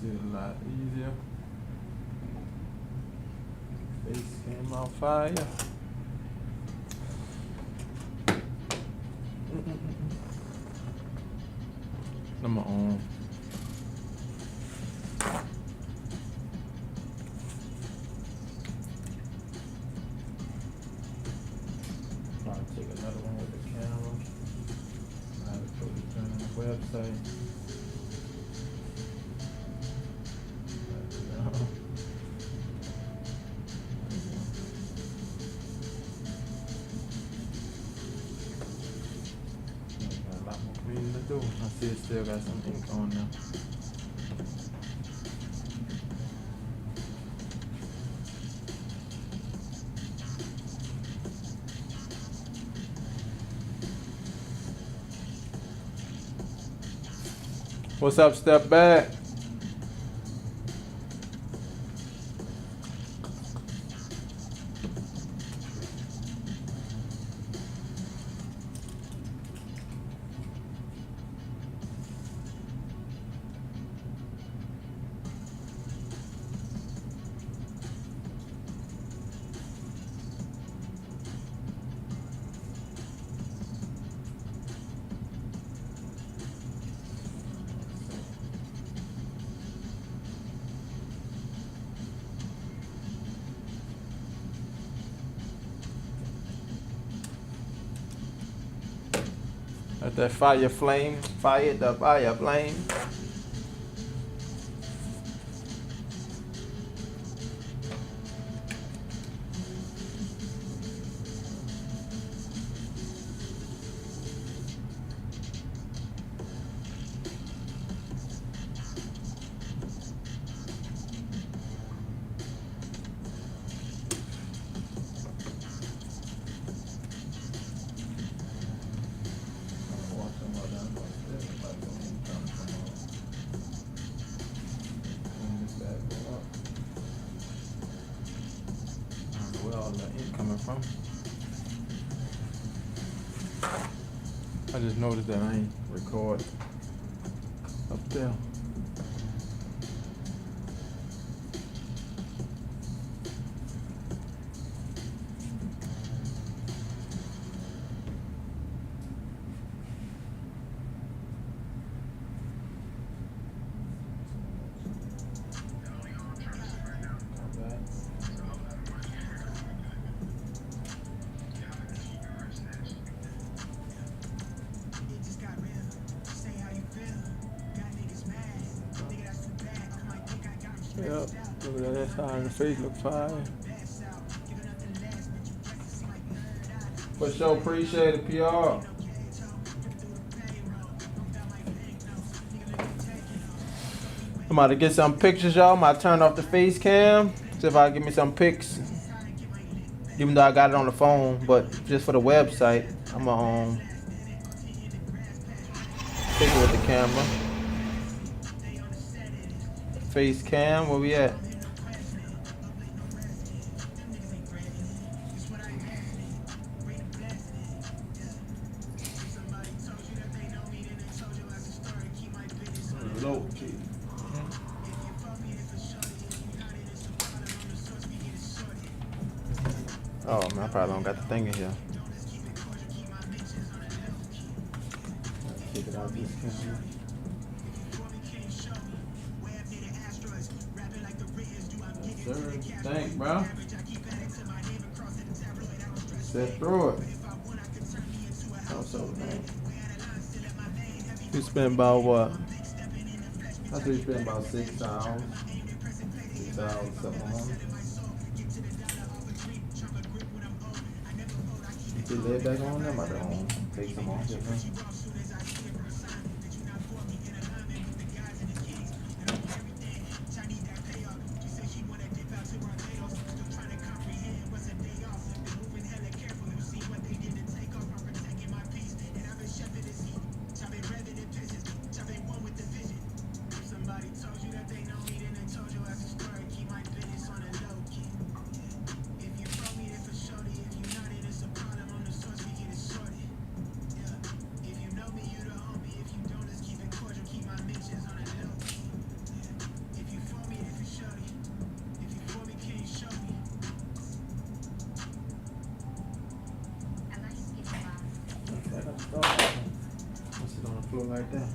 A lot easier. Face came on fire. Number on. I'll take another one with the camera. I'll put it on the website. I see it still got some ink on there. What's up, Step Back? Let that fire flame, fire the fire flame. the ink coming from? I just noticed that I ain't record up there. Yep, look at that side of the face, look fine. For sure, appreciate it, PR. I'm about to get some pictures, y'all. I'm about to turn off the face cam. See if I can get me some pics. Even though I got it on the phone, but just for the website, I'm gonna take it with the camera. Face cam, where we at? Low key. Oh man, I probably don't got the thing in here. Take it out this camera. Yes, sir. Thanks, bro. Set through it. Also, you spend about what? I think you spend about 6 hours. 6 hours, something on it. You lay back on them, I don't take them off. Sit on the floor like that.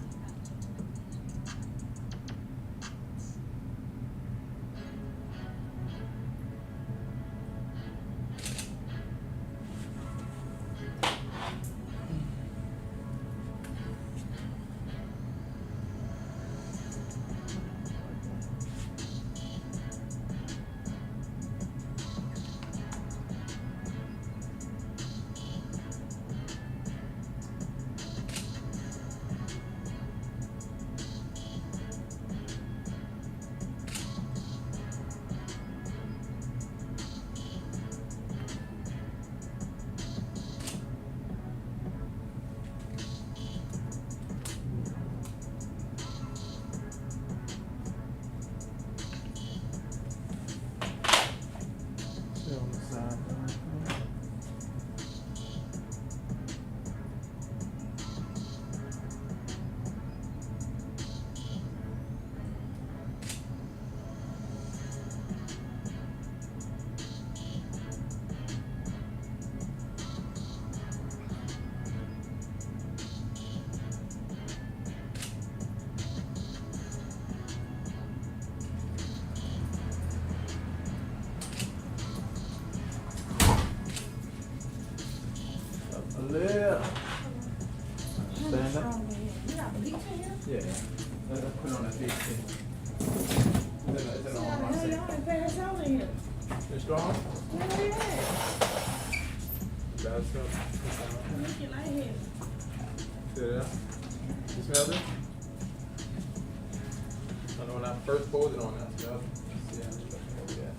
Yeah. Stand up. Yeah. Let's put on that big thing. Is it on my seat? You strong? That's good. Yeah. You smell it? I know when I first pulled it on that, I smelled it. Yeah.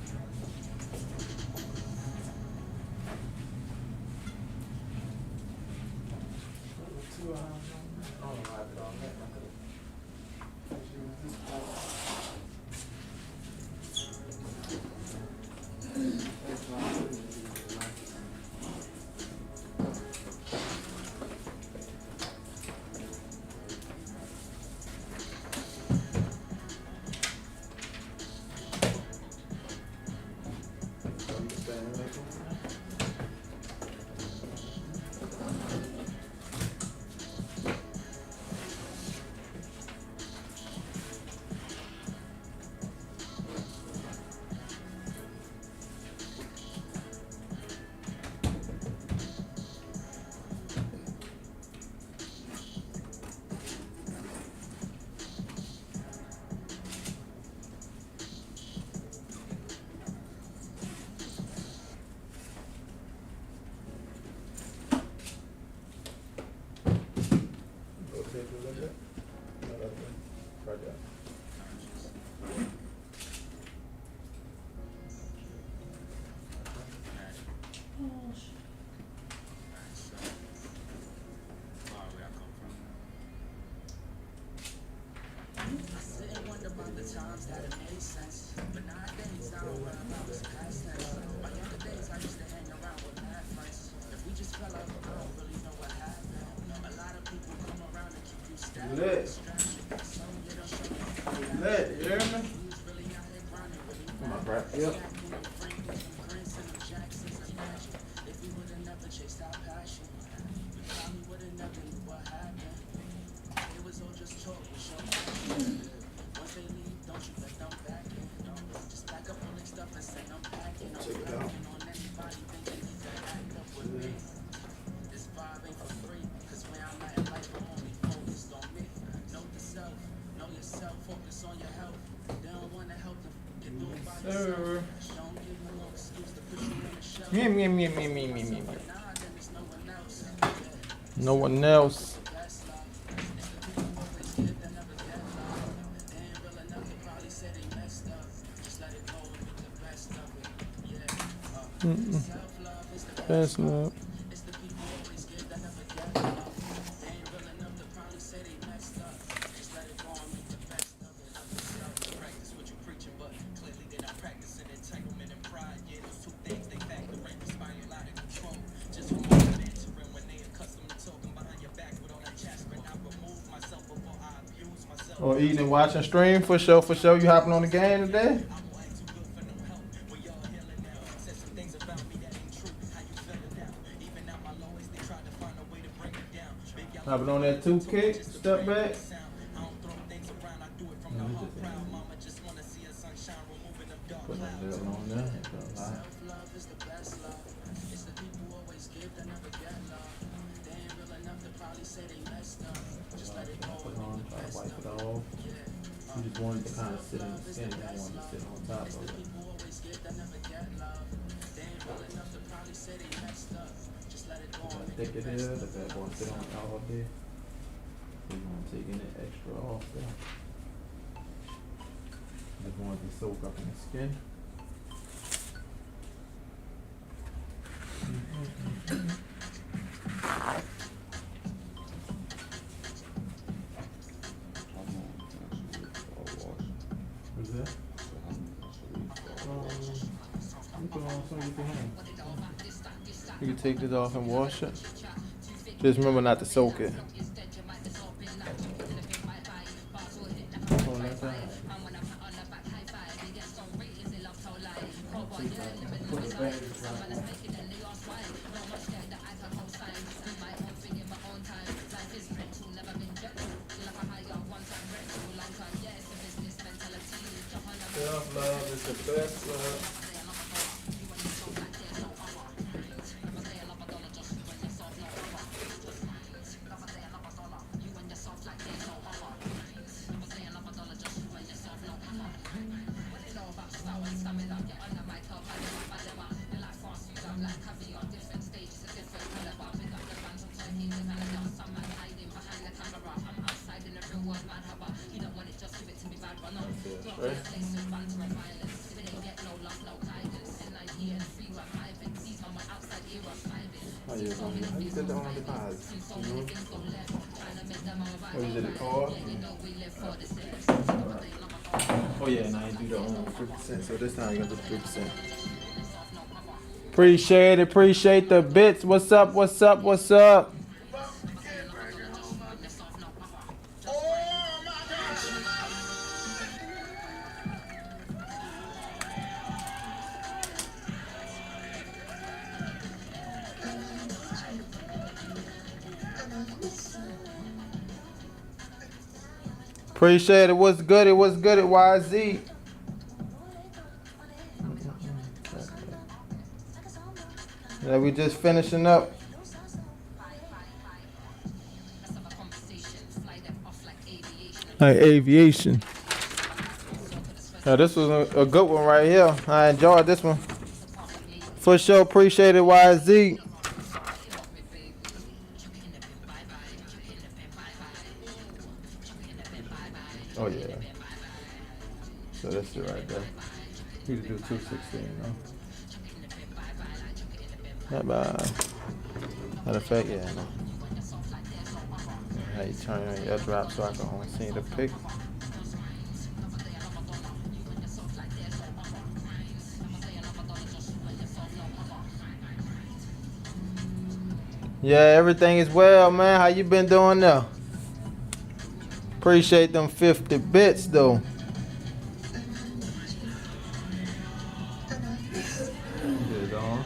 Lit. Lit, you hear me? Come on, bro. Yep. Check it out. Sir. Me. No one else. Best love. Or eating and watching stream for sure. You hopping on the game today? Hopping on that 2 kick, step back. Put that little on there. Wipe it off. You just wanted to kind of sit in the skin. You don't want to sit on top of it. How thick it is, the bad boy sit on top of it. So you want to take it extra off there. Just want it to soak up in the skin. What's that? You put on some of your hand. You can take this off and wash it. Just remember not to soak it. On that side. Put it back. Self-love is the best love. Right? How you set that on the cards? What is it, a card? Oh yeah, and I ain't do the 50%, so this time you gotta do 3%. Appreciate the bits. What's up? Appreciate it. What's good at YZ? Yeah, we just finishing up. Like aviation. Now this was a good one right here. I enjoyed this one. For sure, appreciate it, YZ. Oh yeah. So that's it right there. You can do 216, Not bad. Matter of fact, yeah. No. How you turn on your drop so I can only see the pic. Yeah, everything is well, man. How you been doing now? Appreciate them 50 bits though. Get on.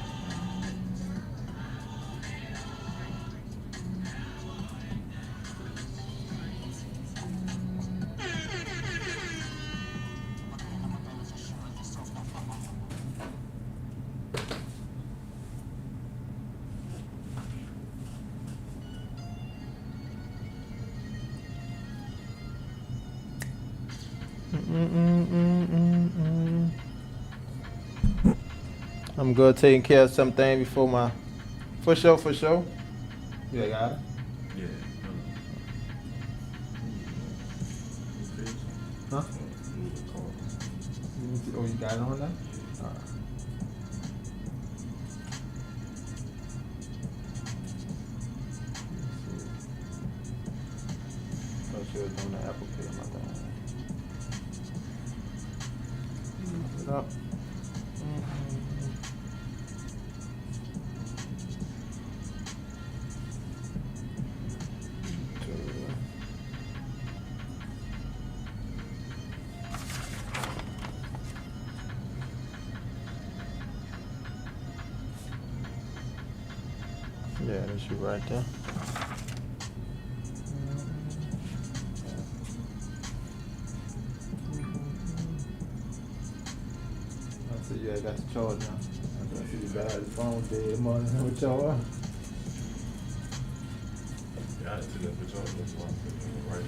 I'm good taking care of something before my. For sure, for sure. Yeah, got it. Yeah. Huh? Oh, you got it on there? Alright. Thought she was doing the Apple Pay, my bad. Look it up. Yeah, that's you right there. I see you got the charge now. I see you got the phone dead money with y'all. Yeah, I took that bitch off. That's why I'm putting it right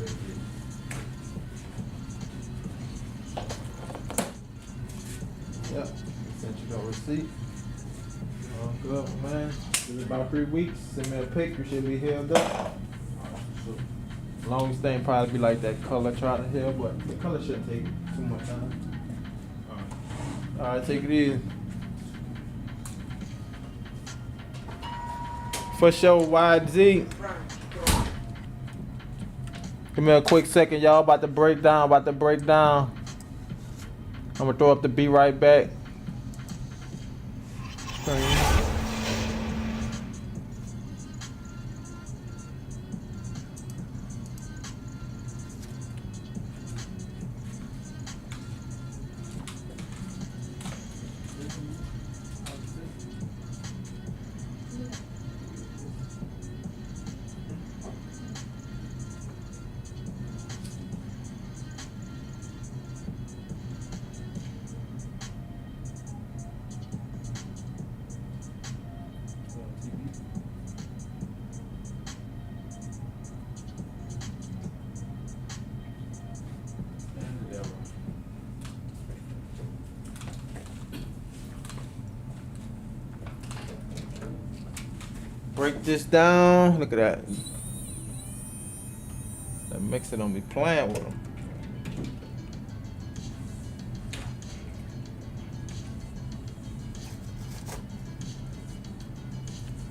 there. Yep. Sent you the receipt. All good, man. Give it about 3 weeks. Send me a pic. You should be healed up. Longest thing probably be like that color trying to heal, but the color shouldn't take too much time. Alright, take it easy. For sure, YZ. Give me a quick second, y'all. About to break down. I'm gonna throw up the beat right back. Break this down. Look at that. That mixer don't be playing with them.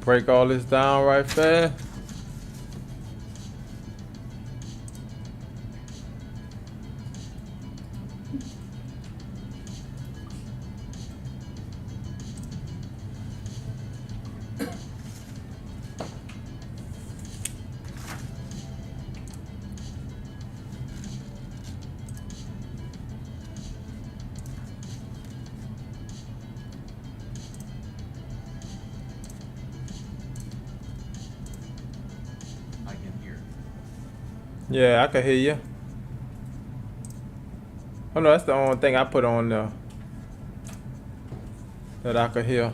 Break all this down right fast. Yeah, I can hear you. Oh no, that's the only thing I put on there that I could hear.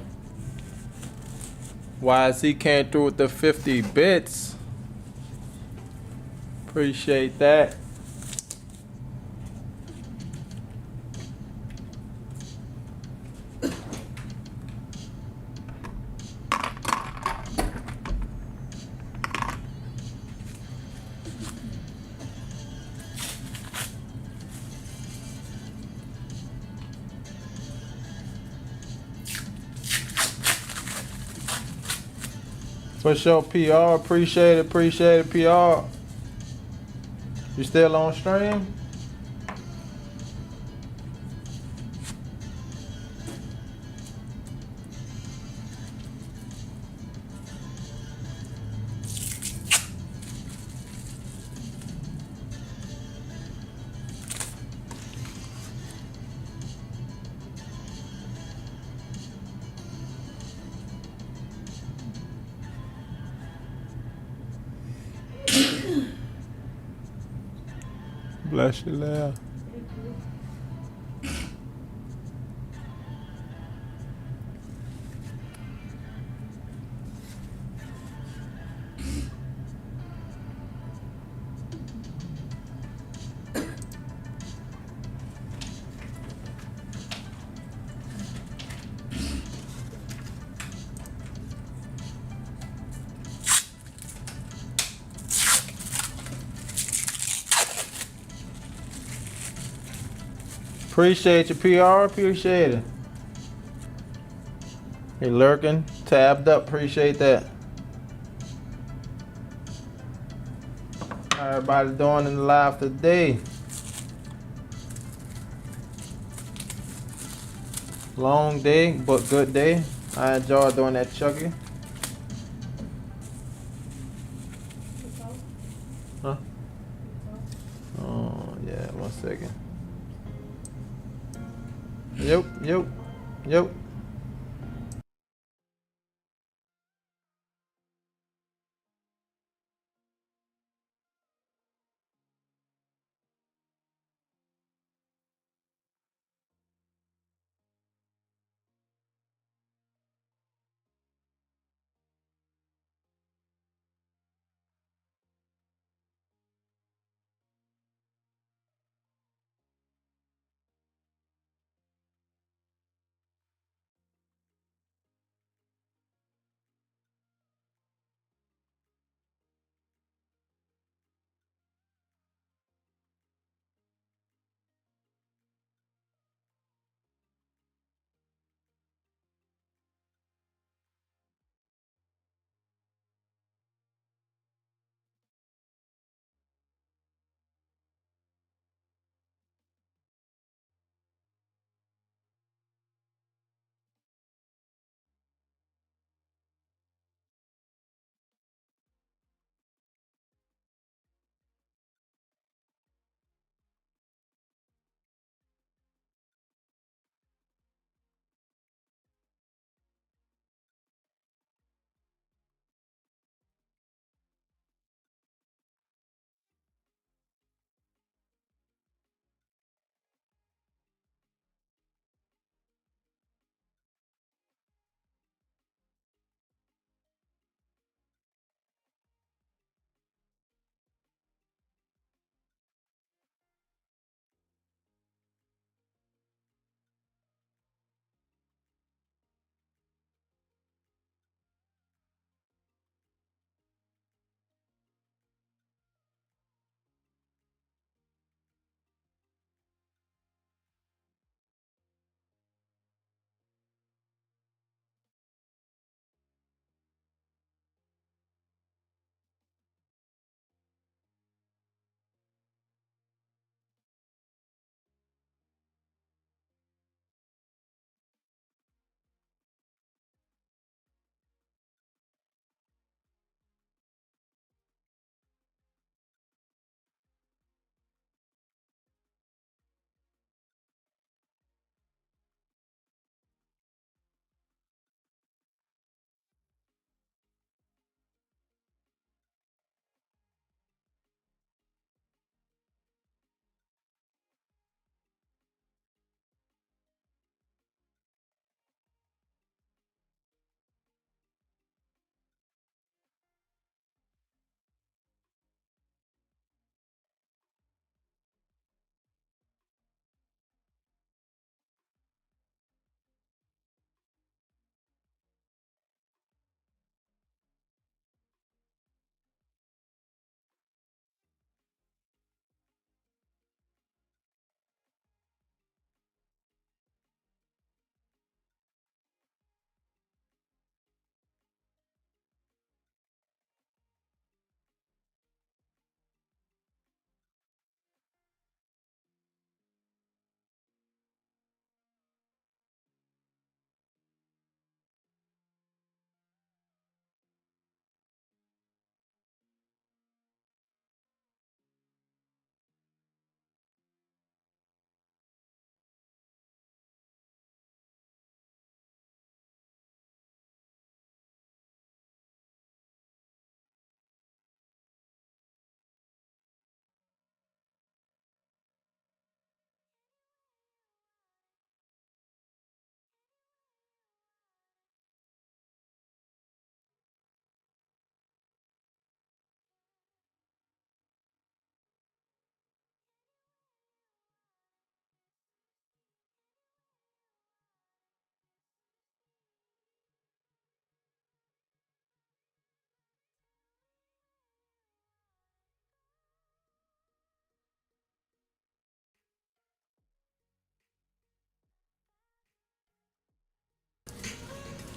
YZ came through with the 50 bits. Appreciate that. For sure, PR. Appreciate it, PR. You still on stream? Bless you, Leah. Appreciate you, PR. Appreciate it. You lurking, tabbed up. Appreciate that. How everybody doing in the live today? Long day, but good day. I enjoyed doing that Chucky. Huh? Oh, yeah, 1 second. Yep.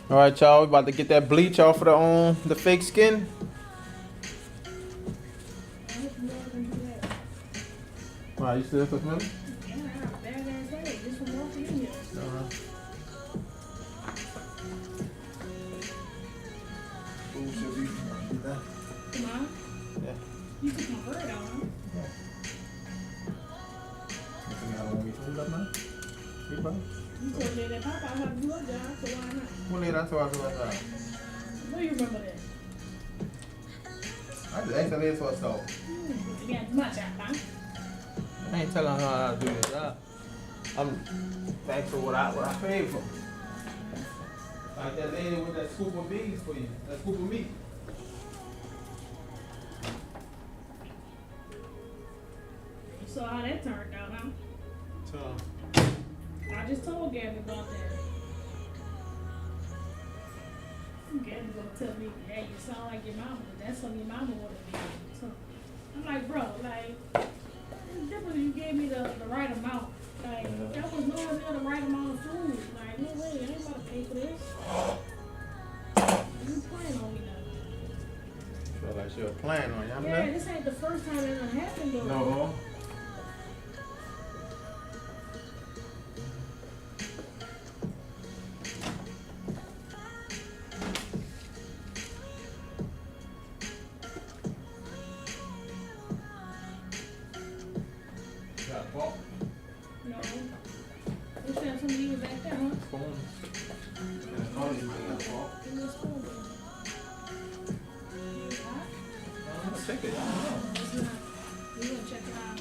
All right, y'all. We about to get that bleach off of the fake skin. All right, you still for me? Food should be done. Come on. Yeah. You took my bird out, huh? You think I don't want me food up now? You bro? You told me that Papa had to do a job, so why not? When did I tell you about that? What do you remember that? I just asked her this for a stove. You got too much out, huh? I ain't telling her how to do this. I'm thankful for what I paid for. Like that lady with that scoop of beans for you. That scoop of meat. So how that turned out, huh? So, I just told Gabby about that. Gabby gonna tell me, hey, you sound like your mama. That's something your mama would have done. So I'm like, bro, like, it's different if you gave me the right amount. Like, that was nowhere near the right amount of food. Like, no way, I ain't about to pay for this. You playing on me now. feel like she was playing on you. Yeah, this ain't the first time that done happened though. No. Got a ball. No. You should have some of you back there, huh? Spoon. And all these might got a ball. Give me a spoon. Hot? Check it. I don't know. It's not. You gonna check it out.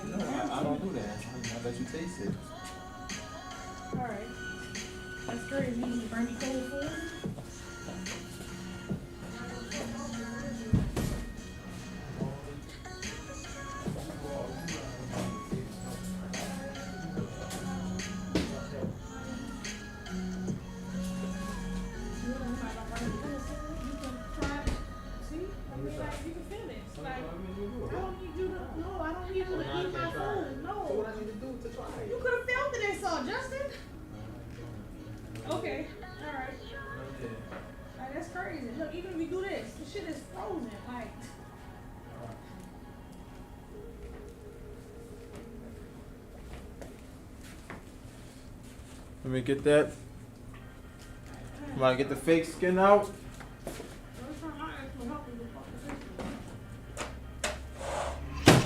No, I don't do that. I let you taste it. Alright. That's great. You need bring me cold food? You don't have to bring me cold food. You can try it. See? I mean, like, you can feel it. It's like, I don't need you to, no, I don't need you to eat my food. No. What I need to do to try it? You could have felt it and saw, Justin. Okay. Alright. Like, that's crazy. Look, even if we do this, the shit is frozen. Like, Let me get that. I'm gonna get the fake skin out. every time I ask for help, you fucking fix it.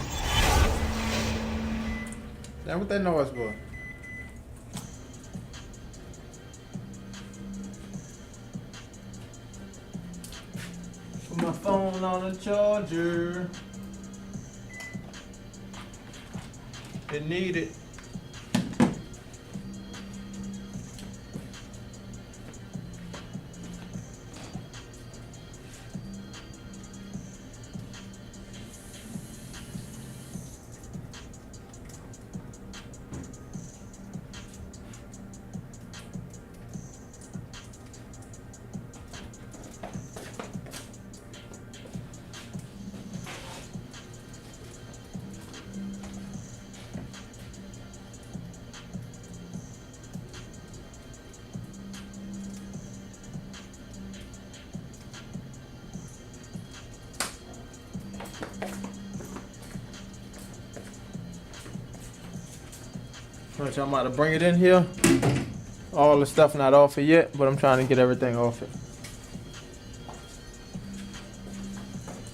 Damn, what that noise for? Put my phone on the charger. It needed. Alright, I'm about to bring it in here. All the stuff not off it yet, but I'm trying to get everything off it.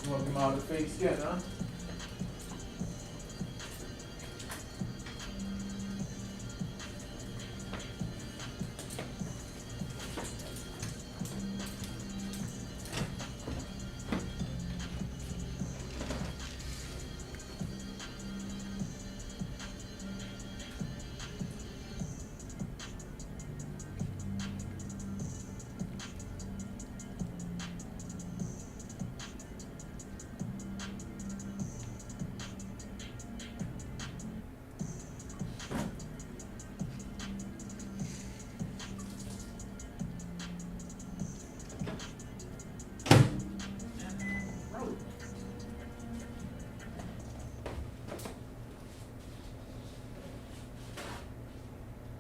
You want to get all the fake skin, huh?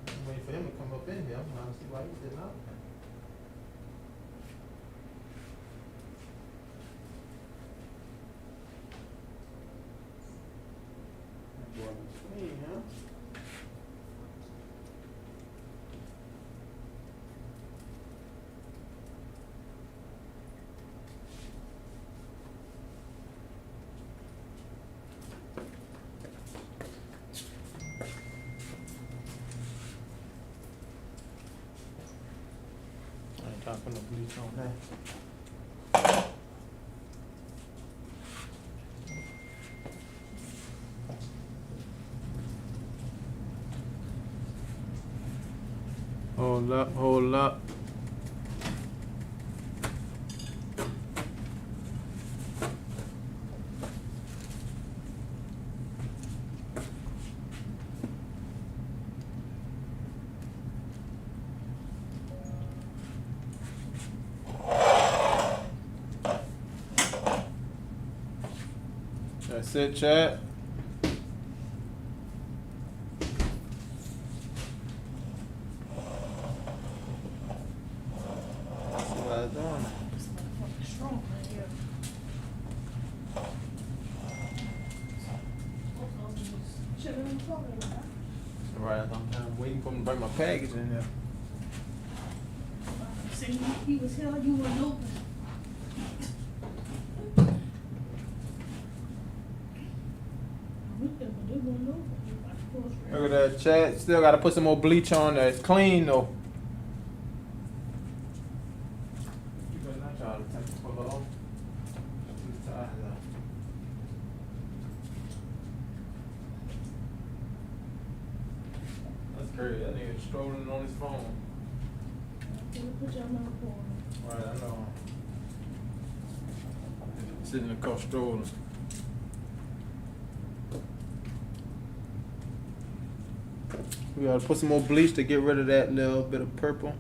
I'm waiting for him to come up in here. I'm trying to see why he did not. Try to put no bleach on that. Hold up, hold up. That's it, chat. That's what I was doing. This motherfucker's strong right here. Chilling on the floor right now. Right, I'm waiting for him to bring my package in there. Saying he was here, you weren't open. With them, but they weren't open. You about to close right Look at that, chat. Still got to put some more bleach on there. It's clean though. You better not try to take the pull off. These ties out. That's crazy. That nigga strolling on his phone. Put your mouth on. Right, I know. Sitting in the car strolling. We gotta put some more bleach to get rid of that little bit of purple.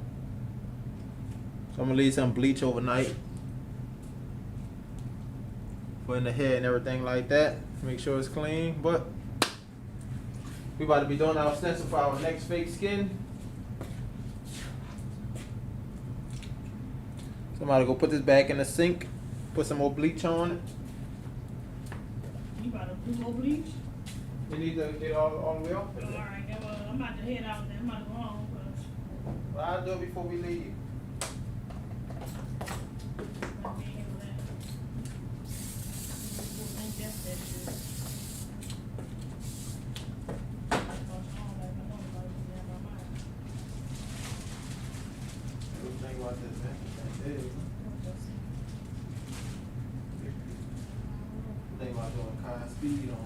So I'm gonna leave some bleach overnight. Put in the hair and everything like that. Make sure it's clean. But we about to be doing our stencil for our next fake skin. Somebody go put this back in the sink. Put some more bleach on it. You about to do more bleach? We need to get all the way off. Alright, well, I'm about to head out there. I'm about to go home. But I'll do it before we leave. Think about this, man. Think about doing kind of speed on it.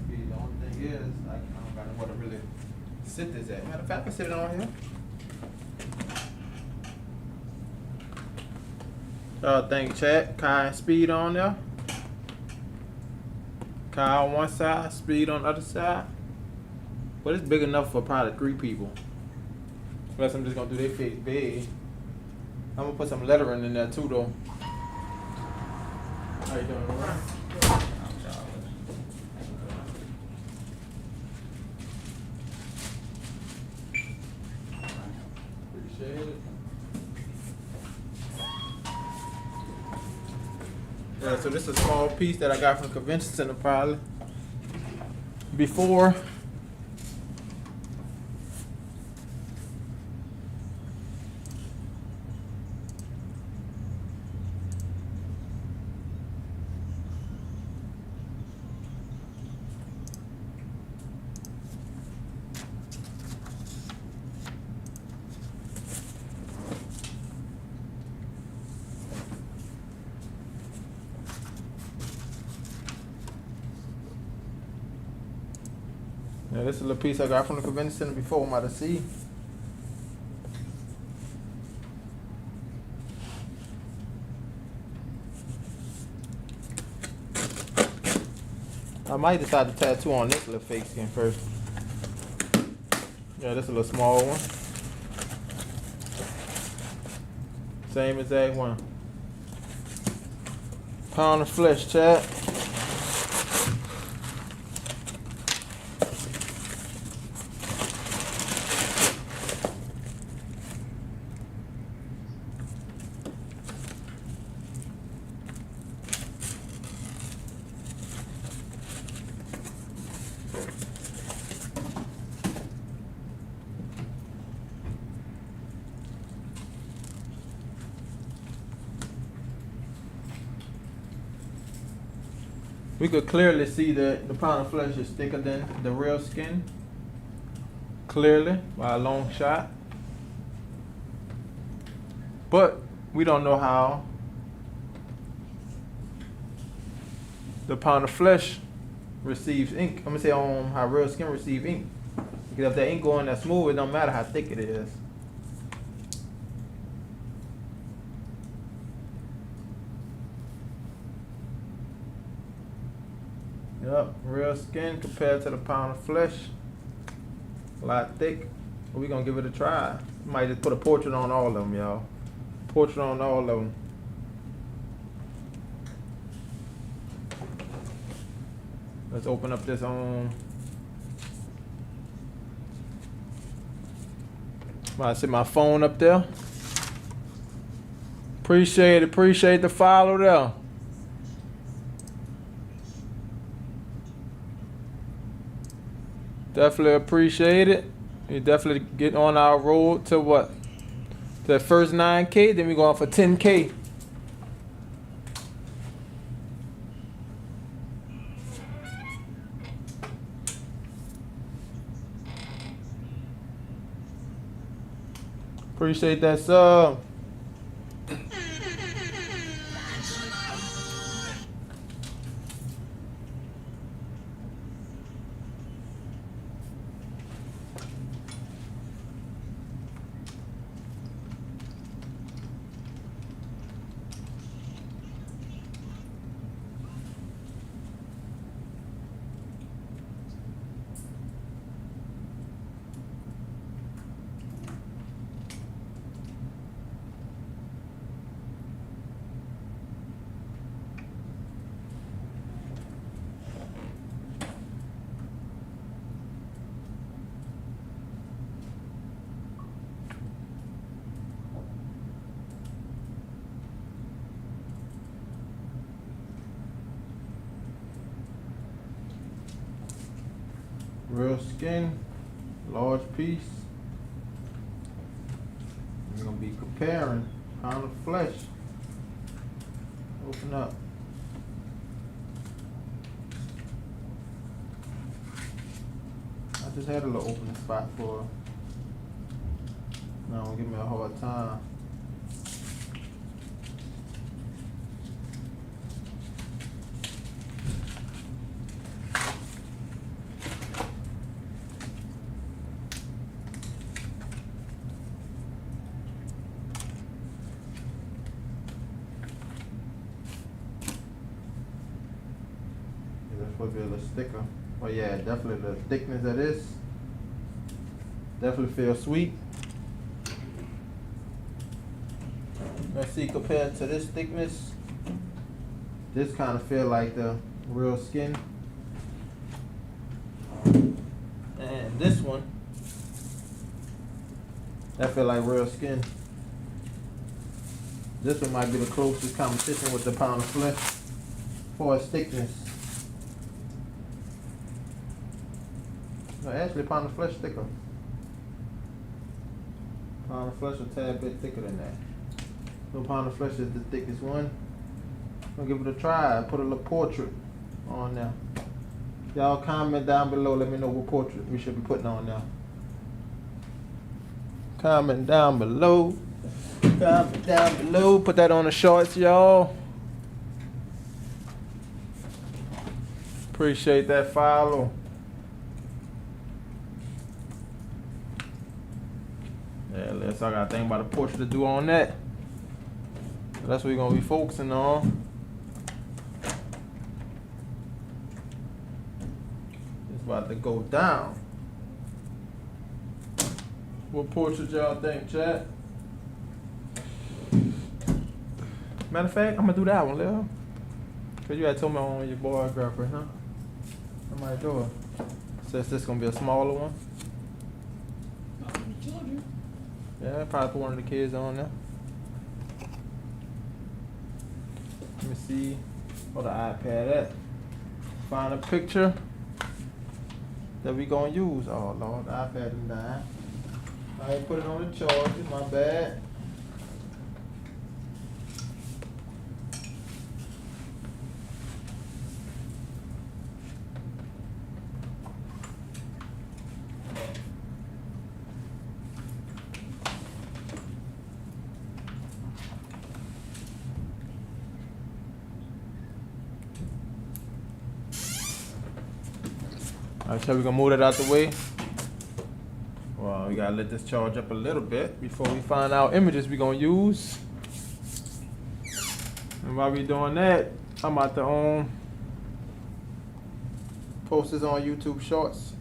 The only thing is, I don't got nowhere to really sit this at. Matter of fact, I can sit it on here. Thing chat, Kai speed on there. Kai on one side, speed on the other side. But it's big enough for probably 3 people. Unless I'm just gonna do their face big. I'm gonna put some lettering in there too though. How you doing, all right? Appreciate it. Yeah, so this is a small piece that I got from the convention center probably. Before. Yeah, this is a little piece I got from the convention center before. I'm about to see. I might decide to tattoo on this little fake skin first. Yeah, this is a little small one. Same exact one. Pound of flesh, chat. We could clearly see that the pound of flesh is thicker than the real skin. Clearly, by a long shot. But we don't know how the pound of flesh receives ink. I'm gonna say on how real skin receive ink. Because if that ink going that smooth, it don't matter how thick it is. Yep, real skin compared to the pound of flesh. A lot thick. But we're gonna give it a try. Might just put a portrait on all of them, y'all. Portrait on all of them. Let's open up this on. I see my phone up there. Appreciate the follow there. Definitely appreciate it. We definitely get on our road to what? The first 9K, then we going for 10K. Appreciate that sub. Real skin, large piece. We're gonna be comparing pound of flesh. Open up. I just had a little opening spot for her. No, don't give me a hard time. Supposed to be a little thicker. But yeah, definitely the thickness of this definitely feels sweet. Let's see, compared to this thickness, this kind of feel like the real skin. And this one, that feel like real skin. This one might be the closest competition with the pound of flesh for its thickness. No, actually, pound of flesh thicker. Pound of flesh a tad bit thicker than that. So pound of flesh is the thickest one. I'll give it a try. Put a little portrait on there. Y'all comment down below. Let me know what portrait we should be putting on there. Comment down below. Comment down below. Put that on the shorts, y'all. Appreciate that follow. Yeah, let's. I gotta think about a portrait to do on that. That's what we're gonna be focusing on. It's about to go down. What portrait y'all think, chat? Matter of fact, I'm gonna do that one, Lil. Cause you had told me on your boy girlfriend, huh? I might do it. Since this gonna be a smaller one. Children. Yeah, probably put one of the kids on there. Let me see where the iPad at. Find a picture that we gonna use. Oh Lord, the iPad didn't die. I ain't put it on the charger, my bad. Alright, so we're gonna move that out the way. Well, we gotta let this charge up a little bit before we find out images we're gonna use. And while we doing that, I'm about to post this on YouTube Shorts.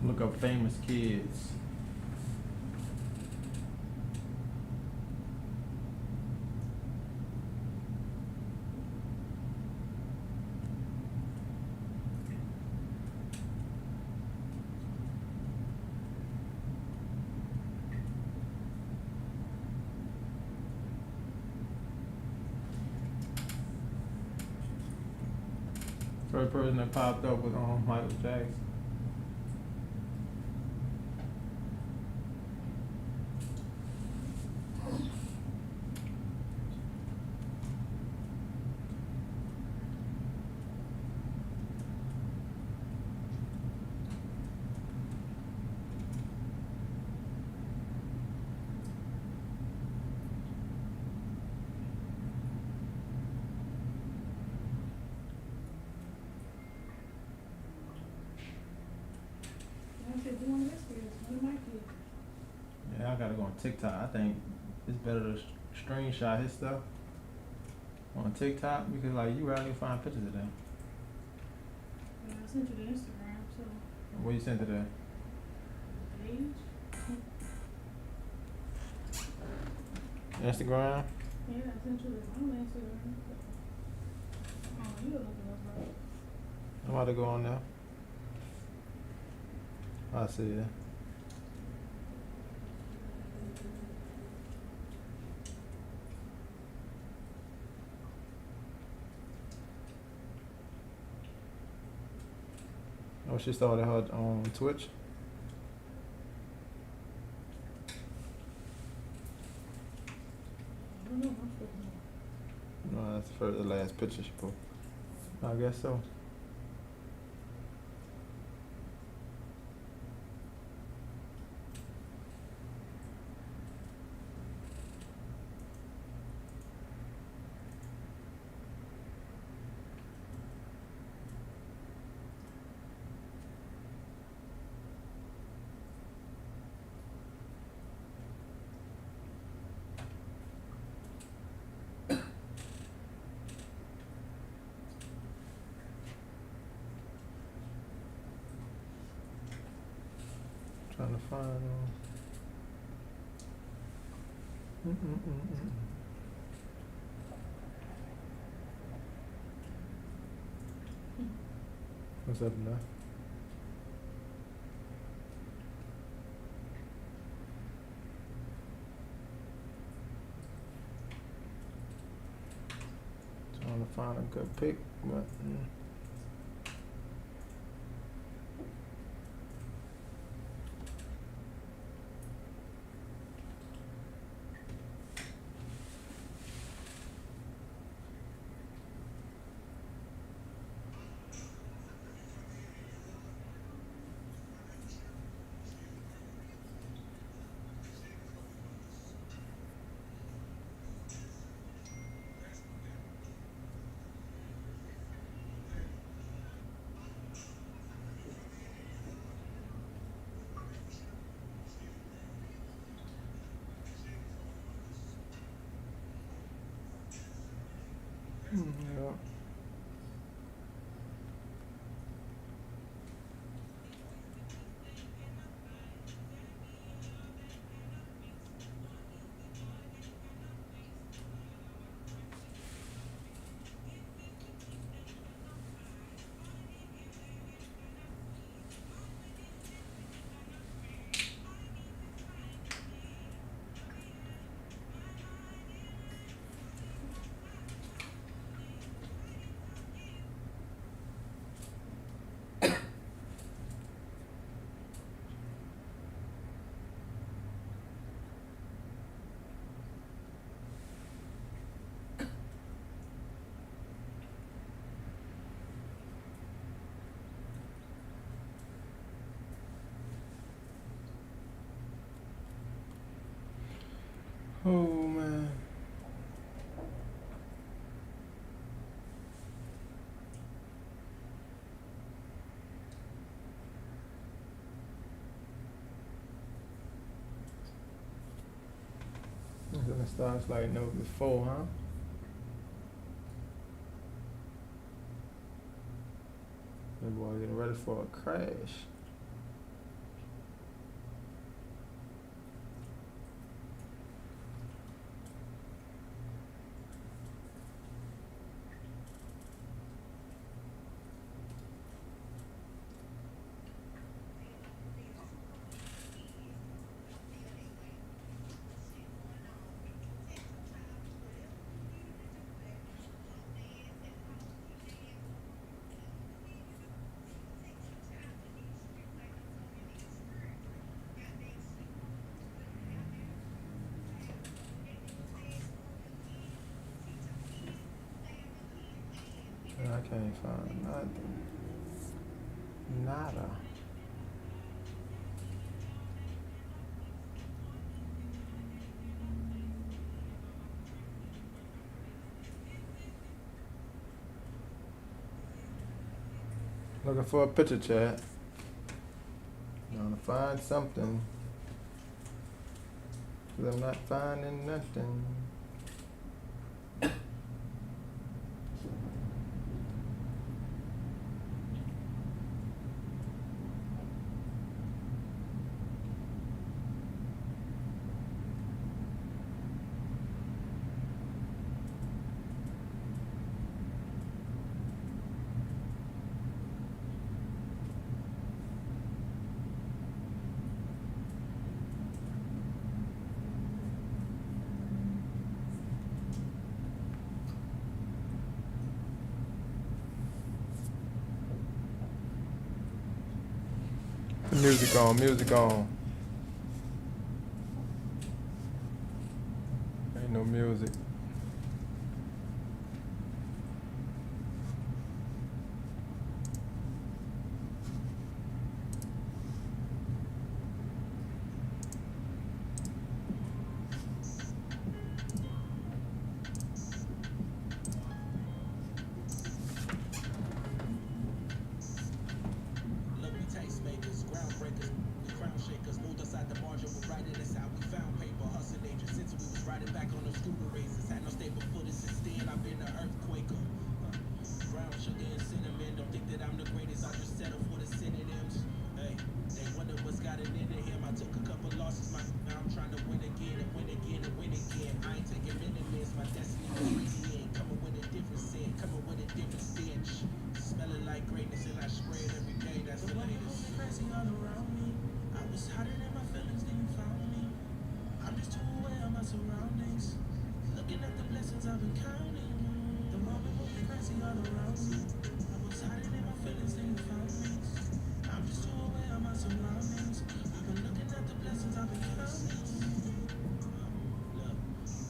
Look up famous kids. First person that popped up was Michael Jackson. I said, one of his kids, one of my kids. Yeah, I gotta go on TikTok. I think it's better to screenshot his stuff on TikTok because like you rarely find pictures of them. Yeah, I sent you the Instagram, so What you sent to that? page. Instagram? Yeah, I sent you the on Instagram. Oh, you looking up right. I'm about to go on there. I see it. Oh, she started her on Twitch. I don't know, I'm supposed to know. No, that's for the last picture she put. I guess so. Trying to find. What's up now? Trying to find a good pick, but. Yeah. It starts like never before, huh? That boy getting ready for a crash. I can't find nothing. Nada. Looking for a picture, chat. Trying to find something. 'Cause I'm not finding nothing. Music on, music on. Ain't no music. Look, we tastemakers, groundbreakers, we crown shakers, moved aside the margin, we're writing this out. We found paper, hustling agents, since we was riding back on those scooter races. Had no stable footing since then, I've been an earthquaker. Brown sugar and cinnamon, don't think that I'm the greatest, I just settle for the synonyms. Hey, they wonder what's got it into him. I took a couple losses, now I'm trying to win again and win again and win again. I ain't taking minutes, my destiny was radiant. Coming with a different scent, coming with a different stench. Smelling like greatness and I spray it every day, that's the latest. Crazy all around me. I was hiding in my feelings, then you found me. I'm just too aware of my surroundings. Looking at the blessings I've been counting. The moment will be crazy all around me. I was hiding in my feelings, then you found me. I'm just too aware of my surroundings. I've been looking at the blessings I've been counting. Look,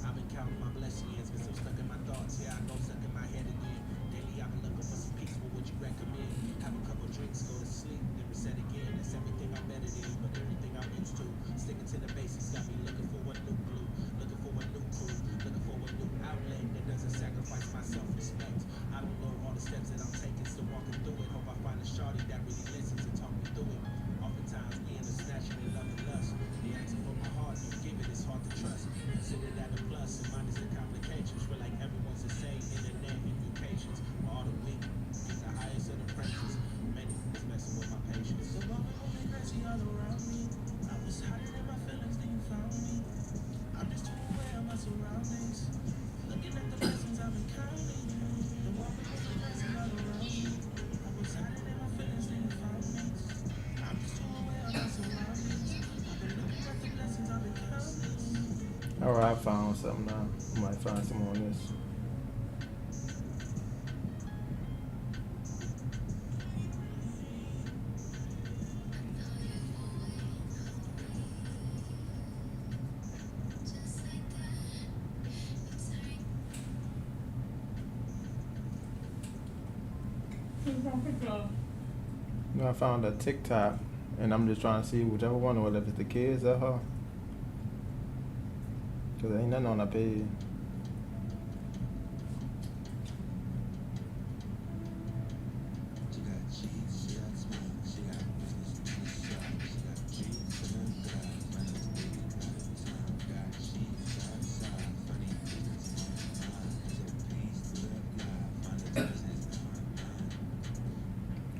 I've been counting my blessings, been so stuck in my thoughts. Yeah, I know stuck in my head again. Daily I've been looking for some peace. What would you recommend? Have a couple drinks, go to sleep, then reset again. That's everything I'm better than, but everything I'm used to. Sticking to the basics got me looking for a new glue, looking for a new crew, looking for a new outlet that doesn't sacrifice my self-respect. I don't know all the steps that I'm taking, still walking through it. Hope I find a shawty that really listens and talk me through it. Oftentimes we end up snatching and loving lust. They asking for my heart, you give it, it's hard to trust. Consider that a plus, and mine is the complications. Feel like everyone's the same, internet educations. All the weak, get the highest of the pressures. Many is messing with my patience. The moment will be crazy all around me. I was hiding in my feelings, then you found me. I'm just too aware of my surroundings. Looking at the blessings I've been counting. The moment will be crazy all around me. I was hiding in my feelings, then you found me. I'm just too aware of my surroundings. I've been looking at the blessings I've been counting. Alright, I found something now. I might find some on this. No, I found a TikTok, and I'm just trying to see whichever one, or if it's the kids or her. Cause there ain't nothing on that page.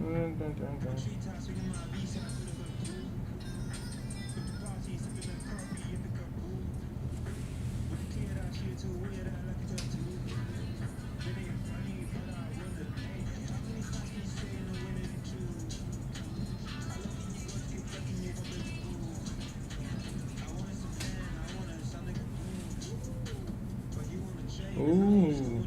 Dun, dun, dun, dun. Ooh.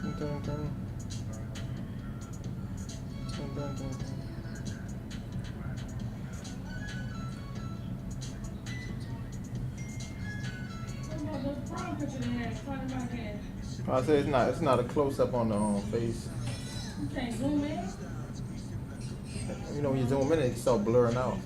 Dun, dun, dun. Dun, dun, dun, dun. What about the prom picture they had? Front of my head. I say it's not a close up on the face. You can't zoom in? You know when you zoom in, it start blurring out.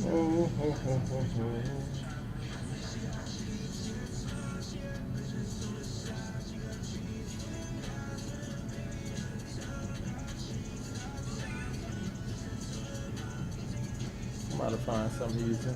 Oh, oh, oh, oh, oh. I'm about to find some music.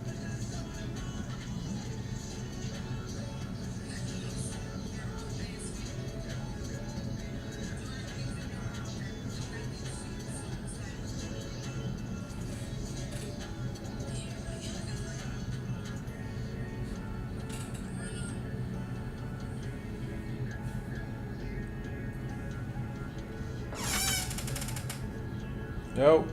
Yo.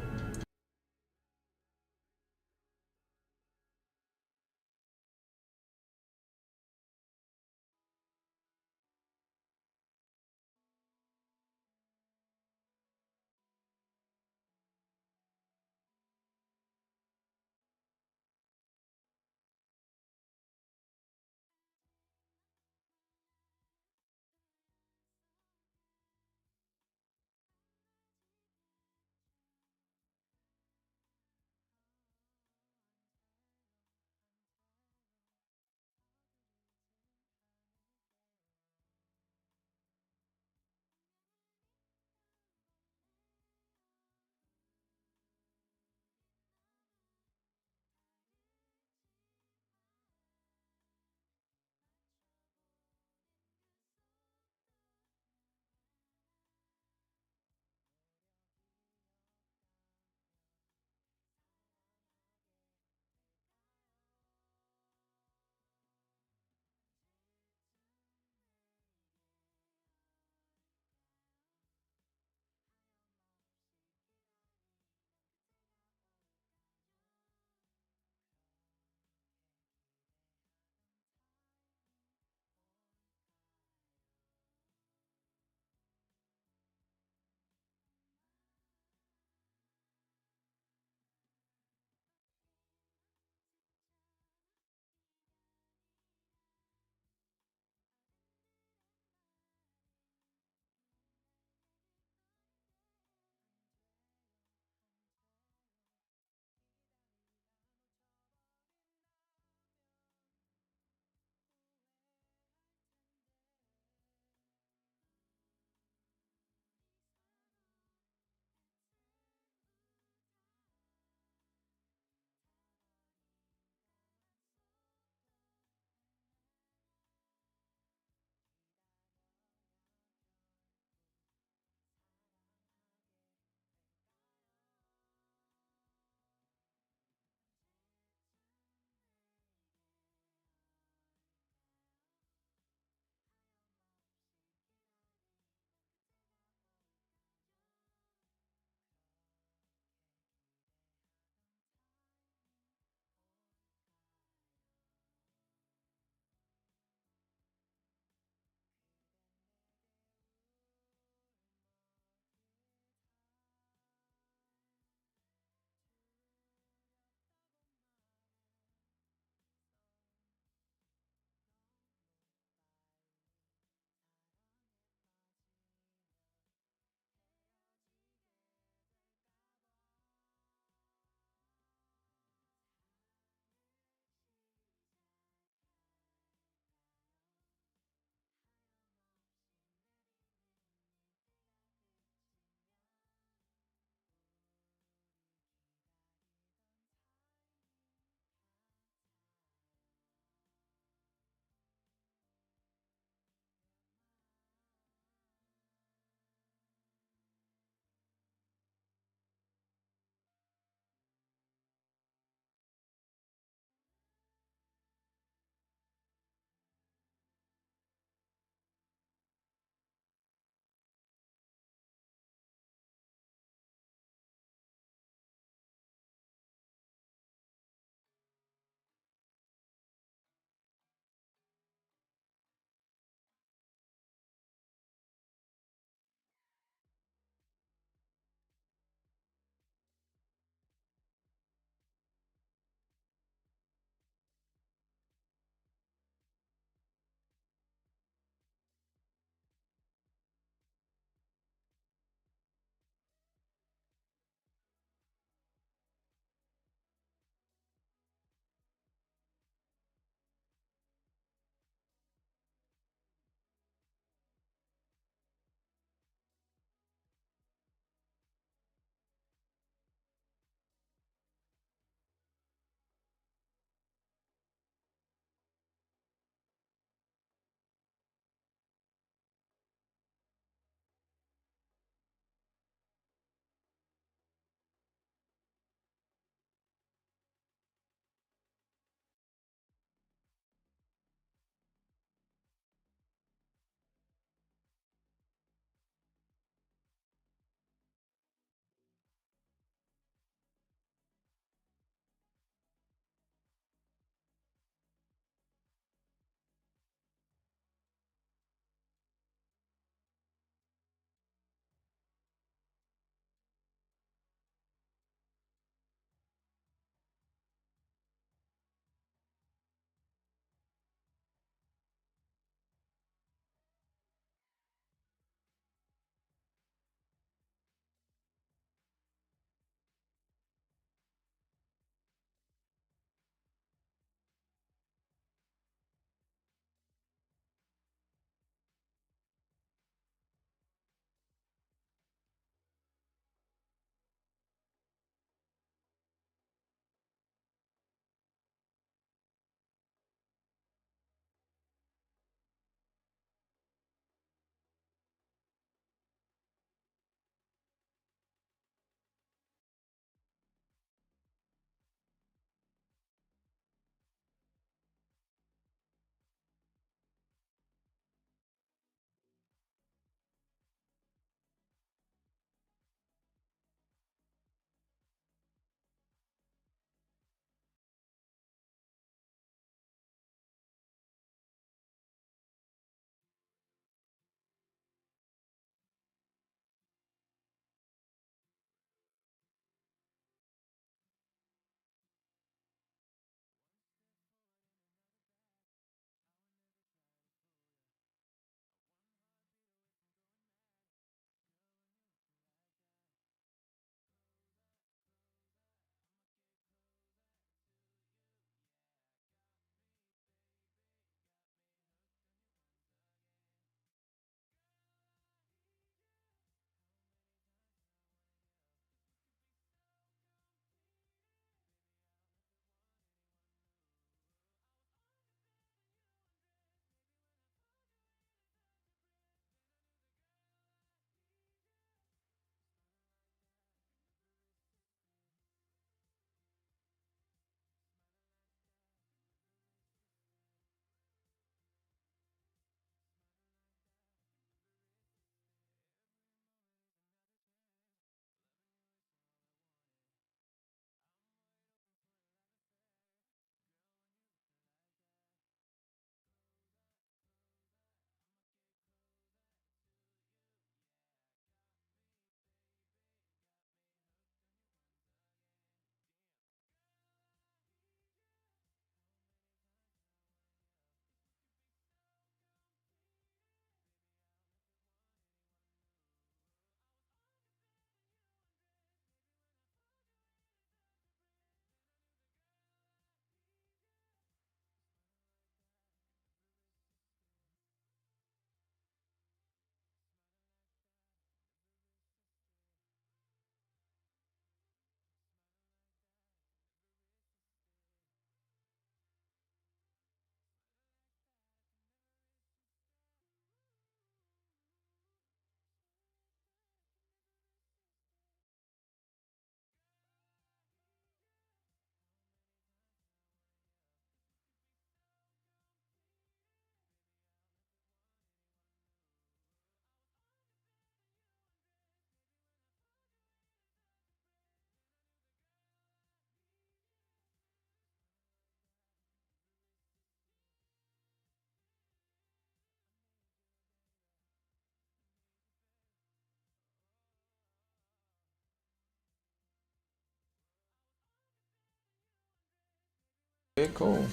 Okay, cool.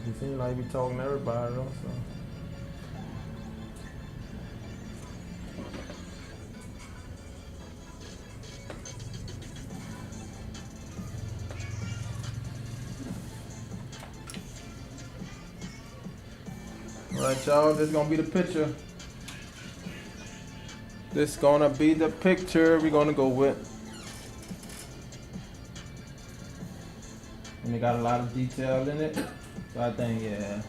You seem like you be talking to everybody though, so. Alright, y'all, this is gonna be the picture. This gonna be the picture we're gonna go with. And it got a lot of detail in it. So I think, yeah.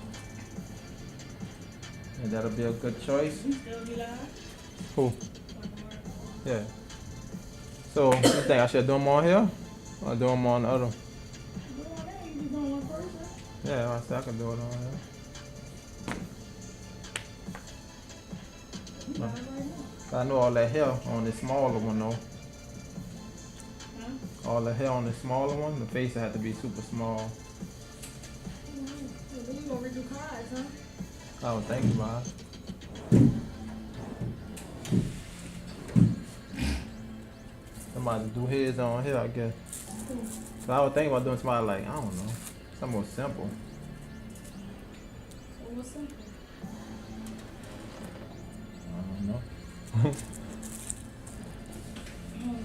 And that'll be a good choice. You still be live? Who? Yeah. So, you think I should do them on here? Or do them on the other? You be doing one person? Yeah, I said I can do it on here. You live right now. I know all that hair on the smaller one though. Huh? All the hair on the smaller one, the face had to be super small. Well, then you gonna redo cards, huh? I don't think about it. Somebody do his on here, I guess. So I was thinking about doing somebody like, I don't know, something more simple. So what's simple? I don't know.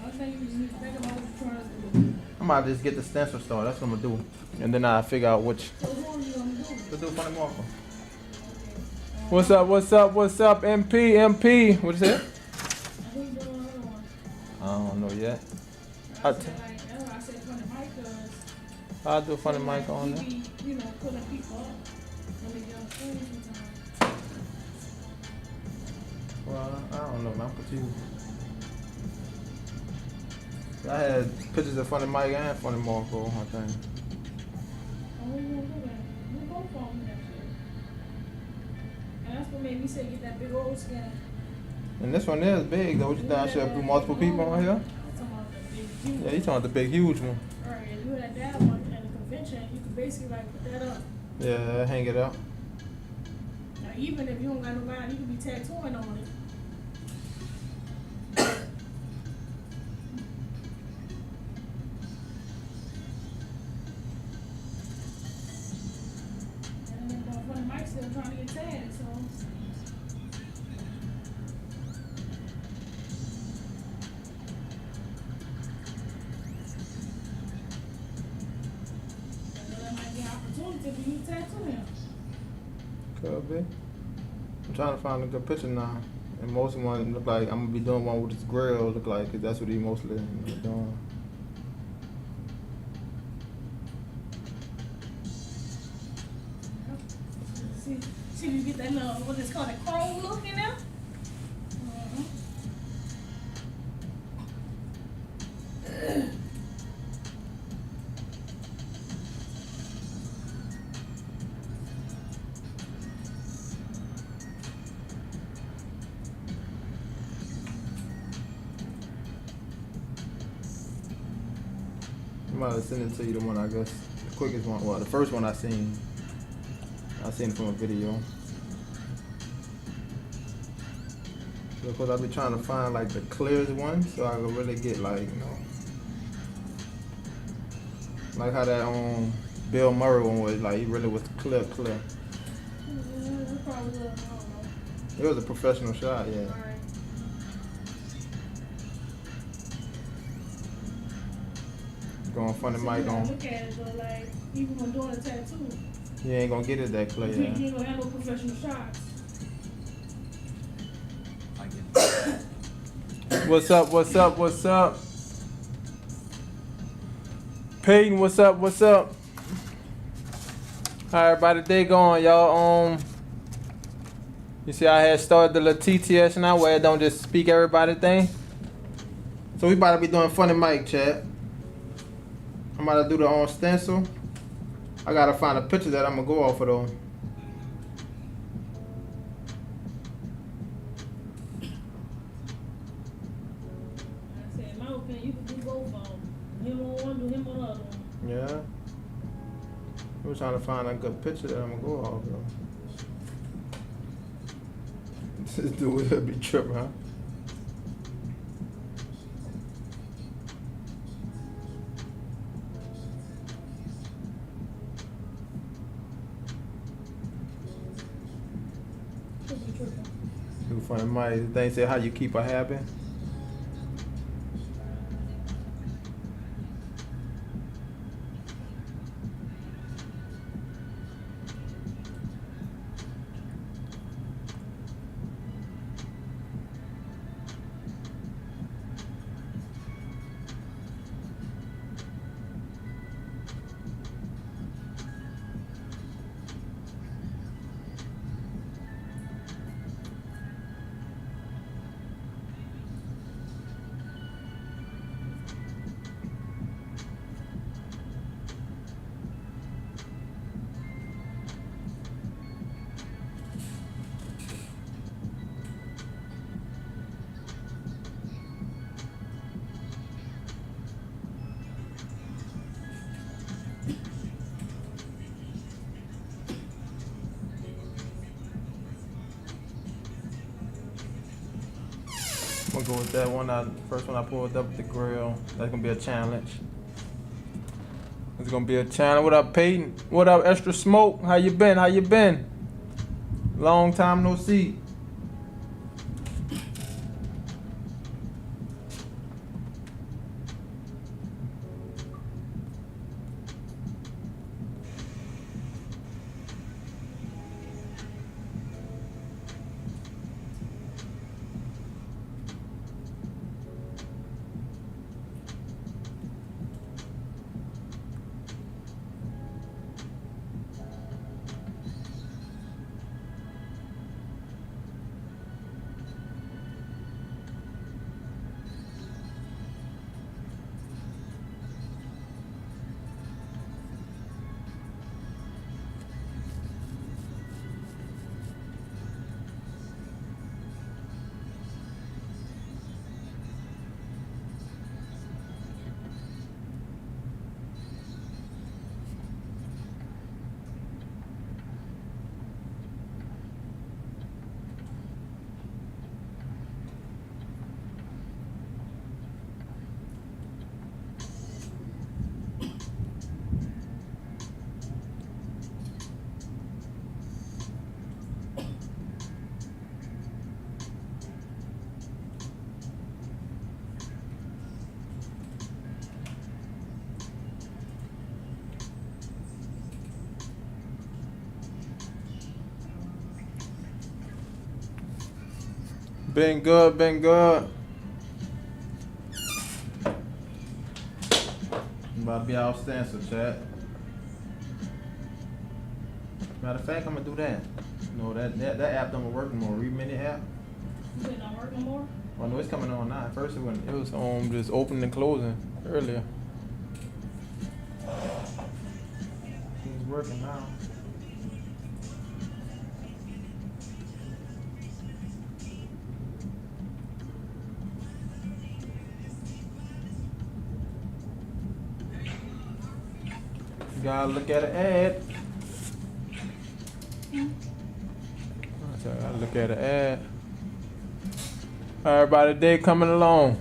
I think you just need to think about what you're trying to do. I might just get the stencil started, that's what I'm gonna do. And then I figure out which So who are you gonna do? to do funny marker. Okay. What's up, what's up, what's up, MP? What is it? Who you doing another one? I don't know yet. I said, like, that's why I said funny mic, cause I'll do a funny mic on you there. be, you know, pulling people up when they get on stage sometimes. Well, I don't know, man. I'm confused. I had pictures of funny Mike and funny Marco, I think. Oh, we gonna do that. We both on that shit. And that's what made me say get that big old scan. And this one there is big, though. What you think I should do multiple people on here? I'm talking about the big, huge. Yeah, you talking about the big, huge one. Alright, if you had that one at a convention, you could basically like put that up. Yeah, hang it up. Now, even if you don't got no line, you could be tattooing on it. And then one of Mike's still trying to get tagged, so. That might be an opportunity for you to tattoo him. Could be. I'm trying to find a good picture now. And most of them look like I'm gonna be doing one with his grill, look like, 'cause that's what he mostly doing. See, you get that little, what is called a crow look in there? I might have sent it to you, the one I guess, the quickest one, well, the first one I seen it from a video. Because I be trying to find like the clearest one, so I can really get like, you know, like how that Bill Murray one was, like he really was clear. It probably was, I don't know. It was a professional shot, yeah. Alright. Going funny So mic you gotta on. look at it though, like, even when doing a tattoo, You ain't gonna get it that clear. you Yeah. ain't gonna have no professional shots. What's up? What's up? What's up? Peyton, what's up? What's up? How everybody day going, y'all? You see I had started the little TTS now where it don't just speak everybody thing. So we about to be doing funny mic chat. I'm about to do the stencil. I gotta find a picture that I'm gonna go off of though. I said, in my opinion, you could do both of them. Him on one, do him on the other one. Yeah. We're trying to find a good picture that I'm gonna go off of. This dude be tripping, huh? Should be tripping. You find my thing say how you keep a habit. I'm gonna go with that one. First one I pulled up with the grill. That's gonna be a challenge. It's gonna be a challenge. What up, Peyton? What up, Extra Smoke? How you been? How you been? Long time no see. Been good, been good. About to be out stencil, chat. Matter of fact, I'm gonna do that. No, that app don't work no more. Read Minute app. You said it don't work no more? Oh no, it's coming on now. At first it was on just opening and closing earlier. It's working now. You gotta look at an ad. I gotta look at an ad. Everybody, day coming along.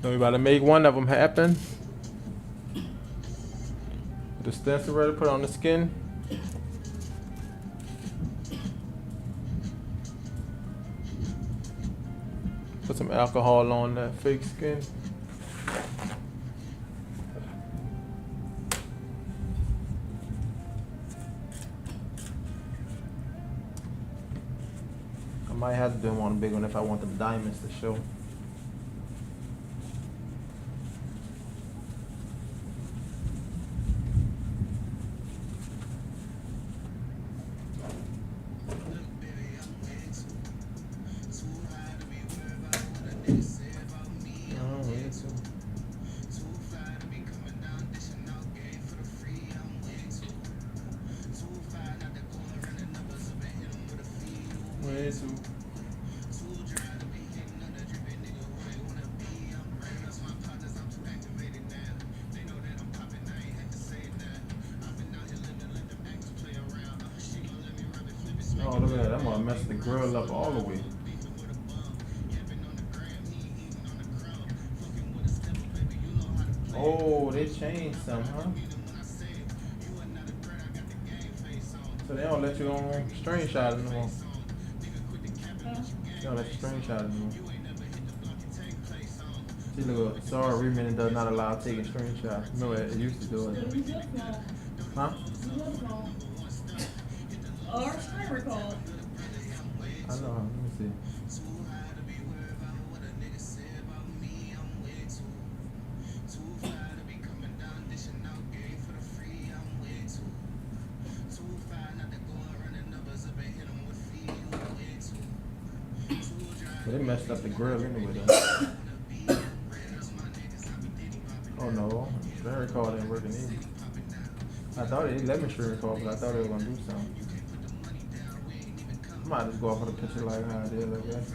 So we about to make one of them happen. The stencil ready, put it on the skin. Put some alcohol on that fake skin. might have to do them on a big one if I want the diamonds to show. Way too. Oh, look at that. That might mess the grill up all the way. Oh, they changed some, huh? So they don't let you on screenshot anymore. They don't let you screenshot anymore. See, look, sorry, Remini does not allow taking screenshots. Remember, it used to do it. Huh? Or screen record. I know. Let me see. But they messed up the grill anyway, though. Oh no, screen record ain't working either. I thought they let me screen record, but I thought they were gonna do something. I might just go off of the picture like how it is, I guess.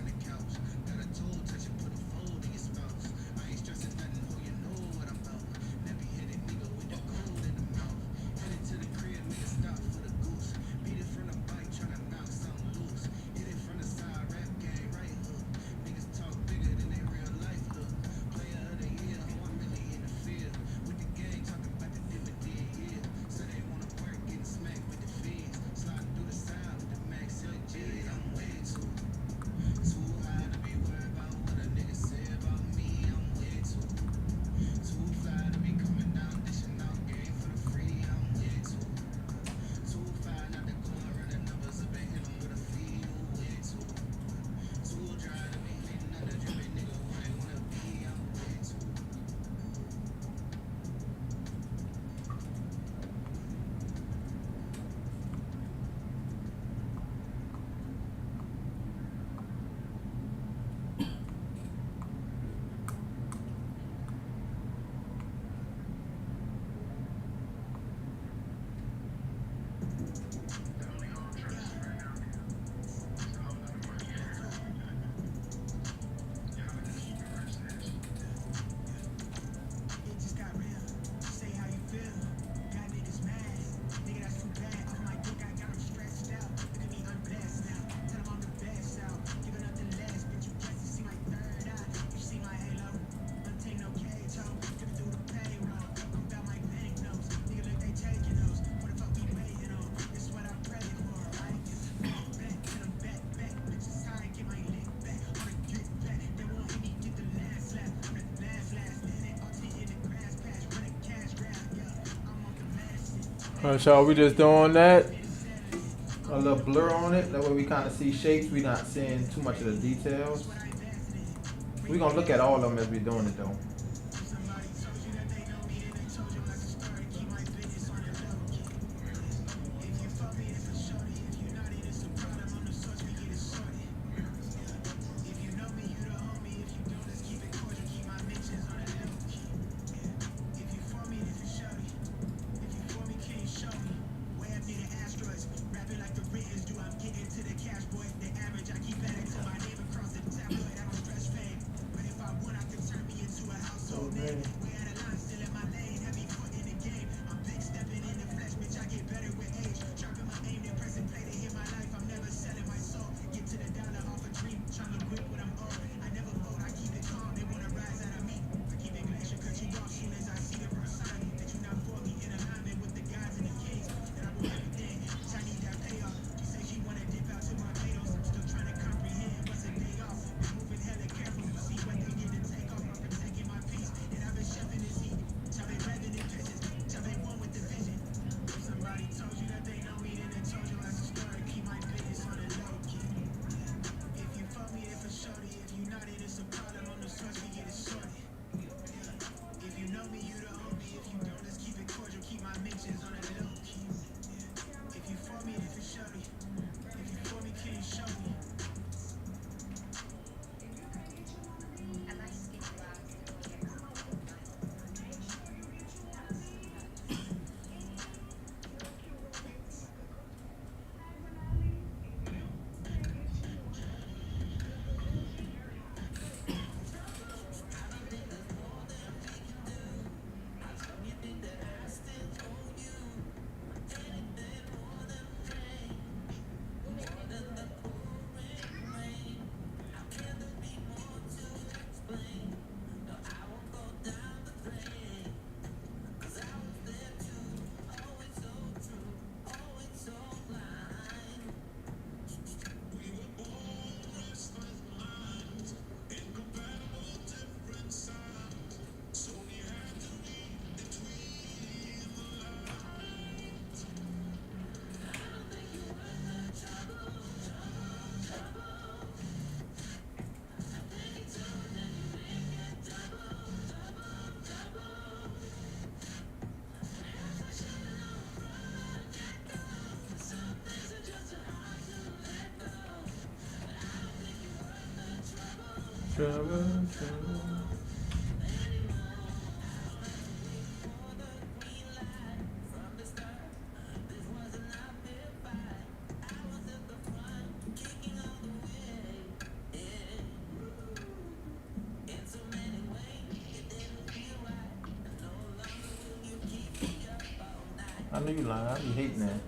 Alright, y'all, we just doing that. A little blur on it. That way we kind of see shapes. We not seeing too much of the details. We're going to look at all of them as we're doing it, though. I knew you lying. I be hating that.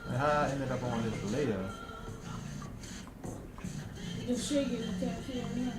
And how I ended up on this later. Just shaking the tattoo right now.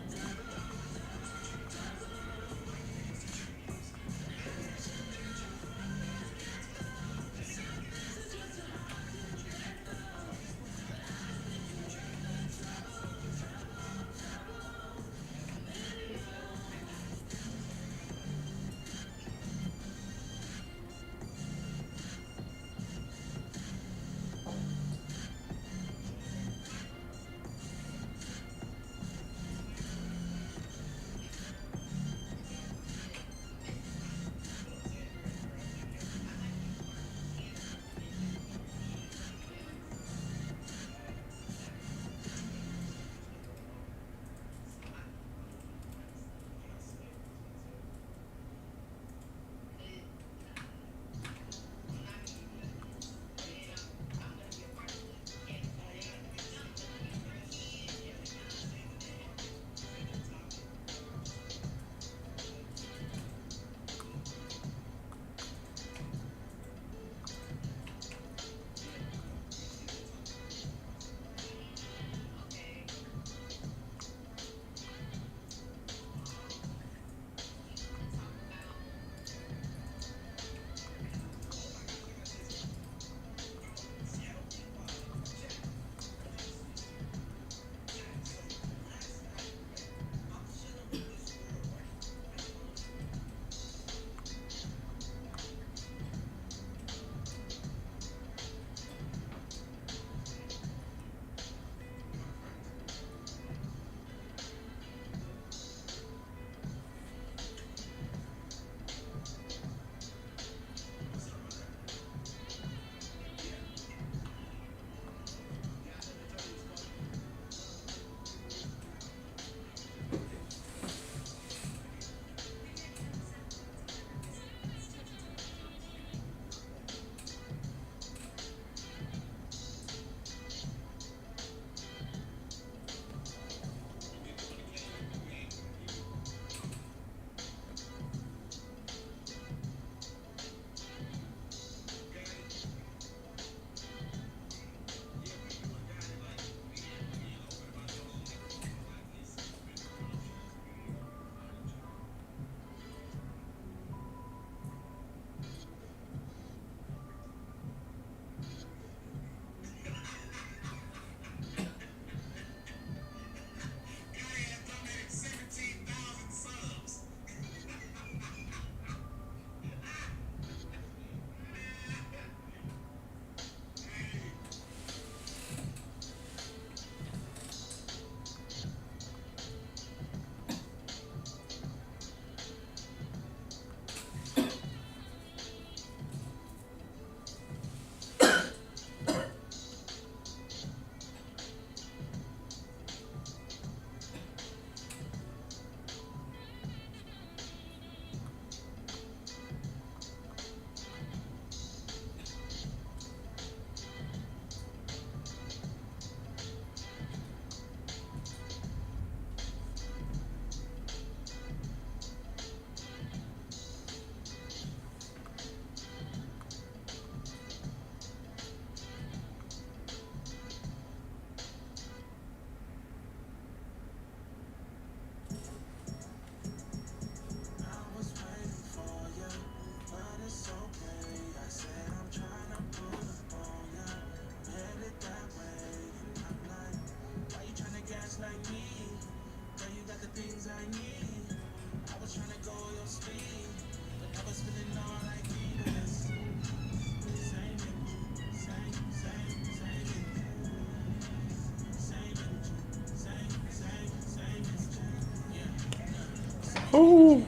Ooh.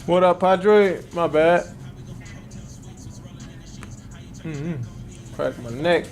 What up, Padre? My bad. Crack my neck.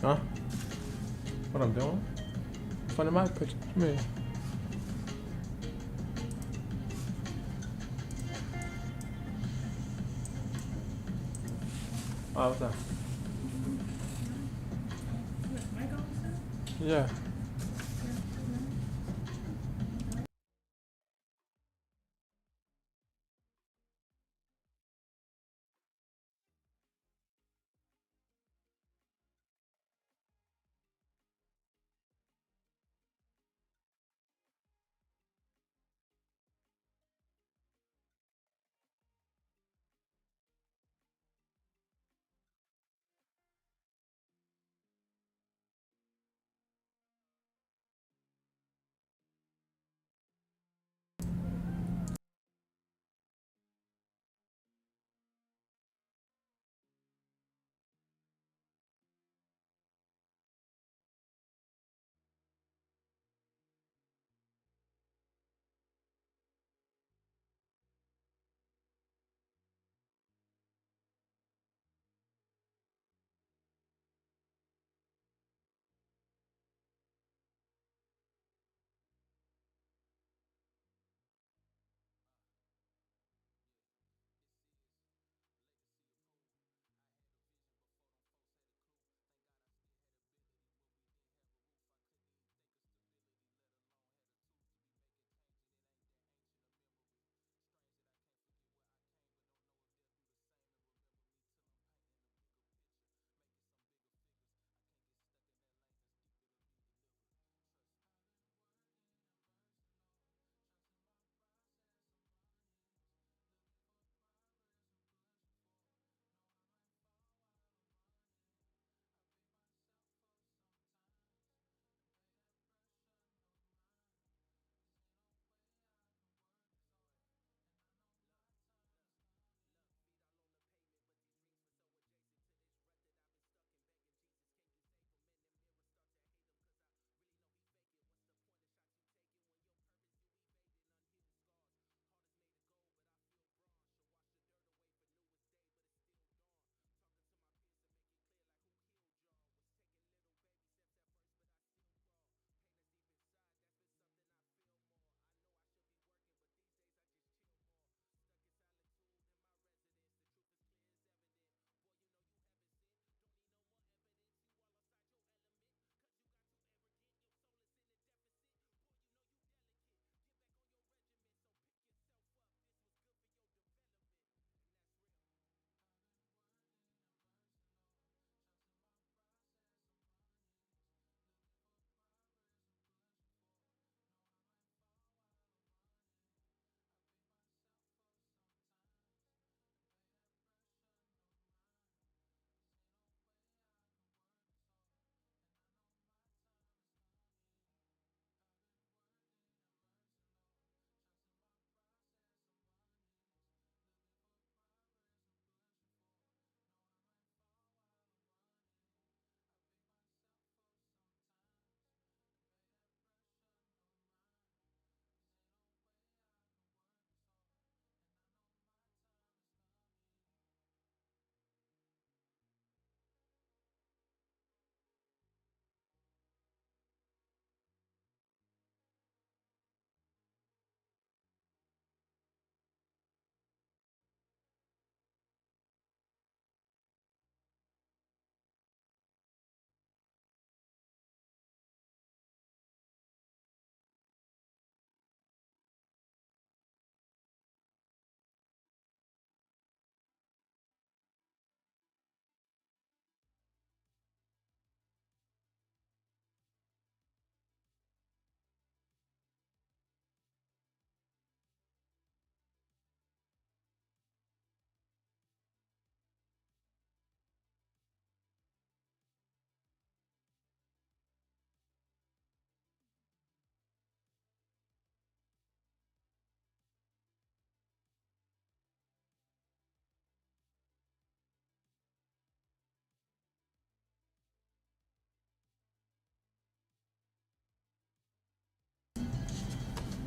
Huh? What I'm doing? Funny mic picture. Come here. Oh, what's that? Mic on, sir? Yeah.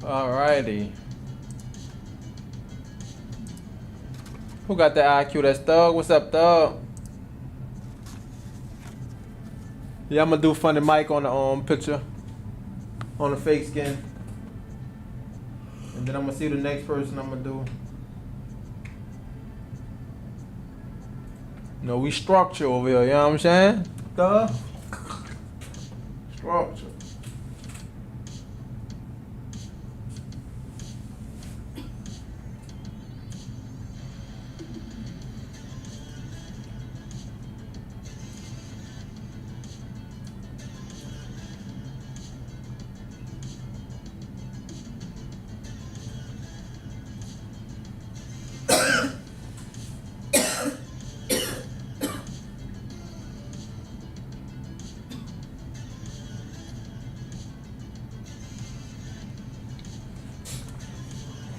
Alrighty. Who got the IQ? That's Thug. What's up, Thug? Yeah, I'm gonna do funny mic on the picture. on the fake skin. And then I'm gonna see the next person I'm gonna do. You know, we structure over here, you know what I'm saying? Duh. Structure.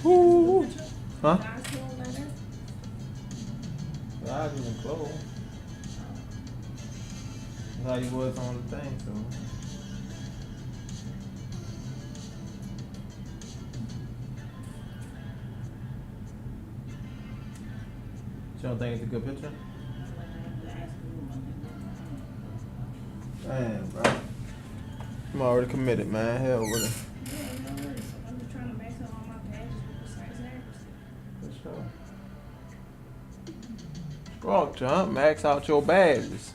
Woo. Huh? Eyes closed like that? The eyes wasn't closed. That's how you was on the thing, so. You don't think it's a good picture? Man, bro. I'm already committed, man. Hell with it. Yeah, no worries. I'm just trying to max out all my pages with precise accuracy. For sure. Structure, huh? Max out your badges.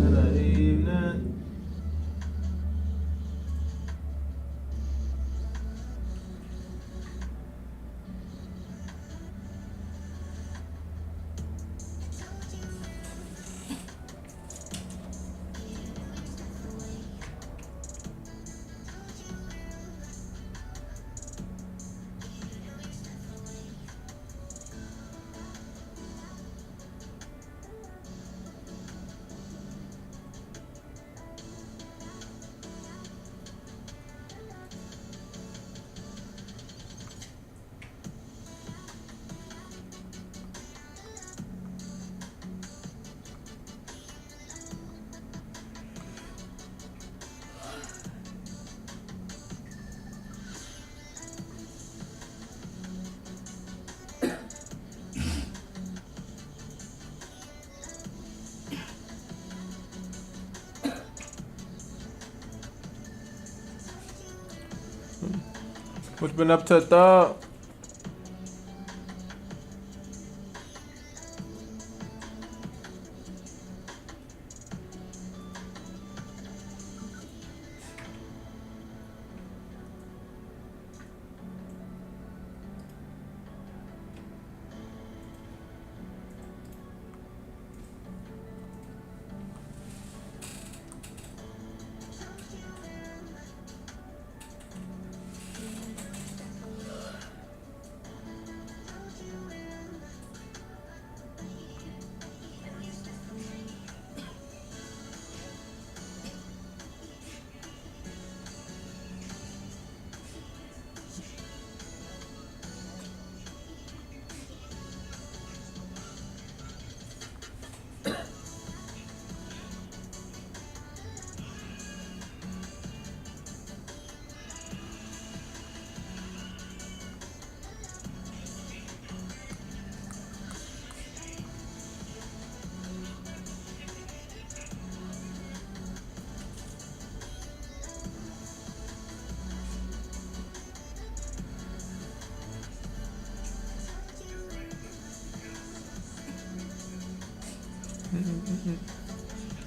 Good evening. What you been up to, dog?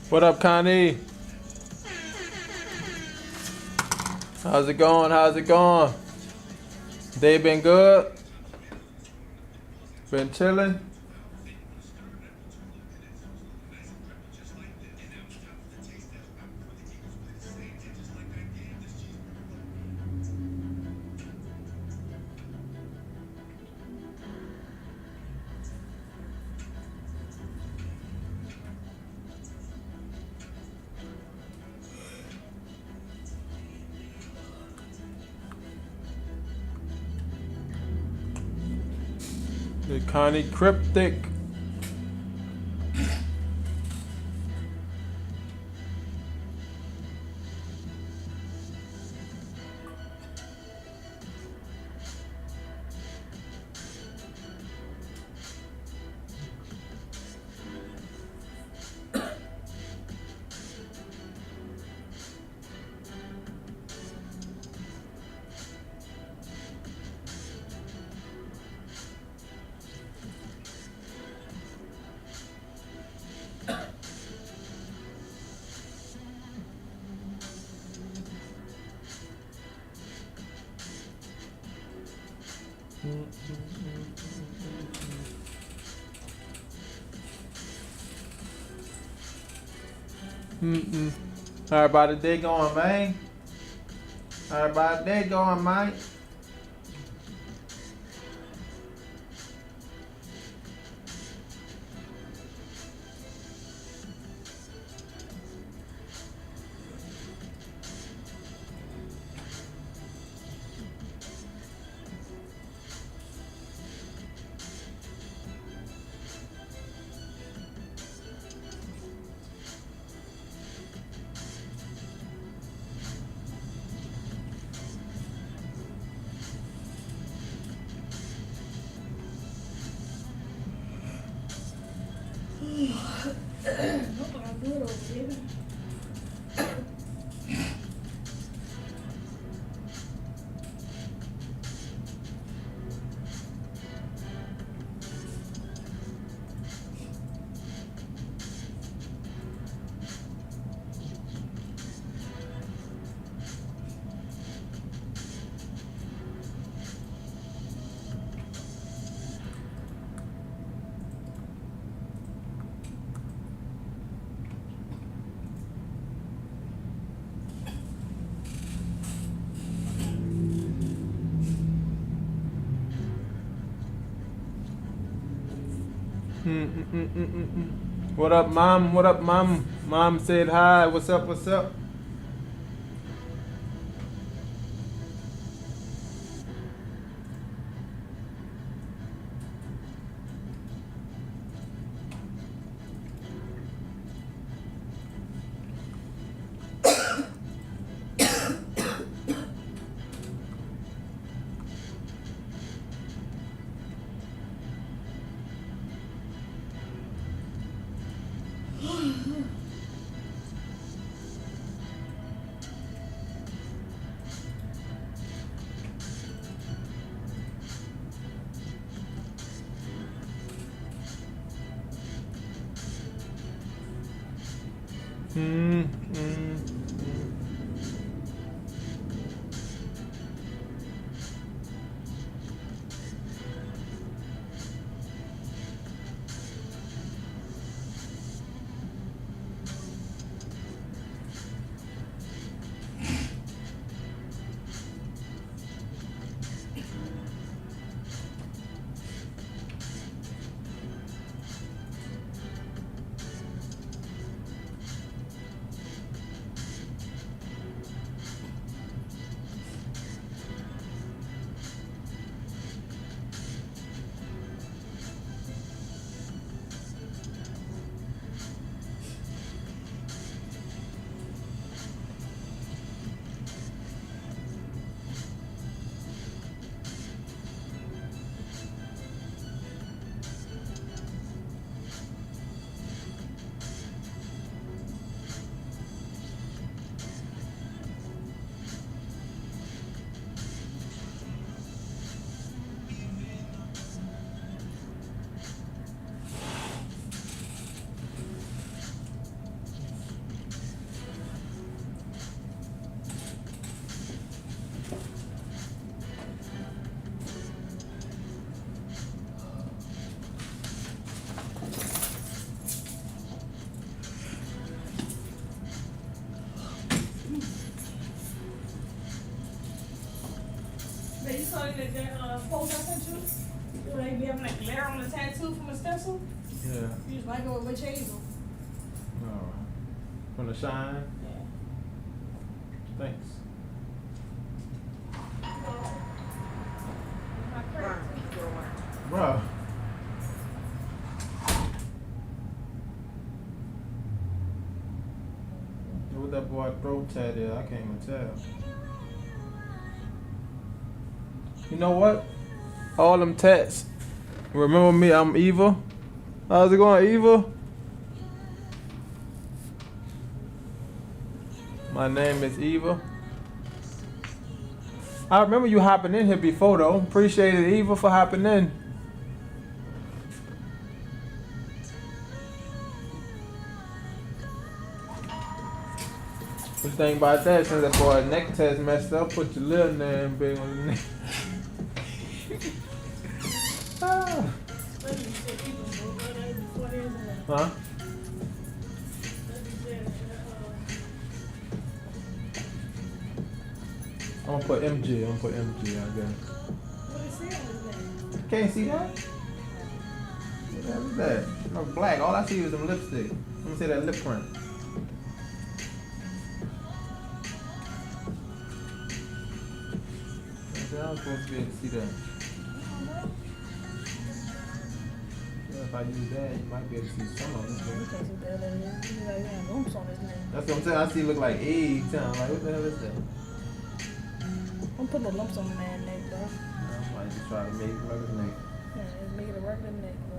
What up, Connie? How's it going? How's it going? Day been good? Been chilling? The Connie Cryptic. How about the day going, man? How about the day going, man? Hope I got good over there. What up, mom? What up, mom? Mom said hi. What's up? What's up? But you saw that post I sent you? Where they be having like glare on the tattoo from a stencil? Yeah. You just like it with witch hazel. Alright. From the shine. Yeah. Thanks. My credit. Bro, throat tat is. I can't even tell. You know what? All them tats. Remember me, I'm Eva. How's it going, Eva? My name is Eva. I remember you hopping in here before though. Appreciate it, Eva, for hopping in. What you think about that? Since that boy neck test messed up, put your little name big on the neck. Ah. Huh? I'm gonna put MG. I guess. Can't see that? What the hell is that? No, black. All I see is some lipstick. Let me see that lip print. I was supposed to be able to see that. Yeah, if I use that, you might be able to see some of it. That's what I'm saying. I see it look like eggs. I'm like, what the hell is that? I'm putting the lumps on the man's neck, bro. I might just try to make it like his neck. Yeah, just make it a regular neck, bro.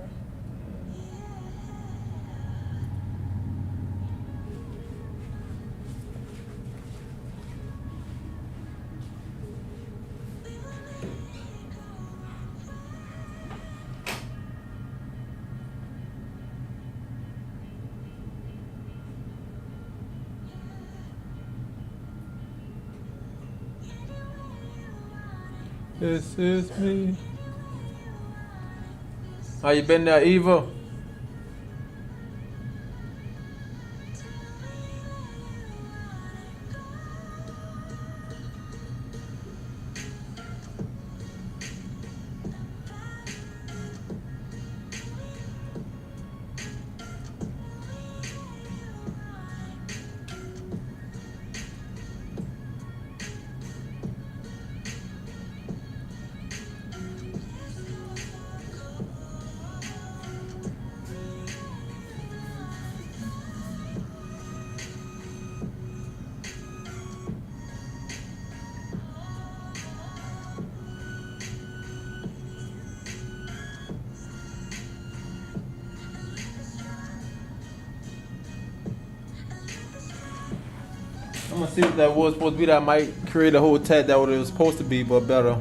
This is me. How you been there, Eva? I'm gonna see what that was supposed to be. That might create a whole tat that what it was supposed to be, but better.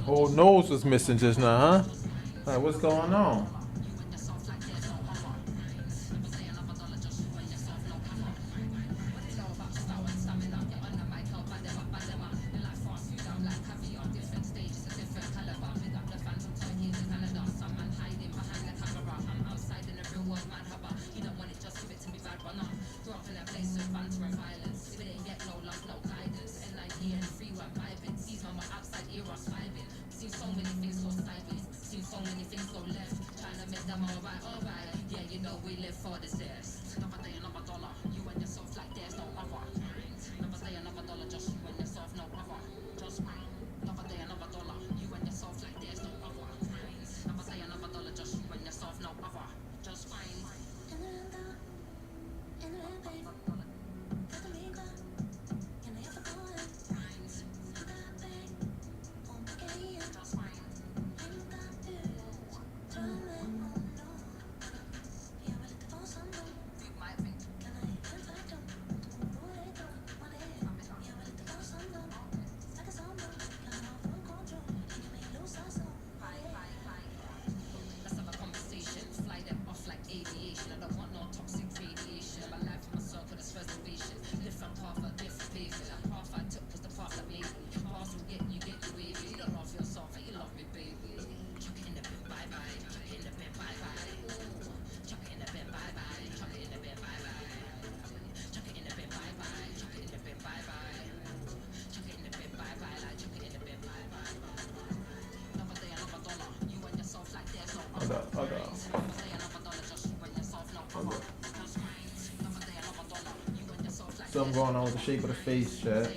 Whole nose was missing just now, huh? Like, what's going on? Hold on. Something going on with the shape of the face, chat.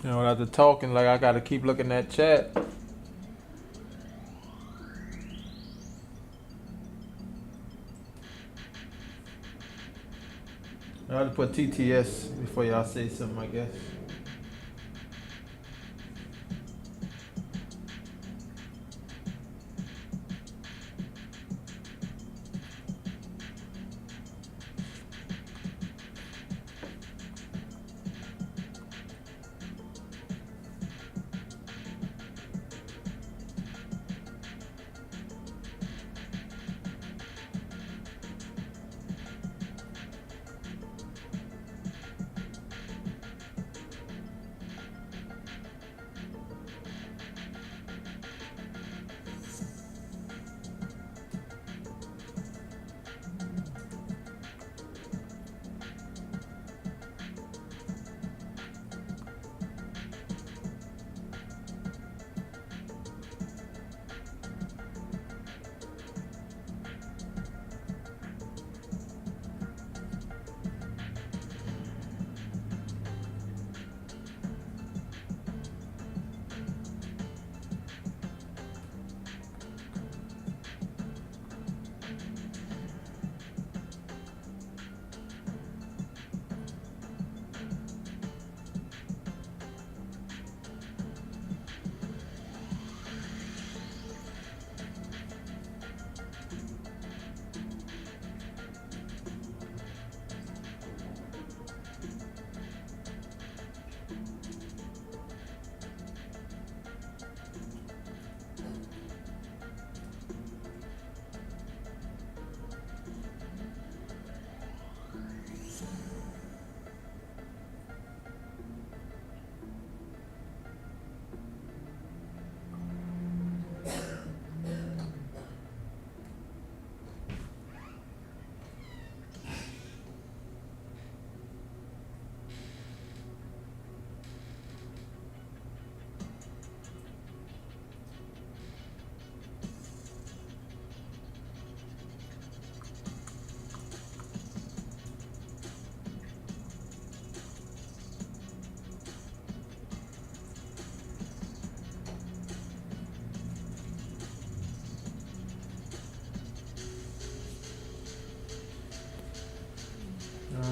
You know, after talking, like I gotta keep looking at chat. I have to put TTS before y'all say something, I guess.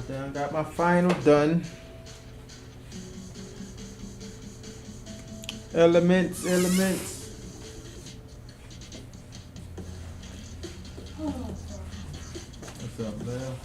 Then I got my final done. Elements. Oh, What's up, man?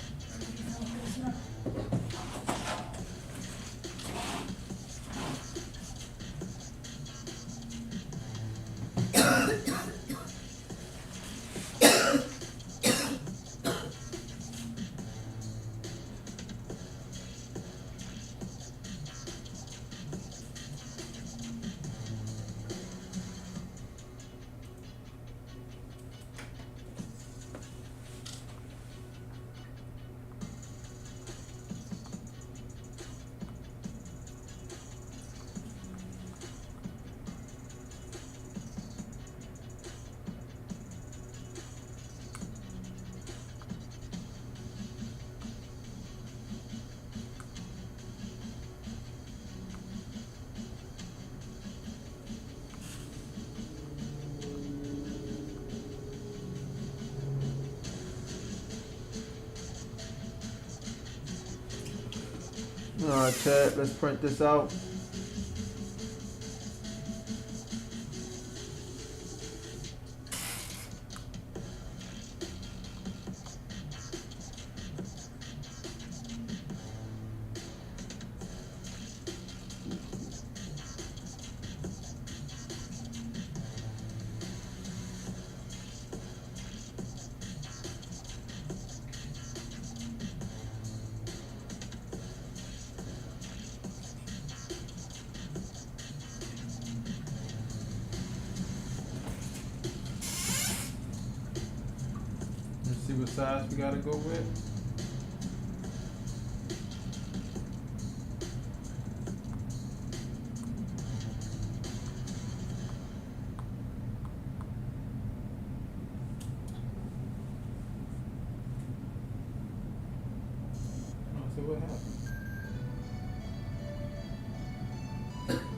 Alright, chat, let's print this out. Let's see what size we gotta go with. Oh, so what happened?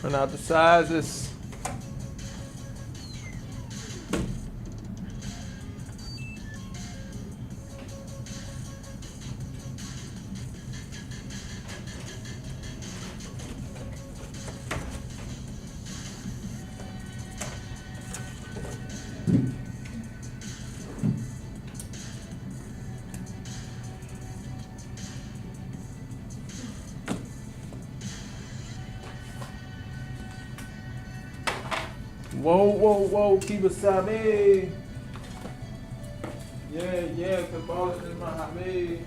Run out the sizes. Whoa, keep it sabe. Yeah, the ball is in my hamid.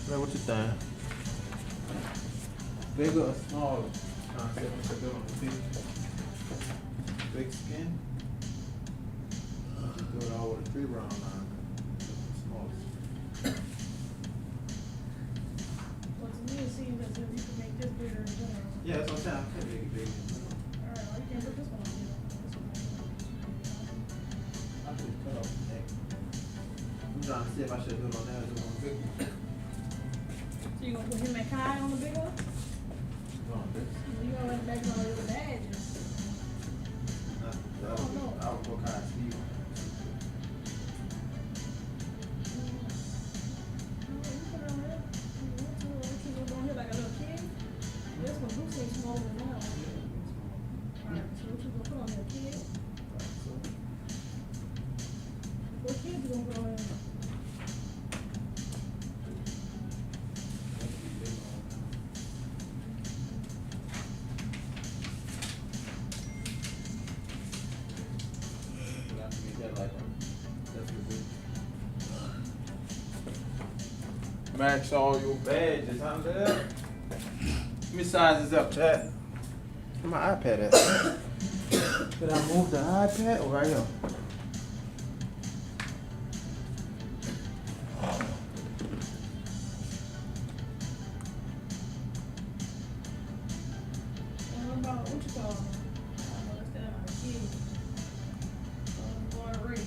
Man, what you think? Bigger or smaller? Trying to see if I should go on the big skin. Just do it all with a 3-round line. Smaller. Well, to me, it seems as if you can make this bigger in general. Yeah, that's what I'm saying. I could make it big. Alright, well, you can put this one on here. I could cut off the neck. I'm trying to see if I should do it on there or do it on the big one. So you gonna put him and Kai on the big one? Do it on this. You gonna let back on your badges? I would go kind of speed. Like a little kid? This one, who seems smaller now? Alright, so what you gonna put on your kid? What kid you gonna put on there? Max all your badges, huh, there? Let me size this up, chat. Where my iPad at? Did I move the iPad or right here? What about, what you call him? What's that, our kid? Boy, Ray.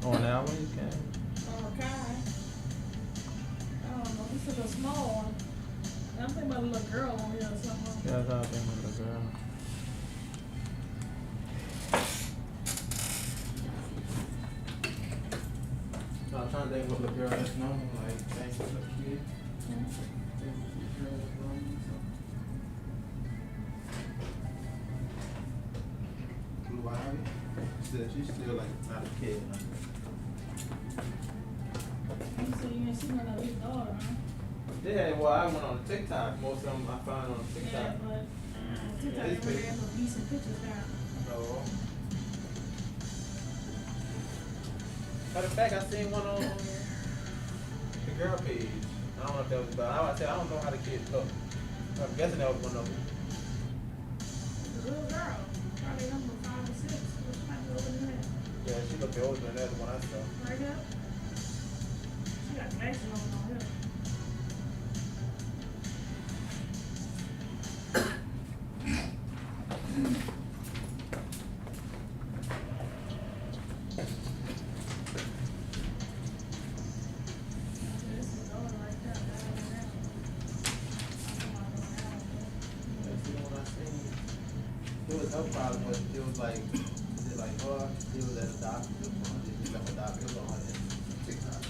On that one, you can. Kai. I don't know, he's such a small one. I'm thinking about a little girl on here or something. Yeah, that's how I think of the girl. No, I'm trying to think of the girl that's known, like, thanks to the kid. Blue Ivy. She's still like not a kid. Huh? You said you ain't seen none of his daughter, huh? Yeah, well, I went on TikTok. Most of them I found on TikTok. Yeah, but TikTok ain't really have no decent pictures now. So, matter of fact, I seen one on the girl page. I don't know if that was about. I don't know how the kids look. I'm guessing that was one of them. The little girl, probably number 5 or 6. Which might be older than that. Yeah, she looked older than that one I saw. Right here. She got glasses on here. It was no problem, but it was like, is it like, oh, it was at a doctor, it was at a doctor, it was on TikTok.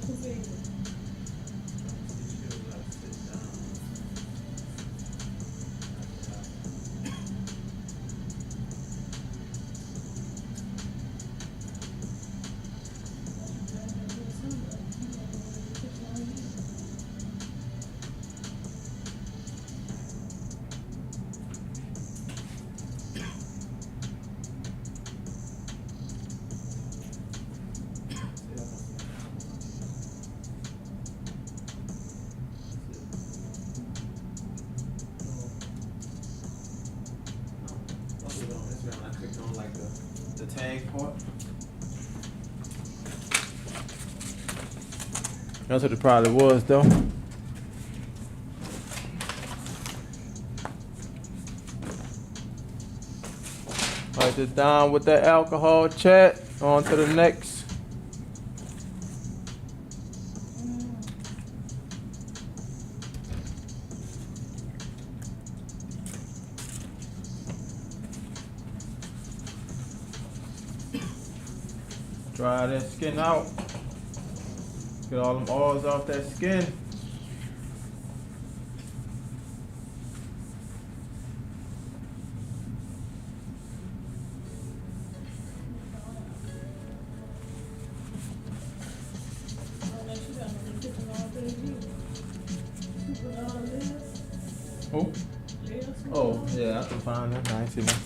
Who said it? I clicked on like the tag part. That's what it probably was though. Write it down with the alcohol chat. On to the next. Dry that skin out. Get all them oils off that skin. Who? Oh, yeah, I can find that. I ain't seen that.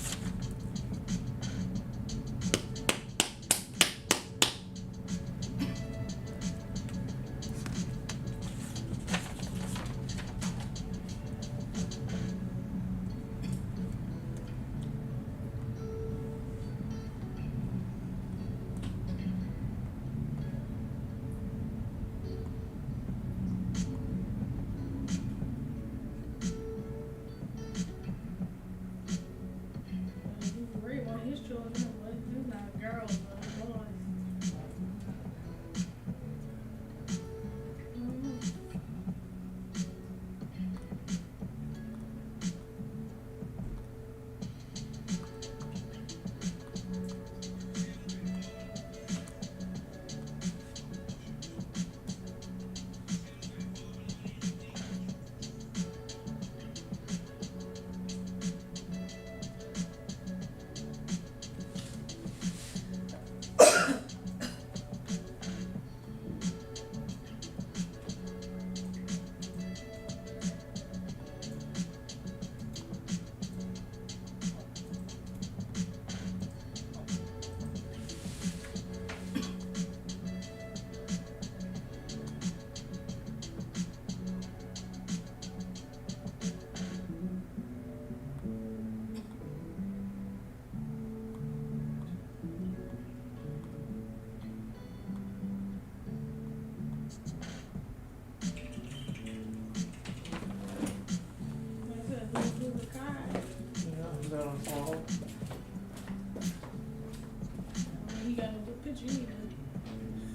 You got a good picture, you need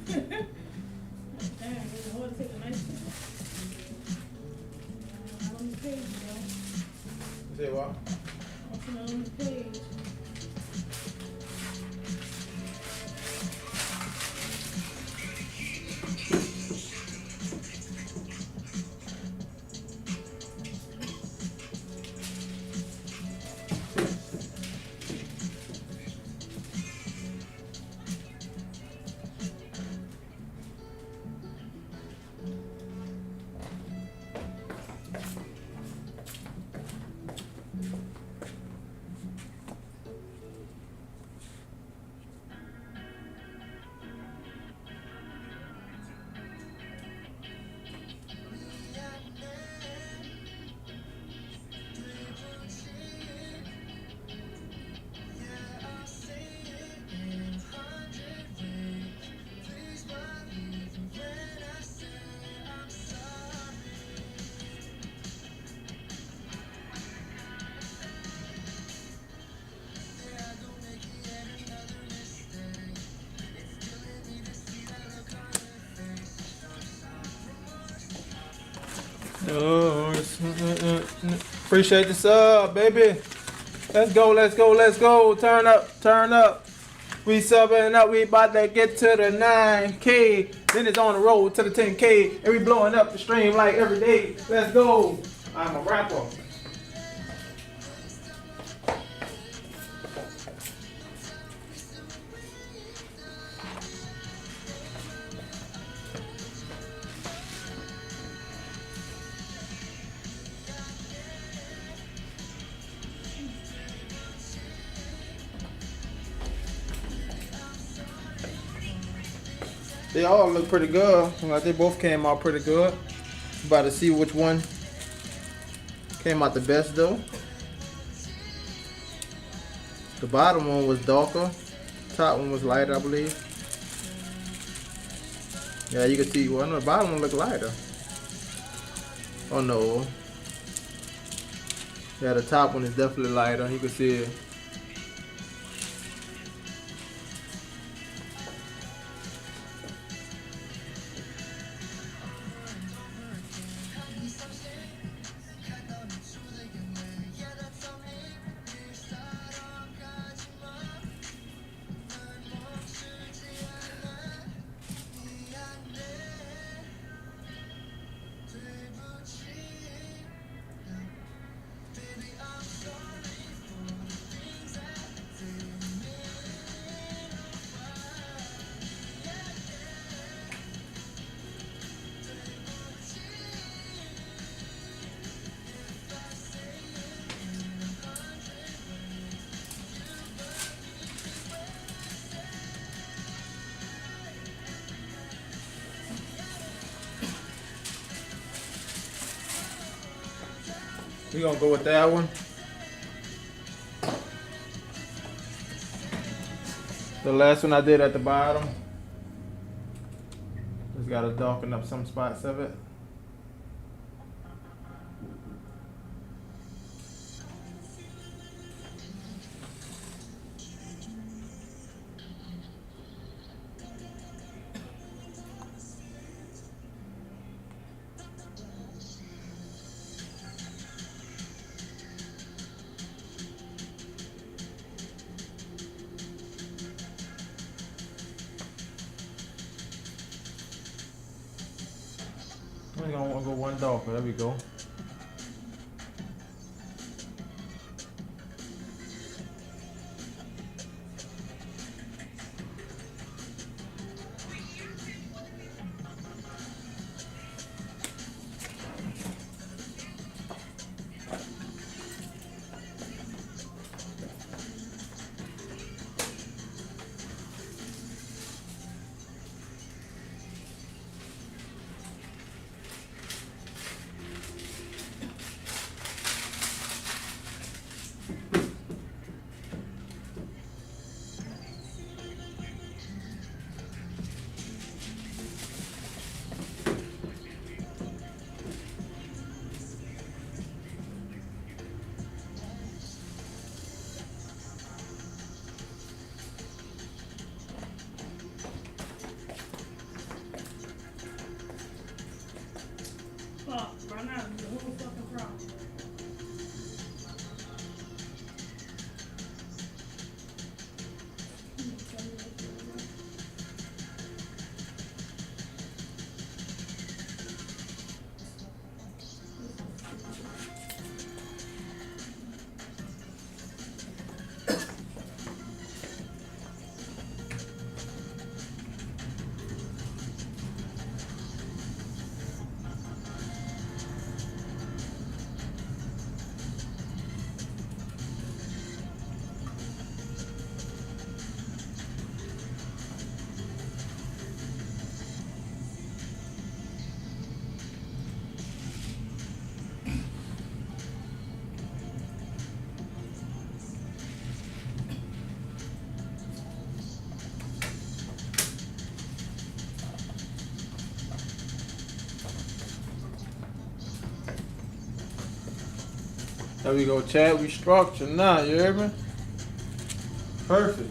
to. Damn, it's hard to take a nice picture. Not on the page, bro. You say what? Not on the page. Appreciate the sub, baby. Let's go, let's go, let's go. Turn up, turn up. We subbing up, we about to get to the 9K. Then it's on the road to the 10K. And we blowing up the stream like every day. Let's go. I'm a rapper. They all look pretty good. Like they both came out pretty good. About to see which one came out the best though. The bottom one was darker. Top one was lighter, I believe. Yeah, you can see. Well, no, the bottom one looked lighter. Oh no. Yeah, the top one is definitely lighter. You can see it. We gonna go with that one. The last one I did at the bottom. Just gotta darken up some spots of it. We're gonna go one darker. There we go. Fuck, right now, the whole fucking problem. There we go, Chad. We structured now, you hear me? Perfect.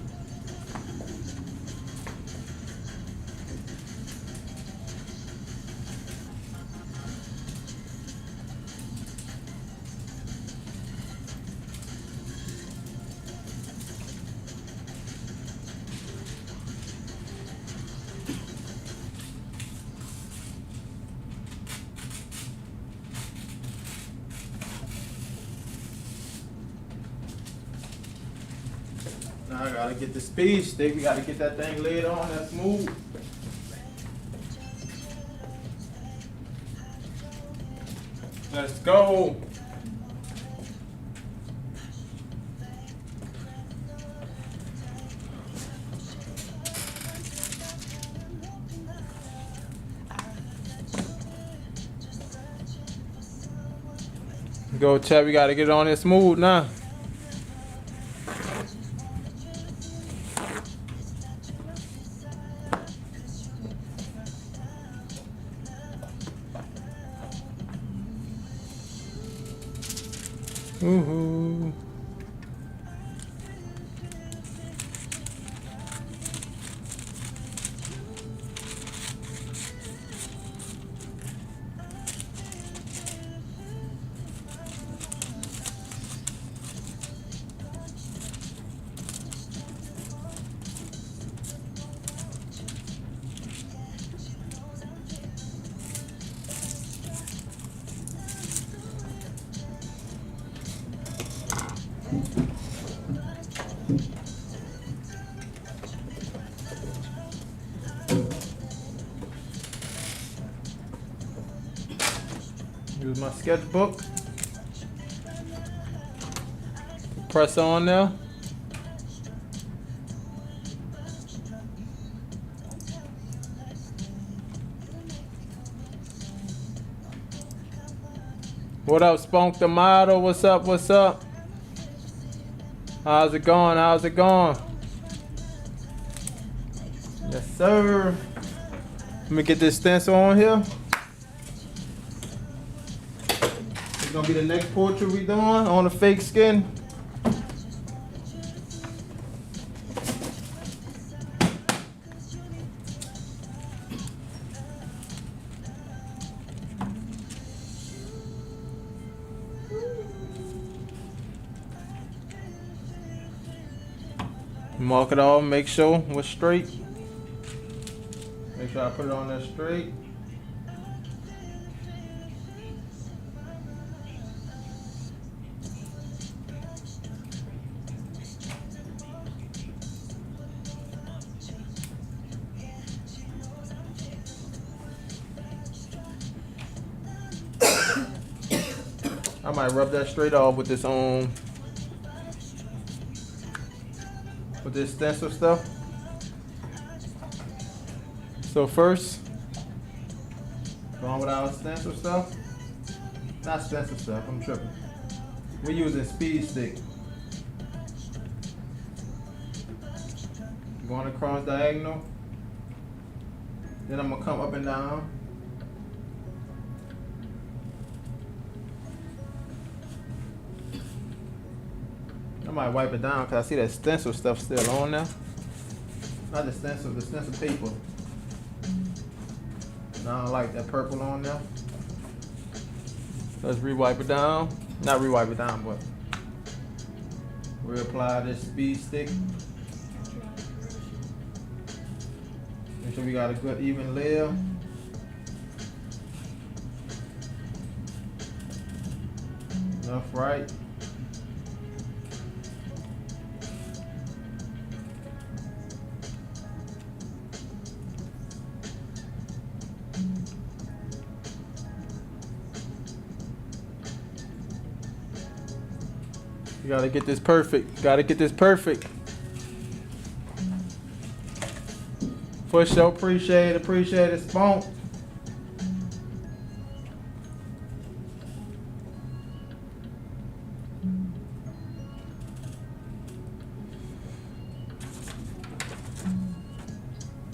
Now I gotta get the speed stick. We gotta get that thing laid on. That's smooth. Let's go. Go, Chad. We gotta get it on it smooth now. Woohoo. Use my sketchbook. Press on there. What up, Spunk the model? What's up? What's up? How's it going? How's it going? Yes, sir. Let me get this stencil on here. It's gonna be the next portrait we doing on the fake skin. Mark it off, make sure we're straight. Make sure I put it on there straight. I might rub that straight off with this with this stencil stuff. So first, going with our stencil stuff. Not stencil stuff, I'm tripping. We're using speed stick. Going across diagonal. Then I'm gonna come up and down. I might wipe it down because I see that stencil stuff still on there. Not the stencil paper. And I don't like that purple on there. Let's re-wipe it down. Not re-wipe it down, but reapply this speed stick. Make sure we got a good even layer. Enough right. You gotta get this perfect. Gotta get this perfect. For sure, appreciate it, Spunk.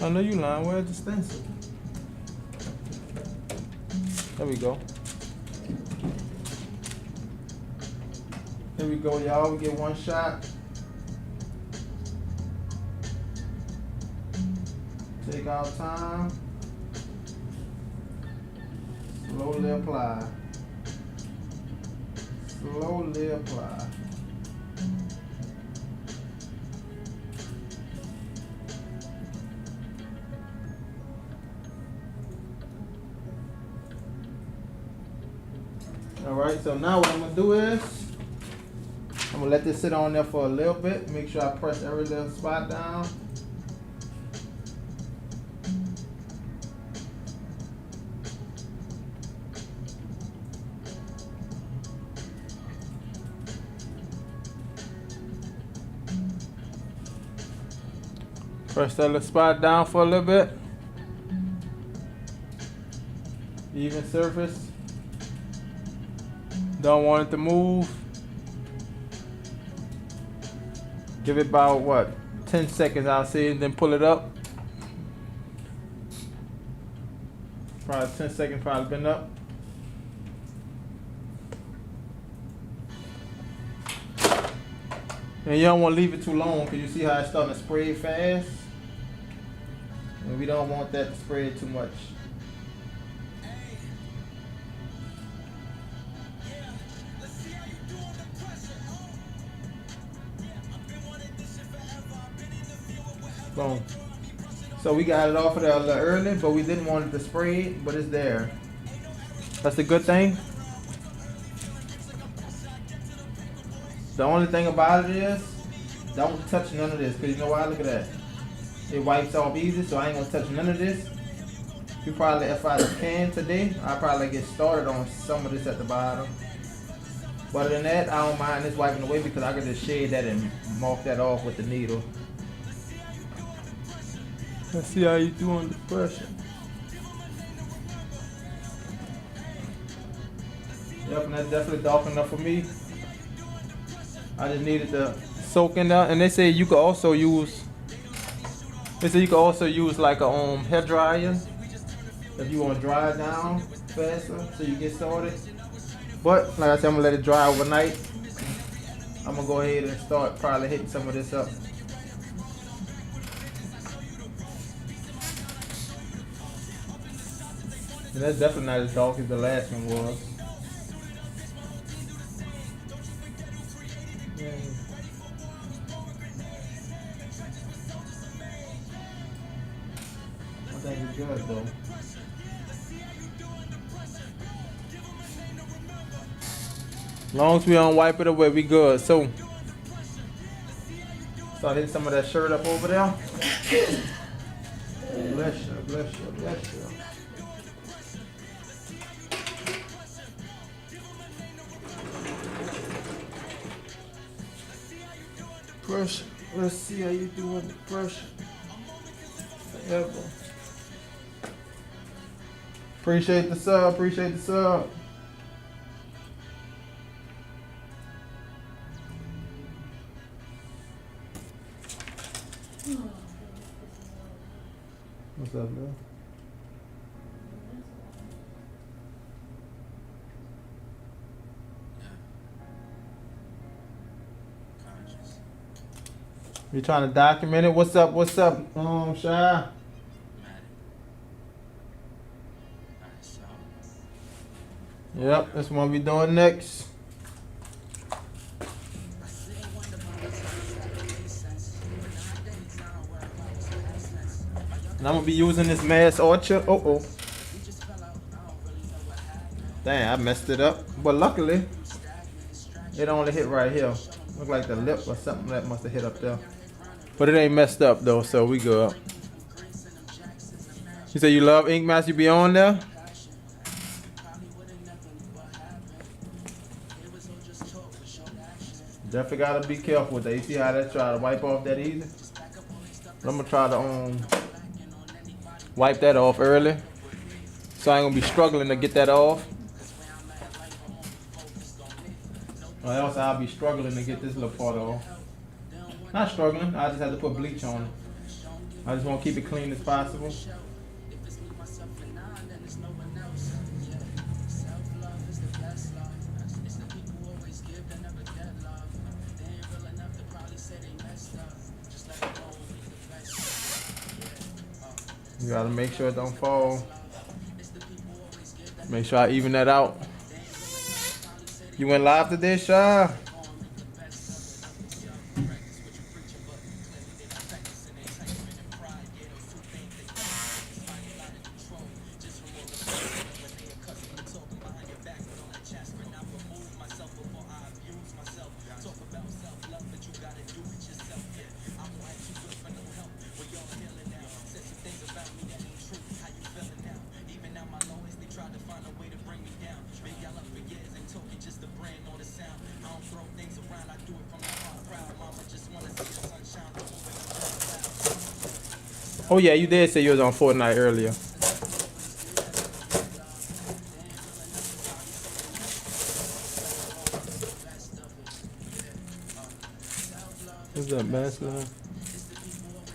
I know you lying. Where's the stencil? There we go. Here we go, y'all. We get one shot. Take our time. Slowly apply. Slowly apply. All right, so now what I'm gonna do is I'm gonna gonna let this sit on there for a little bit. Make sure I press every little spot down. Press that little spot down for a little bit. Even surface. Don't want it to move. Give it about what? 10 seconds, I'll see, and then pull it up. Probably 10 seconds, probably been up. And you don't want to leave it too long because you see how it's starting to spray fast. And we don't want that to spray too much. Boom. So we got it off of there a little early, but we didn't want it to spray, but it's there. That's a good thing. The only thing about it is, don't touch none of this, because you know why? Look at that. It wipes off easy, so I ain't gonna touch none of this. You probably, if I can today, I'll probably get started on some of this at the bottom. But other than that, I don't mind this wiping away because I can just shade that and mark that off with the needle. Let's see how you do on the pressure. Yep, and that's definitely dark enough for me. I just needed to soak in there. And they say you could also use, like a hair dryer if you want to dry it down faster so you get started. But like I said, I'm gonna let it dry overnight. I'm gonna go ahead and start probably hitting some of this up. And that's definitely not as dark as the last one was. I think it's good though. As long as we don't wipe it away, we good. So, start hitting some of that shirt up over there. Bless you, bless you, bless you. Pressure. Let's see how you do with the pressure. Forever. Appreciate the sub. Appreciate the sub. What's up, man? You trying to document it? What's up? What's up, Shy? Yep, that's what we doing next. And I'm gonna be using this Mass Orchard. Oh. Damn, I messed it up. But luckily, it only hit right here. Look like the lip or something that must have hit up there. But it ain't messed up though, so we good. You say you love Ink Master, you be on there? Definitely gotta be careful with that. You see how they try to wipe off that easy? But I'm gonna try to wipe that off early. So I ain't gonna be struggling to get that off. Or else I'll be struggling to get this little part off. Not struggling, I just have to put bleach on it. I just want to keep it clean as possible. You gotta make sure it don't fall. Make sure I even that out. You went live today, Shy? Oh yeah, you did say you was on Fortnite earlier. What's up, man?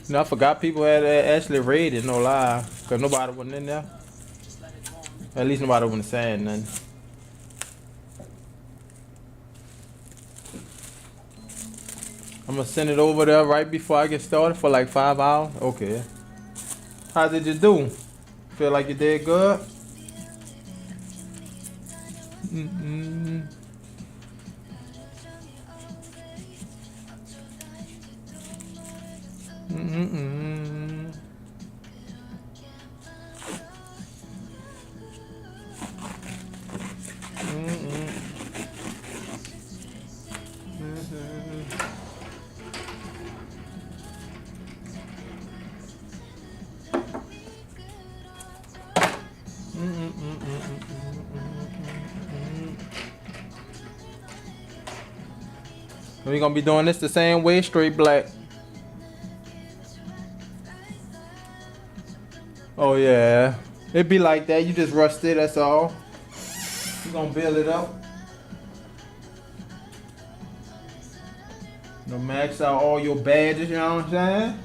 No, I forgot people had actually raided, no lie. Cause nobody wasn't in there. At least nobody wasn't saying nothing. I'm gonna send it over there right before I get started for like 5 hours. Okay. How did you do? Feel like you did good? Mm-mm. Mm-mm. We're gonna be doing this the same way, straight black. Oh yeah. It be like that, you just rust it, that's all. You're gonna build it up. You know, max out all your badges, you know what I'm saying?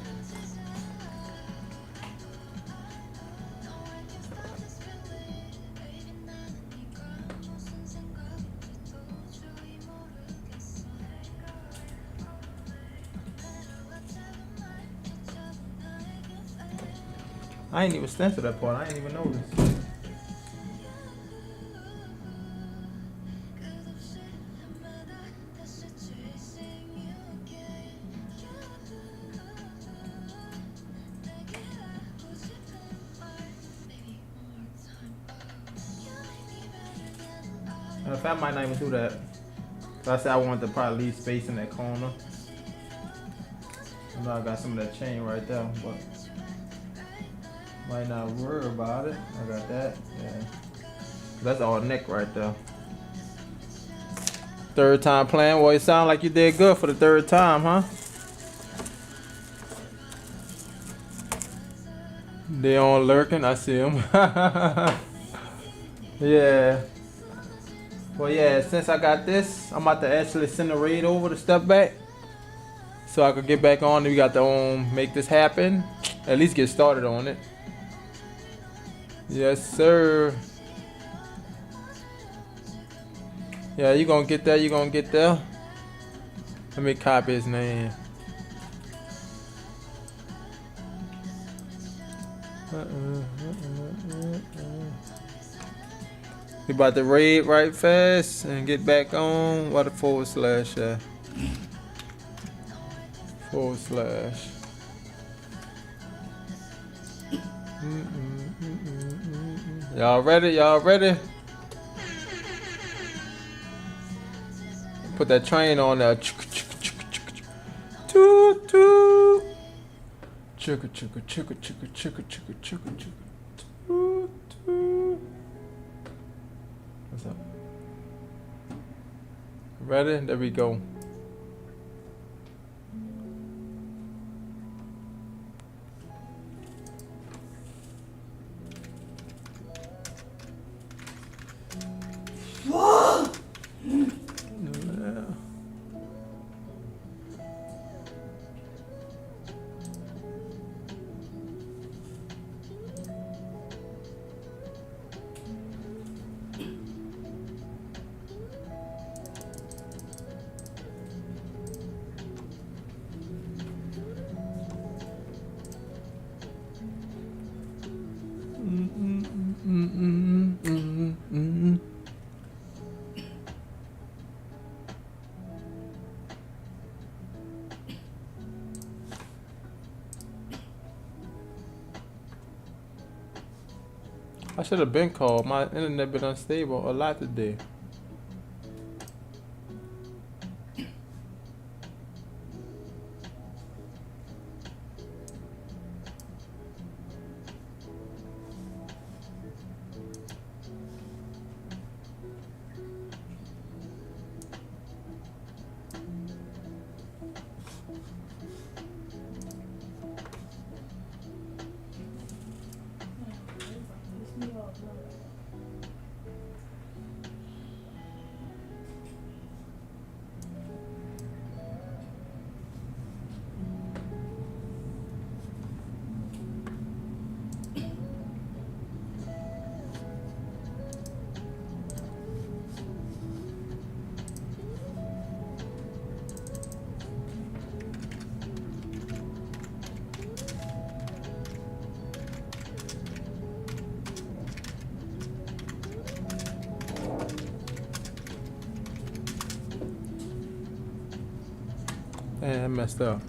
I ain't even stenciled that part, I ain't even noticed. In fact, I might not even do that. So I said I wanted to probably leave space in that corner. I know I got some of that chain right there, but might not worry about it. I got that, yeah. That's all neck right there. Third time playing. Well, it sound like you did good for the third time, huh? They on lurking. I see them. Yeah. Well, yeah. Since I got this, I'm about to actually send a raid over to step back, so I could get back on. We got to make this happen. At least get started on it. Yes, sir. Yeah, you gonna get there. You gonna get there. Let me copy his name. We about to raid right fast and get back on. What a / yeah. / Y'all ready? Y'all ready? Put that train on there. Toot toot. Chugga chugga chugga chugga chugga chugga chugga chugga. Toot toot. What's up? Ready? There we go. I should have been called. My internet been unstable a lot today. Man, I messed up.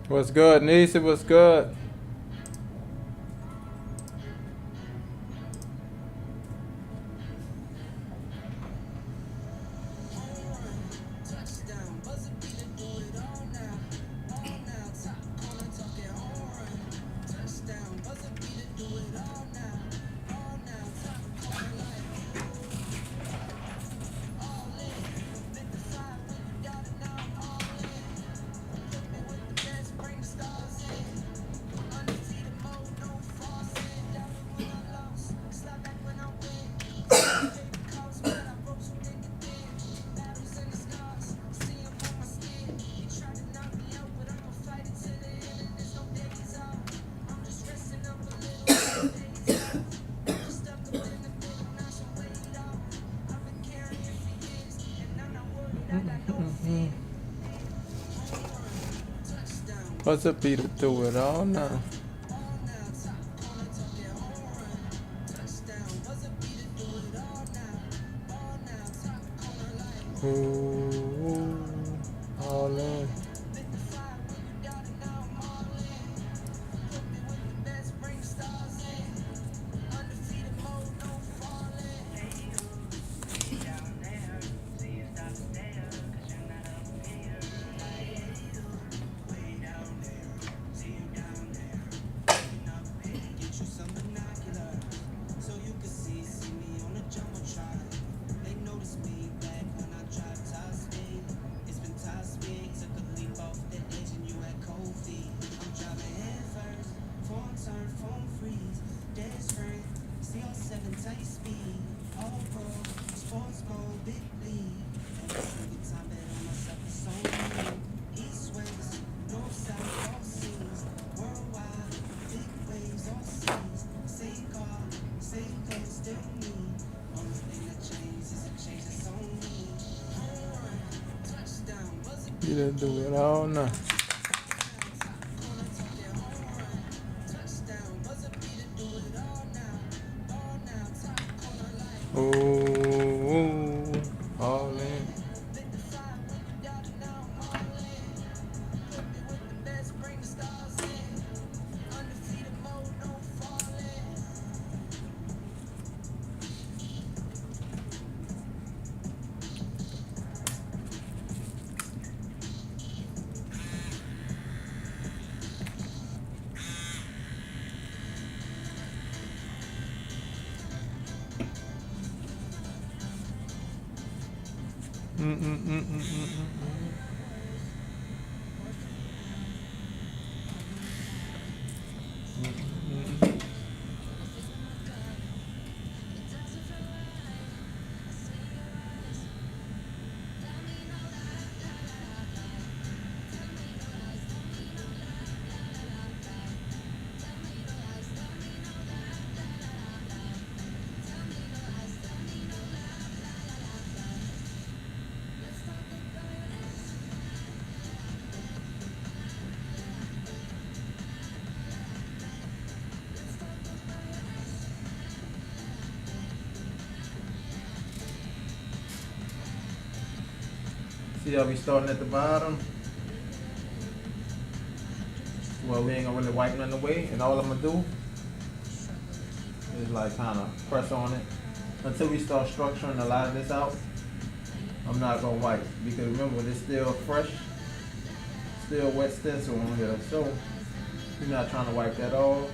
What's good, Nisa? What's good? What's up, Peter? Do it all now. Ooh, all in. You didn't do it all now. Ooh, all in. See how we starting at the bottom? Well, we ain't gonna really wipe nothing away, and all I'm gonna do is like kind of press on it until we start structuring a lot of this out. I'm not gonna wipe because remember, it's still fresh, still wet stencil on here, so we're not trying to wipe that off.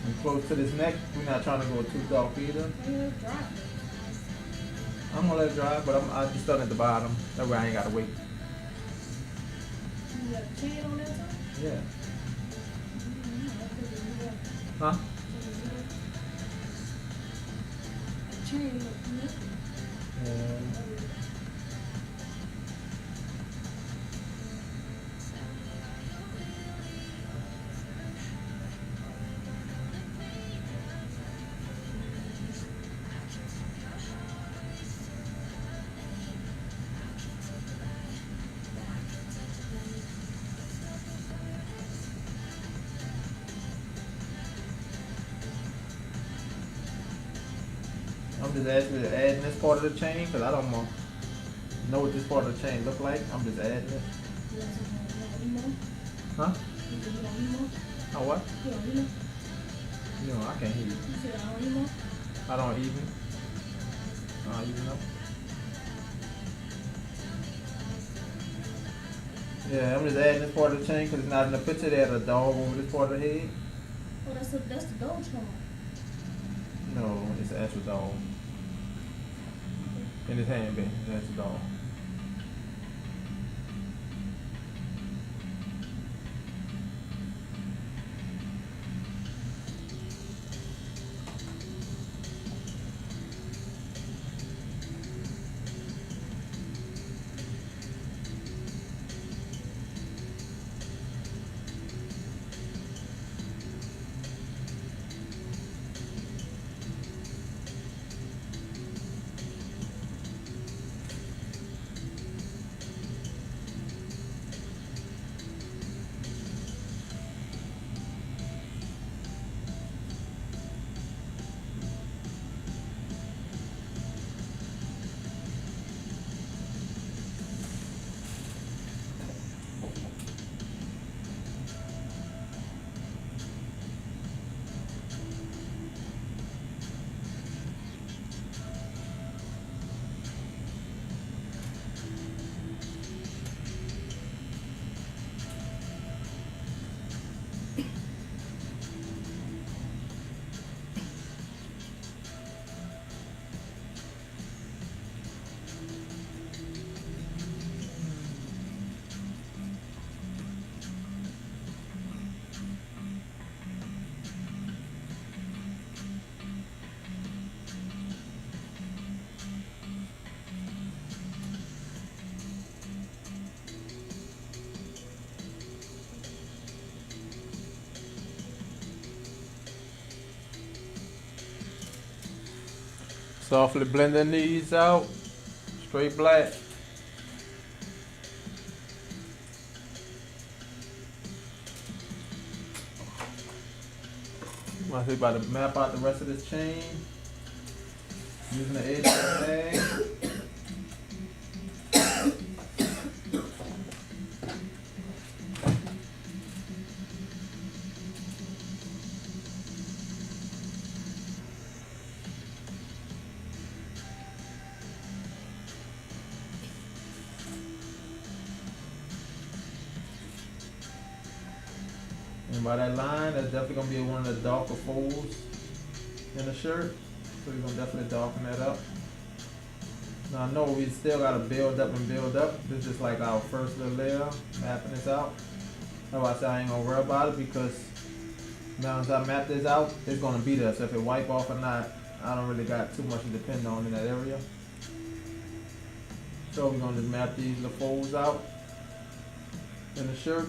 And close to this neck. We're not trying to go too dark either. Maybe it's dry. I'm gonna let it dry, but I just done at the bottom. That way I ain't gotta wait. You got a chain on that side? Yeah. Mm-hmm. Huh? Chain look good. Yeah. I'm just asking to add in this part of the chain because I don't know what this part of the chain look like. I'm just adding it. You want some more? Huh? You said you don't need more? Oh what? You don't need more? You know, I can't hear you. You said I don't need more? I don't even. I don't even know. Yeah, I'm just adding this part of the chain because it's not in the picture. They had a dog over this part of the head. Oh, that's the Dogecoin. No, it's an actual dog. In his hand, baby. That's a dog. Softly blending these out. Straight black. I'm about to map out the rest of this chain. Using the edge of the bag. And by that line, that's definitely gonna be one of the darker folds in the shirt. So we're gonna definitely darken that up. Now I know we still gotta build up and build up. This is just like our first little layer, mapping this out. That's why I say I ain't gonna worry about it because now as I map this out, it's gonna be there. So if it wipe off or not, I don't really got too much to depend on in that area. So we're gonna just map these little folds out in the shirt.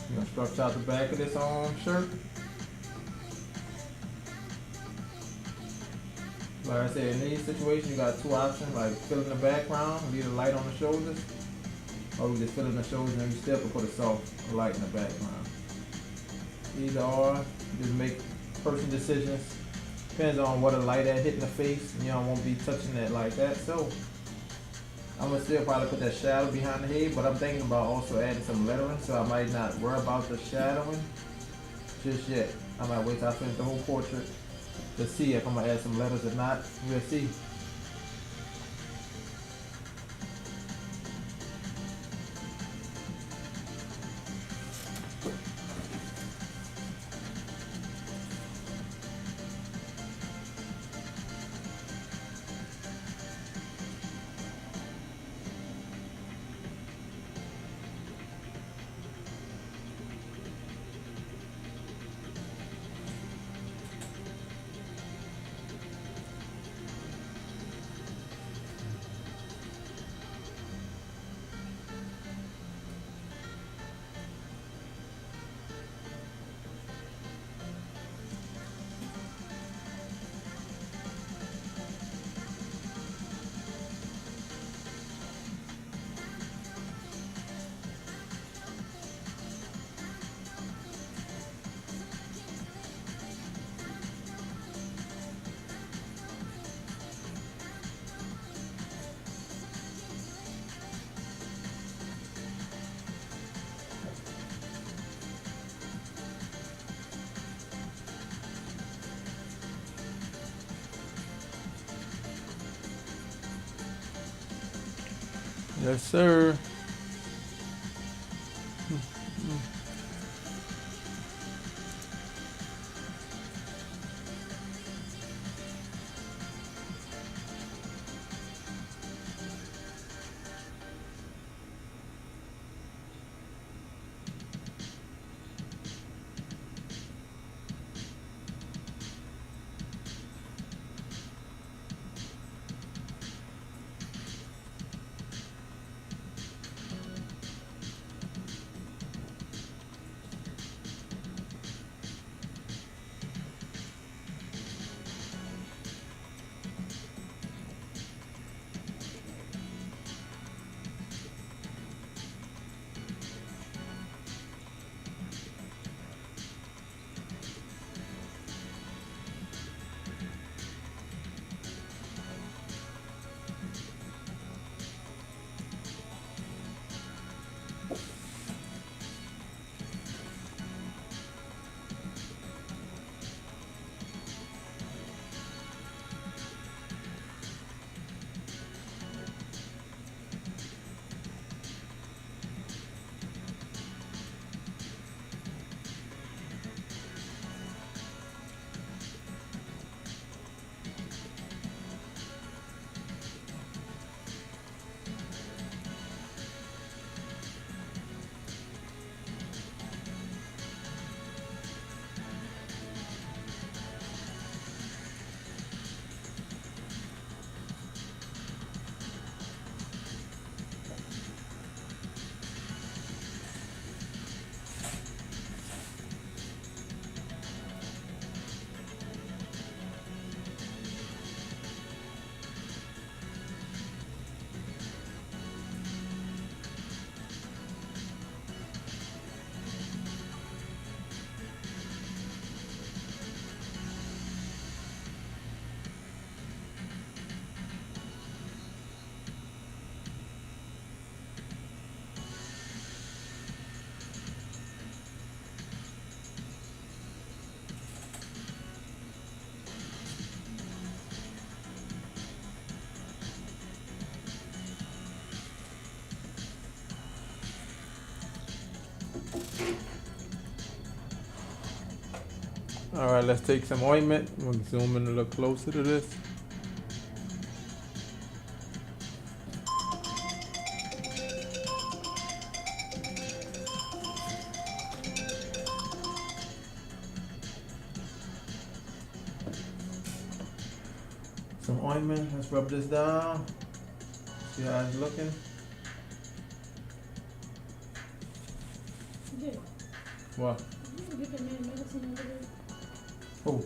I'm gonna structure out the back of this shirt. Like I said, in these situations, you got two options, like fill in the background, leave the light on the shoulders, or we just fill in the shoulders and you still can put a soft light in the background. Either or, just make personal decisions. Depends on what a light at hitting the face, you don't want to be touching it like that. So, I'm gonna still probably put that shadow behind the head, but I'm thinking about also adding some lettering, so I might not worry about the shadowing just yet. I might wait till I finish the whole portrait to see if I'm gonna add some letters or not. We'll see. Yes, sir. All right, let's take some ointment. We'll zoom in a little closer to this. Some ointment. Let's rub this down. See how it's looking. Yeah. What? You can get the man medicine over there. Oh,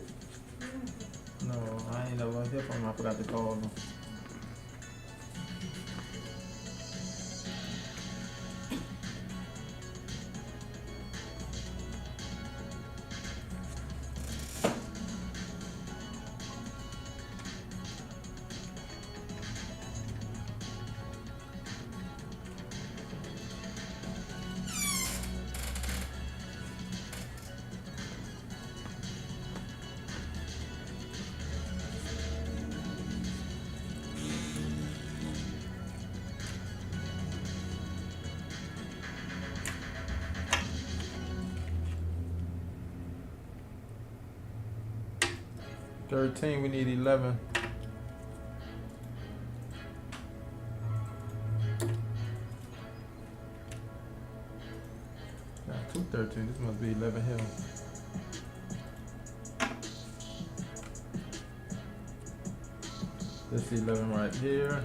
Yeah. no, I I ain't never hear from him. I forgot to call him. $13, we need 11. Nah, 213. This must be 11 Hill. This 11 right here.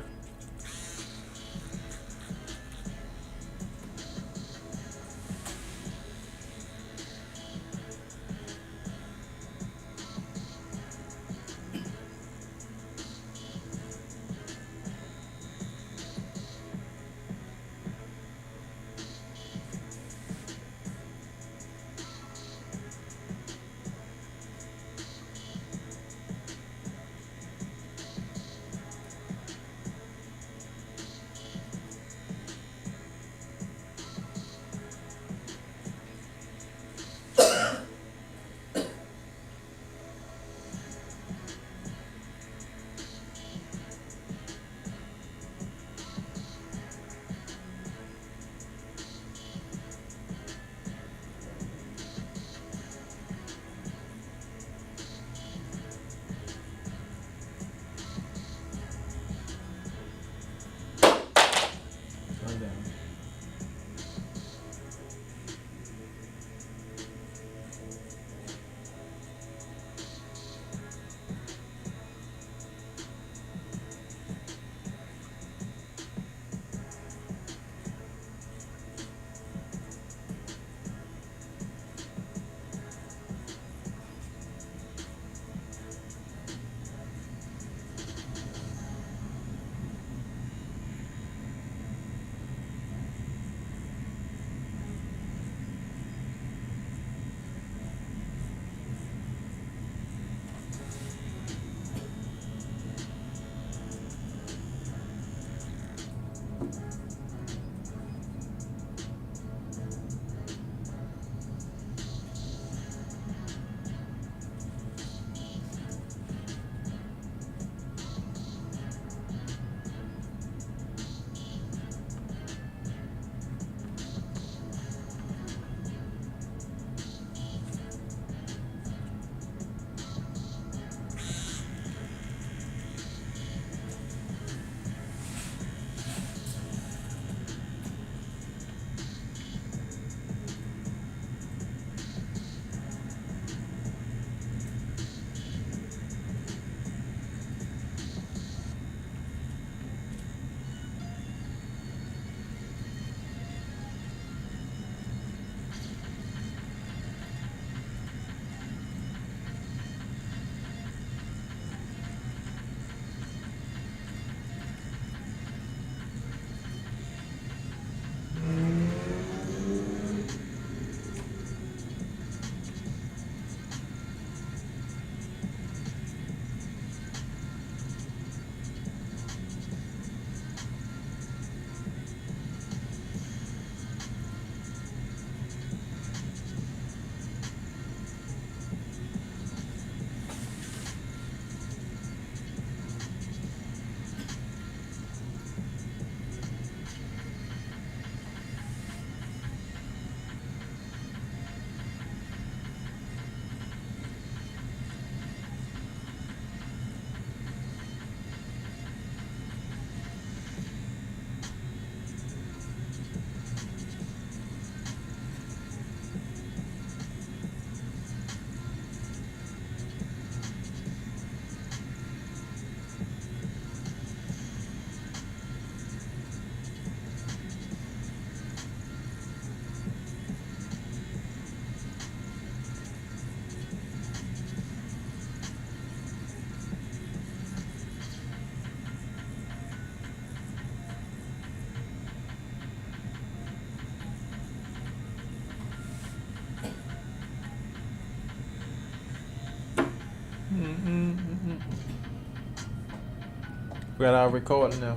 We got our recording now.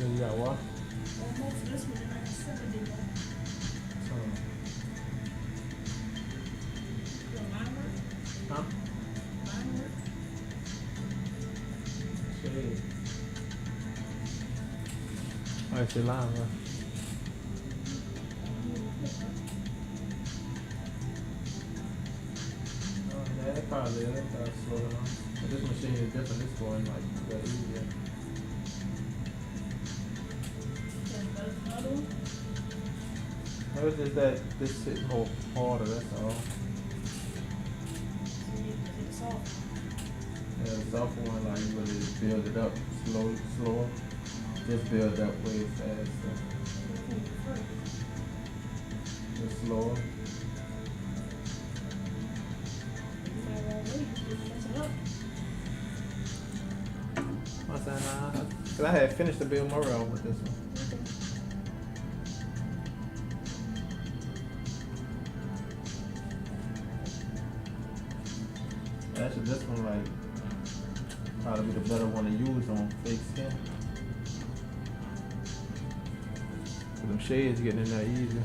You got what? Huh? I see line, bro. Yeah, it probably is. Slow down. But this machine is different. This one like way easier. Notice is that this hit more harder, that's all. Yeah, the soft one, like you really just build it up slower. Just build up way faster. Just slower. What's that now? Cause I had finished the Bill Murray on with this one. Actually, this one like probably be the better one to use on fake skin. Cause them shades getting in there easy.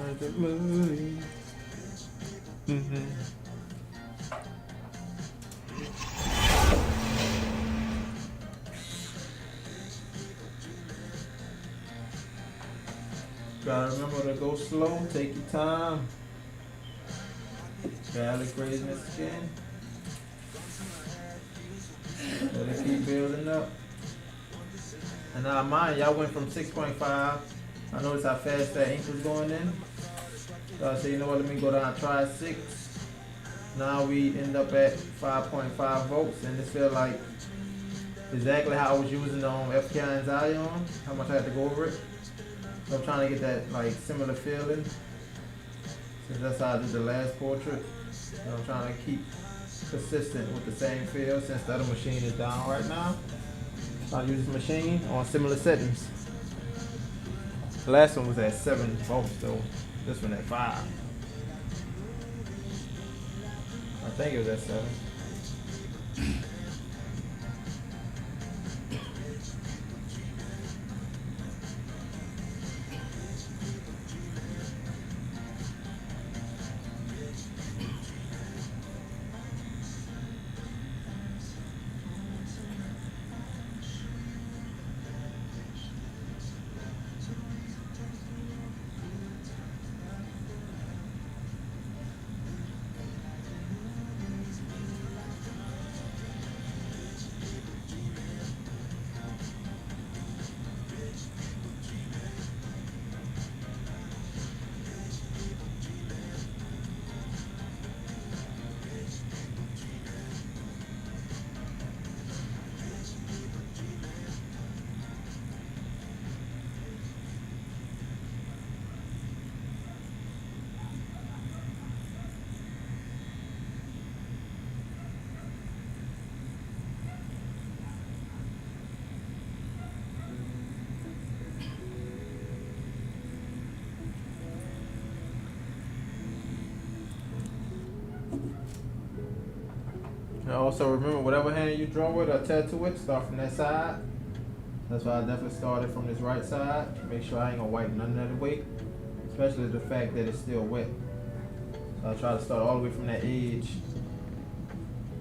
Like the movie. Gotta remember to go slow, take your time. Barely grazing the skin. Let it keep building up. And now mine, y'all went from 6.5. I noticed how fast that ink was going in. So I said, you know what, let me go down and try 6. Now we end up at 5.5 volts, and this feel like exactly how I was using on FK and Zion, how much I had to go over it. So I'm trying to get that like similar feeling, since that's how I did the last portrait. So I'm trying to keep consistent with the same feel since the other machine is down right now. I'll use this machine on similar settings. The last one was at 7 volts though. This one at 5. I think it was at 7. And also remember, whatever hand you draw with or tattoo it, start from that side. That's why I definitely started from this right side. Make sure I ain't gonna wipe none of that away, especially the fact that it's still wet. So I try to start all the way from that edge.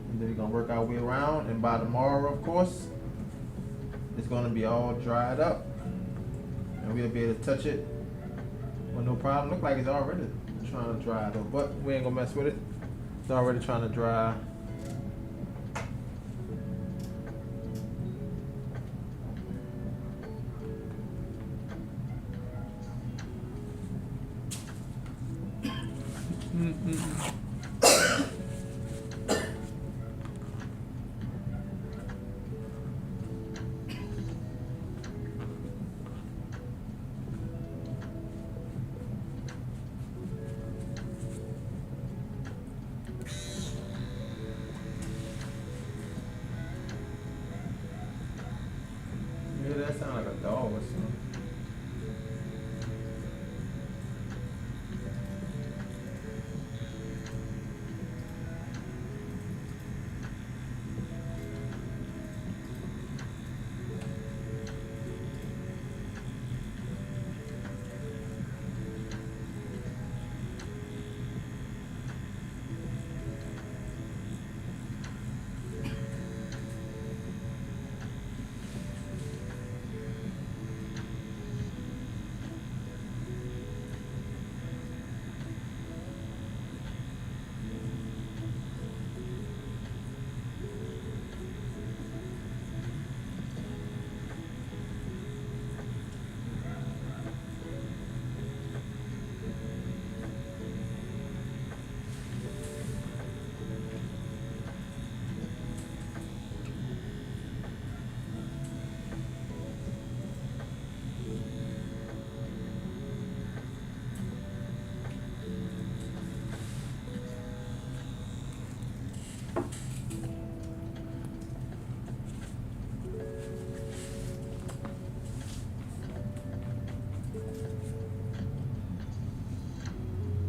And then we're gonna work our way around, and by tomorrow, of course, it's gonna be all dried up. And we'll be able to touch it with no problem. Look like it's already trying to dry though, but we ain't gonna mess with it. It's already trying to dry. Yeah, that sound like a dog or something.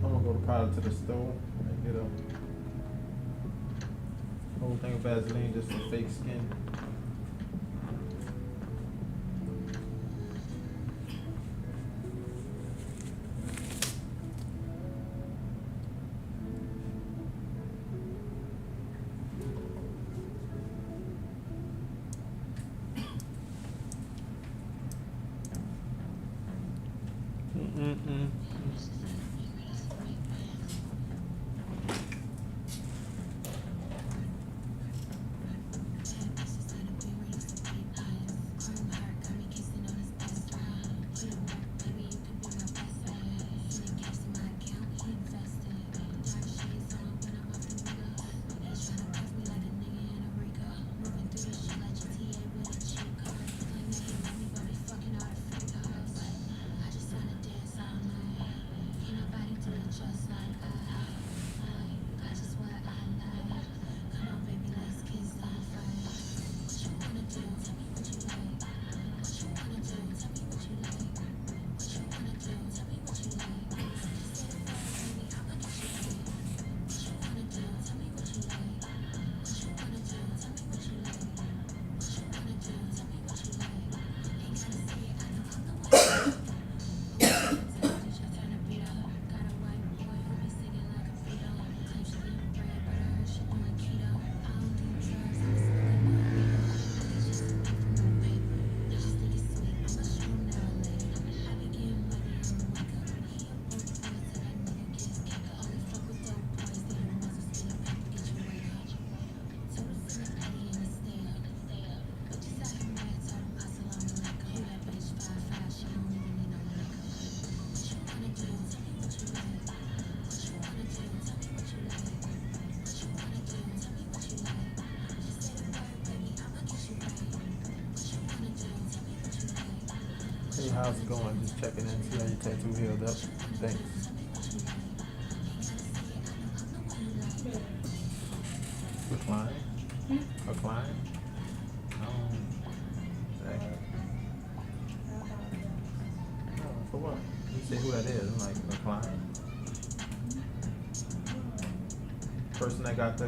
I'm gonna go probably to the store and get a whole thing of Vaseline just for fake skin. Hey, how's it going? Just checking in, see how your tattoo healed up. Thanks. Which line? A client? Dang. Oh, for what? You say who that is? I'm like, a client? Person that got the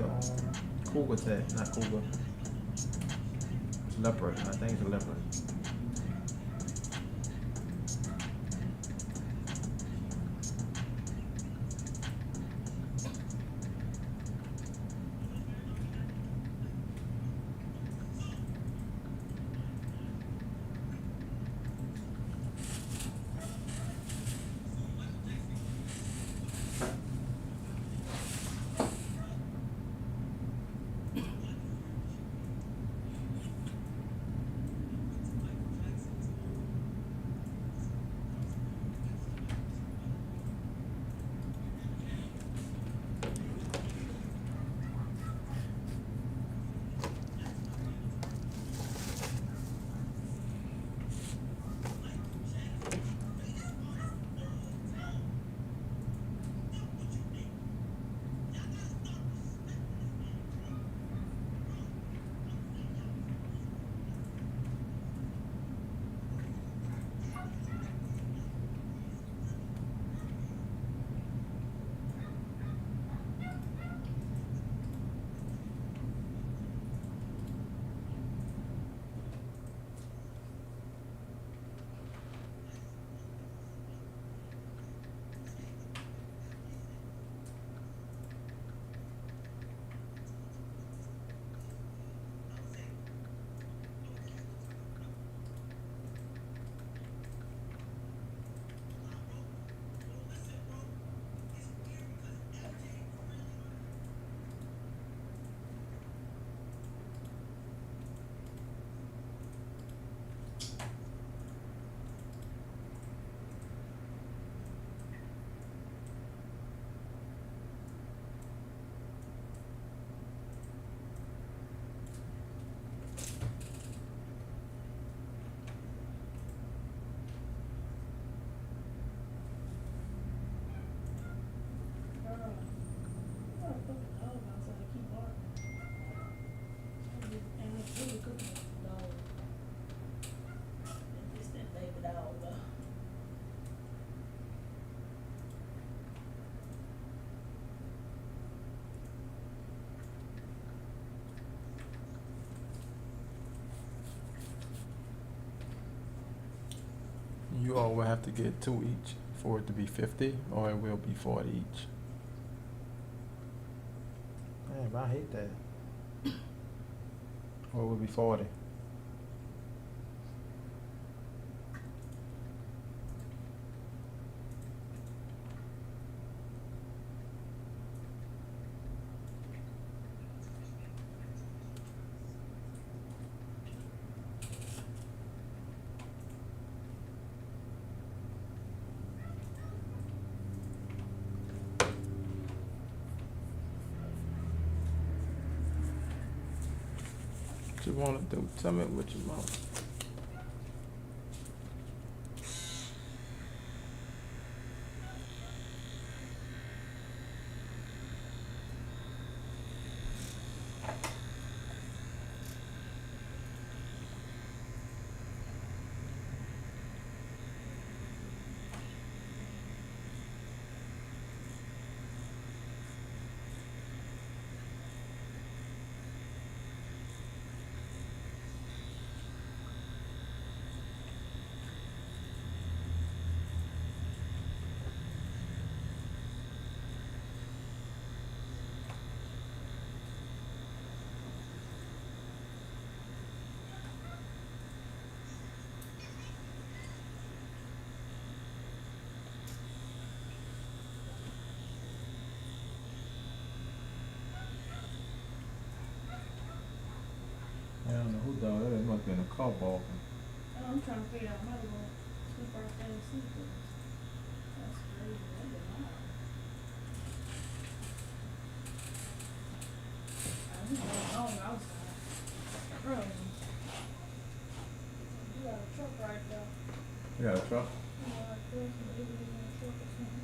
cougar tag, not cougar. Leopard, I think it's a leopard. You all will have to get 2 each for it to be 50, or it will be 40 each. Damn, I hate that. Or it will be 40. What you want to do? Tell me what you want. I don't know who done that. It must be in a car ball. I'm trying to figure out how to go sleep our fantasy. That's crazy. That is loud. I was going home outside. Bro, you got a truck right there. You got a truck? You know, like this, maybe in a truck or something.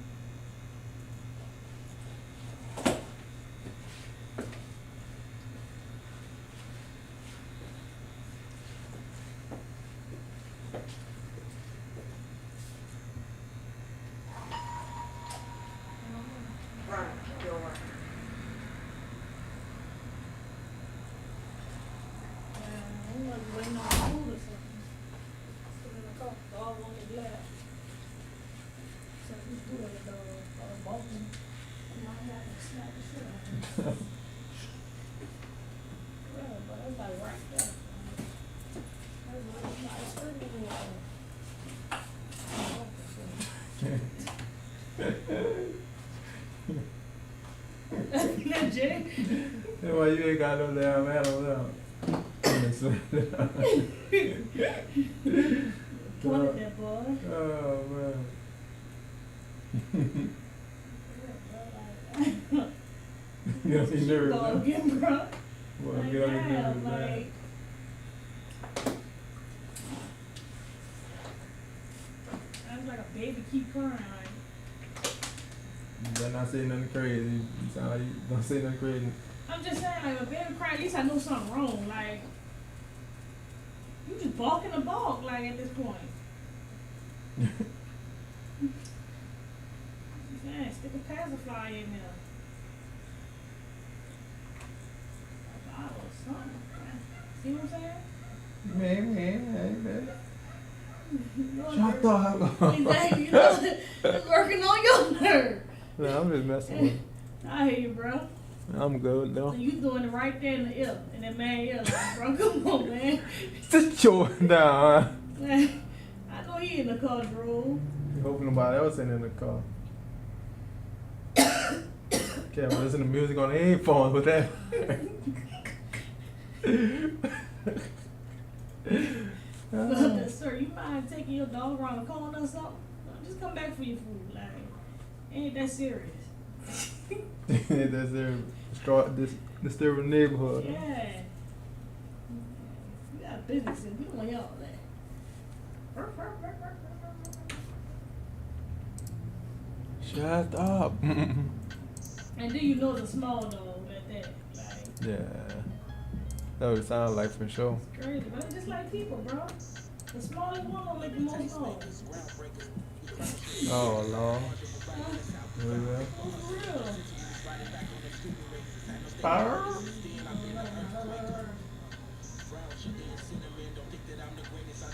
but that's like right there. That's like Jay. That's why you ain't got no damn man over there. Pointed that boy. Oh man. You don't see nervous Go now. again, bro. Well, Like, get on your damn, nerves, man. like, that's like a baby keep crying. Like, You better not say nothing crazy. You sound like you don't say nothing crazy. I'm just saying, like, a baby cry, at least I know something wrong. Like, you just balking a balk, like, at this point. Man, stick a pacifier in there. A bottle or something. See what I'm saying? Man. You know, Shut up. exactly, you know, it's working on your nerve. No, I'm just messing with you. I hear you, bro. I'm good though. So you doing it right there in the ear, in that man ear, like, bro, come on, man. Sit your down. Man, I know he in the car, bro. You hope nobody else ain't in the car. Can't listen to music on the headphones with that. Sir, you mind taking your dog around the corner or something? Just come back for your food, like, ain't that serious. That's their disturbing neighborhood. Yeah. You got business and we don't want y'all that. Shut up. And then you know it's a small dog at that. Like, Yeah. That would sound like for sure. it's crazy. But it's just like people, bro. The smallest one will make the most noise. Oh Lord. For real. Power.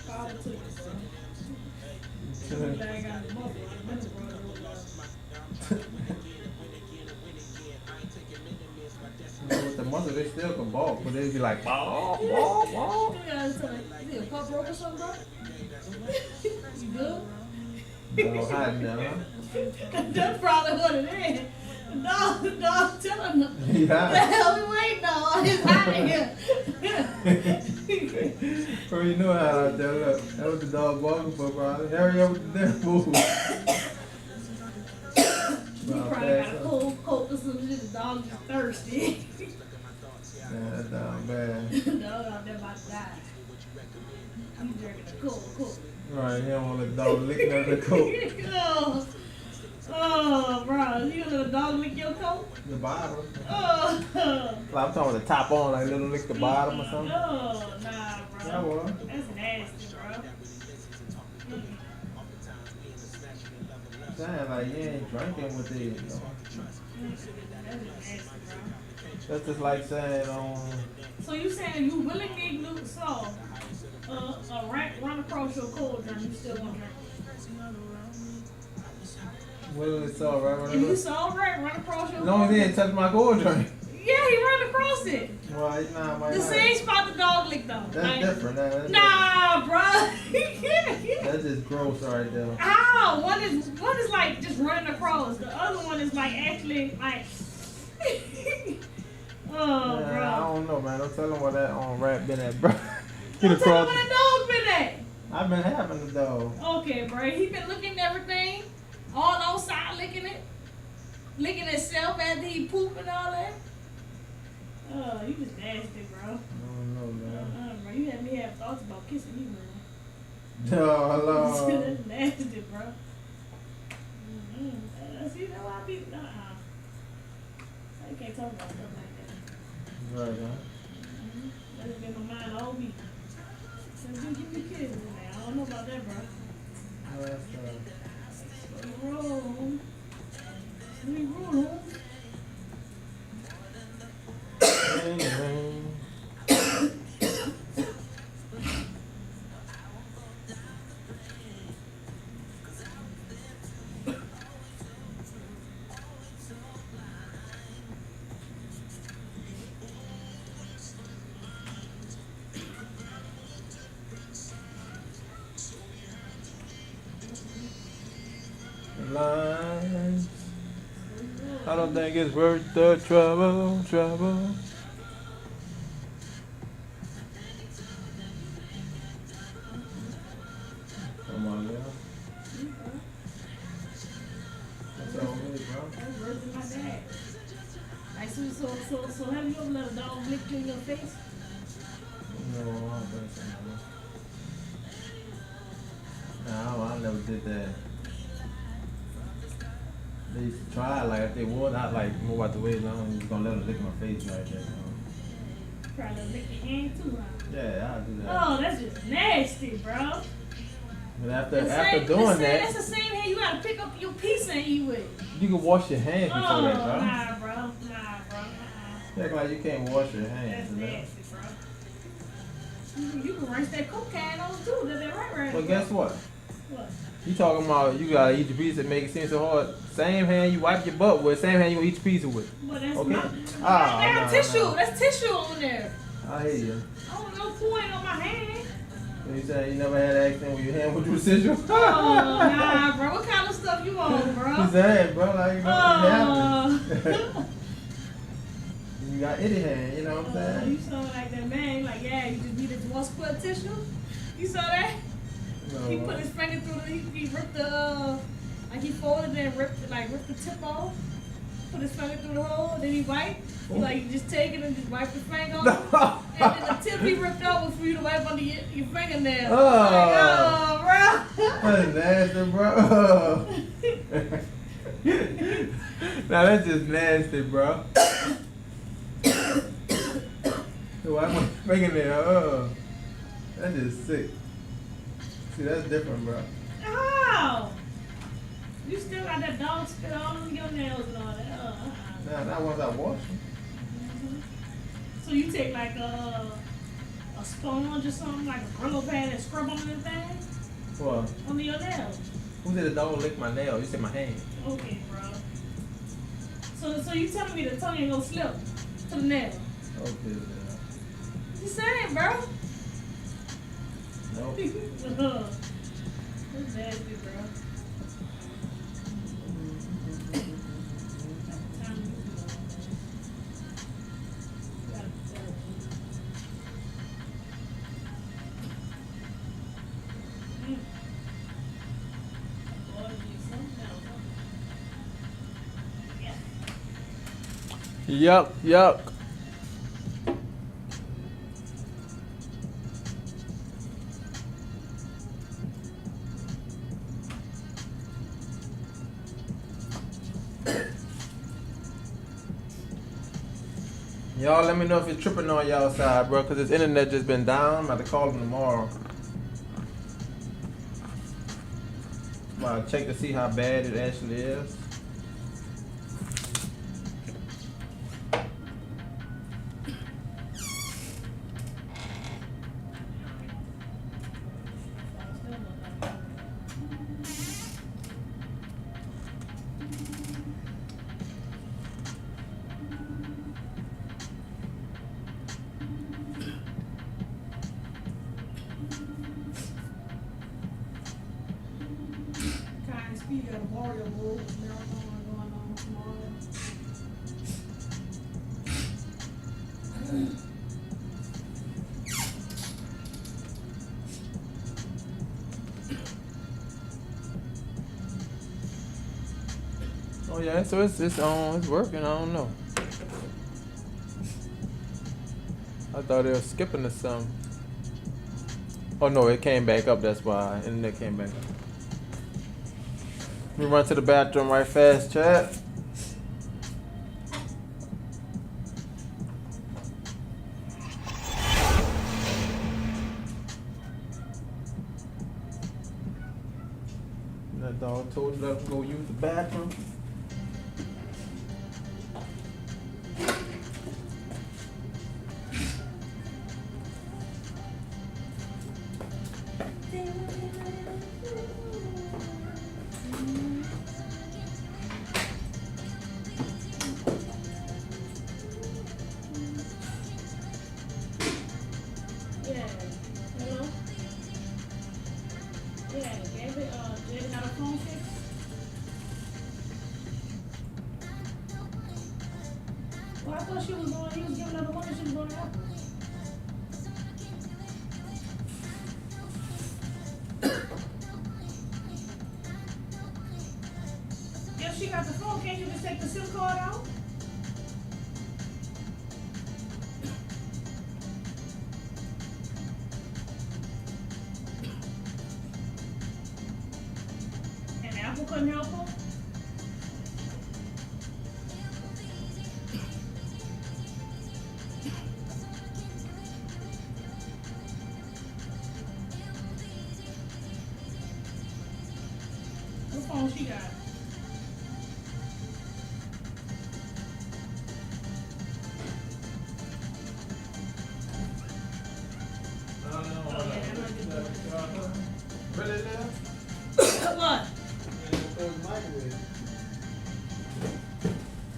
Politics, bro. That ain't got the muscle. I've been a brother. With the mother, they still can balk, but they be like, ball. You need a pop rope or something, bro? You good? Oh, hiding now, huh? That's probably what it is. The dog telling them. Yeah. What the hell we waiting on? He's hiding here. Bro, you know how out there, look. That was the dog walking for, bro. Hurry up with the damn move. You probably got a cold coat or some shit. The dog is thirsty. Yeah, that's down bad. The dog out there about to die. You drinking a cold. Right, you don't want the dog licking under the coat. Oh, bro. You gonna let a dog lick your coat? The bottom. Oh. Like, I'm talking with the top on, like little lick the bottom or something. Oh, nah, bro. Yeah, well. That's nasty, bro. Saying like you ain't drinking with it. You know? That's nasty, bro. That's just like saying, So you saying you willingly saw a rat run across your cold drink, you still gonna drink? what is it so, right? If you saw a rat run across your No, cold he didn't touch my cold drink. yeah, he ran across it. Well, he's not my The same spot the dog licked on. That's different. That's Nah, bro. different. That's just gross right there. How? One is like just running across. The other one is like actually like. Oh, Man, bro. I don't know, man. Don't tell him where that rat been at, bro. Don't tell me where the dog been at. I've been having the dog. Okay, bro. He been looking at everything. All outside licking it. Licking himself after he poop and all that. Oh, you just nasty, bro. I don't know, man. Bro. You had me have thoughts about kissing you, man. Oh, hello. That's nasty, bro. See, that's why I be, you can't talk about stuff like that. Right, huh? That's been my mind all week. So you give me kids, man. I don't know about that, bro. That's Roll. We roll. I don't think it's worth the trouble. Come on, girl. That's all good, bro. That's worse than my dad. Like, so have you ever let a dog lick you in your face? No, I don't think so, man. No, I never did that. They used to try, like, if they would, I'd, like, move out the way, no, I'm just gonna let them lick my face like that, Try to lick your hand too, huh? Yeah, I'll do that. Oh, that's just nasty, bro. But after doing that, that's the same hand you gotta pick up your piece and eat with. you can wash your hands before Oh, that, bro. nah, bro. Act like you can't wash your hands. That's You know? nasty, bro. You can rinse that Coke can on too. That's that right. Well, guess what? What? You talking about you gotta eat your pizza and make it seem so hard. Same hand you wipe your butt with, same hand you gonna eat your pizza with. But that's Okay. not tissue. Nah. That's tissue on there. I hear you. I don't know who ain't on my hand. You say you never had an accident with your hand with your tissue? Oh, nah, bro. What kind of stuff you on, bro? You saying, bro, like, you know, it happens. Oh. You got itty hand, you know what I'm saying? You sound like that man. Like, yeah, you just needed one square tissue. You saw that? No. He put his finger through he ripped the, like he folded it and ripped the tip off. Put his finger through the hole, then he wiped. Like, you just take it and just wipe the finger off. And then the tip he ripped off was for you to wipe under your fingernail. Oh. Like, oh, bro. That's nasty, bro. Now that's just nasty, bro. Why my fingernail? Oh, that's just sick. See, that's different, bro. Oh. You still got that dog spit all over your nails and all that. Nah, not once I wash them. So you take like a sponge or something, like a Brillo pad and scrub on the thing? What? Under your nails. Who said the dog lick my nail? You said my hand. Okay, bro. So you telling me the tongue ain't gonna slip to the nail? Okay, then. You saying, bro? Nope. That's nasty, bro. Yuck. Y'all let me know if you're tripping on y'all side, bro, because this internet just been down. I'm about to call them tomorrow. I'll check to see how bad it actually is. You got a Mario Bowl marathon going on tomorrow. Oh yeah, so it's working. I don't know. I thought they were skipping or something. Oh no, it came back up. That's why internet came back up. Let me run to the bathroom right fast, chat. That dog told you to go use the bathroom. Well, I thought she was going, he was giving her the one and she was going to Apple. If she got the phone, can't you just take the SIM card out? And Apple couldn't help her? What phone she got? Really now? What?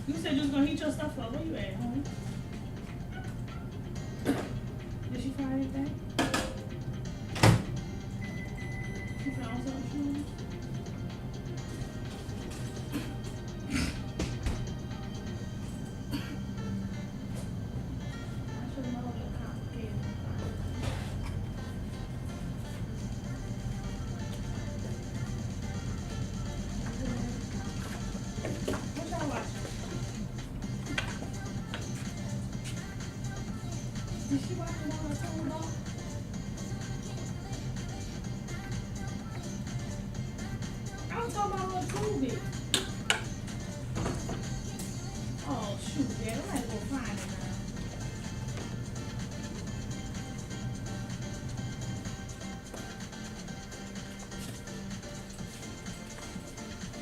You said you was gonna heat your stuff up. Where you at, homie? Did she find anything? She found something? I should know that complicated. What y'all watching? Did she watch the one I told her about? I'm talking about on Tubi. Oh shoot, Dad, I had to go find it now.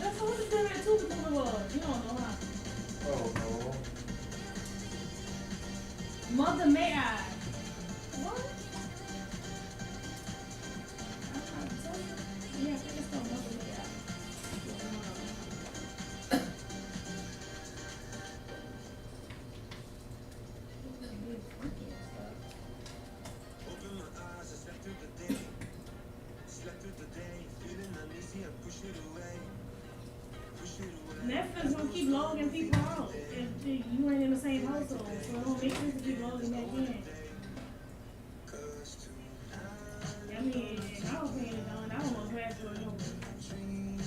That's what the damn Tubi movie was. You don't know how. Oh Mother May I? What? I'm trying to tell you. Yeah, I think it's called Mother May I. Open my eyes, I slept through the day. Slept through the day, feeling uneasy, I push it away. Push it away. Netflix gonna keep logging people out if you ain't in the same household, so it don't make sense to keep logging back in. I mean, I was paying it on, I don't want to password no more.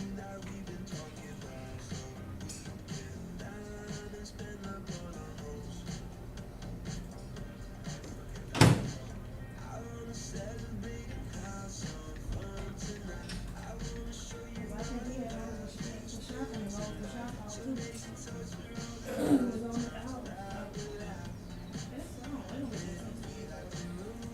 I think he had all the shopping and all the shop out too. It was on the house. That's wrong, it don't make sense.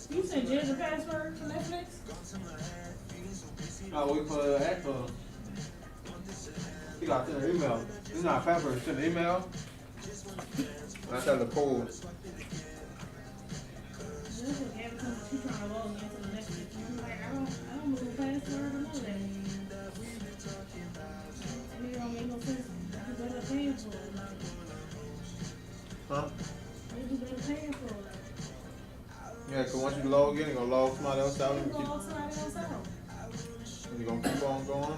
You said change the password for Netflix? no, we put an actor. He got sent an email. It's not a password, it's an email. And I tell the code. This is every time she's trying to log into the Netflix. I'm like, I don't know the password or none of that. And it don't make no sense. You better paying for it. Like, Huh? you better paying for it. Yeah, cause once you log in, you're gonna log somebody else out. You And go outside else out. you're gonna keep on going.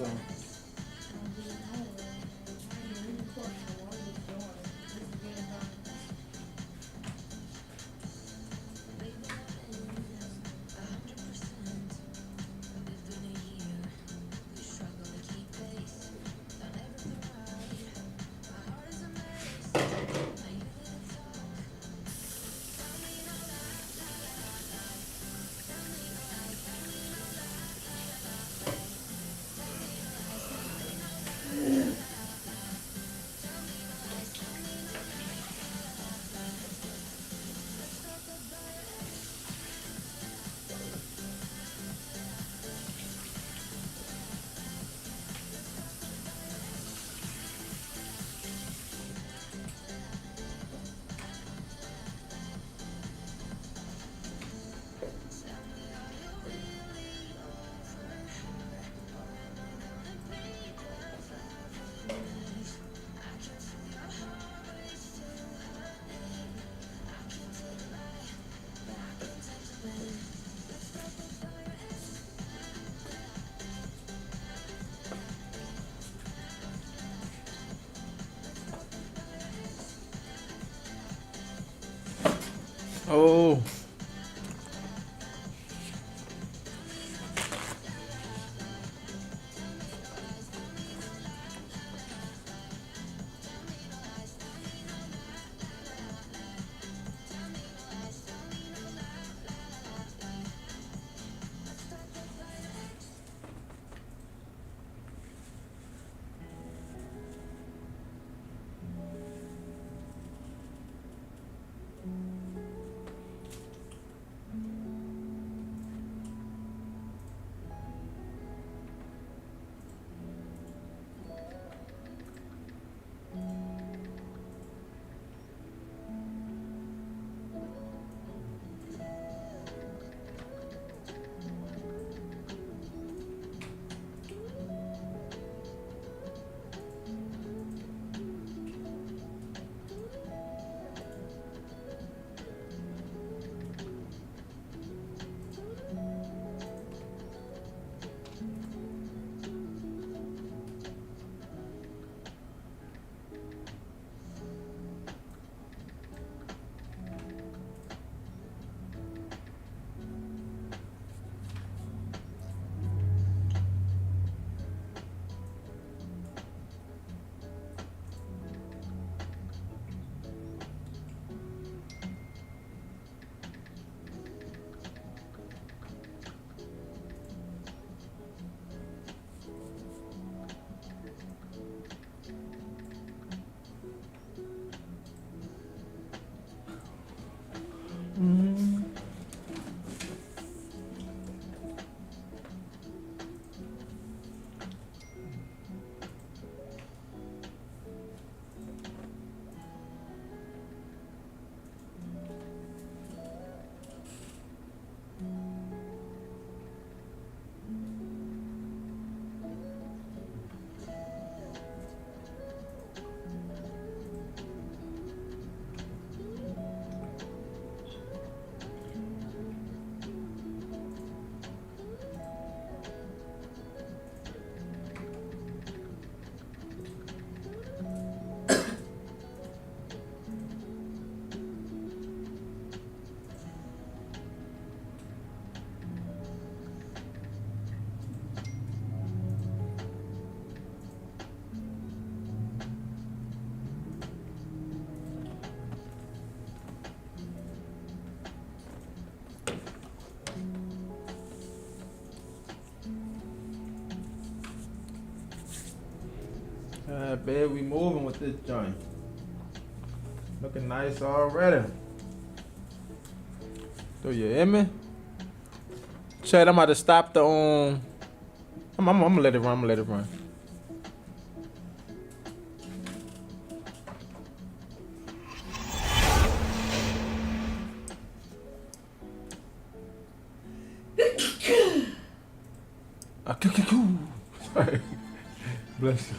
so. Oh. Babe, we moving with this joint. Looking nice already. Do you hear me? Chad, I'm about to stop the I'm gonna let it run. I'm gonna let it run. Sorry. Bless you.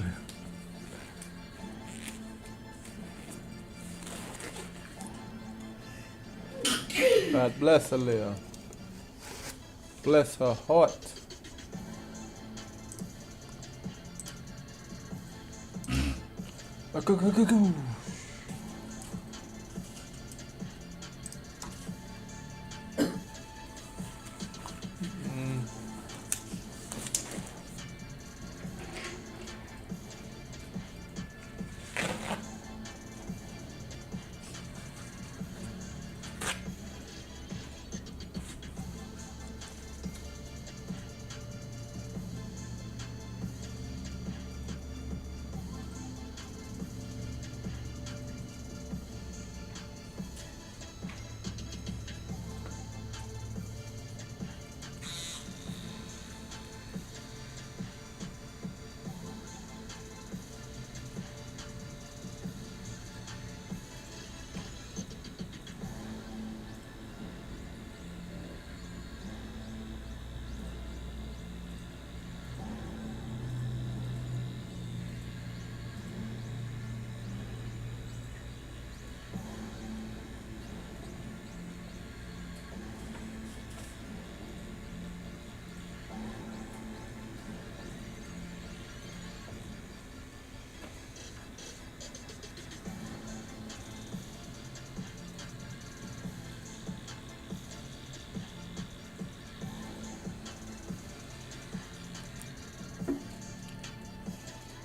God bless her, Leah. Bless her heart. Go.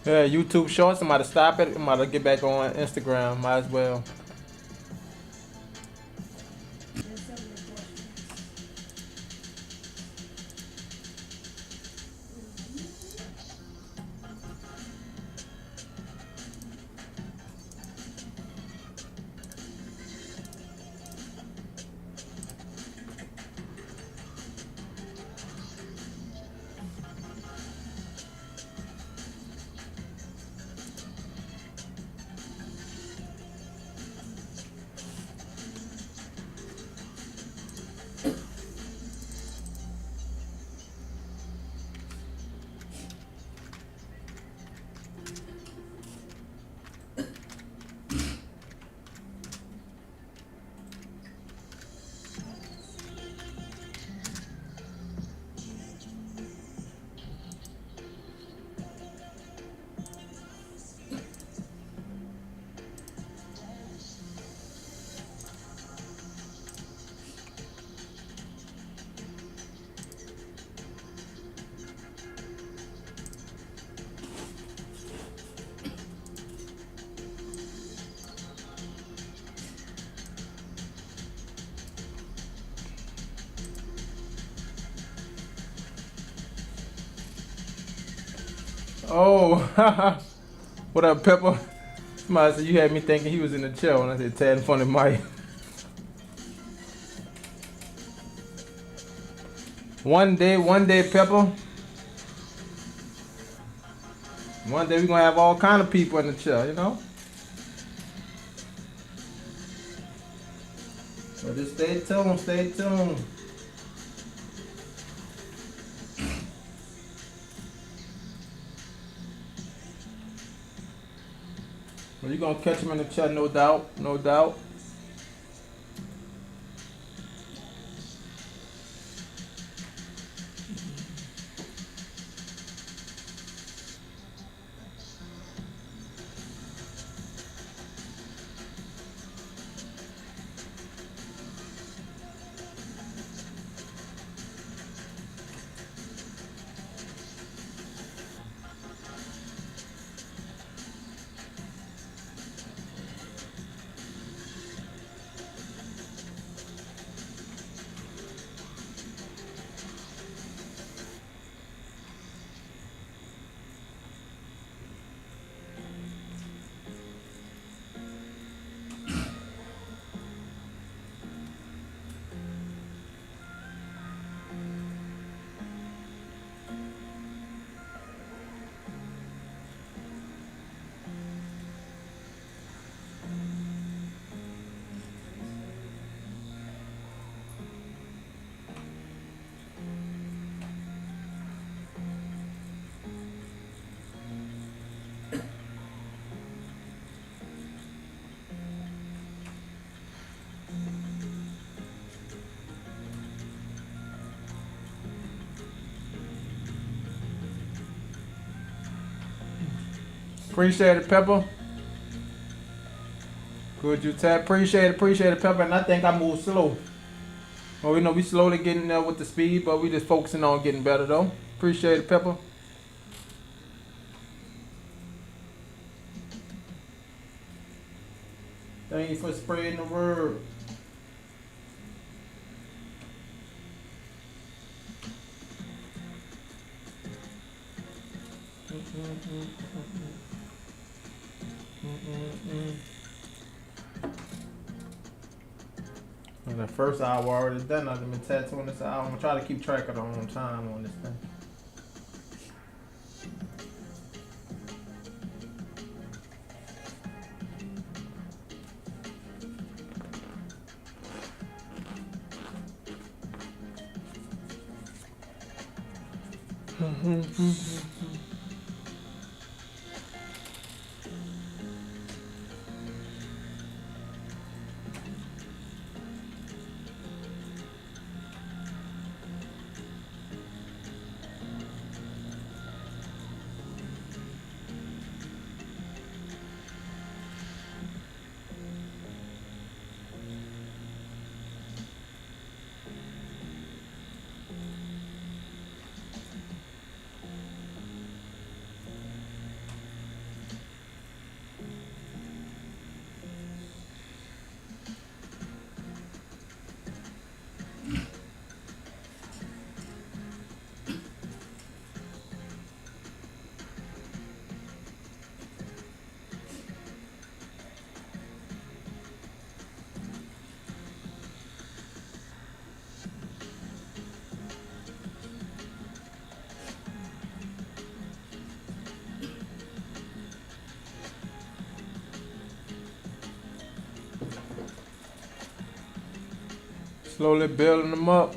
Yeah, YouTube Shorts. I'm about to stop it. I'm about to get back on Instagram. Might as well. There's so many questions. Oh, what up, Pepper? Somebody said you had me thinking he was in the chair when I said Tad in front of Mike. One day, Pepper. One day we're gonna have all kind of people in the chair, you know? So just stay tuned. Well, you're gonna catch him in the chat, no doubt. Appreciate it, Pepper. Good, you Tat. Appreciate it, Pepper. And I think I move slow. Well, we know we slowly getting there with the speed, but we just focusing on getting better though. Appreciate it, Pepper. Thank you for spreading the word. And the first hour already done. I've been tattooing this hour. I'm gonna try to keep track of the own time on this thing. Slowly building them up.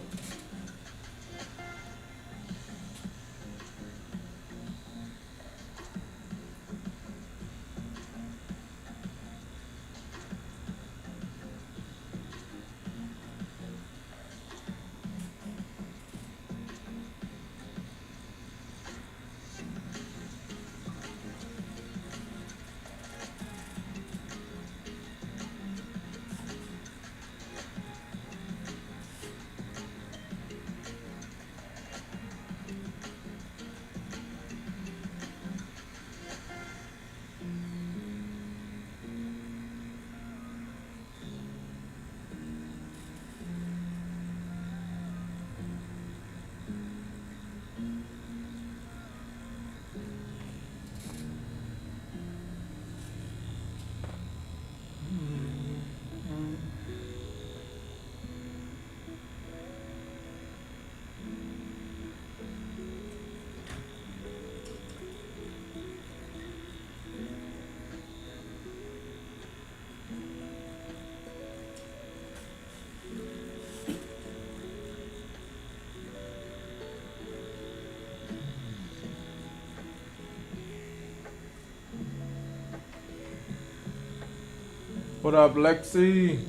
What up, Lexi?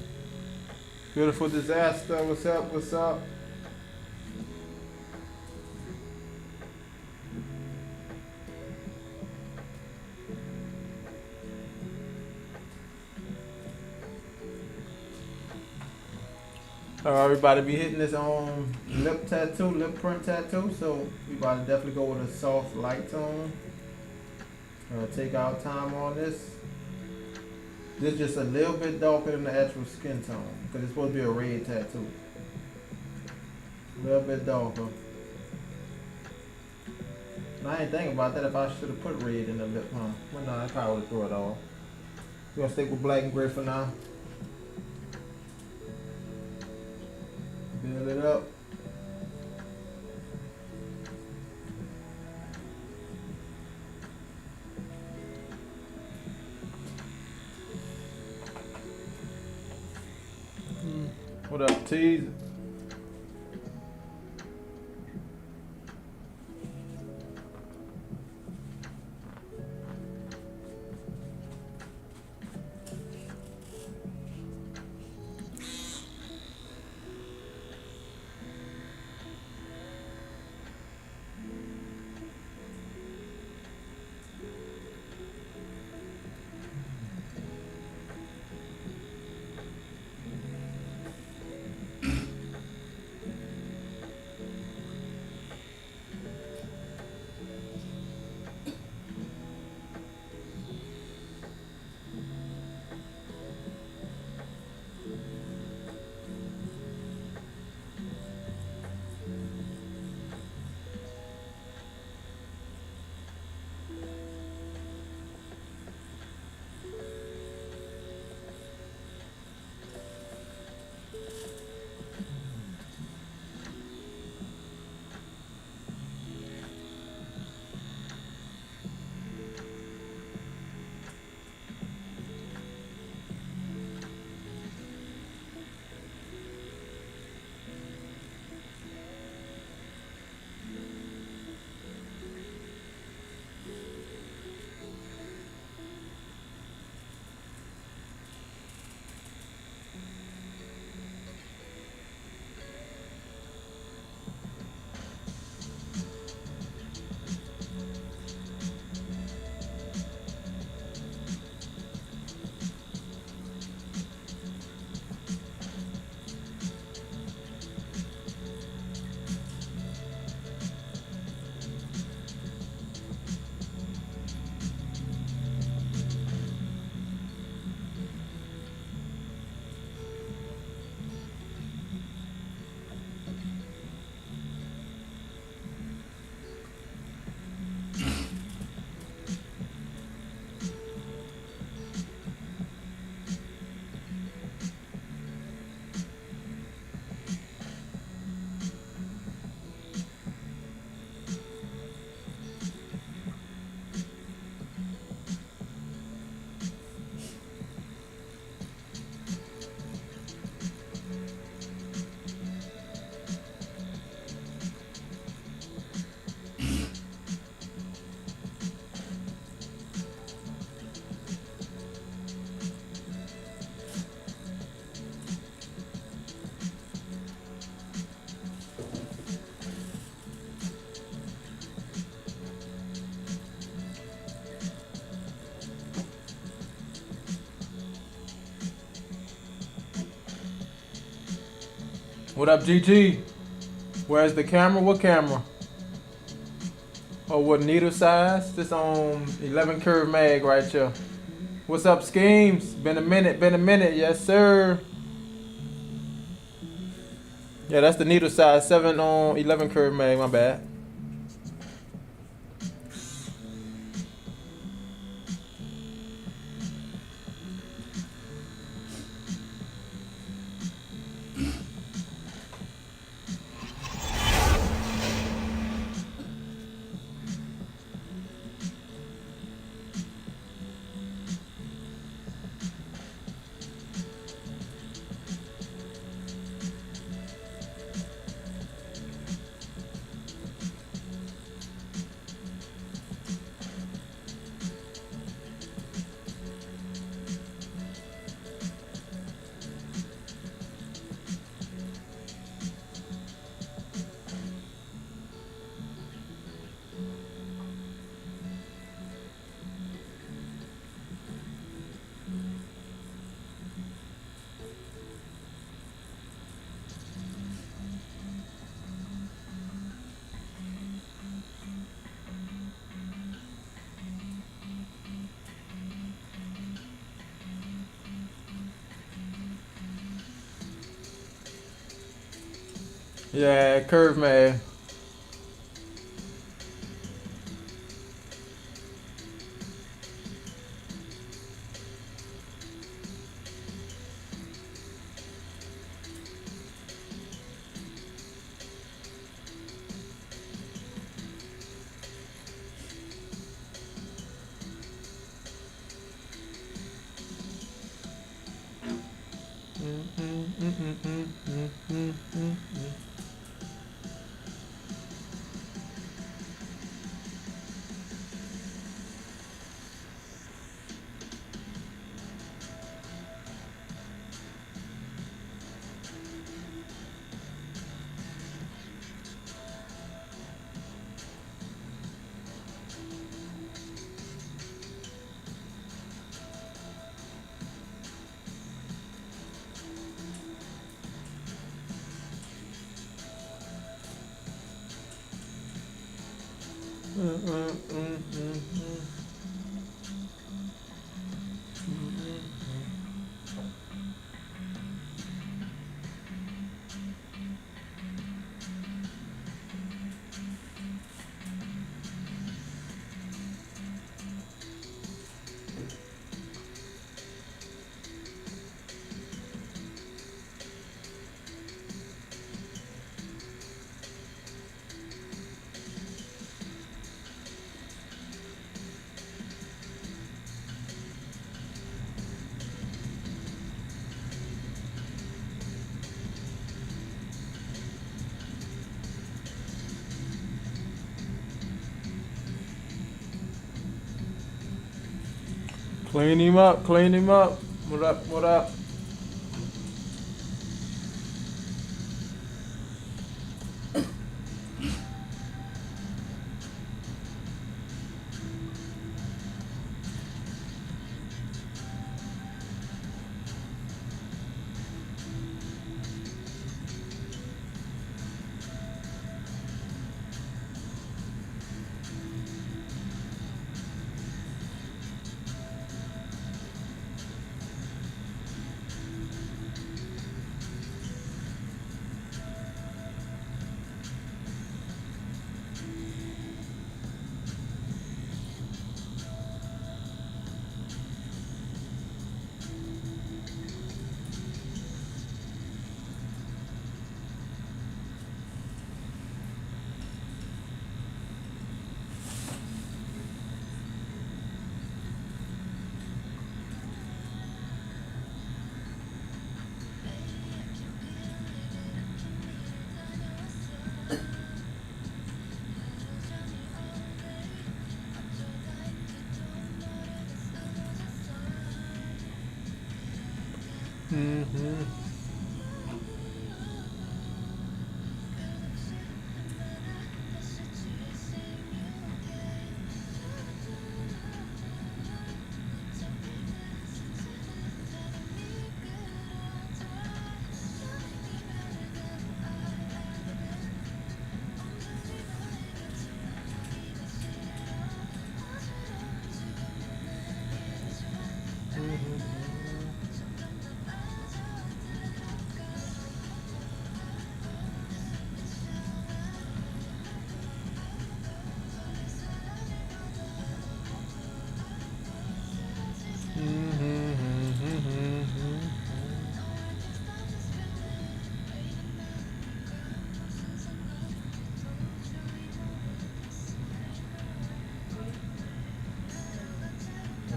Beautiful disaster. What's up? What's up? Everybody be hitting this lip tattoo, lip print tattoo. So we about to definitely go with a soft light tone. Take our time on this. This is just a little bit darker than the actual skin tone because it's supposed to be a red tattoo. A little bit darker. And I ain't thinking about that if I should have put red in the lip, huh? Well, no, I probably would have threw it off. We're gonna stick with black and gray for now. Build it up. What up, Tease? What up, GG? Where's the camera? What camera? Oh, what needle size? This on 11 curve mag right here. What's up, Schemes? Been a minute. Yes, sir. Yeah, that's the needle size. 7 on 11 curve mag. My bad. Yeah, curve mag. Clean him up. What up?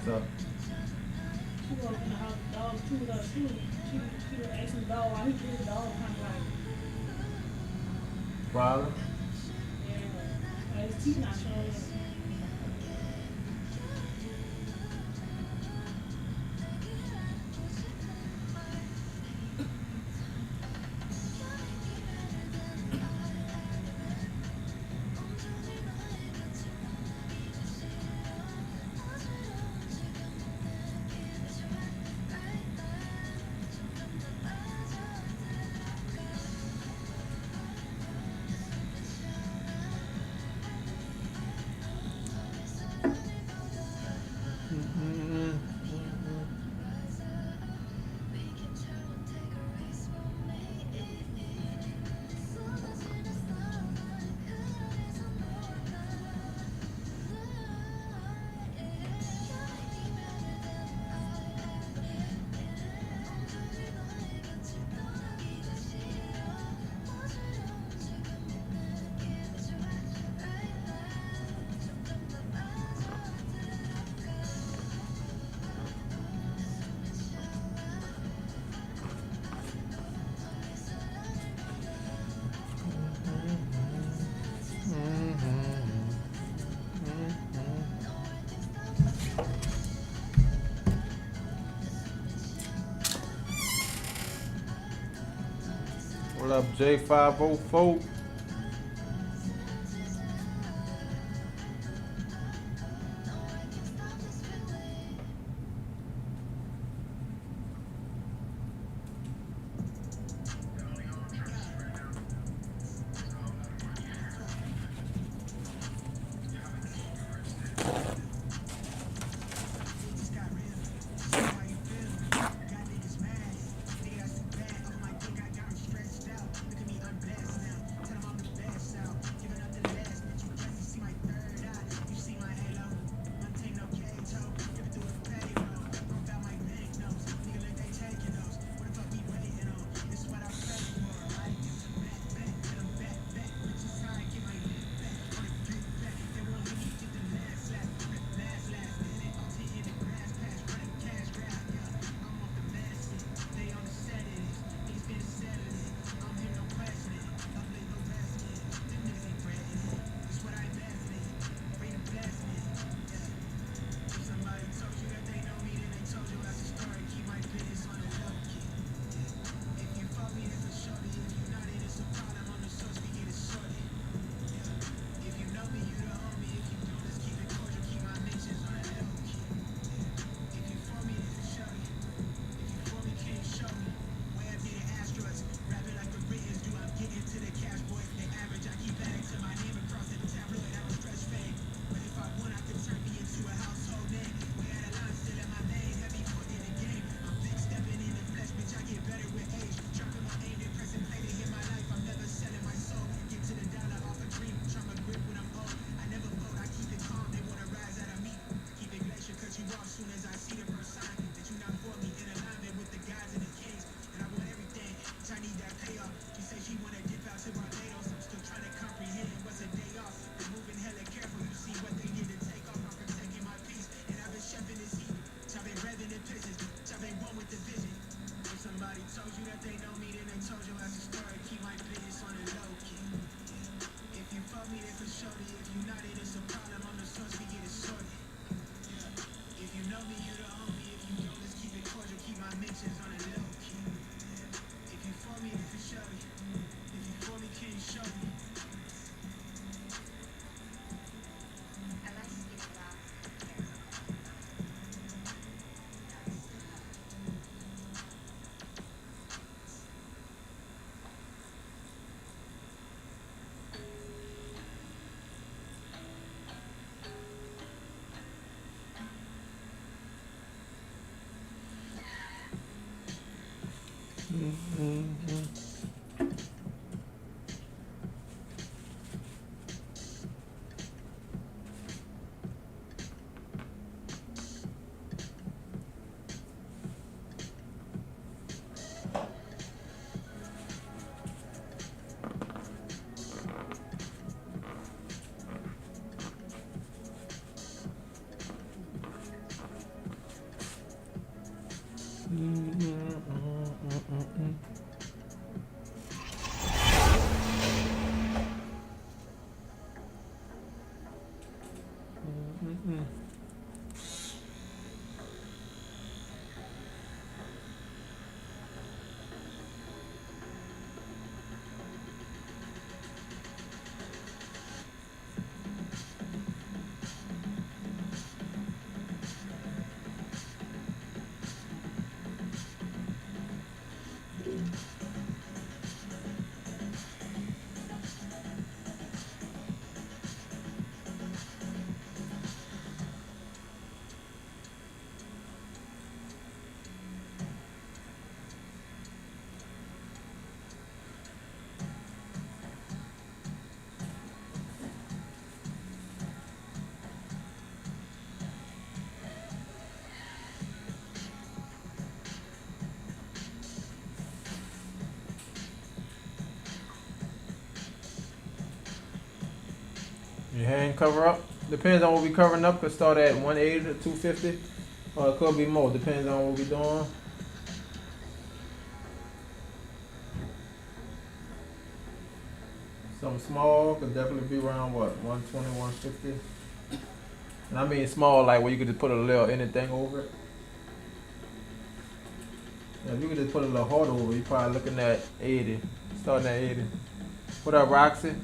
What's up? She walked in the house, the dog chewed up. She was asking the dog why he did the dog kind of like, Problem? yeah, like his teeth not showing. What up, J504? Your hand cover up. Depends on what we covering up. Could start at 180 to 250. Or it could be more. Depends on what we doing. Something small could definitely be around what? 120, 150. And I mean small like where you could just put a little anything over it. Yeah, if you could just put a little heart over it, you're probably looking at 80. Starting at 80. What up, Roxy?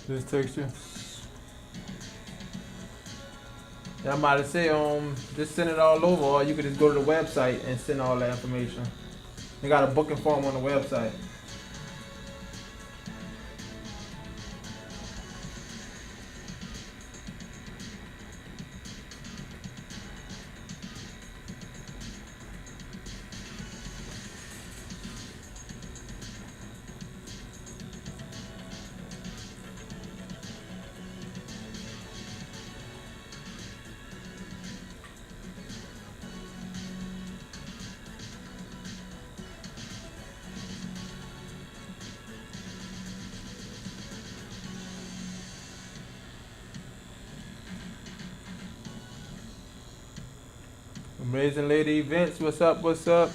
This texture. Yeah, I'm about to say, just send it all over, or you could just go to the website and send all that information. They got a booking form on the website. Amazing Lady Events, what's up, what's up?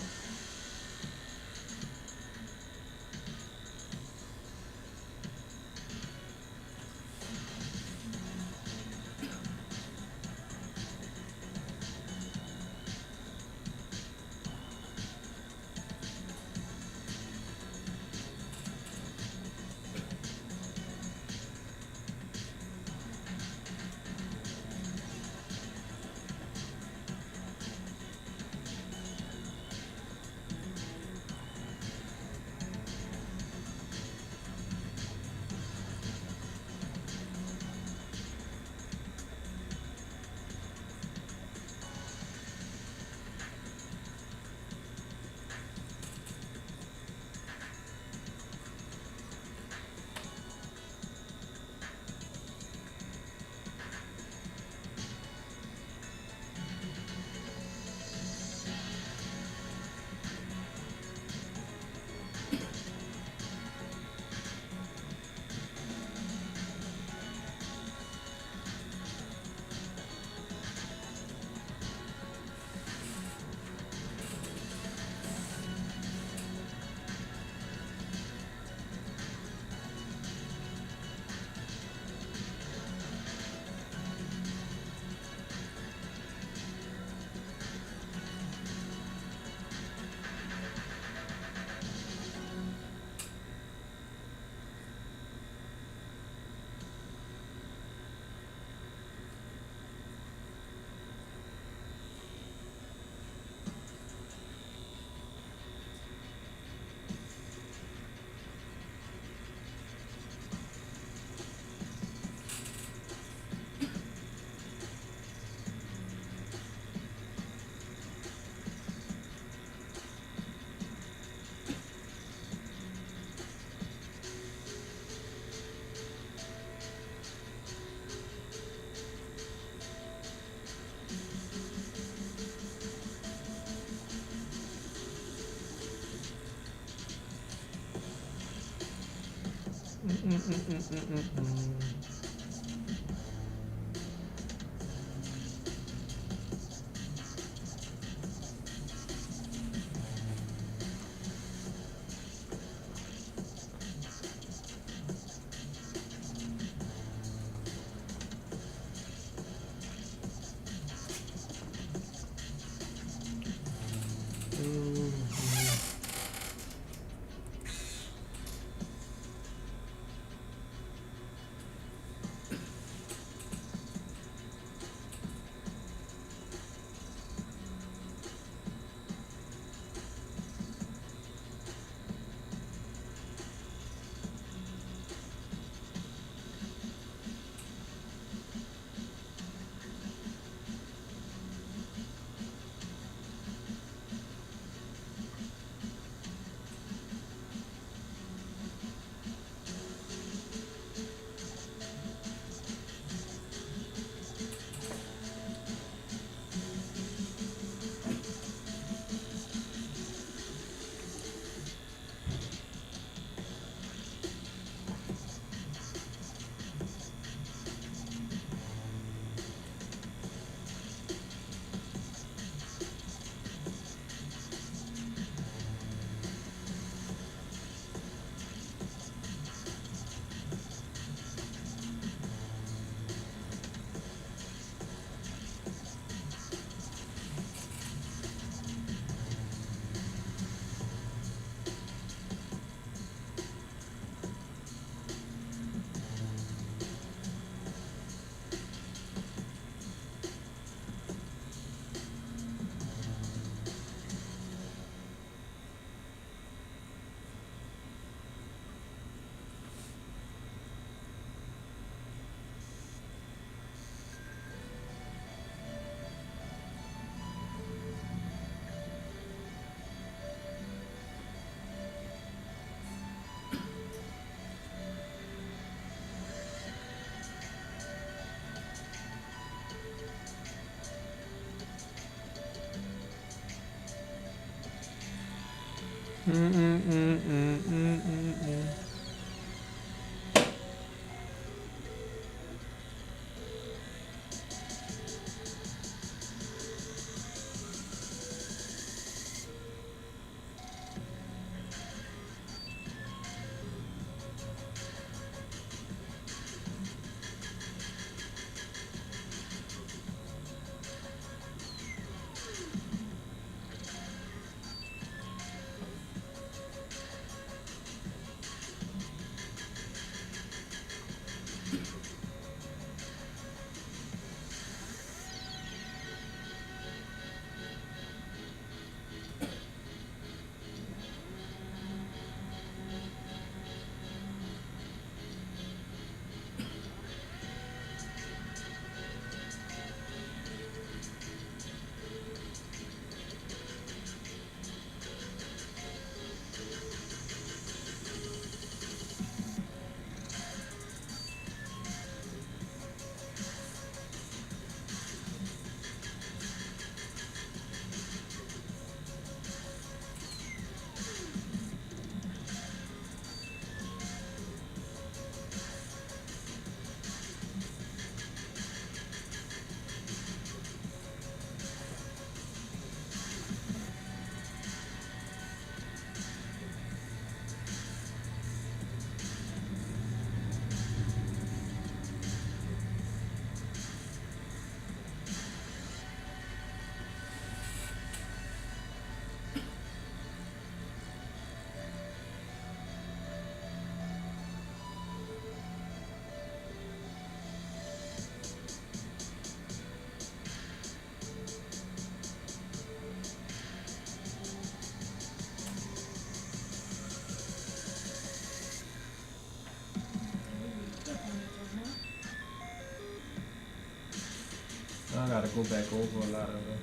I gotta go back over a lot of it.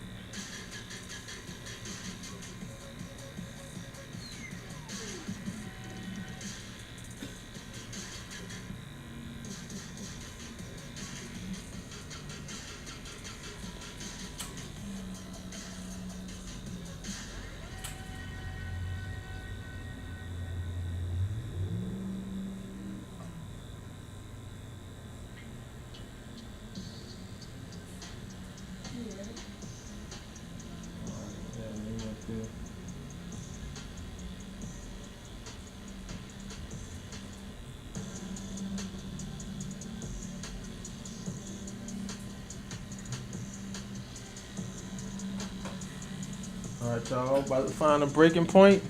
Alright, y'all, about to find a breaking point.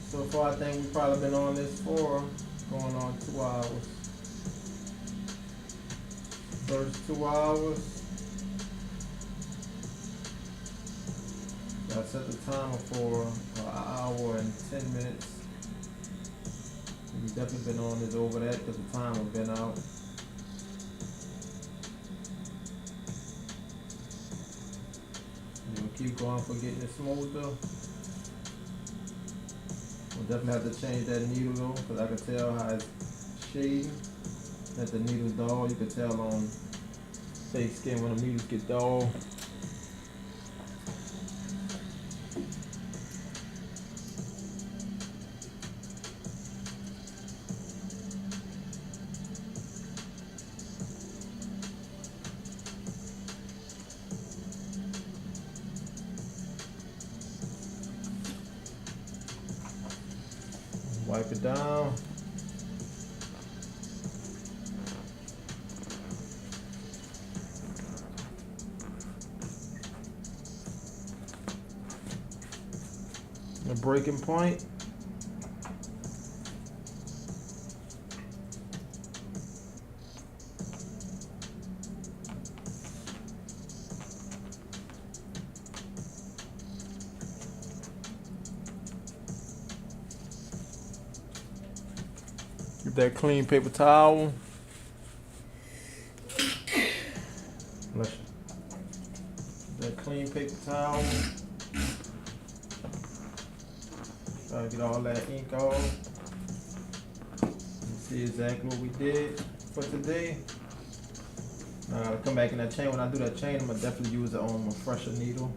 So far, I think we've probably been on this for going on 2 hours. First 2 hours. I set the timer for an hour and 10 minutes. We've definitely been on this over that because the timer been out. We'll keep going for getting it smoother. We'll definitely have to change that needle though, because I can tell how it's shading. That the needle's dull. You can tell on fake skin when the needles get dull. Wipe it down. The breaking point. Get that clean paper towel. That clean paper towel. Try to get all that ink off. See exactly what we did for today. Now I gotta come back in that chain. When I do that chain, I'm gonna definitely use it on a fresher needle.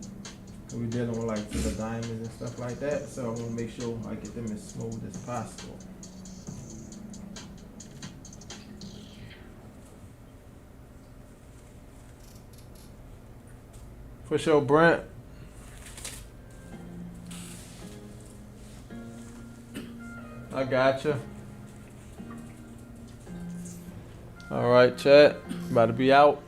We're dealing with like the diamonds and stuff like that. So I wanna make sure I get them as smooth as possible. For sure, Brent. I gotcha. All right, chat. About to be out.